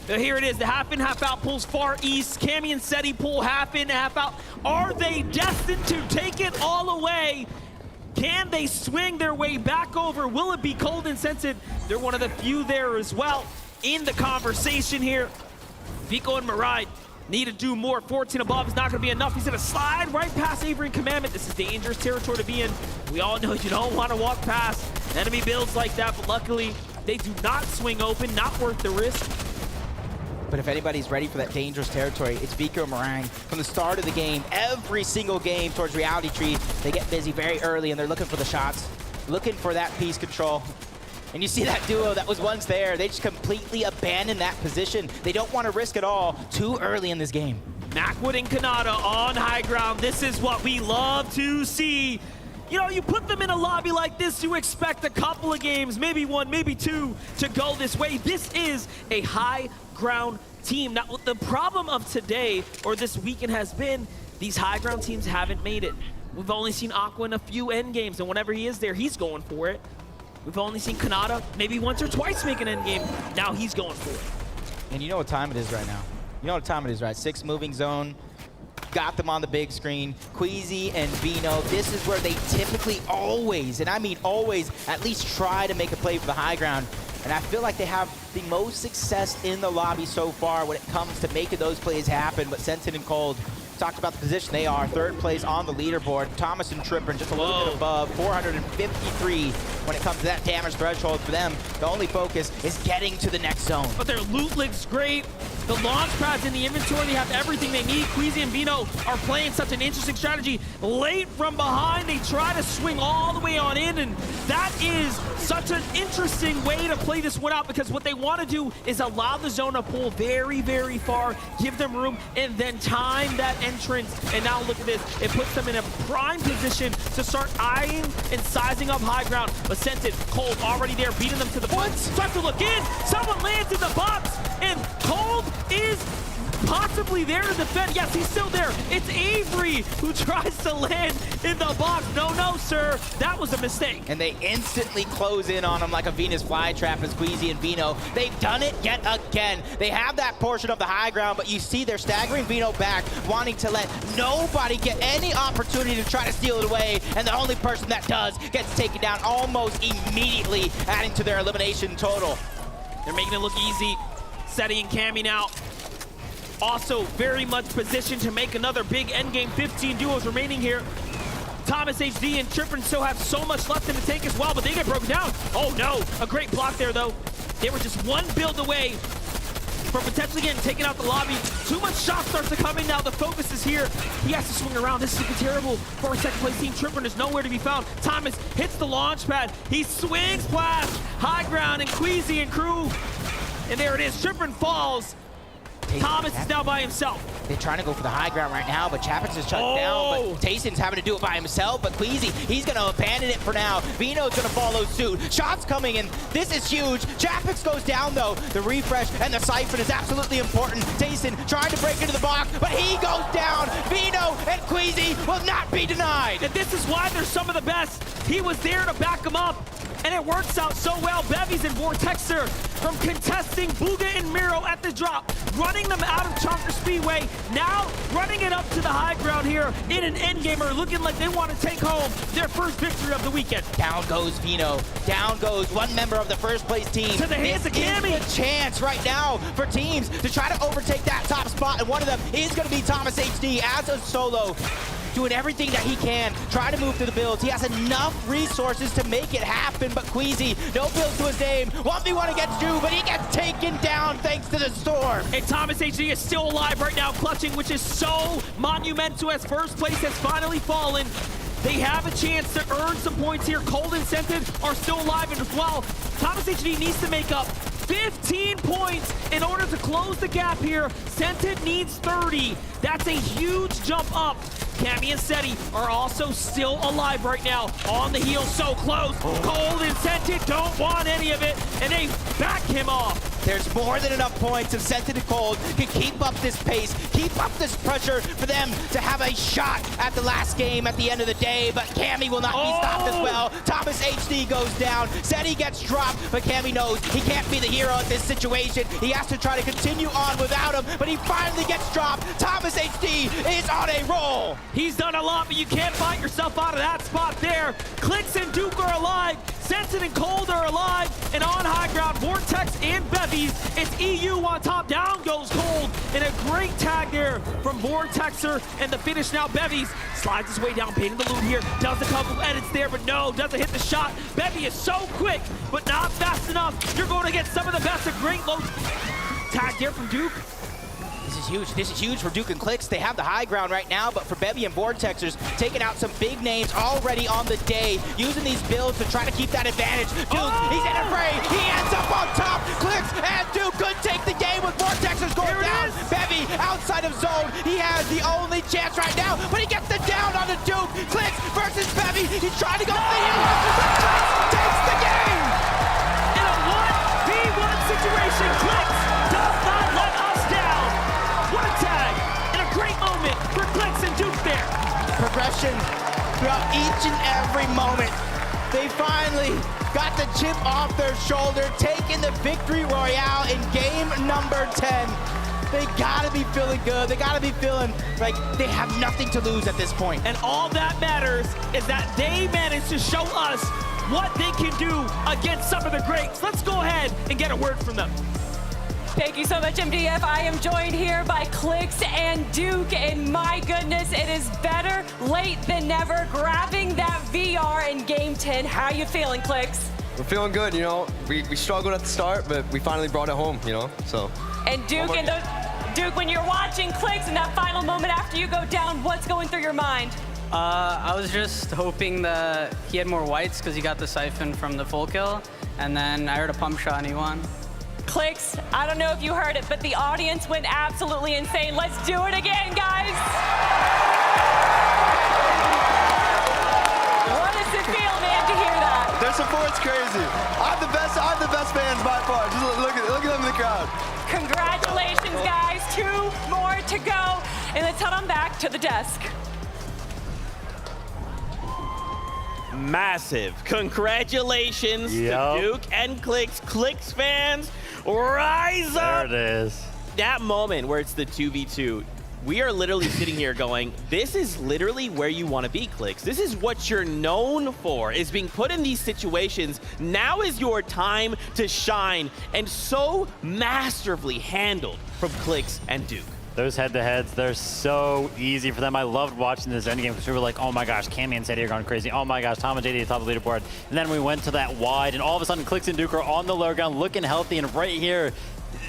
Here it is, the half in, half out pulls far east. Cammy and Seti pull half in, half out. Are they destined to take it all away? Can they swing their way back over? Will it be cold and scented? They're one of the few there as well in the conversation here. Vico and Mirai need to do more. 14 above is not going to be enough. He's going to slide right past Avery and Commandment. This is dangerous territory to be in. We all know you don't want to walk past enemy builds like that, but luckily they do not swing open, not worth the risk. But if anybody's ready for that dangerous territory, it's Vico and Meringue. From the start of the game, every single game towards Reality Tree, they get busy very early and they're looking for the shots, looking for that piece control. And you see that duo that was once there, they just completely abandon that position. They don't want to risk it all too early in this game. Macwood and Kanata on high ground. This is what we love to see. You know, you put them in a lobby like this, you expect a couple of games, maybe 1, maybe 2, to go this way. This is a high ground team. Now, the problem of today, or this weekend, has been these high ground teams haven't made it. We've only seen Aqua in a few end games, and whenever he is there, he's going for it. We've only seen Kanata maybe once or twice make an end game. Now he's going for it. And you know what time it is right now. You know what time it is, right? 6 moving zone. Got them on the big screen. Queasy and Vino, this is where they typically always, and I mean always, at least try to make a play for the high ground. And I feel like they have the most success in the lobby so far when it comes to making those plays happen. But Sentin and Cold talked about the position they are. 3rd place on the leaderboard. Thomas and Tripper just a little bit above. 453 when it comes to that damage threshold for them. The only focus is getting to the next zone. But their loot looks great. The launch pads in the inventory, they have everything they need. Queasy and Vino are playing such an interesting strategy. Late from behind, they try to swing all the way on in, and that is such an interesting way to play this one out, because what they want to do is allow the zone to pull very, very far, give them room, and then time that entrance. And now look at this. It puts them in a prime position to start eyeing and sizing up high ground. But Sentin, Cold already there, beating them to the punch. Start to look in. Someone lands in the box, and Cold is possibly there to defend. Yes, he's still there. It's Avery who tries to land in the box. No, no, sir. That was a mistake. And they instantly close in on him like a Venus flytrap as Queasy and Vino. They've done it yet again. They have that portion of the high ground, but you see they're staggering Vino back, wanting to let nobody get any opportunity to try to steal it away. And the only person that does gets taken down almost immediately, adding to their elimination total. They're making it look easy. Seti and Cammy now also very much positioned to make another big endgame. 15 duos remaining here. Thomas HD and Trippin still have so much left in the tank as well, but they get broken down. Oh no, a great block there though. They were just one build away from potentially getting taken out the lobby. Too much shot starts to come in now. The focus is here. He has to swing around. This is looking terrible for our second place team. Trippin is nowhere to be found. Thomas hits the launch pad. He swings past high ground and Queasy and crew. And there it is. Trippin falls. Thomas is now by himself. They're trying to go for the high ground right now, but Chapitz is shut down, but Tayson's having to do it by himself, but Queasy, he's going to abandon it for now. Vino's going to follow suit. Shots coming in. This is huge. Chapitz goes down, though. The refresh and the siphon is absolutely important. Tayson trying to break into the box, but he goes down. Vino and Queasy will not be denied. And this is why they're some of the best. He was there to back him up. and it works out so well. Bevies and Vortexer from contesting Booga and Miro at the drop, running them out of Chonker Speedway, now running it up to the high ground here in an endgamer, looking like they want to take home their first victory of the weekend. Down goes Vino. Down goes one member of the first place team. To the hands of Cammy. This is the chance right now for teams to try to overtake that top spot, and one of them is going to be Thomas HD as a solo, doing everything that he can, trying to move through the builds. He has enough resources to make it happen, but Queasy, no build to his name. 1v1 against Drew, but he gets taken down thanks to the storm. And Thomas HD is still alive right now, clutching, which is so monumental as first place has finally fallen. They have a chance to earn some points here. Cold and Scented are still alive as well. Thomas HD needs to make up 15 points in order to close the gap here. Scented needs 30. That's a huge jump up. Cammy and Seti are also still alive right now. On the heel, so close. Cold and Scented don't want any of it, and they back him off. There's more than enough points if Scented and Cold can keep up this pace, keep up this pressure for them to have a shot at the last game at the end of the day, but Cammy will not be stopped as well. Thomas HD goes down, Seti gets dropped, but Cammy knows he can't be the hero at this situation. He has to try to continue on without him, but he finally gets dropped. Thomas HD is on a roll. He's done a lot, but you can't fight yourself out of that spot there. Clicks and Duke are alive. Scented and Cold are alive. And on high ground, Vortex and Bevies. It's EU on top. Down goes Cold. And a great tag there from Vortexer. And the finish now, Bevies slides his way down, painting the loot here. Does a couple edits there, but no, doesn't hit the shot. Bevy is so quick, but not fast enough. You're going to get some of the best of great low tag there from Duke. This is huge. This is huge for Duke and Clicks. They have the high ground right now, but for Bevy and Vortexers, taking out some big names already on the day, using these builds to try to keep that advantage. Duke, he's in a fray. He ends up on top. Clicks and Duke could take the game with Vortexers going down. Bevy outside of zone. He has the only chance right now, but he gets the down on the Duke. Clicks versus Bevy. He's trying to go for the heel, but Clicks takes the game. In a 1v1 situation, Clicks does not let us down. What a tag, and a great moment for Clicks and Duke there. Progression throughout each and every moment. They finally got the chip off their shoulder, taking the victory royale in game number 10. They gotta be feeling good. They gotta be feeling like they have nothing to lose at this point. And all that matters is that they managed to show us what they can do against some of the greats. Let's go ahead and get a word from them. Thank you so much, MDF. I am joined here by Clicks and Duke, and my goodness, it is better late than never, grabbing that VR in Game 10. How you feeling, Clicks? We're feeling good, you know. We struggled at the start, but we finally brought it home, you know, so. And Duke, Duke, when you're watching Clicks in that final moment after you go down, what's going through your mind? I was just hoping that he had more whites because he got the siphon from the full kill, and then I heard a pump shot and he won. Clicks, I don't know if you heard it, but the audience went absolutely insane. Let's do it again, guys. What does it feel, man, to hear that? Their support's crazy. I'm the best fans by far. Just look at them in the crowd. Congratulations, guys. 2 more to go. And let's head on back to the desk. Massive congratulations to Duke and Clicks. Clicks fans, rise up. There it is. That moment where it's the 2v2, we are literally sitting here going, this is literally where you want to be, Clicks. This is what you're known for, is being put in these situations. Now is your time to shine, and so masterfully handled from Clicks and Duke. Those head-to-heads, they're so easy for them. I loved watching this endgame because we were like, oh my gosh, Cammy and Seti are going crazy. Oh my gosh, Tom and JD top of the leaderboard. And then we went to that wide, and all of a sudden, Clicks and Duke are on the low ground, looking healthy, and right here,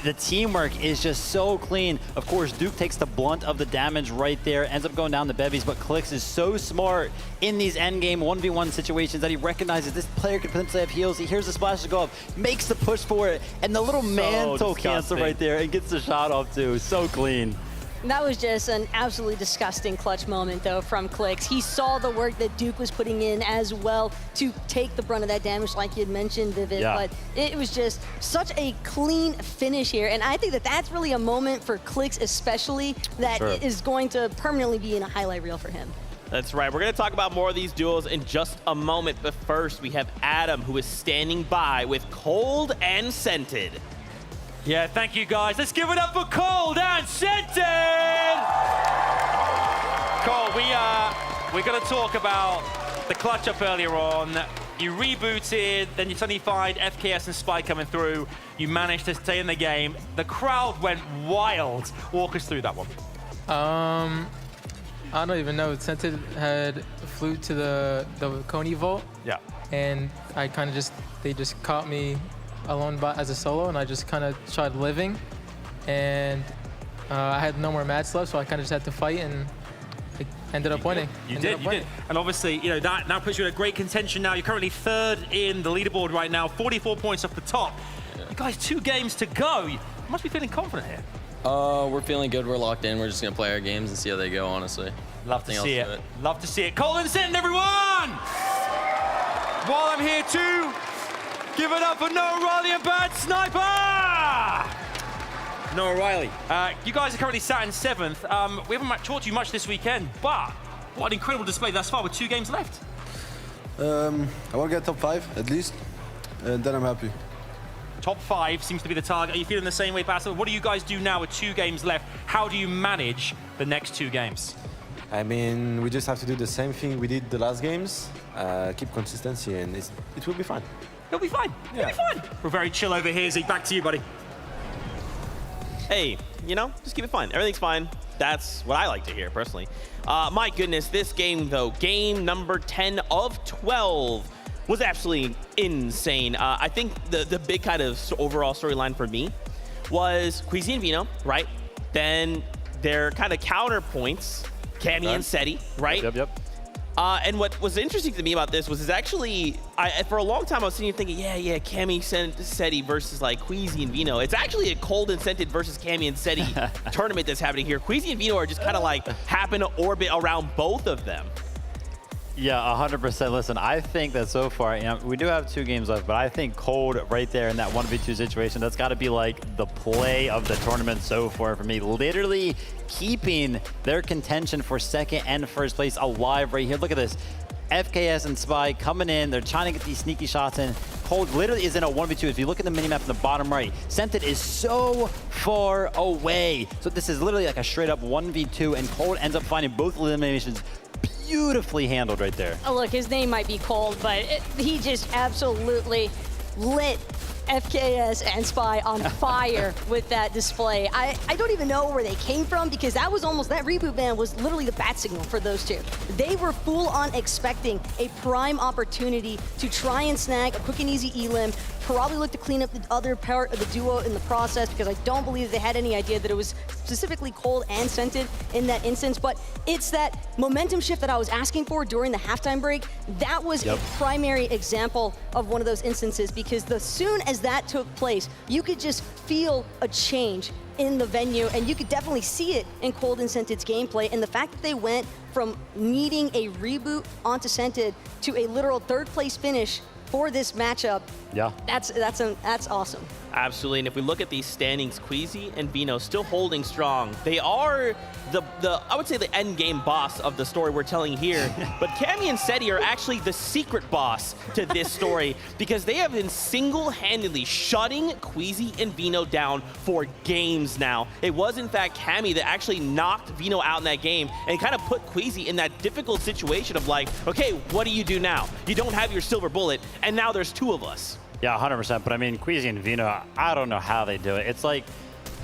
the teamwork is just so clean. Of course, Duke takes the blunt of the damage right there, ends up going down to Bevies, but Clicks is so smart in these endgame 1v1 situations that he recognizes this player could potentially have heals. He hears the splash go up, makes the push for it, and the little mantle cancel right there and gets the shot off too. So clean. That was just an absolutely disgusting clutch moment, though, from Clicks. He saw the work that Duke was putting in as well to take the brunt of that damage, like you had mentioned, Vivid. Yeah. But it was just such a clean finish here. And I think that that's really a moment for Clicks especially that is going to permanently be in a highlight reel for him. That's right. We're going to talk about more of these duels in just a moment. But first, we have Adam, who is standing by with Cold and Scented. Yeah, thank you, guys. Let's give it up for Cold and Scented! Cole, we're going to talk about the clutch up earlier on. You rebooted, then you suddenly find FKS and Spy coming through. You managed to stay in the game. The crowd went wild. Walk us through that one. I don't even know. Scented had flew to the Coney vault. Yeah. And I kind of they just caught me alone as a solo, and I just kind of tried living. And I had no more mats left, so I kind of just had to fight, and I ended up winning. You did. And obviously, you know, that now puts you in a great contention now. You're currently 3rd in the leaderboard right now, 44 points off the top. You guys, 2 games to go. You must be feeling confident here. We're feeling good. We're locked in. We're just going to play our games and see how they go, honestly. Love to see it. Love to see it. Cold and Scented, everyone! While I'm here too, give it up for Noah Riley and Bad Sniper! Noah Riley, you guys are currently sat in 7th. We haven't talked to you much this weekend, but what an incredible display thus far with 2 games left. I want to get top 5 at least, and then I'm happy. Top 5 seems to be the target. Are you feeling the same way, Basil? What do you guys do now with 2 games left? How do you manage the next 2 games? I mean, we just have to do the same thing we did the last games, keep consistency, and it will be fine. It'll be fine. Yeah. It'll be fine. We're very chill over here, Zeke. Back to you, buddy. Hey, you know, just keep it fun. Everything's fine. That's what I like to hear, personally. My goodness, this game, though, game number 10 of 12, was absolutely insane. I think the big kind of overall storyline for me was Queasy and Vino, right? Then their kind of counterpoints, Cammy and Seti, right? Yep. And what was interesting to me about this was actually, for a long time I was sitting here thinking, yeah, Cammy Seti versus like Queasy and Vino. It's actually a Cold and Scented versus Cammy and Seti tournament that's happening here. Queasy and Vino are just kind of like happen to orbit around both of them. Yeah, 100%. Listen, I think that so far, you know, we do have 2 games left, but I think Cold right there in that 1v2 situation, that's got to be like the play of the tournament so far for me. Literally keeping their contention for 2nd and 1st place alive right here. Look at this. FKS and Spy coming in. They're trying to get these sneaky shots in. Cold literally is in a 1v2. If you look at the minimap in the bottom right, Scented is so far away. So this is literally like a straight up 1v2, and Cold ends up finding both eliminations beautifully handled right there. Oh, look, his name might be Cold, but he just absolutely lit FKS and Spy on fire with that display. I don't even know where they came from, because that reboot ban was literally the bat signal for those 2. They were full on expecting a prime opportunity to try and snag a quick and easy elim, probably look to clean up the other part of the duo in the process, because I don't believe they had any idea that it was specifically Cold and Scented in that instance. But it's that momentum shift that I was asking for during the halftime break. That was a primary example of one of those instances, because as soon as that took place, you could just feel a change in the venue, and you could definitely see it in Cold and Scented's gameplay. And the fact that they went from needing a reboot onto Scented to a literal 3rd place finish for this matchup, that's awesome. Absolutely, and if we look at these standings, Queasy and Vino still holding strong. They are I would say the end game boss of the story we're telling here, but Cammy and Seti are actually the secret boss to this story, because they have been single-handedly shutting Queasy and Vino down for games now. It was in fact Cammy that actually knocked Vino out in that game and kind of put Queasy in that difficult situation of like, okay, what do you do now? You don't have your silver bullet, and now there's 2 of us. Yeah, 100%. But I mean, Queasy and Vino, I don't know how they do it. It's like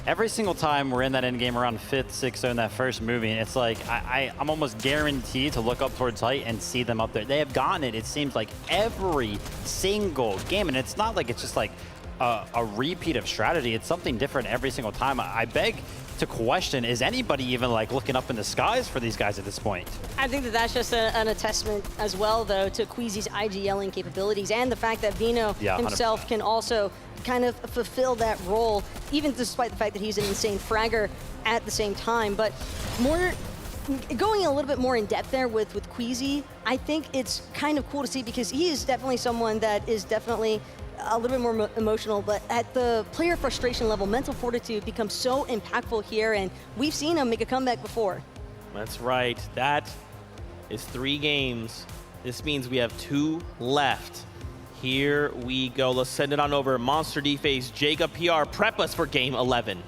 every single time we're in that end game around 5th, 6th, in that first movie, it's like I'm almost guaranteed to look up towards height and see them up there. They have gotten it seems like, every single game. And it's not like it's just like a repeat of strategy. It's something different every single time. I beg to question, is anybody even like looking up in the skies for these guys at this point? I think that's just an attestament as well, though, to Queasy's IGLing capabilities, and the fact that Vino himself can also kind of fulfill that role, even despite the fact that he's an insane fragger at the same time. But going a little bit more in depth there with Queasy, I think it's kind of cool to see, because he is definitely someone that is definitely a little bit more emotional, but at the player frustration level, mental fortitude becomes so impactful here, and we've seen him make a comeback before. That's right. That is 3 games. This means we have 2 left. Here we go. Let's send it on over. Monster D-Face, Jacob PR, prep us for game 11.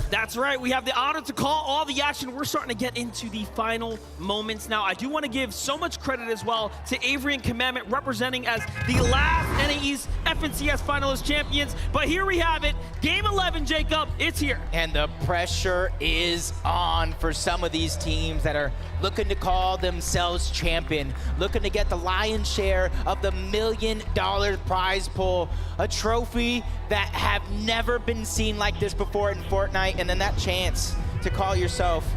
That's right, we have the honor to call all the action. We're starting to get into the final moments now. I do want to give so much credit as well to Avery and Commandment representing as the last NAE's FNCS finalist champions. But here we have it, game 11, Jacob, it's here. And the pressure is on for some of these teams that are looking to call themselves champion, looking to get the lion's share of the $1 million prize pool, a trophy that have never been seen like this before in Fortnite, and then that chance to call yourself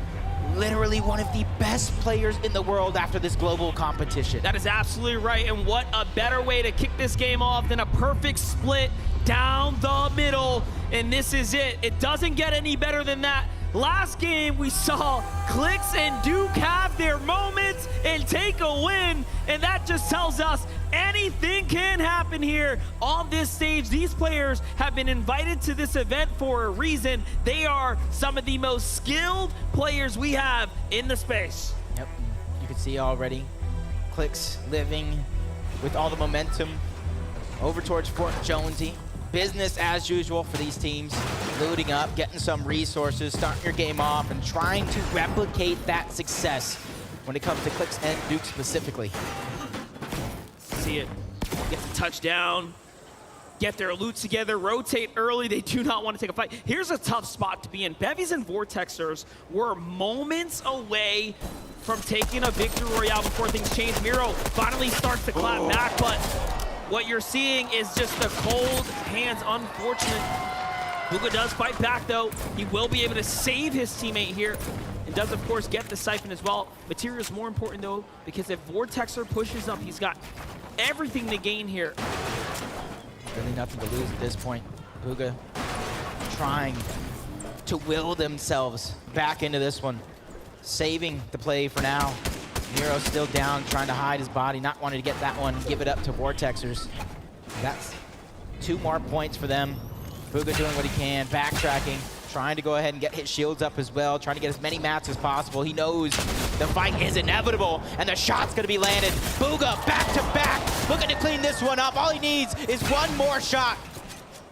literally one of the best players in the world after this global competition. That is absolutely right, and what a better way to kick this game off than a perfect split down the middle, and this is it. It doesn't get any better than that. Last game, we saw Clix and Duke have their moments and take a win, and that just tells us anything can happen here on this stage. These players have been invited to this event for a reason. They are some of the most skilled players we have in the space. Yep, you can see already Clix living with all the momentum over towards Fort Jonesy. Business as usual for these teams, looting up, getting some resources, starting your game off, and trying to replicate that success when it comes to Clix and Duke specifically. See it, get the touchdown, get their loot together, rotate early. They do not want to take a fight. Here's a tough spot to be in. Bevies and Vortexers were moments away from taking a victory royale before things change. Miro finally starts to clap back, but what you're seeing is just the cold hands, unfortunate. Bugha does fight back though. He will be able to save his teammate here and does of course get the siphon as well. Material is more important though, because if Vortexer pushes up, he's got everything to gain here. Really nothing to lose at this point. Bugha trying to will themselves back into this one, saving the play for now. Miro's still down, trying to hide his body, not wanting to get that one, give it up to Vortexers. That's 2 more points for them. Bugha doing what he can, backtracking, trying to go ahead and get his shields up as well, trying to get as many mats as possible. He knows the fight is inevitable, and the shot's gonna be landed. Bugha back to back, looking to clean this one up. All he needs is 1 more shot.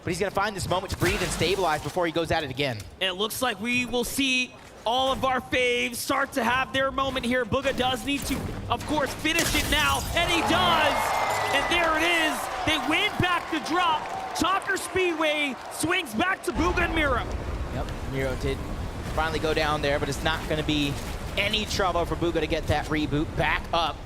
But he's gonna find this moment to breathe and stabilize before he goes at it again. And it looks like we will see all of our faves start to have their moment here. Bugha does need to, of course, finish it now, and he does! And there it is. They win back the drop. Chalker Speedway swings back to Bugha and Miro. Yep, Miro did finally go down there, but it's not gonna be any trouble for Bugha to get that reboot back up.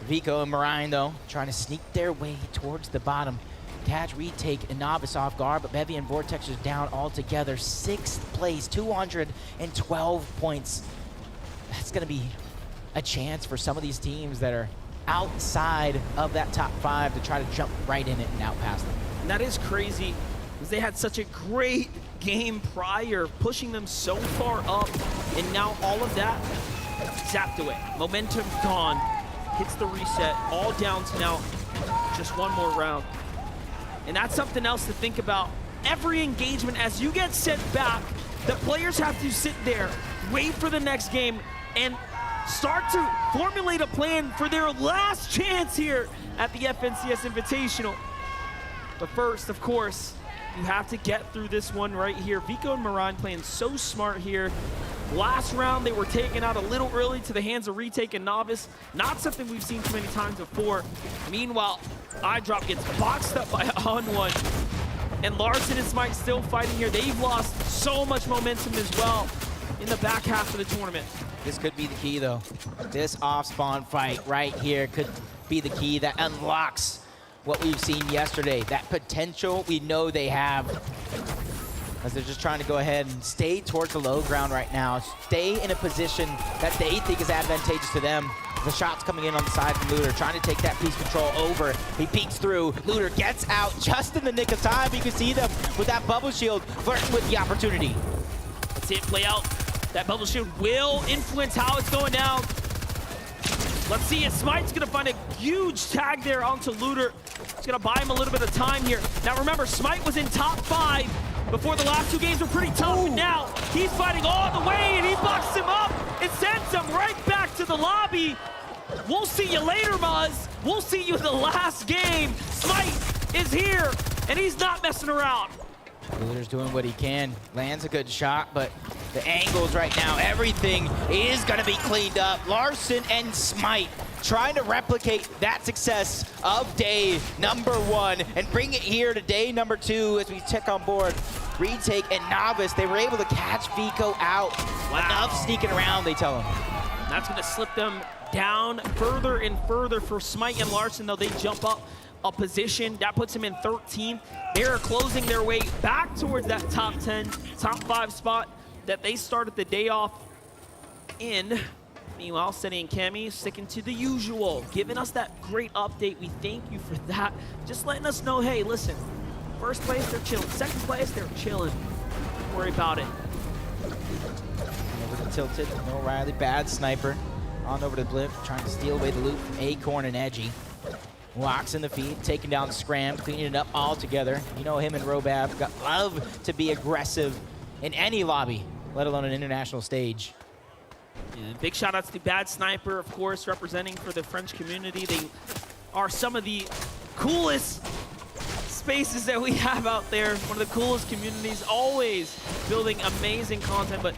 Vico and Marine, though, trying to sneak their way towards the bottom. Catch, retake, and Novice off guard, but Bevy and Vortexers down altogether. 6th place, 212 points. That's gonna be a chance for some of these teams that are outside of that top 5 to try to jump right in it and out past them. And that is crazy, because they had such a great game prior, pushing them so far up, and now all of that zapped away. Momentum gone, hits the reset, all down to now just 1 more round. And that's something else to think about. Every engagement, as you get sent back, the players have to sit there, wait for the next game, and start to formulate a plan for their last chance here at the FNCS Invitational. But first, of course, you have to get through this one right here. Vico and Marine playing so smart here. Last round, they were taken out a little early to the hands of Retake and Novice. Not something we've seen too many times before. Meanwhile, iDrop gets boxed up by On1. And Larson and Smite still fighting here. They've lost so much momentum as well in the back half of the tournament. This could be the key, though. This off-spawn fight right here could be the key that unlocks what we've seen yesterday. That potential we know they have, as they're just trying to go ahead and stay towards the low ground right now. Stay in a position that they think is advantageous to them. The shot's coming in on the side from Looter, trying to take that piece control over. He peeks through. Looter gets out just in the nick of time. You can see them with that bubble shield flirting with the opportunity. Let's see it play out. That bubble shield will influence how it's going down. Let's see it. Smite's gonna find a huge tag there onto Looter. It's gonna buy him a little bit of time here. Now remember, Smite was in top 5 before the last 2 games were pretty tough, and now he's fighting all the way, and he bucks him up and sends him right back to to the lobby. We'll see you later, Muzz. We'll see you in the last game. Smite is here, and he's not messing around. Wheeler's doing what he can. Lands a good shot, but the angles right now, everything is going to be cleaned up. Larson and Smite trying to replicate that success of day number 1 and bring it here to day number 2 as we check on board. Retake and Novice, they were able to catch Vico out. Wow. Enough sneaking around, they tell him. That's going to slip them down further and further for Smite and Larson, though they jump up a position. That puts him in 13th. They are closing their way back towards that top 10, top 5 spot that they started the day off in. Meanwhile, Senny and Cammy sticking to the usual, giving us that great update. We thank you for that. Just letting us know, hey, listen, first place, they're chilling. Second place, they're chilling. Don't worry about it. Over to Tilted, no Riley, bad sniper. On over to Blimp, trying to steal away the loot from Acorn and Edgy. Walks in the feed, taking down Scram, cleaning it up all together. You know him and Robab love to be aggressive in any lobby, let alone an international stage. Yeah, big shout outs to Bad Sniper, of course, representing for the French community. They are some of the coolest spaces that we have out there. One of the coolest communities, always building amazing content. But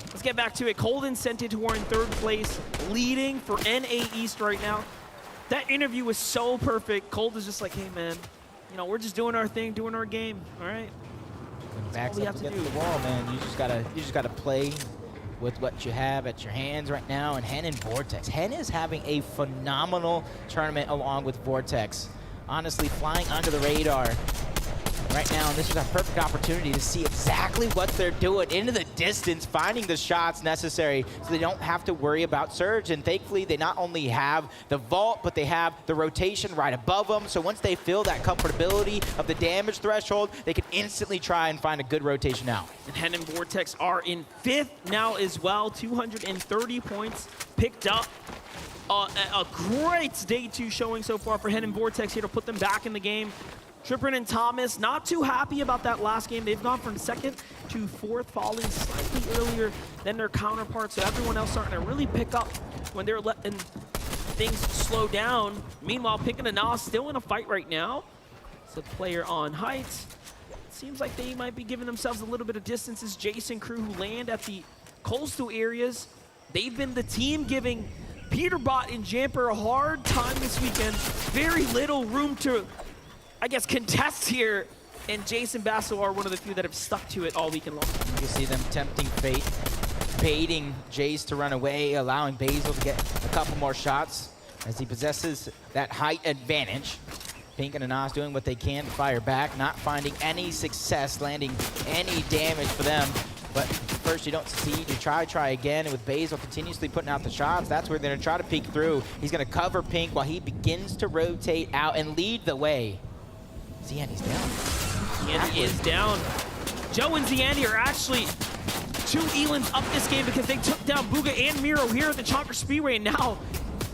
let's get back to it. Cold and Scented, who are in 3rd place, leading for NA East right now. That interview was so perfect. Cold is just like, hey man, you know, we're just doing our thing, doing our game, all right? Backs up against the wall, man. You just gotta play with what you have at your hands right now. And Hen and Vortex. Hen is having a phenomenal tournament along with Vortex. Honestly, flying under the radar right now, and this is a perfect opportunity to see exactly what they're doing into the distance, finding the shots necessary so they don't have to worry about Surge. And thankfully, they not only have the vault, but they have the rotation right above them. So once they feel that comfortability of the damage threshold, they can instantly try and find a good rotation out. And Hen and Vortex are in 5th now as well, 230 points picked up. A great day 2 showing so far for Hen and Vortex here to put them back in the game. Trippin and Thomas not too happy about that last game. They've gone from 2nd to 4th, falling slightly earlier than their counterparts. So everyone else starting to really pick up when they're letting things slow down. Meanwhile, Pink and Nas still in a fight right now. It's a player on Heights. Seems like they might be giving themselves a little bit of distance as Jason crew who land at the coastal areas. They've been the team giving Peterbot and Jamper a hard time this weekend. Very little room to, I guess, contest here, and Jason Basso are one of the few that have stuck to it all weekend long. You can see them tempting fate, baiting Jace to run away, allowing Basil to get a couple more shots as he possesses that height advantage. Pink and Anas doing what they can to fire back, not finding any success, landing any damage for them. But first you don't succeed, you try again, and with Basil continuously putting out the shots, that's where they're gonna try to peek through. He's gonna cover Pink while he begins to rotate out and lead the way. Ziandy's down. Ziandy is down. Joe and Ziandy are actually 2 Elans up this game because they took down Booga and Miro here at the Chonker Speedway, and now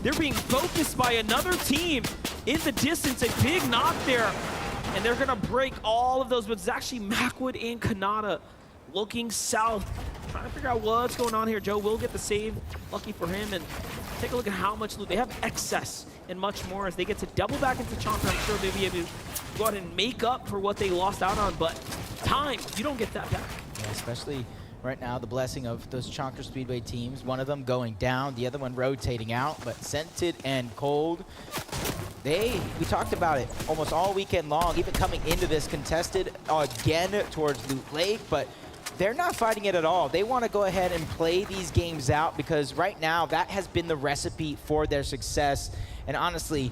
they're being focused by another team in the distance. A big knock there, and they're gonna break all of those, but it's actually Macwood and Kanata looking south, trying to figure out what's going on here. Joe will get the save, lucky for him, and take a look at how much loot. They have excess and much more as they get to double back into Chonker. I'm sure they'll be able to go out and make up for what they lost out on, but time, you don't get that back. Yeah, especially right now, the blessing of those Chonker Speedway teams, one of them going down, the other one rotating out, but Scented and Cold, we talked about it almost all weekend long, even coming into this contested again towards Loot Lake, but they're not fighting it at all. They want to go ahead and play these games out because right now that has been the recipe for their success. And honestly,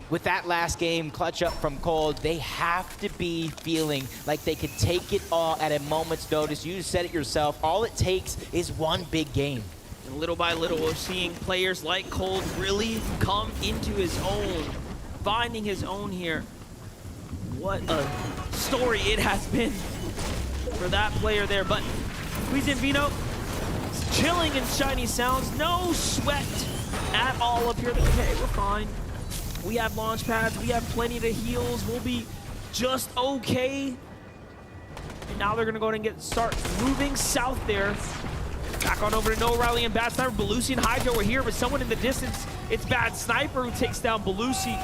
with that last game, clutch up from Cold, they have to be feeling like they can take it all at a moment's notice. You said it yourself, all it takes is one big game. And little by little, we're seeing players like Cold really come into his own, finding his own here. What a story it has been for that player there. But Squeeze Vino, chilling in Shiny Sounds, no sweat at all up here. Okay, we're fine. We have launch pads, we have plenty of heals, we'll be just okay. And now they're gonna go ahead and start moving south there. Back on over to Noah Riley and Bad Sniper. Belusi and Hydro are here, but someone in the distance. It's Bad Sniper who takes down Belusi.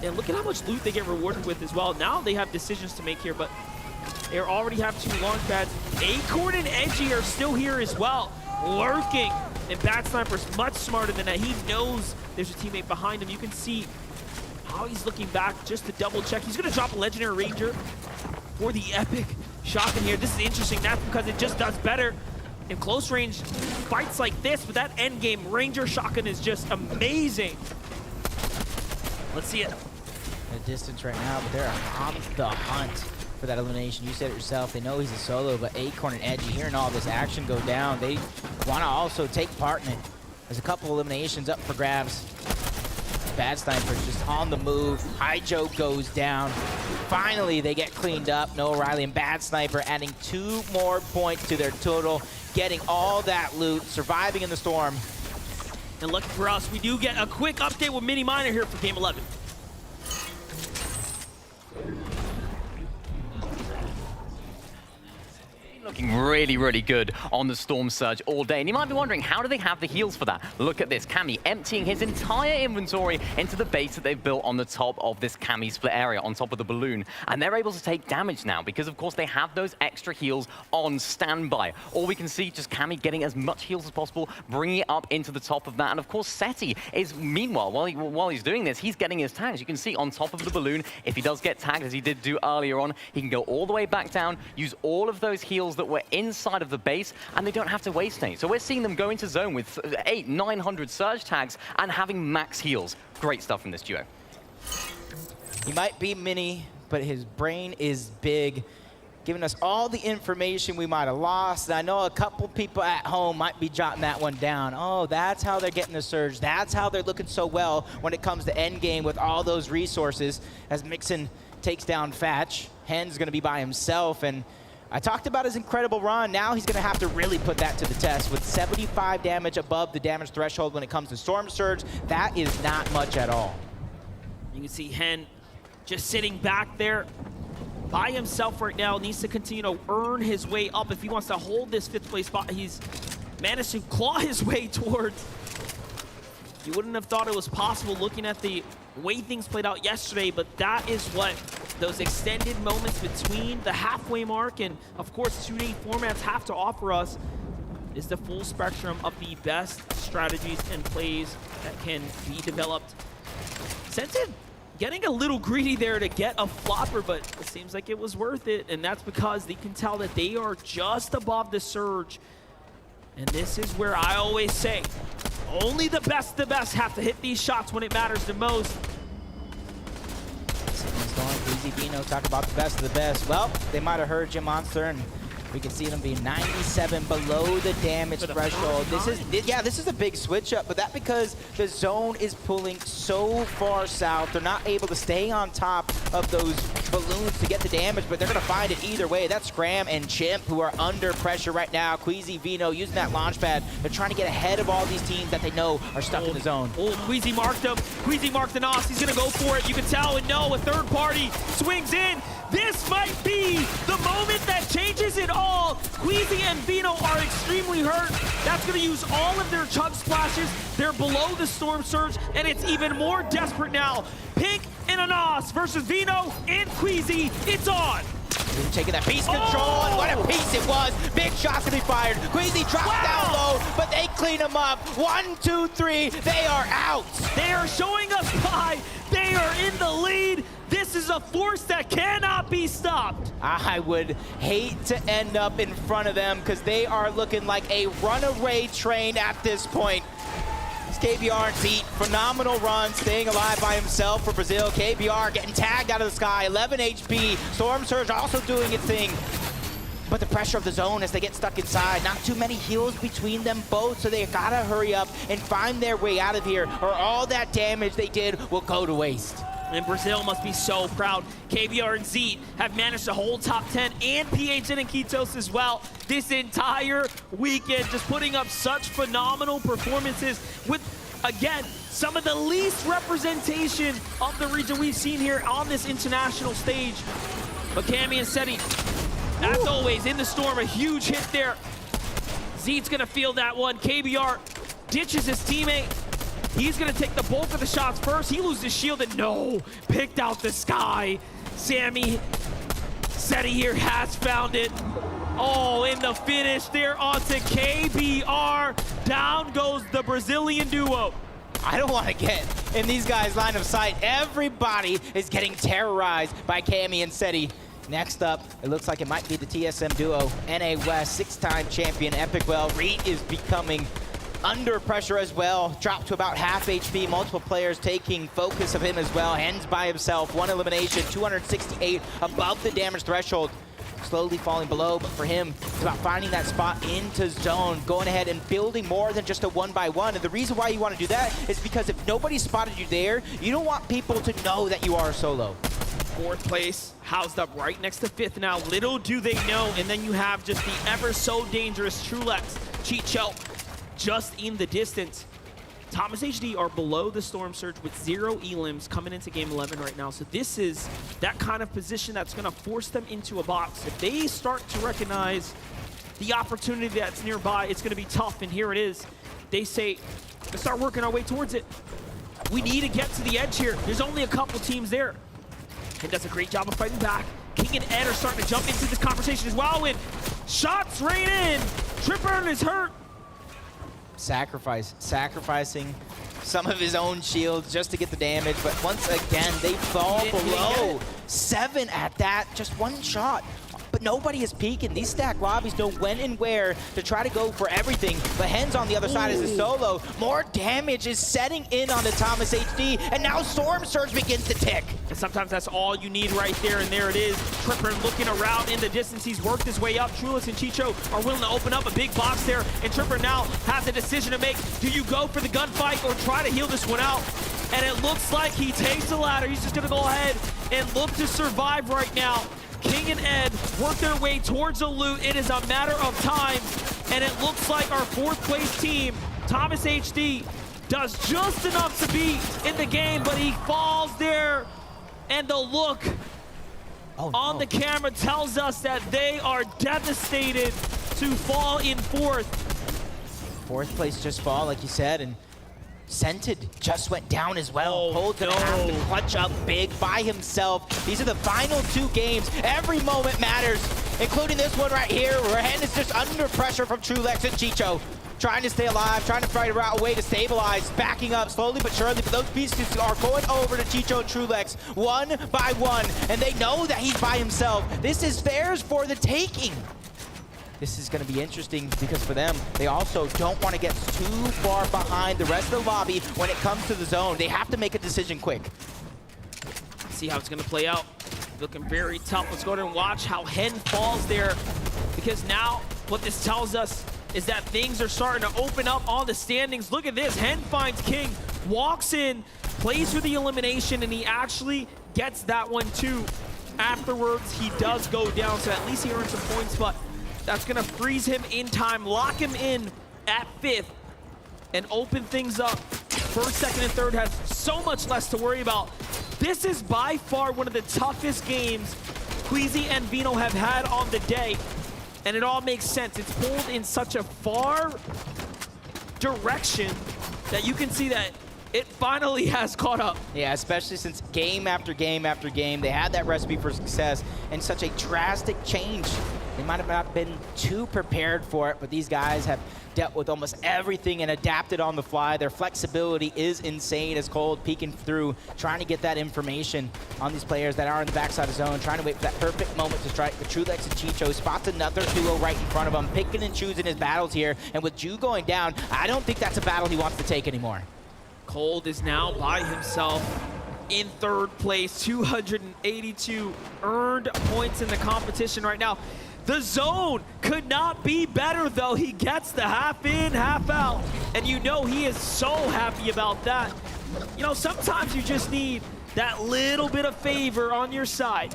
And look at how much loot they get rewarded with as well. Now they have decisions to make here, but they already have 2 launch pads. Acorn and Edgy are still here as well, lurking. And Bad Sniper's much smarter than that. He knows there's a teammate behind him. You can see how he's looking back just to double check. He's gonna drop a Legendary Ranger for the epic shotgun here. This is interesting. That's because it just does better in close range fights like this, but that end game Ranger shotgun is just amazing. Let's see it. At a distance right now, but they're on the hunt for that elimination. You said it yourself. They know he's a solo, but Acorn and Edgy hearing all this action go down, they want to also take part in it. There's a couple eliminations up for grabs. Bad Sniper's just on the move. Hydro goes down. Finally, they get cleaned up. Noah Riley and Bad Sniper adding 2 more points to their total, getting all that loot, surviving in the storm. And lucky for us, we do get a quick update with Mini Miner here for Game 11. Looking really, really good on the Storm Surge all day. And you might be wondering, how do they have the heals for that? Look at this, Cammy emptying his entire inventory into the base that they've built on the top of this Cammy split area, on top of the balloon. And they're able to take damage now because, of course, they have those extra heals on standby. All we can see, just Cammy getting as much heals as possible, bringing it up into the top of that. And, of course, Seti is, meanwhile, while he's doing this, he's getting his tags. You can see on top of the balloon, if he does get tagged, as he did do earlier on, he can go all the way back down, use all of those heals that were inside of the base, and they don't have to waste any. So we're seeing them go into zone with 800-900 surge tags and having max heals. Great stuff from this duo. He might be mini, but his brain is big, giving us all the information we might have lost. And I know a couple people at home might be jotting that one down. Oh, that's how they're getting the surge. That's how they're looking so well when it comes to end game with all those resources. As Mixon takes down Fatch, Hen's going to be by himself, and I talked about his incredible run. Now he's going to have to really put that to the test. With 75 damage above the damage threshold when it comes to Storm Surge, that is not much at all. You can see Hen just sitting back there by himself right now. Needs to continue to earn his way up if he wants to hold this 5th place spot. He's managed to claw his way towards. You wouldn't have thought it was possible looking at the way things played out yesterday, but that is what those extended moments between the halfway mark and, of course, 2-day formats have to offer us, is the full spectrum of the best strategies and plays that can be developed. Sensitive getting a little greedy there to get a flopper, but it seems like it was worth it, and that's because they can tell that they are just above the surge. And this is where I always say, only the best have to hit these shots when it matters the most. Easy Vino talk about the best of the best. Well, they might have heard Jim Monster, and we can see them being 97 below the damage threshold. This is a big switch up, but that because the zone is pulling so far south. They're not able to stay on top of those balloons to get the damage, but they're going to find it either way. That's Scram and Chimp who are under pressure right now. Queasy Vino using that launch pad. They're trying to get ahead of all these teams that they know are stuck in the zone. Oh, Queasy marked him. Queasy marked the Nos. He's going to go for it. You can tell and know a third party swings in. This might be the moment that changes it all. Queasy and Vino are extremely hurt. That's going to use all of their chug splashes. They're below the Storm Surge, and it's even more desperate now. Pink and Anas versus Vino and Queasy. It's on. Taking that piece control, and what a piece it was. Big shots to be fired. Queasy drops down low, but they clean him up. 1, 2, 3, they are out. They are showing us why. They are in the lead. This is a force that cannot be stopped. I would hate to end up in front of them because they are looking like a runaway train at this point. It's KBR and Zeet, phenomenal run, staying alive by himself for Brazil. KBR getting tagged out of the sky, 11 HP. Storm Surge also doing its thing. But the pressure of the zone as they get stuck inside, not too many heals between them both, so they gotta hurry up and find their way out of here, or all that damage they did will go to waste. And Brazil must be so proud. KBR and Zeet have managed to hold top 10 and PHN and Kitos as well this entire weekend, just putting up such phenomenal performances with, again, some of the least representation of the region we've seen here on this international stage. But Cammy and Seti, as always, in the storm, a huge hit there. Zeet's gonna feel that one. KBR ditches his teammate. He's gonna take the bulk of the shots first. He loses his shield and no, picked out the sky. Sammy Seti here has found it. Oh, in the finish there onto KBR. Down goes the Brazilian duo. I don't want to get in these guys' line of sight. Everybody is getting terrorized by Cammy and Seti. Next up, it looks like it might be the TSM duo. NA West, 6-time champion Epic Well. Reet is becoming under pressure as well. Dropped to about half HP. Multiple players taking focus of him as well. Hens by himself. 1 elimination, 268 above the damage threshold. Slowly falling below, but for him, it's about finding that spot into zone, going ahead and building more than just a 1-by-1. And the reason why you want to do that is because if nobody spotted you there, you don't want people to know that you are a solo. 4th place, housed up right next to 5th now. Little do they know, and then you have just the ever so dangerous Trulex, Chicho, just in the distance. Thomas HD are below the Storm Surge with 0 elims coming into game 11 right now. So this is that kind of position that's going to force them into a box. If they start to recognize the opportunity that's nearby, it's going to be tough. And here it is. They say, let's start working our way towards it. We need to get to the edge here. There's only a couple teams there. And does a great job of fighting back. King and Ed are starting to jump into this conversation as well. And shots rain in. Tripper is hurt. Sacrificing some of his own shields just to get the damage, but once again, they fall below. 7 at that, just 1 shot. But nobody is peeking. These stack lobbies know when and where to try to go for everything. But Hens on the other side is a solo. More damage is setting in on the Thomas HD, and now Storm Surge begins to tick. And sometimes that's all you need right there, and there it is. Tripper looking around in the distance. He's worked his way up. Trulis and Chicho are willing to open up a big box there, and Tripper now has a decision to make. Do you go for the gunfight or try to heal this one out? And it looks like he takes the latter. He's just gonna go ahead and look to survive right now. King and Ed work their way towards the loot. It is a matter of time, and it looks like our 4th place team, Thomas HD, does just enough to be in the game, but he falls there, and the look on the camera tells us that they are devastated to fall in 4th. 4th place just fall, like you said, and Scented just went down as well. Cold gonna have to clutch up big by himself. These are the final 2 games. Every moment matters, including this one right here, where Hen is just under pressure from Trulex and Chicho. Trying to stay alive, trying to fight a way to stabilize, backing up slowly but surely, but those pieces are going over to Chicho and Trulex, 1 by 1, and they know that he's by himself. This is theirs for the taking. This is going to be interesting because for them, they also don't want to get too far behind the rest of the lobby when it comes to the zone. They have to make a decision quick. See how it's going to play out. Looking very tough. Let's go ahead and watch how Hen falls there, because now what this tells us is that things are starting to open up on the standings. Look at this. Hen finds King, walks in, plays for the elimination, and he actually gets that one too. Afterwards, he does go down, so at least he earns some points, but that's gonna freeze him in time, lock him in at 5th, and open things up. 1st, 2nd, and 3rd has so much less to worry about. This is by far one of the toughest games Queasy and Vino have had on the day, and it all makes sense. It's pulled in such a far direction that you can see that it finally has caught up. Yeah, especially since game after game after game, they had that recipe for success, and such a drastic change. They might have not been too prepared for it, but these guys have dealt with almost everything and adapted on the fly. Their flexibility is insane as Cold peeking through, trying to get that information on these players that are in the backside of zone, trying to wait for that perfect moment to strike. But Trulex and Chicho spots another duo right in front of him, picking and choosing his battles here. And with Ju going down, I don't think that's a battle he wants to take anymore. Cold is now by himself in 3rd place, 282 earned points in the competition right now. The zone could not be better, though. He gets the half in, half out, and you know he is so happy about that. You know, sometimes you just need that little bit of favor on your side.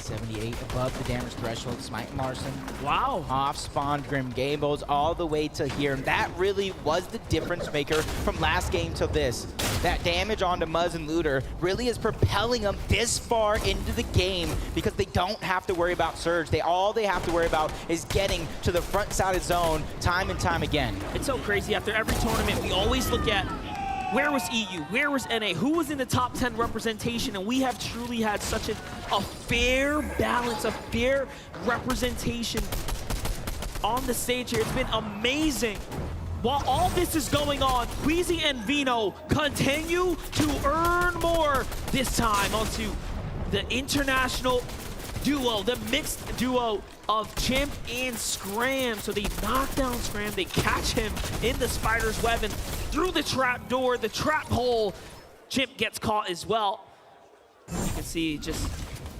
78 above the damage threshold. Smite Larson. Wow. Off spawn Grim Gables all the way to here. And that really was the difference maker from last game to this. That damage onto Muzz and Looter really is propelling them this far into the game because they don't have to worry about Surge. All they have to worry about is getting to the front side of zone time and time again. It's so crazy. After every tournament, we always look at where was EU, where was NA, who was in the top 10 representation, and we have truly had such a fair balance, a fair representation on the stage here. It's been amazing. While all this is going on, Queasy and Vino continue to earn more, this time onto the international duo, the mixed duo of Chimp and Scram. So they knock down Scram, they catch him in the spider's web, and through the trap door, the trap hole, Chimp gets caught as well. You can see he just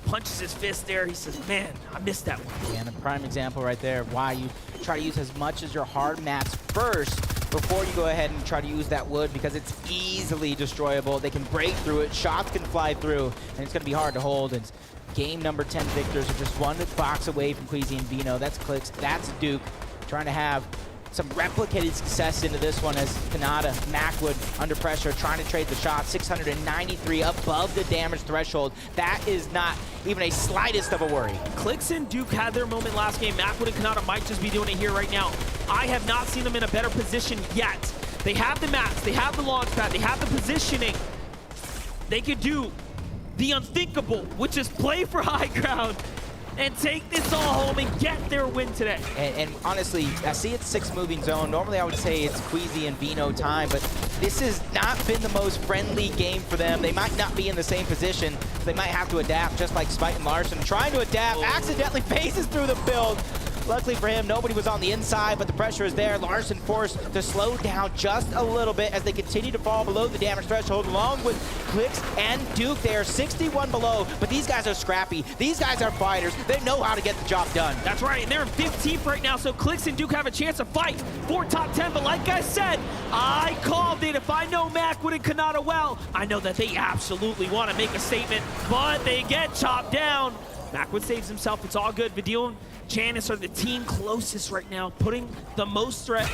punches his fist there. He says, man, I missed that one. And a prime example right there of why you try to use as much as your hard mats first before you go ahead and try to use that wood, because it's easily destroyable. They can break through it, shots can fly through, and it's going to be hard to hold. And game number 10 victors are just one box away from Queasy and Vino. That's Clix, that's Duke, trying to have some replicated success into this one as Kanata, Macwood under pressure, trying to trade the shot. 693 above the damage threshold. That is not even a slightest of a worry. Clix and Duke had their moment last game. Macwood and Kanata might just be doing it here right now. I have not seen them in a better position yet. They have the mats, they have the launch pad, they have the positioning. They could do the unthinkable, which is play for high ground and take this all home and get their win today. And honestly, I see it's 6 moving zone. Normally I would say it's Queasy and Vino time, but this has not been the most friendly game for them. They might not be in the same position. So they might have to adapt, just like Spite and Larson. Trying to adapt, accidentally phases through the build. Luckily for him, nobody was on the inside, but the pressure is there. Larson forced to slow down just a little bit as they continue to fall below the damage threshold, along with Clix and Duke. They are 61 below, but these guys are scrappy. These guys are fighters. They know how to get the job done. That's right, and they're in 15th right now, so Clix and Duke have a chance to fight for top 10, but like I said, I called it. If I know Macwood and Kanata well, I know that they absolutely want to make a statement, but they get chopped down. Macwood saves himself. It's all good. Vidil and Janice are the team closest right now, putting the most threat.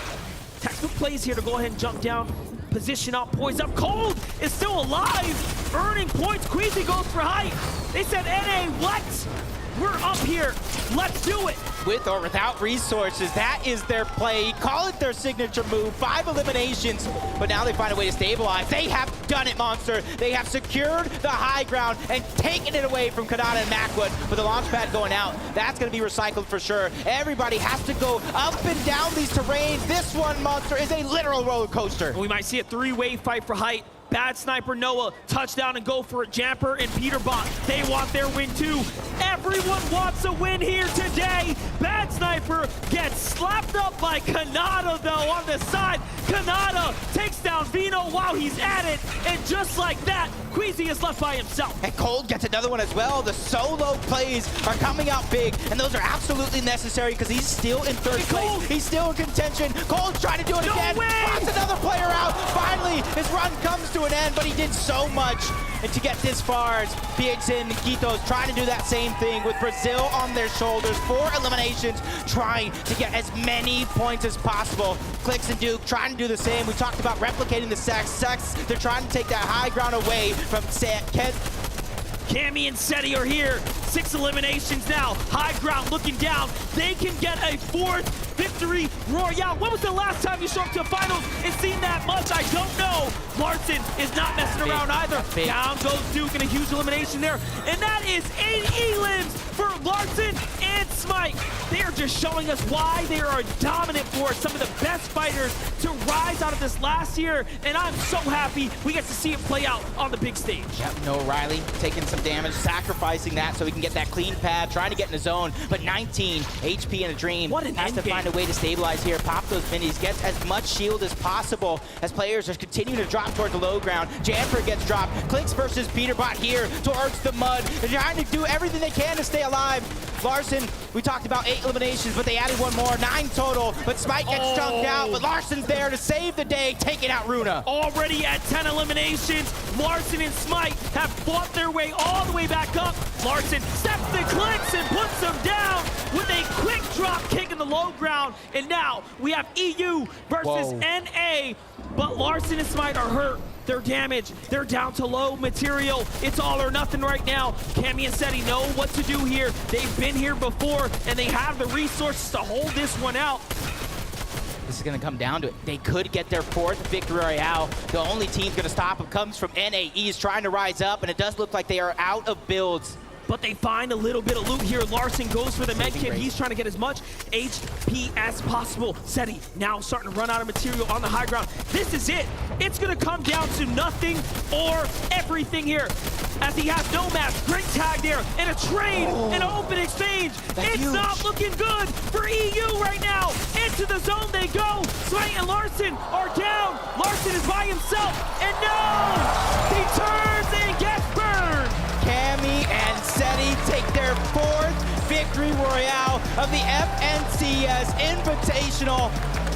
Textbook plays here to go ahead and jump down, position up, poise up. Cold is still alive, earning points. Queasy goes for height. They said, NA, what? We're up here. Let's do it. With or without resources, that is their play. Call it their signature move. 5 eliminations, but now they find a way to stabilize. They have done it, Monster. They have secured the high ground and taken it away from Kanata and Macwood. With the launch pad going out, that's going to be recycled for sure. Everybody has to go up and down these terrains. This one, Monster, is a literal roller coaster. We might see a 3-way fight for height. Bad Sniper Noah, touchdown and go for it. Jamper and Peterbot, they want their win too. Everyone wants a win here today. Bad Sniper gets slapped up by Kanata though on the side. Kanata takes down Vino while he's at it, and just like that, Queasy is left by himself. And Cold gets another one as well. The solo plays are coming out big, and those are absolutely necessary because he's still in 3rd place. He's still in contention. Cold's trying to do it again. Spots another player out. Finally, his run comes to an end, but he did so much. And to get this far, it's PXN and Kitos trying to do that same thing with Brazil on their shoulders. 4 eliminations, trying to get as many points as possible. Clix and Duke trying to do the same. We talked about replicating the sex. They're trying to take that high ground away from Cammy and Seti are here. 6 eliminations now. High ground looking down. They can get a 4th victory royale. When was the last time you showed up to finals and seen that much? I don't know. Larson is not messing around either. Down goes Duke in a huge elimination there. And that is 8 elims for Larson and Smite. They are just showing us why they are a dominant force. Some of the best fighters to rise out of this last year. And I'm so happy we get to see it play out on the big stage. Yep, Noah Riley taking some damage, sacrificing that so he can get that clean pad, trying to get in the zone, but 19 HP in a dream. What an has to find a way to stabilize here, pop those minis, gets as much shield as possible as players are continuing to drop towards the low ground. Jamper gets dropped. Clix versus Peterbot here towards the mud. They're trying to do everything they can to stay alive. Larson, we talked about 8 eliminations, but they added 1 more, 9 total. But Smite gets chunked out, but Larson's there to save the day, taking out Runa. Already at 10 eliminations, Larson and Smite have fought their way all the way back up. Larson steps the clicks and puts them down with a quick drop kick in the low ground. And now we have EU versus NA, but Larson and Smite are hurt. They're damaged. They're down to low material. It's all or nothing right now. Cammy and Seti know what to do here. They've been here before, and they have the resources to hold this one out. This is going to come down to it. They could get their 4th victory royale. The only team going to stop them comes from NAEs trying to rise up, and it does look like they are out of builds. But they find a little bit of loot here. Larson goes for the med kit. He's trying to get as much HP as possible. Seti now starting to run out of material on the high ground. This is it. It's going to come down to nothing or everything here. As he has no maps, great tag there, and a trade, an open exchange. It's not looking good for EU right now. Into the zone they go. Smite and Larson are down. Larson is by himself, and no! He turns and gets burned. Cammy and Seti take their 4th victory royale of the FNCS Invitational.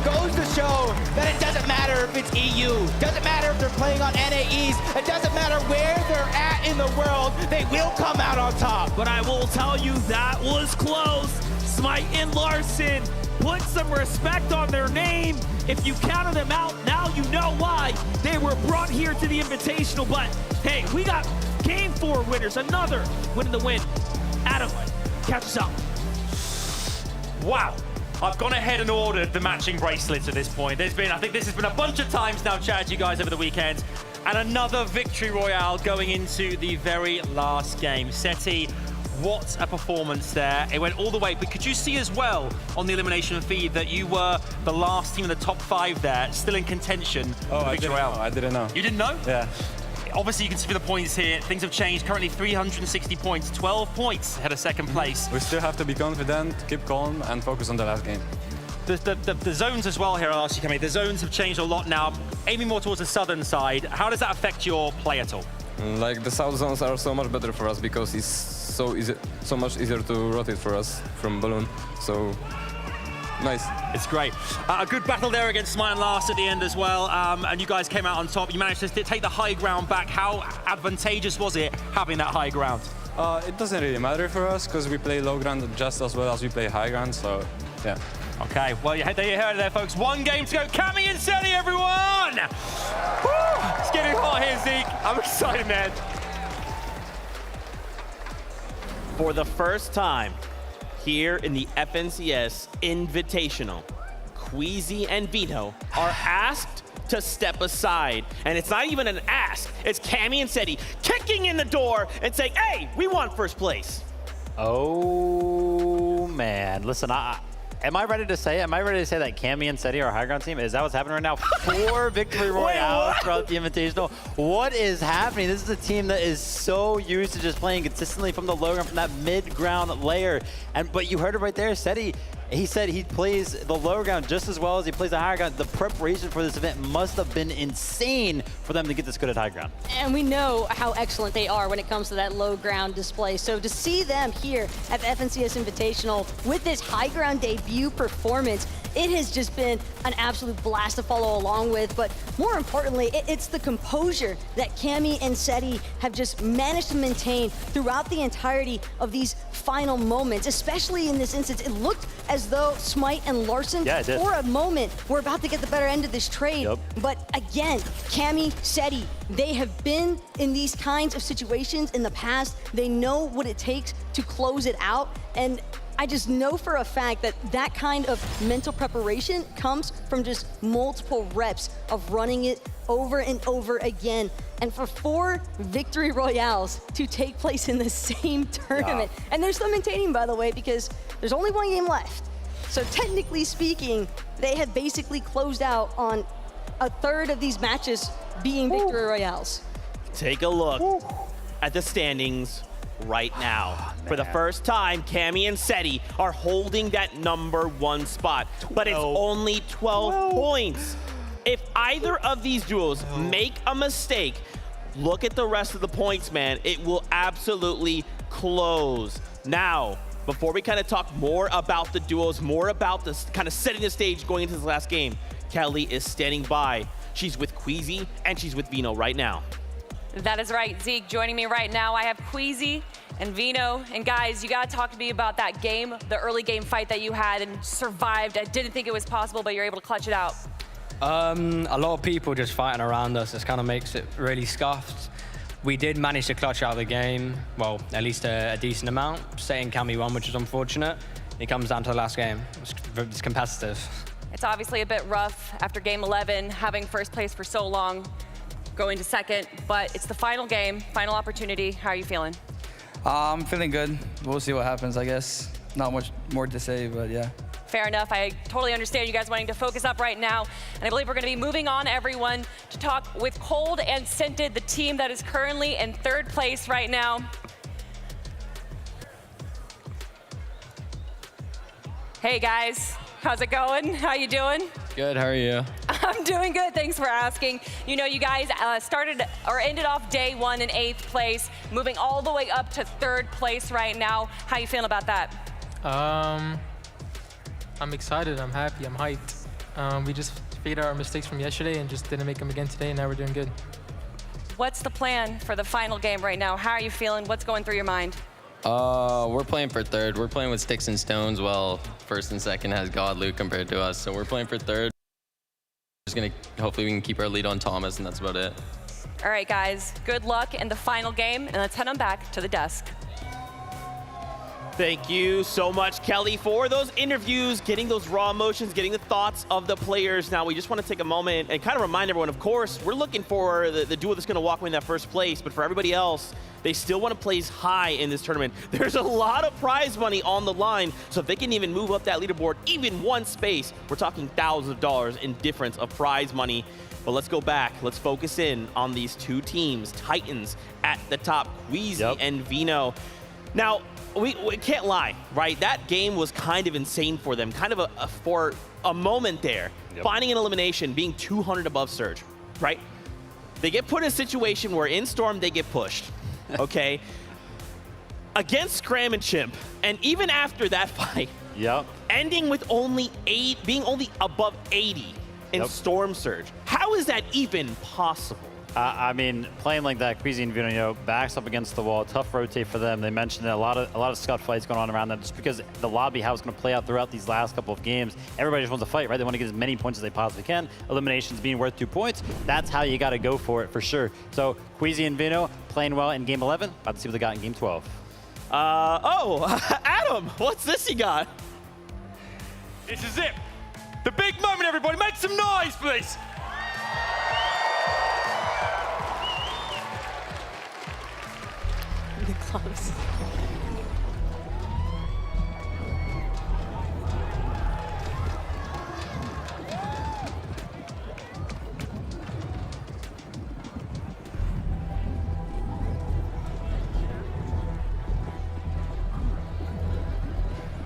Goes to show that it doesn't matter if it's EU, doesn't matter if they're playing on NAEs, it doesn't matter where they're at in the world, they will come out on top. But I will tell you, that was close. Smite and Larson put some respect on their name. If you counted them out, now you know why they were brought here to the Invitational. But hey, we got Game 4 winners, another win in the win. Adam, catch us up. Wow. I've gone ahead and ordered the matching bracelets at this point. I think this has been a bunch of times now, chatted to you guys over the weekend. And another victory royale going into the very last game. Seti, what a performance there. It went all the way, but could you see as well on the elimination feed that you were the last team in the top 5 there, still in contention for the victory royale? I didn't know. You didn't know? Yeah. Obviously, you can see the points here. Things have changed. Currently 360 points, 12 points ahead of second place. We still have to be confident, keep calm, and focus on the last game. The zones as well here, I'll ask you, Cammy. The zones have changed a lot now, aiming more towards the southern side. How does that affect your play at all? Like the south zones are so much better for us because it's so easy, so much easier to rotate for us from balloon. So nice. It's great. A good battle there against Smite and Last at the end as well. And you guys came out on top. You managed to take the high ground back. How advantageous was it having that high ground? It doesn't really matter for us because we play low ground just as well as we play high ground. So yeah. Okay, well, you heard it there, folks. 1 game to go. Cammy and Seti, everyone! Woo! It's getting hot here, Zeke. I'm excited, man. For the first time here in the FNCS Invitational, Queasy and Vino are asked to step aside. And it's not even an ask. It's Cammy and Seti kicking in the door and saying, hey, we want first place. Oh, man. Listen, am I ready to say that Cammy and Seti are a high ground team? Is that what's happening right now? 4 victory royales throughout the Invitational. What is happening? This is a team that is so used to just playing consistently from the low ground, from that mid-ground layer. But you heard it right there, Seti. He said he plays the low ground just as well as he plays the high ground. The preparation for this event must have been insane for them to get this good at high ground. And we know how excellent they are when it comes to that low ground display. So to see them here at the FNCS Invitational with this high ground debut performance, it has just been an absolute blast to follow along with. But more importantly, it's the composure that Cammy and Seti have just managed to maintain throughout the entirety of these final moments, especially in this instance. It looked as though Smite and Larson, for a moment, were about to get the better end of this trade. But again, Cammy, Seti, they have been in these kinds of situations in the past. They know what it takes to close it out. And I just know for a fact that that kind of mental preparation comes from just multiple reps of running it over and over again. And for 4 victory royales to take place in the same tournament. And they're still maintaining, by the way, because there's only 1 game left. So technically speaking, they have basically closed out on a third of these matches being victory royales. Take a look at the standings right now. For the first time, Cammy and Seti are holding that #1 spot, but it's only 12 points. If either of these duos make a mistake, look at the rest of the points, man. It will absolutely close. Now, before we kind of talk more about the duos, more about this kind of setting the stage going into this last game, Kelly is standing by. She's with Queasy and she's with Vino right now. That is right, Zeke. Joining me right now, I have Queasy and Vino. And guys, you gotta talk to me about that game, the early game fight that you had and survived. I didn't think it was possible, but you're able to clutch it out. A lot of people just fighting around us. This kind of makes it really scuffed. We did manage to clutch out the game, well, at least a decent amount, setting Cammy 1, which is unfortunate. It comes down to the last game. It's competitive. It's obviously a bit rough after game 11, having first place for so long, going to second, but it's the final game, final opportunity. How are you feeling? I'm feeling good. We'll see what happens, I guess. Not much more to say, but yeah. Fair enough. I totally understand you guys wanting to focus up right now. And I believe we're going to be moving on, everyone, to talk with Cold and Scented, the team that is currently in third place right now. Hey, guys. How's it going? How you doing? Good, how are you? I'm doing good, thanks for asking. You know, you guys started or ended off day 1 in 8th place, moving all the way up to 3rd place right now. How you feeling about that? I'm excited, I'm happy, I'm hyped. We just figured out our mistakes from yesterday and just didn't make them again today, and now we're doing good. What's the plan for the final game right now? How are you feeling? What's going through your mind? We're playing for 3rd. We're playing with sticks and stones while 1st and 2nd has God loot compared to us. So we're playing for 3rd. Hopefully we can keep our lead on Thomas, and that's about it. All right, guys, good luck in the final game, and let's head on back to the desk. Thank you so much, Kelly, for those interviews, getting those raw emotions, getting the thoughts of the players. Now, we just want to take a moment and kind of remind everyone, of course, we're looking for the duo that's going to walk away in that first place, but for everybody else, they still want to place high in this tournament. There's a lot of prize money on the line, so if they can even move up that leaderboard even one space, we're talking thousands of dollars in difference of prize money. But let's go back. Let's focus in on these two teams, Titans at the top, Queasy and Vino. Now, we can't lie, right? That game was kind of insane for them, kind of for a moment there. Finding an elimination, being 200 above Surge, right? They get put in a situation where in Storm, they get pushed, okay? Against Scram and Chimp, and even after that fight, ending with being only above 80 in Storm Surge. How is that even possible? I mean, playing like that, Queasy and Vino, backs up against the wall, tough rotate for them. They mentioned a lot of scut fights going on around them just because the lobby, how it's going to play out throughout these last couple of games. Everybody just wants to fight, right? They want to get as many points as they possibly can. Eliminations being worth 2 points. That's how you got to go for it, for sure. So Queasy and Vino playing well in game 11. About to see what they got in game 12. Adam, what's this you got? This is it. The big moment, everybody. Make some noise, please. Close.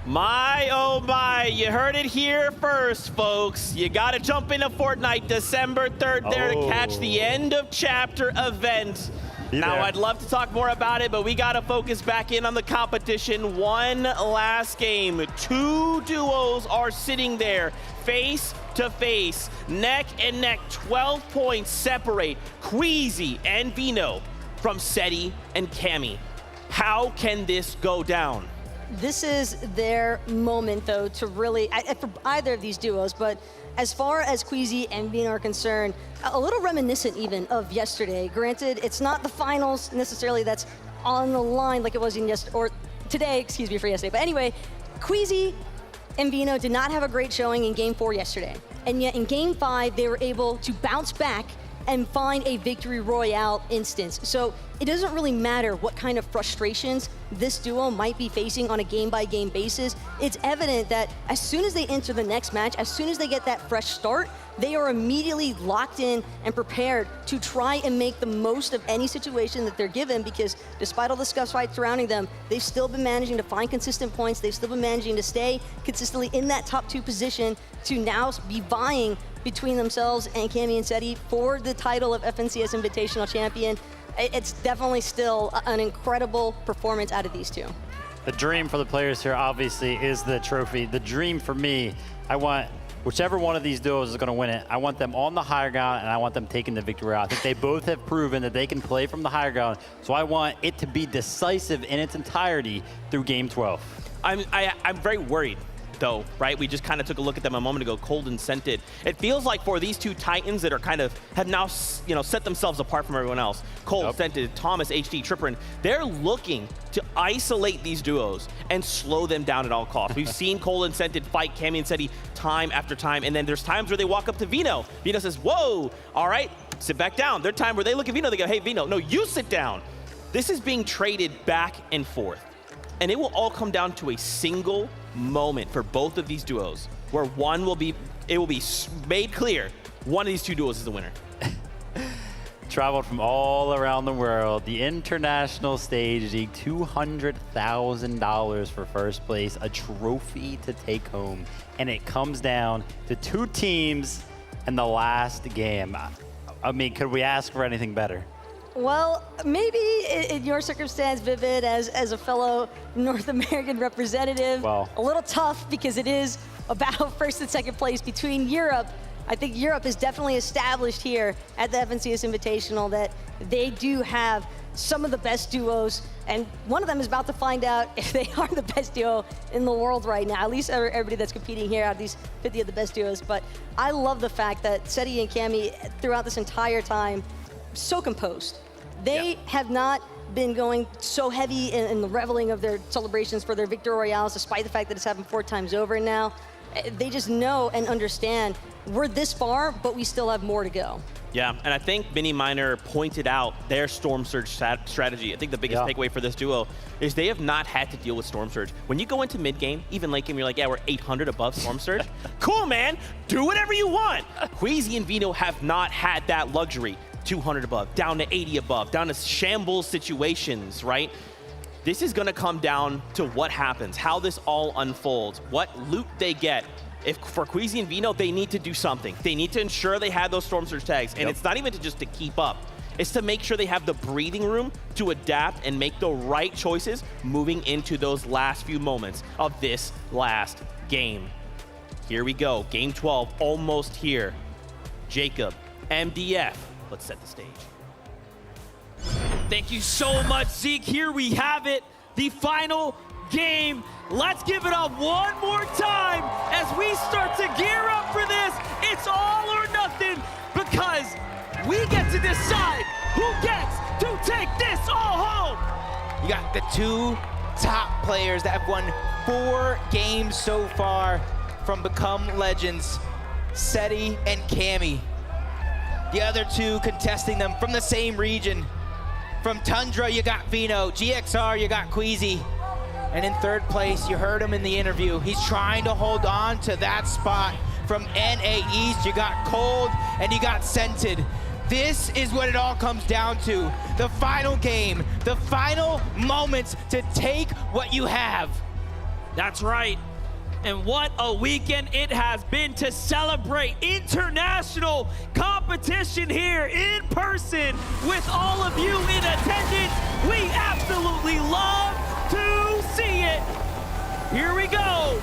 My, oh my, you heard it here first, folks. You gotta jump into Fortnite December 3rd there to catch the end of chapter event. Now, I'd love to talk more about it, but we got to focus back in on the competition. One last game. Two duos are sitting there, face to face, neck and neck. 12 points separate Queasy and Vino from Seti and Cammy. How can this go down? This is their moment, though, to really, for either of these duos, but as far as Queasy and Vino are concerned, a little reminiscent even of yesterday. Granted, it's not the finals necessarily that's on the line like it was in today, excuse me, for yesterday. But anyway, Queasy and Vino did not have a great showing in game 4 yesterday. And yet in game 5, they were able to bounce back and find a victory royale instance. So it doesn't really matter what kind of frustrations this duo might be facing on a game-by-game basis. It's evident that as soon as they enter the next match, as soon as they get that fresh start, they are immediately locked in and prepared to try and make the most of any situation that they're given, because despite all the scuff fights surrounding them, they've still been managing to find consistent points. They've still been managing to stay consistently in that top 2 position to now be vying between themselves and Cammy and Seti for the title of FNCS Invitational Champion. It's definitely still an incredible performance out of these two. The dream for the players here, obviously, is the trophy. The dream for me, I want whichever one of these duos is going to win it, I want them on the higher ground, and I want them taking the victory out. I think they both have proven that they can play from the higher ground, so I want it to be decisive in its entirety through Game 12. I'm very worried, though, right? We just kind of took a look at them a moment ago, cold and scented. It feels like for these two Titans that are kind of, have now, you know, set themselves apart from everyone else, cold, scented, Thomas, HD, Tripperin, they're looking to isolate these duos and slow them down at all costs. We've seen cold and scented fight Cammy and Seti time after time, and then there's times where they walk up to Vino. Vino says, whoa, all right, sit back down. There's time where they look at Vino, they go, hey, Vino, no, you sit down. This is being traded back and forth. And it will all come down to a single moment for both of these duos, where one will be, it will be made clear one of these two duos is the winner. Traveled from all around the world, the international stage league, $200,000 for first place, a trophy to take home. And it comes down to two teams in the last game. I mean, could we ask for anything better? Well, maybe in your circumstance, Vivid, as a fellow North American representative, a little tough because it is about first and second place between Europe. I think Europe is definitely established here at the FNCS Invitational that they do have some of the best duos, and one of them is about to find out if they are the best duo in the world right now, at least everybody that's competing here out of these 50 of the best duos. But I love the fact that Seti and Cammy, throughout this entire time, so composed. They have not been going so heavy in the reveling of their celebrations for their Victory Royales, despite the fact that it's happened 4 times over now. They just know and understand we're this far, but we still have more to go. Yeah, and I think Vinny Minor pointed out their Storm Surge strategy. I think the biggest takeaway for this duo is they have not had to deal with Storm Surge. When you go into mid-game, even late game, you're like, yeah, we're 800 above Storm Surge. Cool, man, do whatever you want. Queasy and Vino have not had that luxury. 200 above, down to 80 above, down to shambles situations, right? This is gonna come down to what happens, how this all unfolds, what loot they get. If for Queasy and Vino, they need to do something. They need to ensure they have those Storm Surge tags, and it's not even just to keep up. It's to make sure they have the breathing room to adapt and make the right choices moving into those last few moments of this last game. Here we go, game 12, almost here. Jacob, MDF, let's set the stage. Thank you so much, Zeke. Here we have it, the final game. Let's give it up one more time as we start to gear up for this. It's all or nothing because we get to decide who gets to take this all home. You got the 2 top players that have won 4 games so far from Become Legends, Seti and Cammy. The other 2 contesting them from the same region. From Tundra, you got Vino. GXR, you got Queasy. And in 3rd place, you heard him in the interview. He's trying to hold on to that spot. From NA East, you got Cold and you got Scented. This is what it all comes down to. The final game, the final moments to take what you have. That's right. And what a weekend it has been to celebrate international competition here in person with all of you in attendance. We absolutely love to see it. Here we go.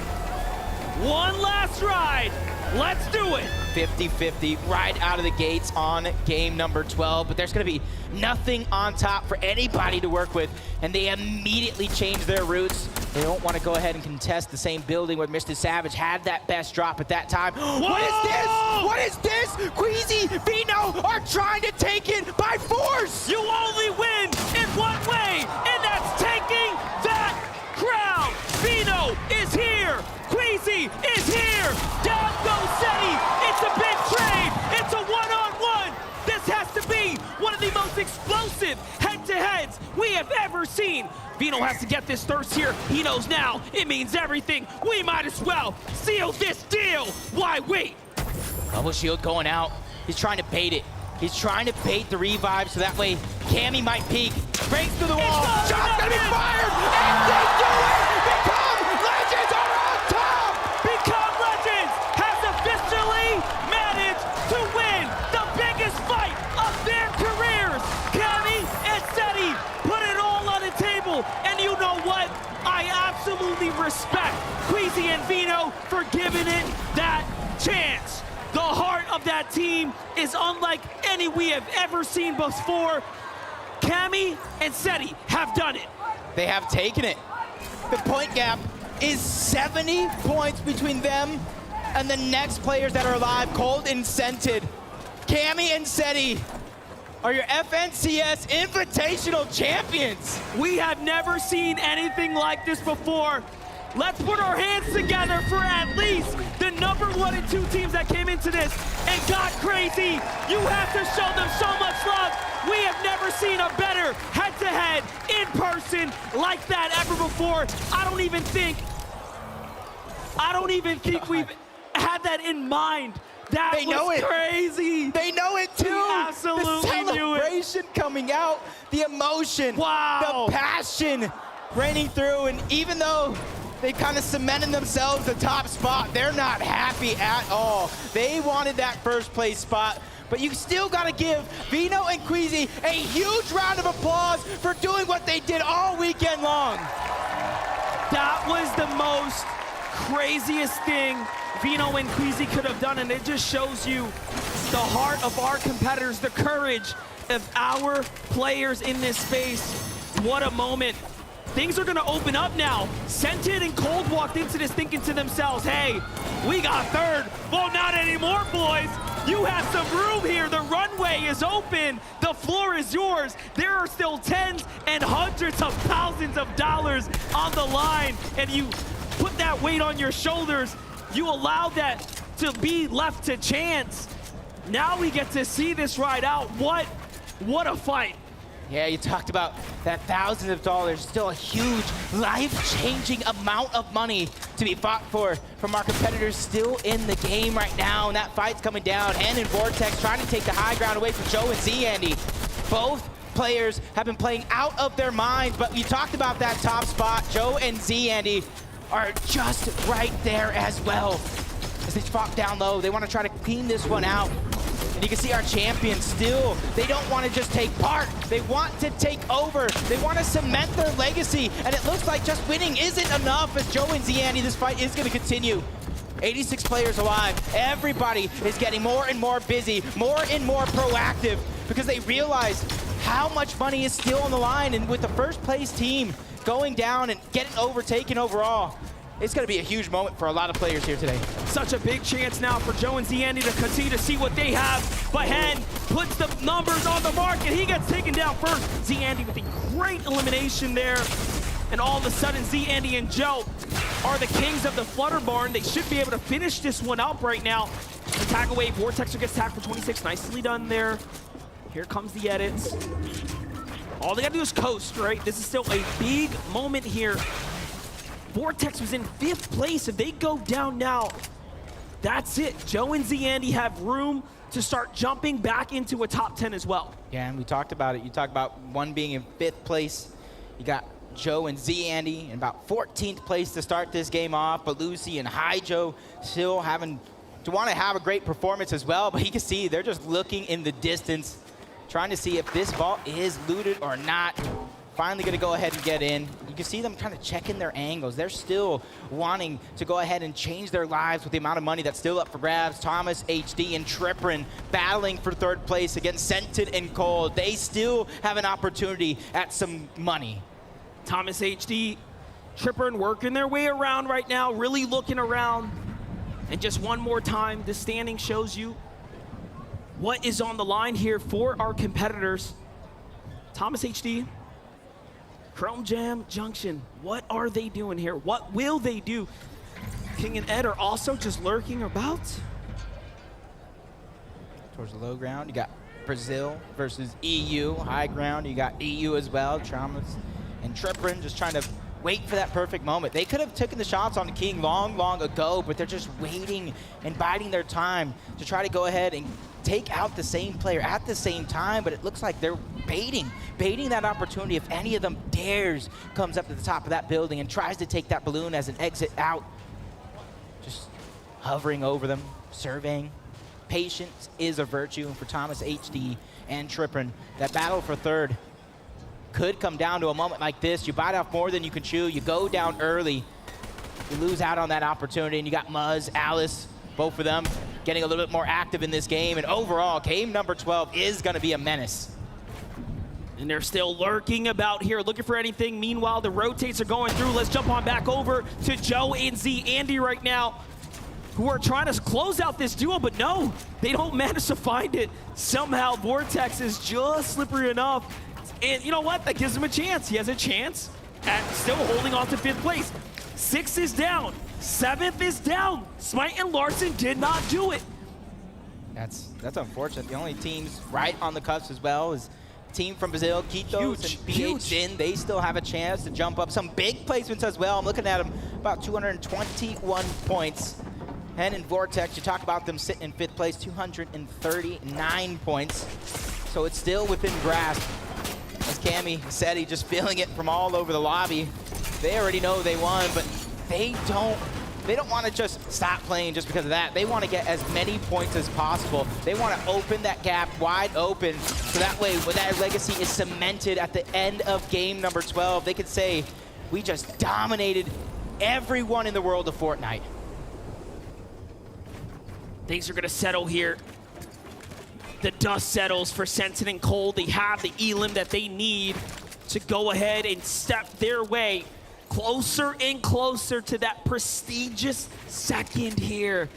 One last ride. Let's do it. 50-50 right out of the gates on game number 12, but there's going to be nothing on top for anybody to work with, and they immediately change their routes. They don't want to go ahead and contest the same building where Mr. Savage had that best drop at that time. What is this? What is this? Queasy, Vino are trying to take it by force. You only win in one way, and that's taking that crown. Vino is here. Queasy is here. Down goes Seti. It's a big trade. It's a one-on-one. This has to be one of the most explosive head-to-heads we have ever seen. Vino has to get this thirst here. He knows now it means everything. We might as well seal this deal. Why wait? Bubble shield going out. He's trying to bait it. He's trying to bait the revive so that way Cammy might peek. Breaks through the wall. Shot's gonna be fired. And they do it. Become Legends are on top. Become Legends has officially managed to win the biggest fight of their careers. Cammy and Seti put it all on the table. And you know what? I Queasy and Vino for giving it that chance. The heart of that team is unlike any we have ever seen before. Cammy and Seti have done it. They have taken it. The point gap is 70 points between them and the next players that are alive, Cold and Scented. Cammy and Seti are your FNCS Invitational champions. We have never seen anything like this before. Let's put our hands together for at least the #1 and 2 teams that came into this and got crazy. You have to show them so much love. We have never seen a better head-to-head in person like that ever before. I don't even think we've had that in mind. That was crazy. They know it too. They absolutely knew it. The celebration coming out, the emotion, the passion raining through, and even though they kind of cemented themselves the top spot, they're not happy at all. They wanted that first place spot, but you still got to give Vino and Queasy a huge round of applause for doing what they did all weekend long. That was the most craziest thing Vino and Queasy could have done, and it just shows you the heart of our competitors, the courage of our players in this space. What a moment. Things are gonna open up now. Scented and Cold walked into this thinking to themselves, hey, we got third. Well, not anymore, boys. You have some room here. The runway is open. The floor is yours. There are still tens and hundreds of thousands of dollars on the line, and you put that weight on your shoulders. You allow that to be left to chance. Now we get to see this ride out. What a fight. Yeah, you talked about that thousands of dollars, still a huge life-changing amount of money to be fought for from our competitors still in the game right now. And that fight's coming down. Hen and Vortex trying to take the high ground away from Joe and Z-Andy. Both players have been playing out of their minds, but you talked about that top spot. Joe and Z-Andy are just right there as well. As they fought down low, they want to try to clean this one out. And you can see our champions still, they don't want to just take part. They want to take over. They want to cement their legacy. And it looks like just winning isn't enough as Joe and Z-Andy, this fight is going to continue. 86 players alive. Everybody is getting more and more busy, more and more proactive because they realize how much money is still on the line. And with the first place team going down and getting overtaken overall, it's going to be a huge moment for a lot of players here today. Such a big chance now for Joe and Z-Andy to continue to see what they have. But Hen puts the numbers on the mark, and he gets taken down first. Z-Andy with a great elimination there. And all of a sudden, Z-Andy and Joe are the kings of the Flutter Barn. They should be able to finish this one up right now. The tag away, Vortexer gets tagged for 26. Nicely done there. Here comes the edits. All they got to do is coast, right? This is still a big moment here. Vortex was in 5th place. If they go down now, that's it. Joe and Z-Andy have room to start jumping back into a top 10 as well. Yeah, and we talked about it. You talked about one being in 5th place. You got Joe and Z-Andy in about 14th place to start this game off, but Lucy and Hi Joe still having to want to have a great performance as well, but you can see they're just looking in the distance, trying to see if this vault is looted or not. Finally gonna go ahead and get in. You can see them kind of checking their angles. They're still wanting to go ahead and change their lives with the amount of money that's still up for grabs. Thomas, HD, and Triprin battling for 3rd place against Scented and Cold. They still have an opportunity at some money. Thomas, HD, Triprin working their way around right now, really looking around. And just one more time, the standing shows you what is on the line here for our competitors. Thomas, HD, Chrome Jam Junction, what are they doing here? What will they do? King and Ed are also just lurking about. Towards the low ground, you got Brazil versus EU. High ground, you got EU as well. Thomas and Triprin just trying to wait for that perfect moment. They could have taken the shots on the King long, long ago, but they're just waiting and biding their time to try to go ahead and take out the same player at the same time, but it looks like they're baiting that opportunity. If any of them dares comes up to the top of that building and tries to take that balloon as an exit out, just hovering over them, surveying. Patience is a virtue for Thomas, HD, and Triprin. That battle for 3rd could come down to a moment like this. You bite off more than you can chew. You go down early. you lose out on that opportunity, and you got Muzz, Alice, both of them getting a little bit more active in this game, and overall, game number 12 is gonna be a menace. And they're still lurking about here, looking for anything. Meanwhile, the rotates are going through. Let's jump on back over to Joe and Z Andy right now, who are trying to close out this duo, but no, they don't manage to find it. Somehow, Vortex is just slippery enough. And you know what? That gives him a chance. He has a chance at still holding on to 5th place. 6 is down. 7th is down. Smite and Larson did not do it. That's unfortunate. The only teams right on the cusp as well is team from Brazil, Quitos and BH. They still have a chance to jump up. Some big placements as well. I'm looking at them, about 221 points. And in Vortex, you talk about them sitting in 5th place, 239 points. So it's still within grasp. As Cammy said, he just feeling it from all over the lobby. They already know they won, but they don't want to just stop playing just because of that. They want to get as many points as possible. They want to open that gap wide open, so that way when that legacy is cemented at the end of game number 12, they could say, we just dominated everyone in the world of Fortnite. Things are going to settle here. The dust settles for Sentinel and Cole. They have the elim that they need to go ahead and step their way closer and closer to that prestigious 2nd here.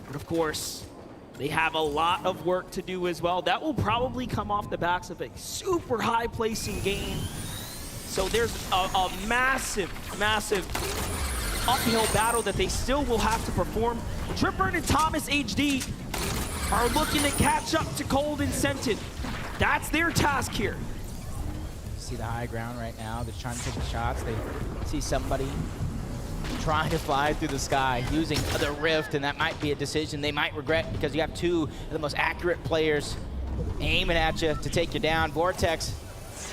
But of course, they have a lot of work to do as well. That will probably come off the backs of a super high placing game. So there's a massive, massive uphill battle that they still will have to perform. Tripper and Thomas HD are looking to catch up to Cold and Sentin. That's their task here. See the high ground right now. They're trying to take the shots. They see somebody trying to fly through the sky using the rift, and that might be a decision they might regret because you have 2 of the most accurate players aiming at you to take you down. Vortex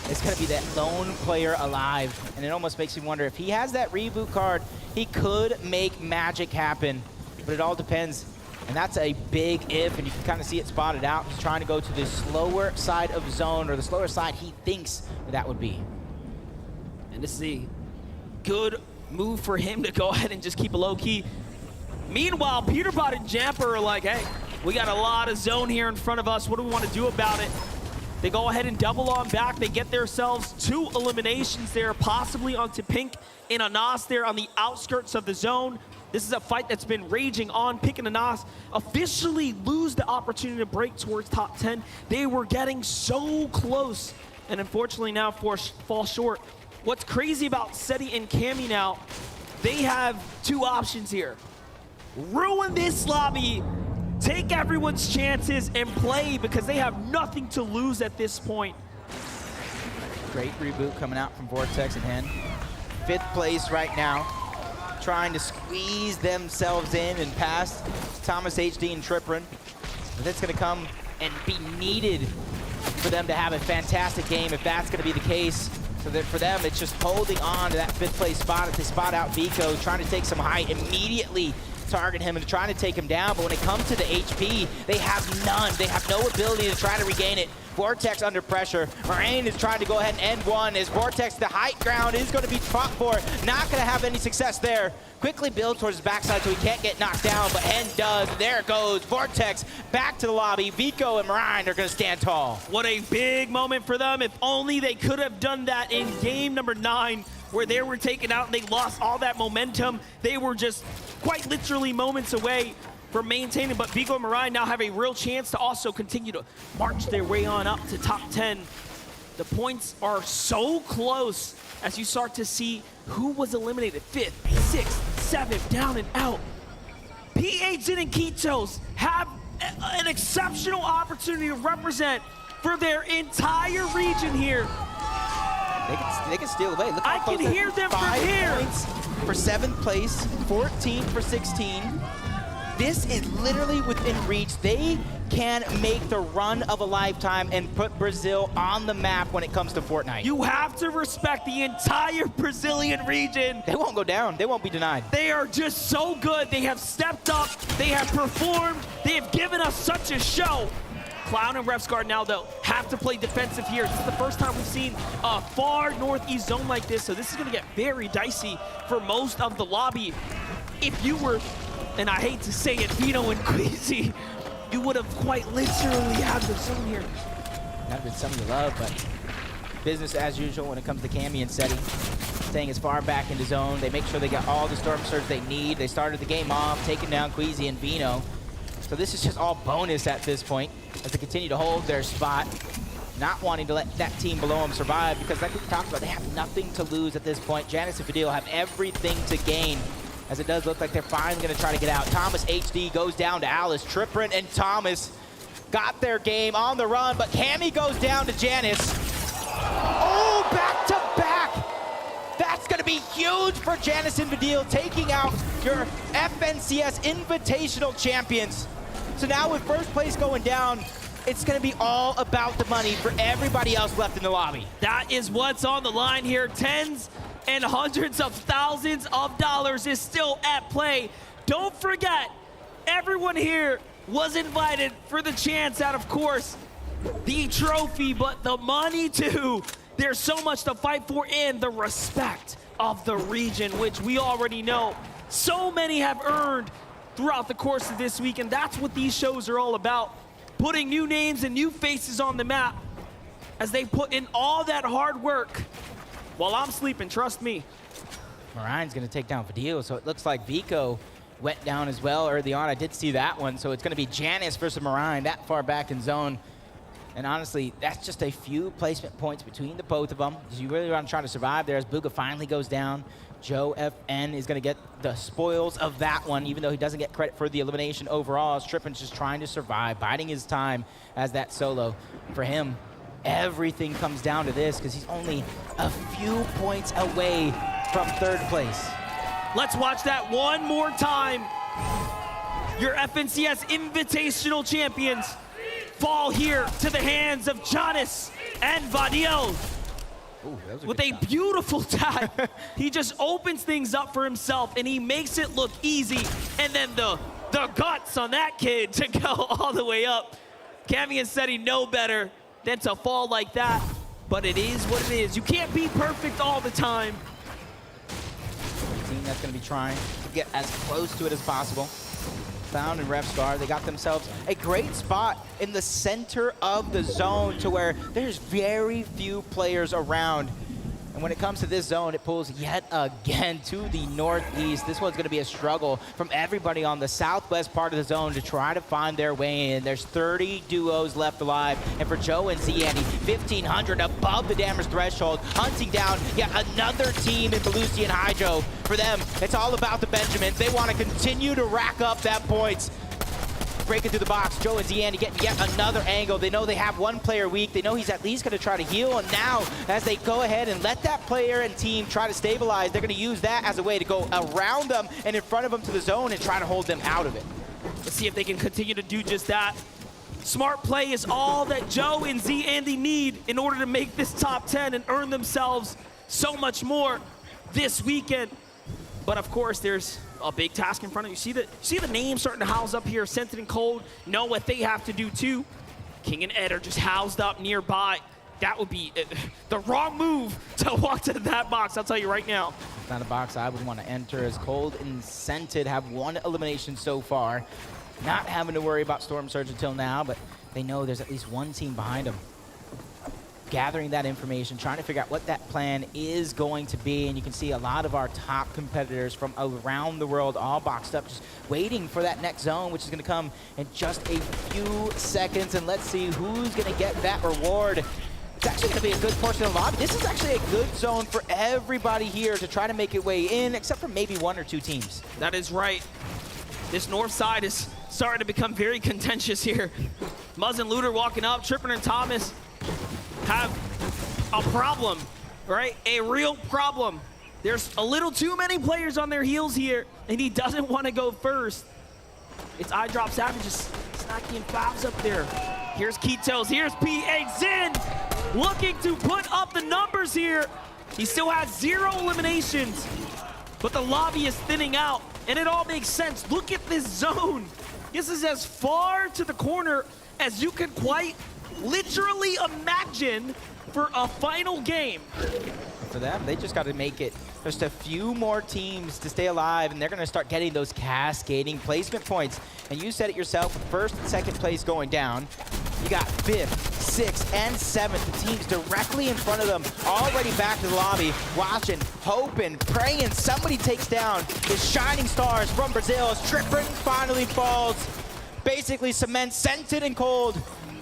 is going to be that lone player alive, and it almost makes me wonder if he has that reboot card, he could make magic happen, but it all depends. And that's a big if, and you can kind of see it spotted out. He's trying to go to the slower side of zone, or the slower side he thinks that would be. And this is a good move for him to go ahead and just keep a low key. Meanwhile, Peterbot and Jamper are like, hey, we got a lot of zone here in front of us. What do we want to do about it? They go ahead and double on back. They get themselves 2 eliminations there, possibly onto Pink and Anas there on the outskirts of the zone. This is a fight that's been raging on. Pink and Anas officially lose the opportunity to break towards top 10. They were getting so close, and unfortunately now fall short. What's crazy about Seti and Cammy now, they have 2 options here. Ruin this lobby, take everyone's chances, and play because they have nothing to lose at this point. Great reboot coming out from Vortex and Hen. 5th place right now, trying to squeeze themselves in and past Thomas HD and Triprin. But it's going to come and be needed for them to have a fantastic game if that's going to be the case. So that for them, it's just holding on to that 5th place spot. If they spot out Vico, trying to take some height, immediately target him and trying to take him down. But when it comes to the HP, they have none. They have no ability to try to regain it. Vortex under pressure. Moraine is trying to go ahead and end one. As Vortex, the high ground is going to be fought for. Not going to have any success there. Quickly builds towards his backside so he can't get knocked down, but Hen does. There it goes. Vortex back to the lobby. Vico and Moraine are going to stand tall. What a big moment for them. If only they could have done that in game number 9, where they were taken out and they lost all that momentum. They were just quite literally moments away from maintaining, but Vigo and Moraine now have a real chance to also continue to march their way on up to top 10. The points are so close as you start to see who was eliminated. 5th, 6th, 7th, down and out. PH and Quitos have an exceptional opportunity to represent for their entire region here. They can steal away. Look I can hear them from here. 5 points for 7th place, 14 for 16. This is literally within reach. They can make the run of a lifetime and put Brazil on the map when it comes to Fortnite. You have to respect the entire Brazilian region. They won't go down. They won't be denied. They are just so good. They have stepped up. They have performed. They have given us such a show. Cloud and Refsguard now, though, have to play defensive here. This is the first time we've seen a far northeast zone like this, so this is going to get very dicey for most of the lobby. If you were, and I hate to say it, Vino and Queasy, you would have quite literally had the zone here. That'd been something you love, but business as usual when it comes to Cammy and Seti. Staying as far back into zone. They make sure they get all the Storm Surge they need. They started the game off, taking down Queasy and Vino. So this is just all bonus at this point as they continue to hold their spot, not wanting to let that team below them survive because like we talked about, they have nothing to lose at this point. Janus and Fadil have everything to gain as it does look like they're finally going to try to get out. Thomas HD goes down to Alice. Trippin and Thomas got their game on the run, but Cammy goes down to Janus. Oh, back to back. That's going to be huge for Janus and Fadil, taking out your FNCS Invitational champions. So now with first place going down, it's going to be all about the money for everybody else left in the lobby. That is what's on the line here. Tens and hundreds of thousands of dollars is still at play. Don't forget, everyone here was invited for the chance at, of course, the trophy, but the money too. There's so much to fight for, and the respect of the region, which we already know so many have earned throughout the course of this week, and that's what these shows are all about. Putting new names and new faces on the map as they put in all that hard work while I'm sleeping, trust me. Marion's gonna take down Fadil, so it looks like Vico went down as well early on. I did see that one, so it's gonna be Janus versus Marion that far back in zone. And honestly, that's just a few placement points between the both of them. You really want to try to survive there as Booga finally goes down. Joe FN is going to get the spoils of that one, even though he doesn't get credit for the elimination overall. Strippin's just trying to survive, biding his time as that solo. For him, everything comes down to this because he's only a few points away from third place. Let's watch that one more time. Your FNCS Invitational champions fall here to the hands of Janus and Vadil. With a beautiful tag. He just opens things up for himself and he makes it look easy. And then the guts on that kid to go all the way up. Cammy and Seti know better than to fall like that, but it is what it is. You can't be perfect all the time. The team that's going to be trying to get as close to it as possible. Found in Refsguard, they got themselves a great spot in the center of the zone to where there's very few players around. And when it comes to this zone, it pulls yet again to the northeast. This one's going to be a struggle from everybody on the southwest part of the zone to try to find their way in. There's 30 duos left alive. And for Joe and Z-Andy, 1,500 above the damage threshold, hunting down yet another team in Belusi and Hydro. For them, it's all about the Benjamins. They want to continue to rack up that points. Breaking through the box, Joe and Z-Andy getting yet another angle. They know they have one player weak. They know he's at least going to try to heal. And now, as they go ahead and let that player and team try to stabilize, they're going to use that as a way to go around them and in front of them to the zone and try to hold them out of it. Let's see if they can continue to do just that. Smart play is all that Joe and Z-Andy need in order to make this top 10 and earn themselves so much more this weekend. But of course, there's a big task in front of you. See the names starting to house up here. Scented and Cold know what they have to do too. King and Ed are just housed up nearby. That would be the wrong move to walk to that box, I'll tell you right now. It's not a box I would want to enter, as Cold and Scented have one elimination so far. Not having to worry about Storm Surge until now, but they know there's at least one team behind them. Gathering that information, trying to figure out what that plan is going to be. And you can see a lot of our top competitors from around the world all boxed up, just waiting for that next zone, which is going to come in just a few seconds. And let's see who's going to get that reward. It's actually going to be a good portion of the lobby. This is actually a good zone for everybody here to try to make it way in, except for maybe one or two teams. That is right. This north side is starting to become very contentious here. Muzz and Looter walking up, Trippin and Thomas have a problem, right? A real problem. There's a little too many players on their heels here, and he doesn't want to go first. It's Eyedrop Savage just snacking fouls up there. Here's Ketos, here's P.A. Zin, looking to put up the numbers here. He still has 0 eliminations, but the lobby is thinning out, and it all makes sense. Look at this zone. This is as far to the corner as you can quite literally imagine for a final game. For them, they just got to make it just a few more teams to stay alive, and they're going to start getting those cascading placement points. And you said it yourself, with first and second place going down, you got 5th, 6th, and 7th, the teams directly in front of them, already back to the lobby, watching, hoping, praying somebody takes down the Shining Stars from Brazil as Trippin finally falls. Basically cement scented and cold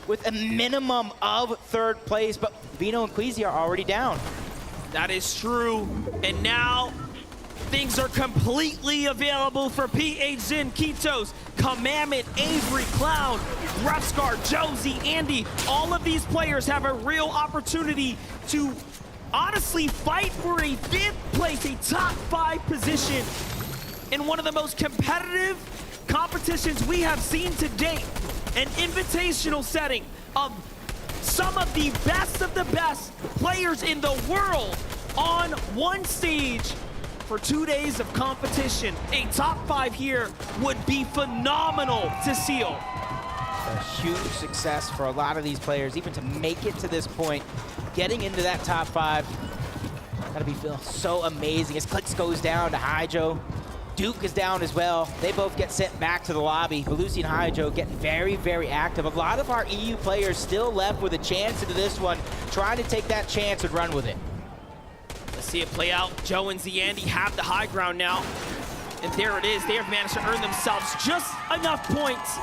with a minimum of 3rd place, but Vino and Queasy are already down. That is true, and now things are completely available for PH Zin, Kitos, Commandment, Avery, Clown, Refscar, Josie, Andy. All of these players have a real opportunity to honestly fight for a 5th place, a top 5 position in one of the most competitive competitions we have seen to date. An invitational setting of some of the best players in the world on one stage for 2 days of competition. A top 5 here would be phenomenal to seal. A huge success for a lot of these players, even to make it to this point. Getting into that top 5, gotta be feel so amazing as Clicks goes down to Hydro. Duke is down as well. They both get sent back to the lobby. Belusi and Hydro get very, very active. A lot of our EU players still left with a chance into this one, trying to take that chance and run with it. Let's see it play out. Joe and Ziandi have the high ground now. And there it is. They have managed to earn themselves just enough points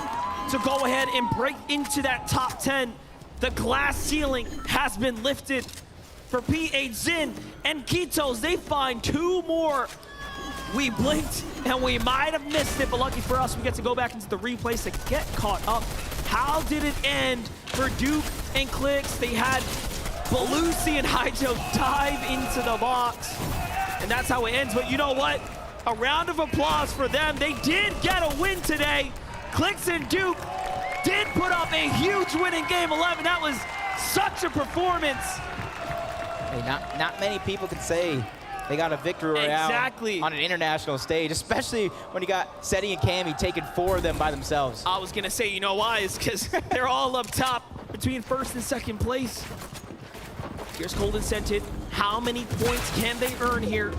to go ahead and break into that top 10. The glass ceiling has been lifted for PH Zin and Kitos. They find 2 more. We blinked and we might have missed it, but lucky for us, we get to go back into the replays to get caught up. How did it end for Duke and Clicks? They had Belusi and Hydro dive into the box, and that's how it ends. But you know what? A round of applause for them. They did get a win today. Clicks and Duke did put up a huge win in Game 11. That was such a performance. Hey, not many people can say they got a victory royale on an international stage, especially when you got Seti and Cammy taking 4 of them by themselves. I was gonna say, you know why? It's because they're all up top between 1st and 2nd place. Here's Cold and Scented. How many points can they earn here?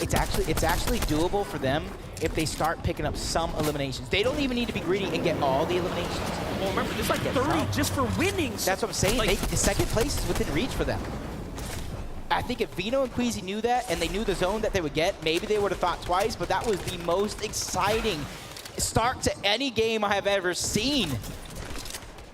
It's actually doable for them if they start picking up some eliminations. They don't even need to be greedy and get all the eliminations. Well, remember, there's like 30 just for winning. That's what I'm saying. Like, the 2nd place is within reach for them. I think if Vino and Queasy knew that and they knew the zone that they would get, maybe they would have thought twice, but that was the most exciting start to any game I have ever seen.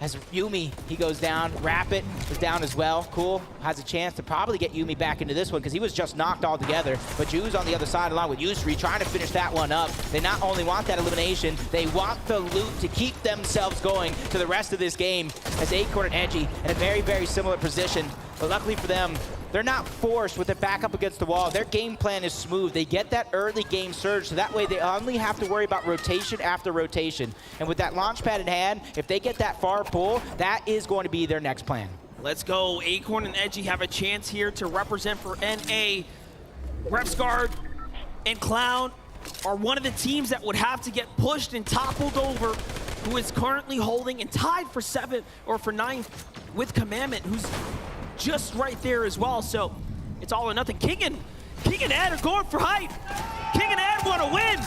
As Yumi, he goes down. Rapid is down as well. Cool has a chance to probably get Yumi back into this one because he was just knocked all together. But Ju's on the other side along with Yusri trying to finish that one up. They not only want that elimination, they want the loot to keep themselves going to the rest of this game as Acorn and Edgy in a very, very similar position. But luckily for them, they're not forced with their back up against the wall. Their game plan is smooth. They get that early game surge, so that way they only have to worry about rotation after rotation. And with that launch pad in hand, if they get that far pull, that is going to be their next plan. Let's go. Acorn and Edgy have a chance here to represent for NA. Refsguard and Clown are one of the teams that would have to get pushed and toppled over, who is currently holding and tied for 7th or for 9th with Commandment, who's just right there as well. So it's all or nothing. King and Ed are going for height. King and Ed want to win.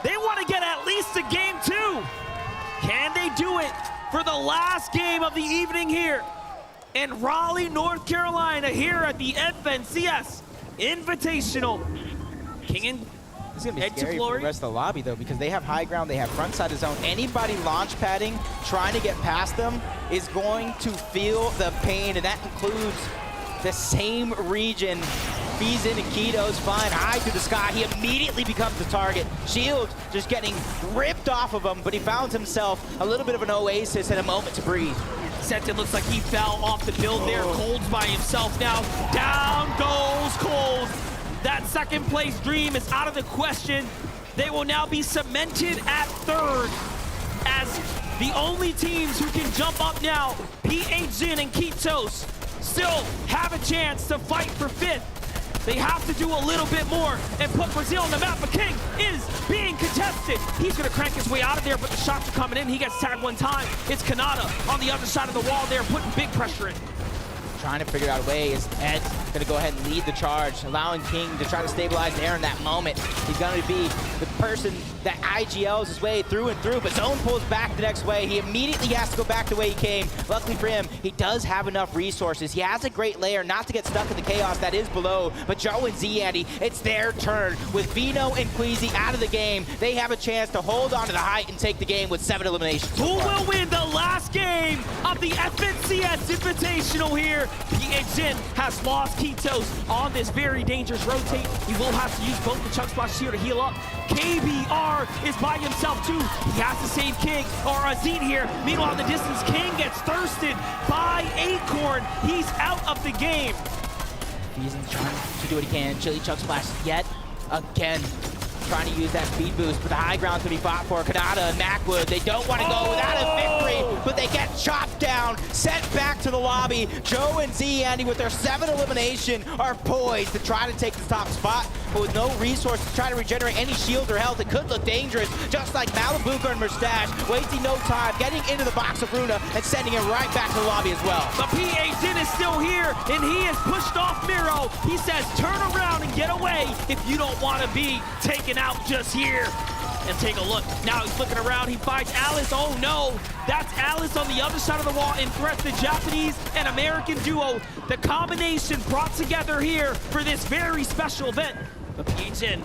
They want to get at least a game 2. Can they do it for the last game of the evening here in Raleigh, North Carolina, here at the FNCS Invitational? King and It's going to be Ed to scary for glory. the rest of the lobby, though, because they have high ground, they have front side of zone. Anybody launch padding, trying to get past them, is going to feel the pain, and that includes the same region. Beezin and Kitos flying high through the sky. He immediately becomes the target. Shield just getting ripped off of him, but he found himself a little bit of an oasis and a moment to breathe. Scented looks like he fell off the build there. Cold's by himself now. Down goes Cold. That 2nd place dream is out of the question. They will now be cemented at 3rd as the only teams who can jump up now, PH Zin and Kitos, still have a chance to fight for 5th. They have to do a little bit more and put Brazil on the map, but King is being contested. contested. He's going to crank his way out of there, but the shots are coming in. He gets tagged one time. It's Kanata on the other side of the wall there, putting big pressure in. Trying to figure out a way is Ed's going to go ahead and lead the charge, allowing King to try to stabilize the air in that moment. He's going to be the person that IGLs his way through and through, but Zone pulls back the next way. He immediately has to go back the way he came. Luckily for him, he does have enough resources. He has a great layer not to get stuck in the chaos that is below, but Joe and Z, Andy, it's their turn. With Vino and Queasy out of the game, they have a chance to hold on to the height and take the game with 7 eliminations. Who will win the last game of the FNCS Invitational here? PH Jin has lost Kitos on this very dangerous rotate. He will have to use both the chunk splashes here to heal up. KBR is by himself too. He has to save King or Azit here. Meanwhile, in the distance, King gets thirsted by Acorn. He's out of the game. He's trying to do what he can. Chili chunk splash yet again. Trying to use that speed boost, but the high ground's gonna be fought for. Kanata and Macwood, they don't want to go without a victory, but they get chopped down, sent back to the lobby. Joe and Z, Andy, with their 7 elimination, are poised to try to take the top spot, but with no resources to try to regenerate any shield or health, it could look dangerous, just like Malibuka and Mustache, wasting no time, getting into the box of Runa and sending him right back to the lobby as well. The PH Jin is still here, and he has pushed off Miro. He says, turn around and get away if you don't want to be taken out just here. And take a look. Now he's looking around. He finds Alice. Oh no, that's Alice on the other side of the wall and threats the Japanese and American duo. The combination brought together here for this very special event. But PH Jin,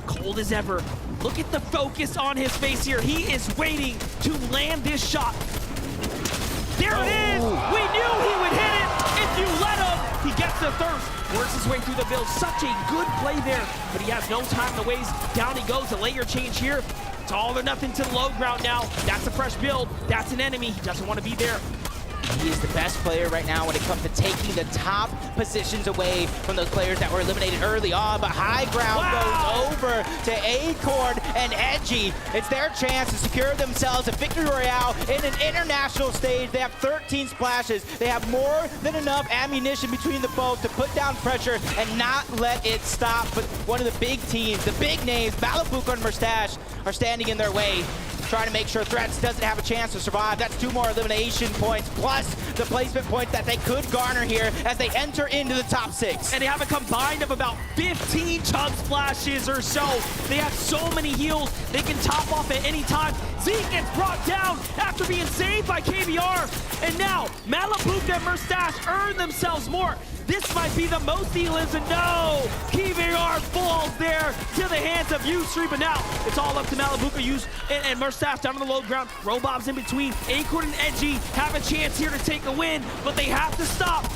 cold as ever. Look at the focus on his face here. He is waiting to land this shot. There it is. We knew he would hit it. If you let him, he gets the thirst. Works his way through the build. Such a good play there, but he has no time to waste. Down he goes. A layer change here. It's all or nothing to the low ground now. That's a fresh build. That's an enemy. He doesn't want to be there. He is the best player right now when it comes to taking the top positions away from those players that were eliminated early on, but high ground goes over to Acorn and Edgy. It's their chance to secure themselves a victory royale in an international stage. They have 13 splashes. They have more than enough ammunition between the both to put down pressure and not let it stop. But one of the big teams, the big names, Malibuka and Mustache, are standing in their way, trying to make sure Threats doesn't have a chance to survive. That's 2 more elimination points, plus the placement points that they could garner here as they enter into the top 6. And they have a combined of about 15 chug splashes or so. They have so many heals, they can top off at any time. Zeke gets brought down after being saved by KBR. And now, Malibuka and Mustache earn themselves more. This might be the most he lives, and no! KBR falls there to the hands of U3, but now it's all up to Malibuka and Mustache down on the low ground. Robob's in between. Acorn and Edgy have a chance here to take a win, but they have to stop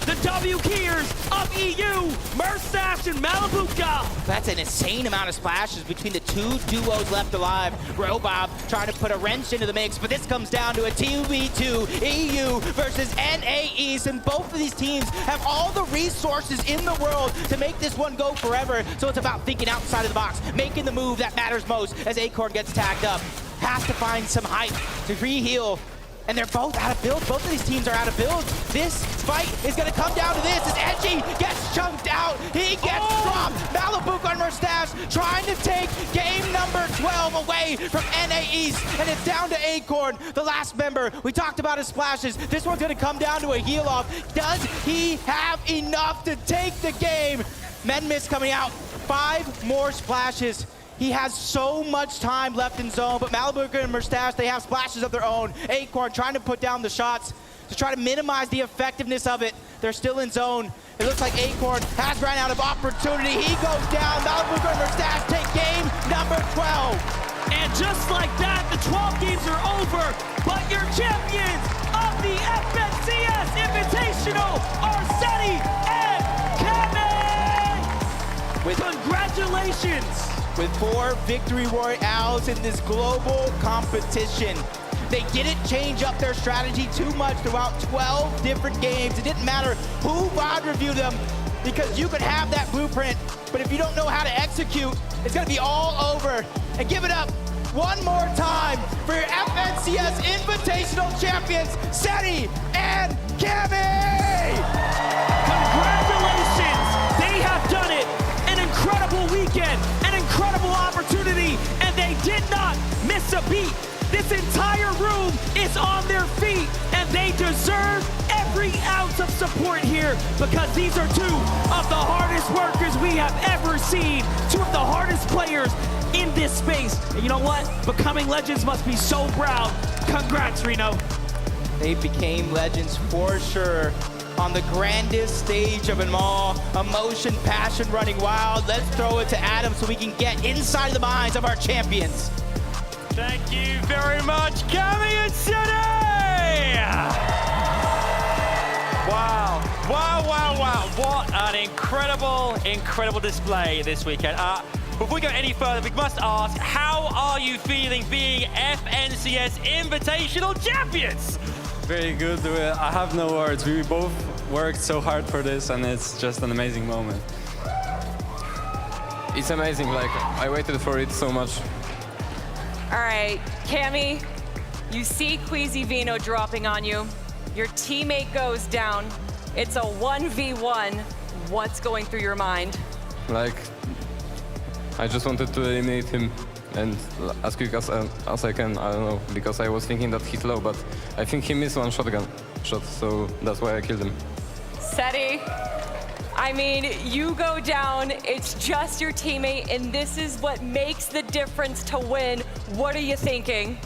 the W Keyers of EU, Mustache and Malibuka. That's an insane amount of splashes between the 2 duos left alive. Robob trying to put a wrench into the mix, but this comes down to a 2v2 EU versus NA East, and both of these teams have all the resources in the world to make this one go forever. So it's about thinking outside of the box, making the move that matters most as Acorn gets tagged up. Has to find some height to re-heal. And they're both out of build. Both of these teams are out of build. This fight is going to come down to this as Edgy gets chunked out. He gets dropped. Malibuka and Mustache trying to take game number 12 away from NA East. And it's down to Acorn, the last member. We talked about his splashes. This one's going to come down to a heal off. Does he have enough to take the game? Menmis coming out. 5 more splashes. He has so much time left in zone, but Malibuka and Mustache, they have splashes of their own. Acorn trying to put down the shots to try to minimize the effectiveness of it. They're still in zone. It looks like Acorn has run out of opportunity. He goes down. Malibuka and Mustache take game number 12. And just like that, the 12 games are over, but your champions of the FNCS Invitational are Seti and Kame! Congratulations! With 4 victory royales in this global competition. They didn't change up their strategy too much throughout 12 different games. It didn't matter who VOD reviewed them, because you could have that blueprint, but if you don't know how to execute, it's gonna be all over. And give it up one more time for your FNCS Invitational champions, Seti and Kami! Congratulations! They have done it! An incredible weekend, an incredible opportunity, and they did not miss a beat. This entire room is on their feet, and they deserve every ounce of support here because these are two of the hardest workers we have ever seen, two of the hardest players in this space. And you know what? Becoming legends must be so proud. Congrats, Reno. They became legends for sure on the grandest stage of them all. Emotion, passion running wild. Let's throw it to Adam so we can get inside the minds of our champions. Thank you very much, Cammy and City! Wow, wow, wow, wow. What an incredible, incredible display this weekend. Before we go any further, we must ask, how are you feeling being FNCS Invitational Champions? Very good. I have no words. We both worked so hard for this, and it's just an amazing moment. It's amazing. Like, I waited for it so much. All right, Cammy, you see Queasy Vino dropping on you. Your teammate goes down. It's a 1v1. What's going through your mind? Like, I just wanted to eliminate him and as quick as I can. I don't know, because I was thinking that he's low, but I think he missed one shotgun shot, so that's why I killed him. Seti, I mean, you go down, it's just your teammate, and this is what makes the difference to win. What are you thinking?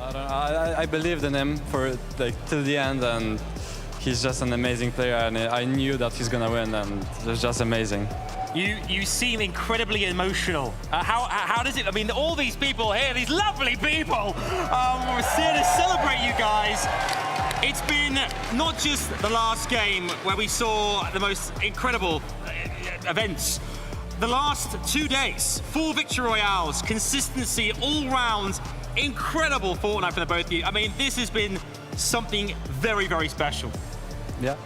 I don't know. I believed in him for like till the end, and he's just an amazing player, and I knew that he's gonna win, and it was just amazing. You seem incredibly emotional. How does it, I mean, all these people here, these lovely people, we're here to celebrate you guys. It's been not just the last game where we saw the most incredible events. The last 2 days, 4 victory royales, consistency all round, incredible Fortnite for the both of you. I mean, this has been something very, very special. Yeah.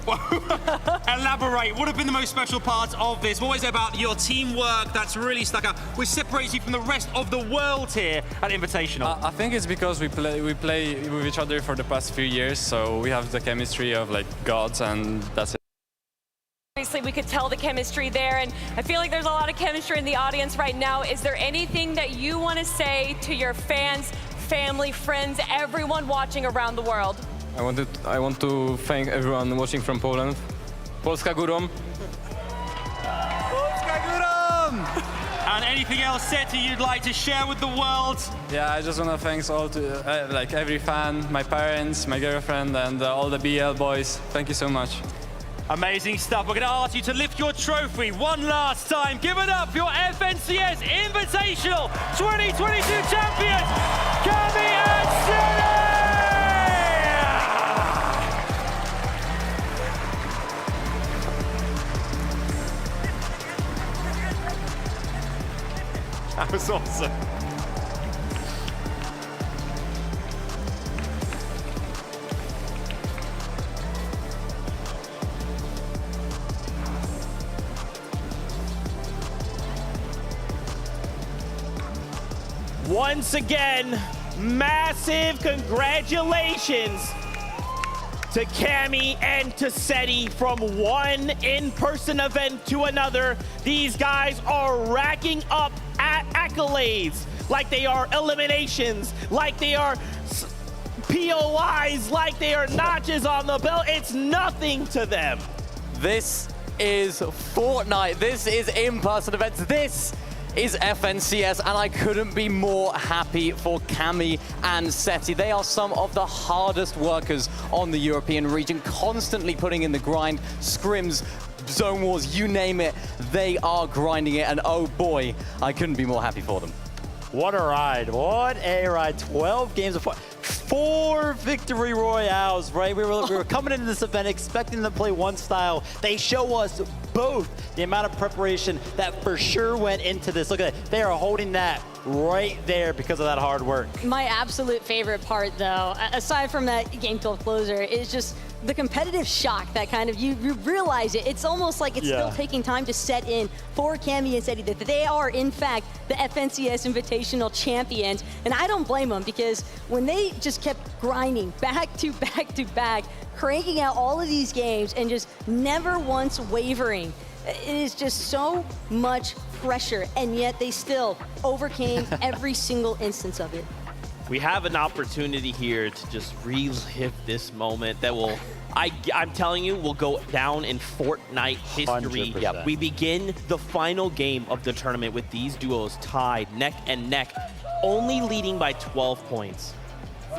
Elaborate. What have been the most special parts of this? What is it about your teamwork that's really stuck out, which separates you from the rest of the world here at Invitational? I think it's because we play with each other for the past few years, so we have the chemistry of like gods, and that's it. Obviously, we could tell the chemistry there, and I feel like there's a lot of chemistry in the audience right now. Is there anything that you want to say to your fans, family, friends, everyone watching around the world? I want to thank everyone watching from Poland. Polska górą. Polska górą! And anything else, Seti, you'd like to share with the world? Yeah, I just want to thank all to like every fan, my parents, my girlfriend, and all the BL boys. Thank you so much. Amazing stuff. We're going to ask you to lift your trophy one last time. Give it up for your FNCS Invitational 2022 champions, Cammy and City! That was awesome. Once again, massive congratulations to Cammy and to Seti from one in-person event to another. These guys are racking up accolades like they are eliminations, like they are POIs, like they are notches on the belt. It's nothing to them. This is Fortnite. This is in-person events. This is FNCS, and I couldn't be more happy for Cammy and Seti. They are some of the hardest workers on the European region, constantly putting in the grind, scrims, zone wars, you name it. They are grinding it, and oh boy, I couldn't be more happy for them. What a ride. What a ride. 12 games of 4 victory royales, right? We were coming into this event expecting them to play one style. They show us both the amount of preparation that for sure went into this. Look at it. They are holding that right there because of that hard work. My absolute favorite part, though, aside from that game 12 closer, is just the competitive shock that kind of, you realize it. It's almost like it's still taking time to set in for Cammy and Seti that they are, in fact, the FNCS Invitational champions. And I don't blame them, because when they just kept grinding back to back to back, cranking out all of these games and just never once wavering, it is just so much pressure, and yet they still overcame every single instance of it. We have an opportunity here to just relive this moment that will, I'm telling you, will go down in Fortnite history. 100%. We begin the final game of the tournament with these duos tied neck and neck, only leading by 12 points.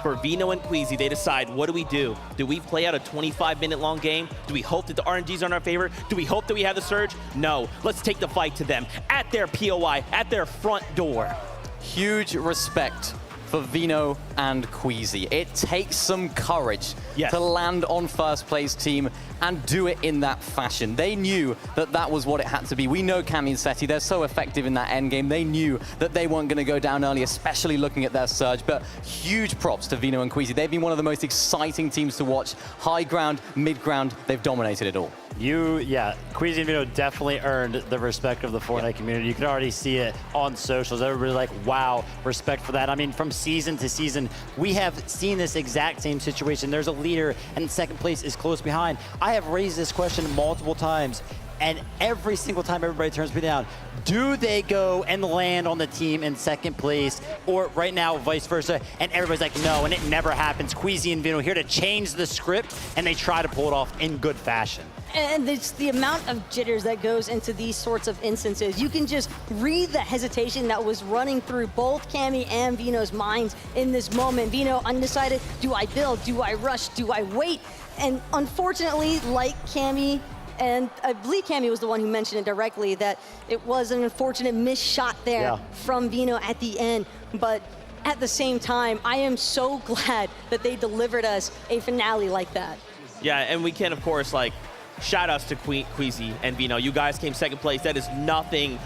For Vino and Queasy, they decide, what do we do? Do we play out a 25-minute long game? Do we hope that the RNGs are in our favor? Do we hope that we have the surge? No. Let's take the fight to them at their POI, at their front door. Huge respect for Vino and Queasy. It takes some courage to land on first place team and do it in that fashion. They knew that that was what it had to be. We know Cammy and Seti, they're so effective in that end game. They knew that they weren't gonna go down early, especially looking at their surge, but huge props to Vino and Queasy. They've been one of the most exciting teams to watch. High ground, mid ground, they've dominated it all. Queasy and Vino definitely earned the respect of the Fortnite community. You can already see it on socials. Everybody's like, wow, respect for that. I mean, from season to season, we have seen this exact same situation. There's a leader and second place is close behind. I have raised this question multiple times, and every single time everybody turns me down. Do they go and land on the team in second place, or right now vice versa? And everybody's like, no, and it never happens. Queasy and Vino here to change the script, and they try to pull it off in good fashion. And it's the amount of jitters that goes into these sorts of instances. You can just read the hesitation that was running through both Cammy and Vino's minds in this moment. Vino undecided, do I build, do I rush, do I wait? And unfortunately, like Cammy, and I believe Cammy was the one who mentioned it directly, that it was an unfortunate missed shot there from Vino at the end. But at the same time, I am so glad that they delivered us a finale like that. Yeah, and we can, of course, like, shout outs to Queasy and Vino. You guys came second place. That is nothing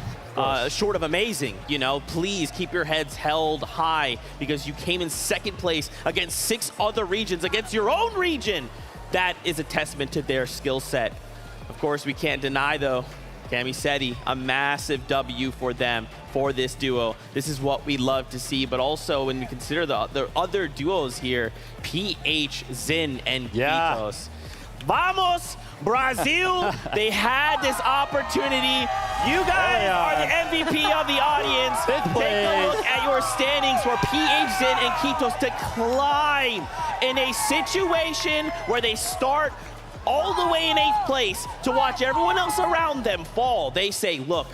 short of amazing. You know, please keep your heads held high because you came in second place against 6 other regions, against your own region. That is a testament to their skill set. Of course, we can't deny, though, Cammy Seti, a massive W for them, for this duo. This is what we love to see, but also when we consider the other duos here, PH, Zin, and Kitos. Vamos, Brazil! They had this opportunity. You guys are the MVP of the audience. Take a look at your standings for PH, Zin, and Kitos to climb in a situation where they start all the way in 8th place to watch everyone else around them fall. They say, look,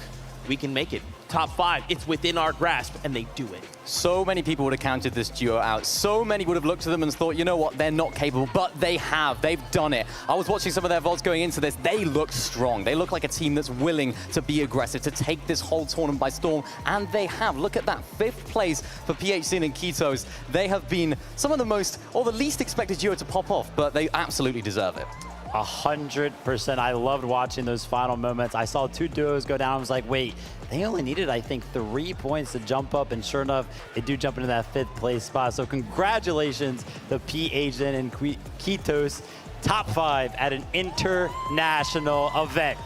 we can make it. Top 5, it's within our grasp, and they do it. So many people would have counted this duo out. So many would have looked at them and thought, you know what, they're not capable, but they have. They've done it. I was watching some of their VODs going into this. They look strong. They look like a team that's willing to be aggressive, to take this whole tournament by storm, and they have. Look at that, 5th place for PHC and Kitos. They have been some of the most, or the least expected duo to pop off, but they absolutely deserve it. 100%. I loved watching those final moments. I saw 2 duos go down. I was like, wait, they only needed, I think, 3 points to jump up, and sure enough, they do jump into that 5th place spot. So congratulations to PHN and Kitos, top 5 at an international event.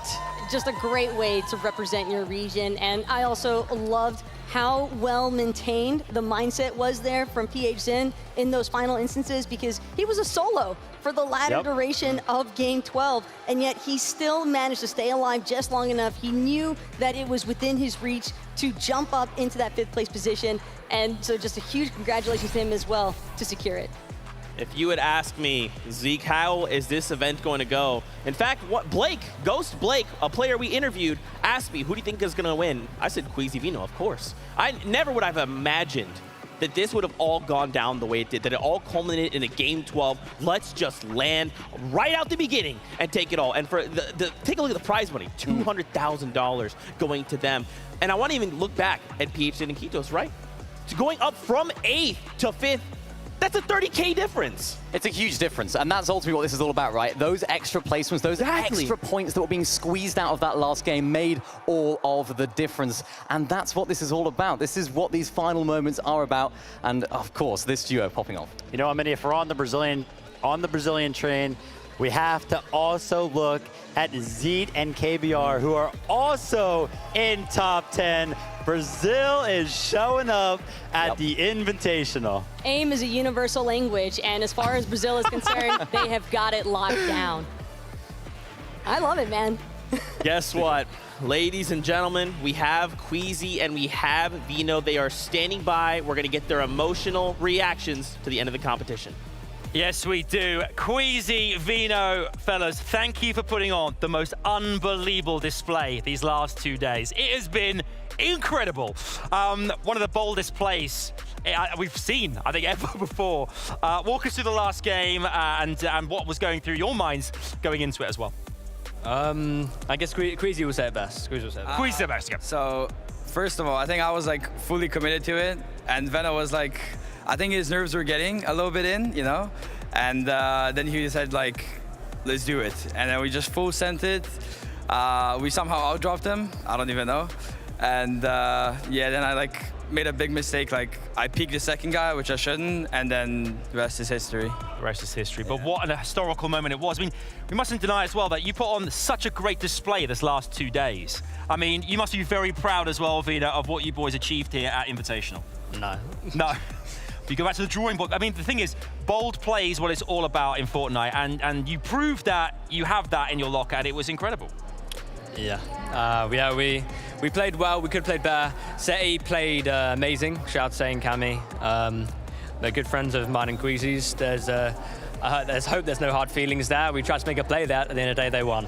Just a great way to represent your region, and I also loved how well maintained the mindset was there from PH Zin in those final instances, because he was a solo for the latter duration of Game 12, and yet he still managed to stay alive just long enough. He knew that it was within his reach to jump up into that 5th place position, and so just a huge congratulations to him as well to secure it. If you had asked me, Zeke, how is this event going to go? In fact, what Ghost Blake, a player we interviewed, asked me, who do you think is going to win? I said Queasy Vino, of course. I never would have imagined that this would have all gone down the way it did, that it all culminated in a Game 12. Let's just land right out the beginning and take it all. And for take a look at the prize money, $200,000 going to them. And I want to even look back at PH and Kitos, right? So going up from 8th to 5th, that's a 30K difference. It's a huge difference, and that's ultimately what this is all about, right? Those extra placements, those extra points that were being squeezed out of that last game made all of the difference, and that's what this is all about. This is what these final moments are about, and of course, this duo popping off. You know, I mean, if we're on the Brazilian train, we have to also look at Zeet and KBR, who are also in top 10. Brazil is showing up at the Invitational. AIM is a universal language, and as far as Brazil is concerned, they have got it locked down. I love it, man. Guess what? Ladies and gentlemen, we have Queasy and we have Vino. They are standing by. We're going to get their emotional reactions to the end of the competition. Yes, we do. Queasy, Vino, fellas, thank you for putting on the most unbelievable display these last 2 days. It has been incredible. One of the boldest plays we've seen, I think, ever before. Walk us through the last game and what was going through your minds going into it as well. I guess Queasy will say it best. Queasy will say it best. Queasy best, yeah. So, first of all, I think I was like fully committed to it, and Veno was like, I think his nerves were getting a little bit in, you know, and then he said like, let's do it, and then we just full sent it. We somehow outdropped him. I don't even know, and yeah, then I like made a big mistake. Like I peeked the second guy, which I shouldn't, and then the rest is history. The rest is history. But what a historical moment it was. I mean, we mustn't deny as well that you put on such a great display this last 2 days. I mean, you must be very proud as well, Vida, of what you boys achieved here at Invitational. No. No. You go back to the drawing board. I mean, the thing is, bold play is what it's all about in Fortnite, and you proved that you have that in your locker, and it was incredible. Yeah. We played well. We could have played better. Seti played amazing. Shout out to Seti and Cammy. They're good friends of mine and Queasy's. There's hope there's no hard feelings there. We tried to make a play there. At the end of the day, they won.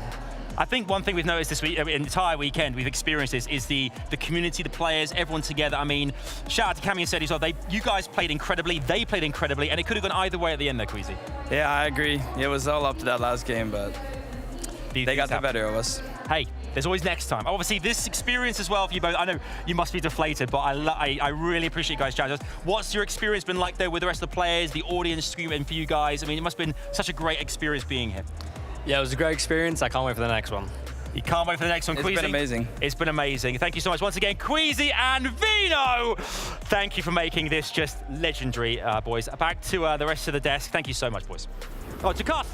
I think one thing we've noticed this week, entire weekend, we've experienced this, is the community, the players, everyone together. I mean, shout out to Cammy and Seti as well. You guys played incredibly, they played incredibly, and it could have gone either way at the end there, Queasy. Yeah, I agree. It was all up to that last game, but they got the better of us. Hey, there's always next time. Obviously, this experience as well for you both. I know you must be deflated, but I really appreciate you guys chatting. What's your experience been like, though, with the rest of the players, the audience screaming for you guys? I mean, it must have been such a great experience being here. Yeah, it was a great experience. I can't wait for the next one. You can't wait for the next one, Queasy. It's been amazing. It's been amazing. Thank you so much once again, Queasy and Vino. Thank you for making this just legendary, boys. Back to the rest of the desk. Thank you so much, boys. Oh, to Cuff.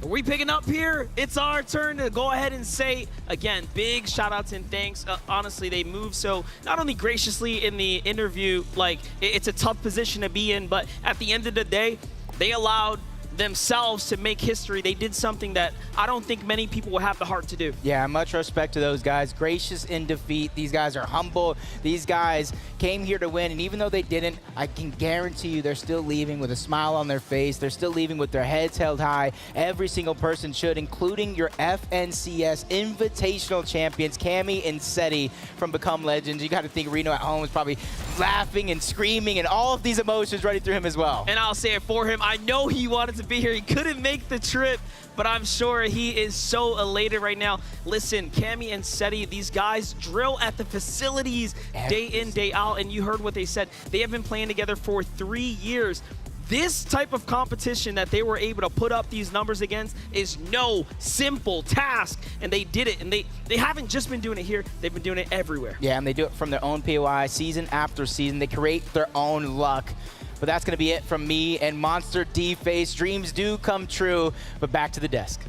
Are we picking up here? It's our turn to go ahead and say, again, big shout outs and thanks. Honestly, they moved so not only graciously in the interview, like it's a tough position to be in, but at the end of the day, they allowed themselves to make history. They did something that I don't think many people will have the heart to do. Yeah, much respect to those guys. Gracious in defeat. These guys are humble. These guys came here to win, and even though they didn't, I can guarantee you they're still leaving with a smile on their face. They're still leaving with their heads held high. Every single person should, including your FNCS Invitational champions, Cammy and Seti from Become Legends. You got to think Reno at home is probably laughing and screaming and all of these emotions running through him as well. And I'll say it for him. I know he wanted to be here. He couldn't make the trip, but I'm sure he is so elated right now. Listen, Cammy and Seti, these guys drill at the facilities day in, day out, and you heard what they said. They have been playing together for 3 years. This type of competition that they were able to put up these numbers against is no simple task, and they did it. And they haven't just been doing it here, they've been doing it everywhere. Yeah, and they do it from their own POI season after season. They create their own luck. But that's going to be it from me and Monster D-Face. Dreams do come true, but back to the desk.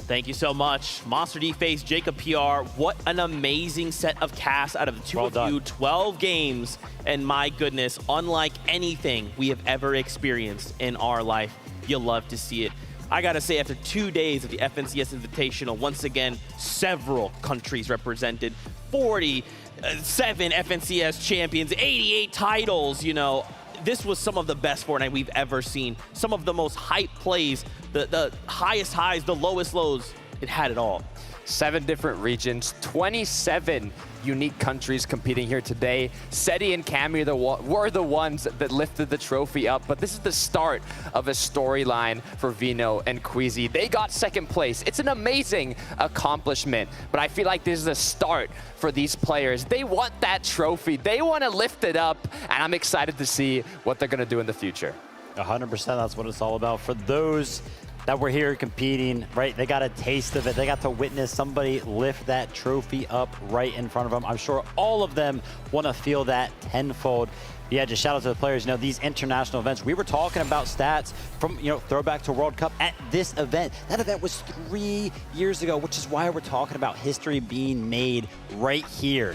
Thank you so much. Monster D-Face, Jacob PR, what an amazing set of casts out of the two of you. 12 games, and my goodness, unlike anything we have ever experienced in our life. You'll love to see it. I gotta say, after 2 days of the FNCS Invitational, once again, several countries represented, 47 FNCS champions, 88 titles, you know. This was some of the best Fortnite we've ever seen. Some of the most hype plays, the highest highs, the lowest lows. It had it all. 7 different regions, 27 unique countries competing here today. Seti and Cammy were the ones that lifted the trophy up, but this is the start of a storyline for Vino and Queasy. They got second place. It's an amazing accomplishment, but I feel like this is a start for these players. They want that trophy. They want to lift it up, and I'm excited to see what they're going to do in the future. 100%, that's what it's all about. For those that were here competing, right? They got a taste of it. They got to witness somebody lift that trophy up right in front of them. I'm sure all of them want to feel that tenfold. Yeah, just shout out to the players. You know, these international events, we were talking about stats from, you know, throwback to World Cup at this event. That event was 3 years ago, which is why we're talking about history being made right here.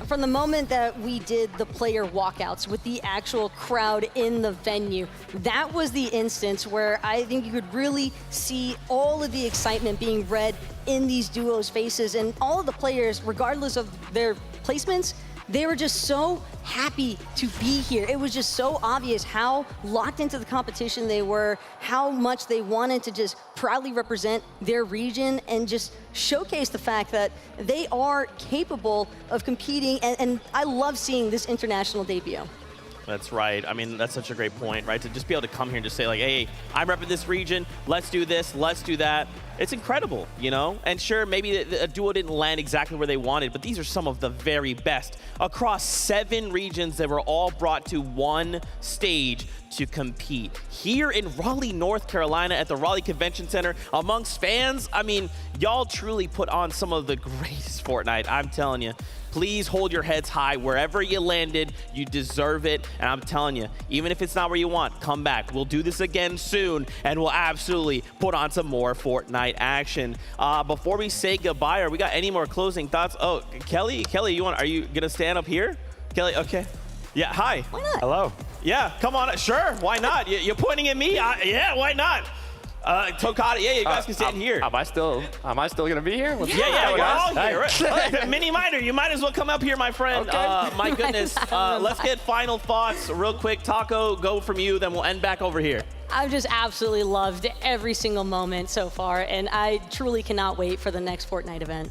from the moment that we did the player walkouts with the actual crowd in the venue, that was the instance where I think you could really see all of the excitement being read in these duos' faces, and all of the players, regardless of their placements, they were just so happy to be here. It was just so obvious how locked into the competition they were, how much they wanted to just proudly represent their region and just showcase the fact that they are capable of competing. And I love seeing this international debut. That's right. I mean, that's such a great point, right? To just be able to come here and just say like, hey, I'm repping this region. Let's do this. Let's do that. It's incredible, you know? And sure, maybe a duo didn't land exactly where they wanted, but these are some of the very best across 7 regions that were all brought to one stage to compete. Here in Raleigh, North Carolina at the Raleigh Convention Center amongst fans, I mean, y'all truly put on some of the greatest Fortnite, I'm telling you. Please hold your heads high wherever you landed. You deserve it. And I'm telling you, even if it's not where you want, come back. We'll do this again soon, and we'll absolutely put on some more Fortnite action. Before we say goodbye, are we got any more closing thoughts? Oh, Kelly, are you gonna stand up here? Kelly, okay. Yeah, hi. Why not? Hello. Yeah, come on. Sure, why not? You're pointing at me? Yeah, why not? Tokata, yeah, you guys can stand here. Am I still gonna be here? Yeah, we're all here. Right. Mini Miner, you might as well come up here, my friend. Okay. My goodness. Let's get final thoughts real quick. Taco, go from you, then we'll end back over here. I've just absolutely loved every single moment so far, and I truly cannot wait for the next Fortnite event.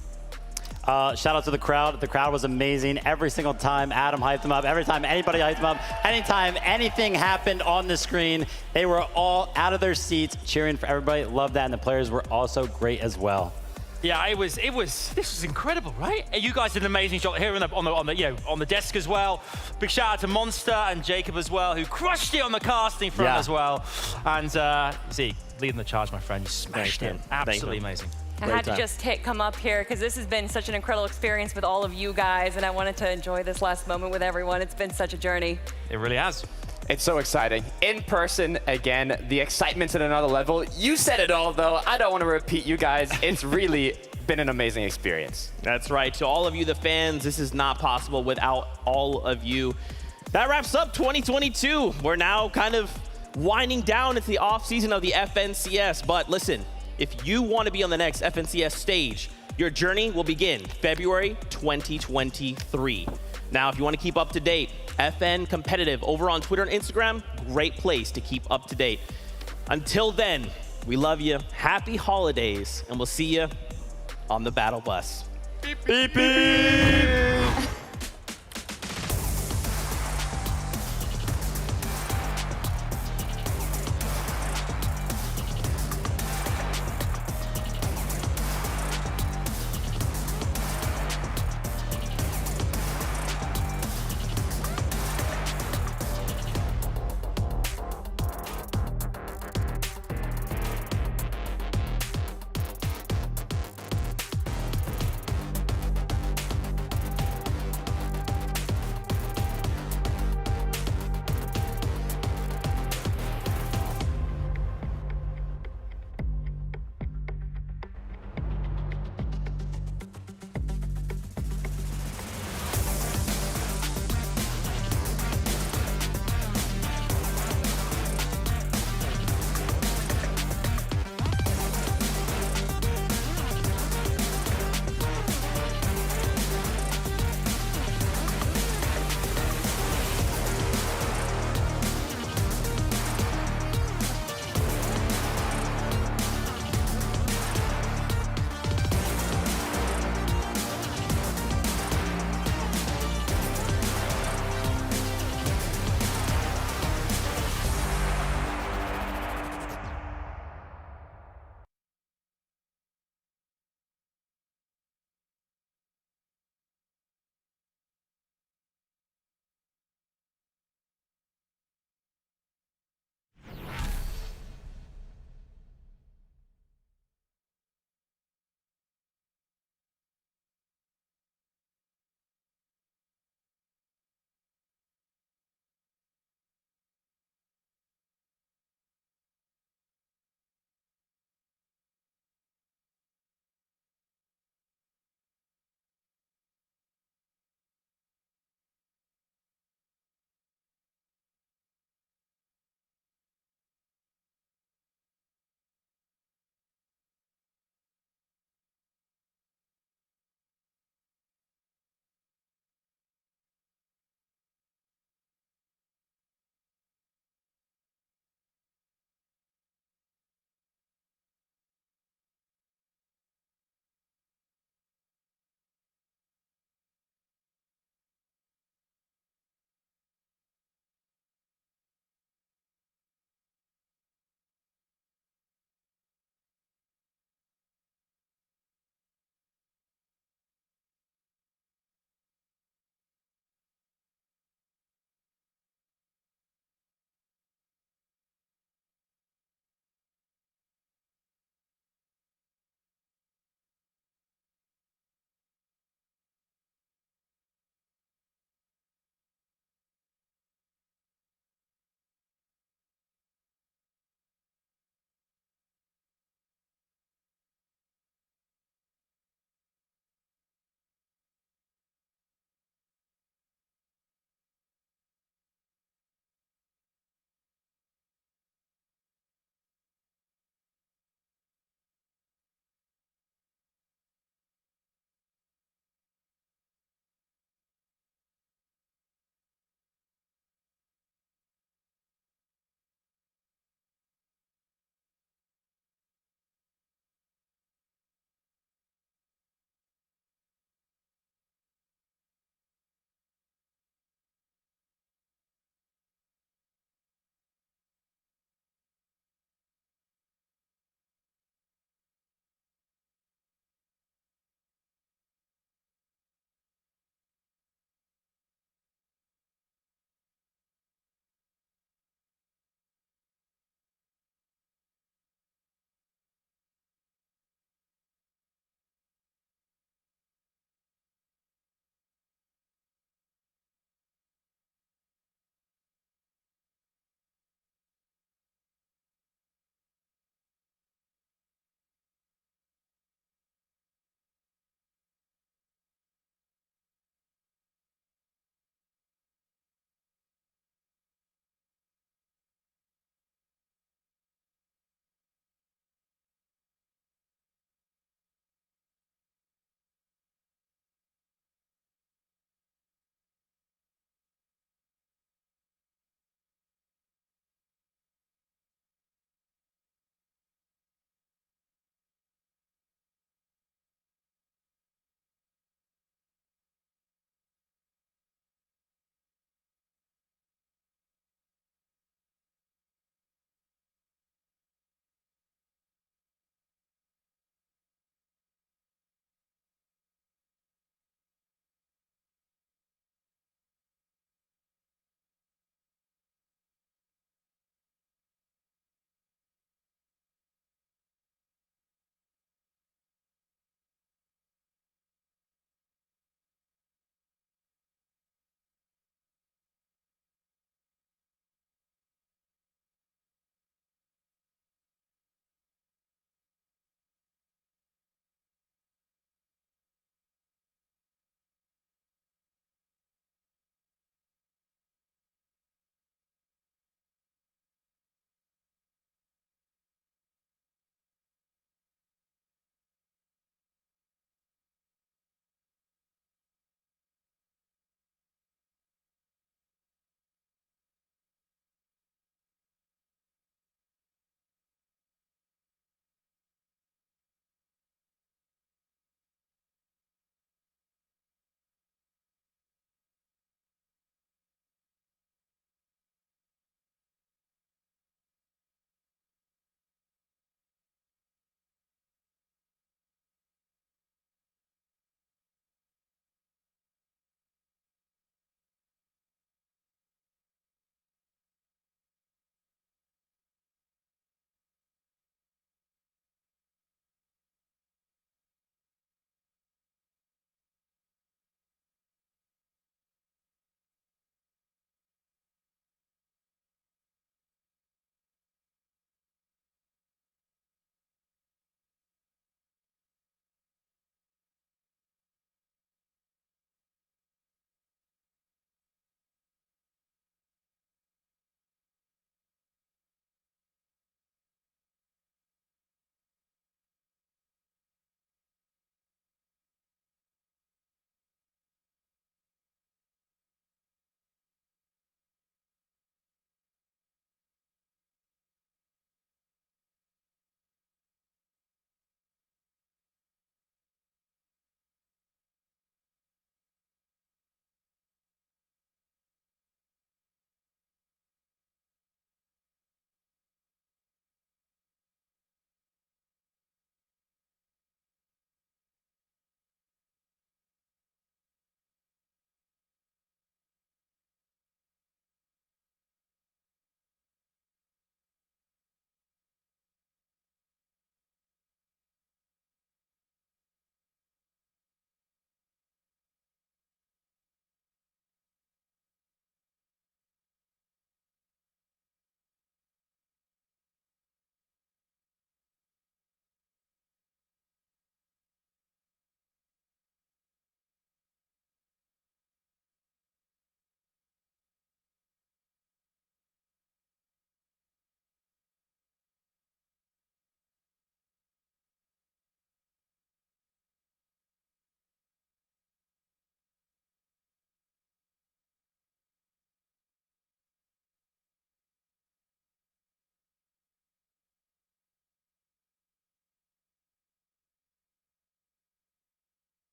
Shout out to the crowd. The crowd was amazing. Every single time Adam hyped them up, every time anybody hyped them up, anytime anything happened on the screen, they were all out of their seats cheering for everybody. Loved that, and the players were also great as well. Yeah, this was incredible, right? You guys did an amazing job here on the desk as well. Big shout out to Monster and Jacob as well, who crushed it on the casting front as well. And Zeke, leading the charge, my friend, you smashed it. Absolutely amazing. I had to just come up here because this has been such an incredible experience with all of you guys, and I wanted to enjoy this last moment with everyone. It's been such a journey. It really has. It's so exciting. In person, again, the excitement's at another level. You said it all, though. I don't want to repeat you guys. It's really been an amazing experience. That's right. To all of you, the fans, this is not possible without all of you. That wraps up 2022. We're now kind of winding down into the off season of the FNCS, but listen, if you want to be on the next FNCS stage, your journey will begin February 2023. Now, if you want to keep up to date, FN Competitive over on Twitter and Instagram, great place to keep up to date. Until then, we love you. Happy holidays, and we'll see you on the battle bus. Beep, beep, beep.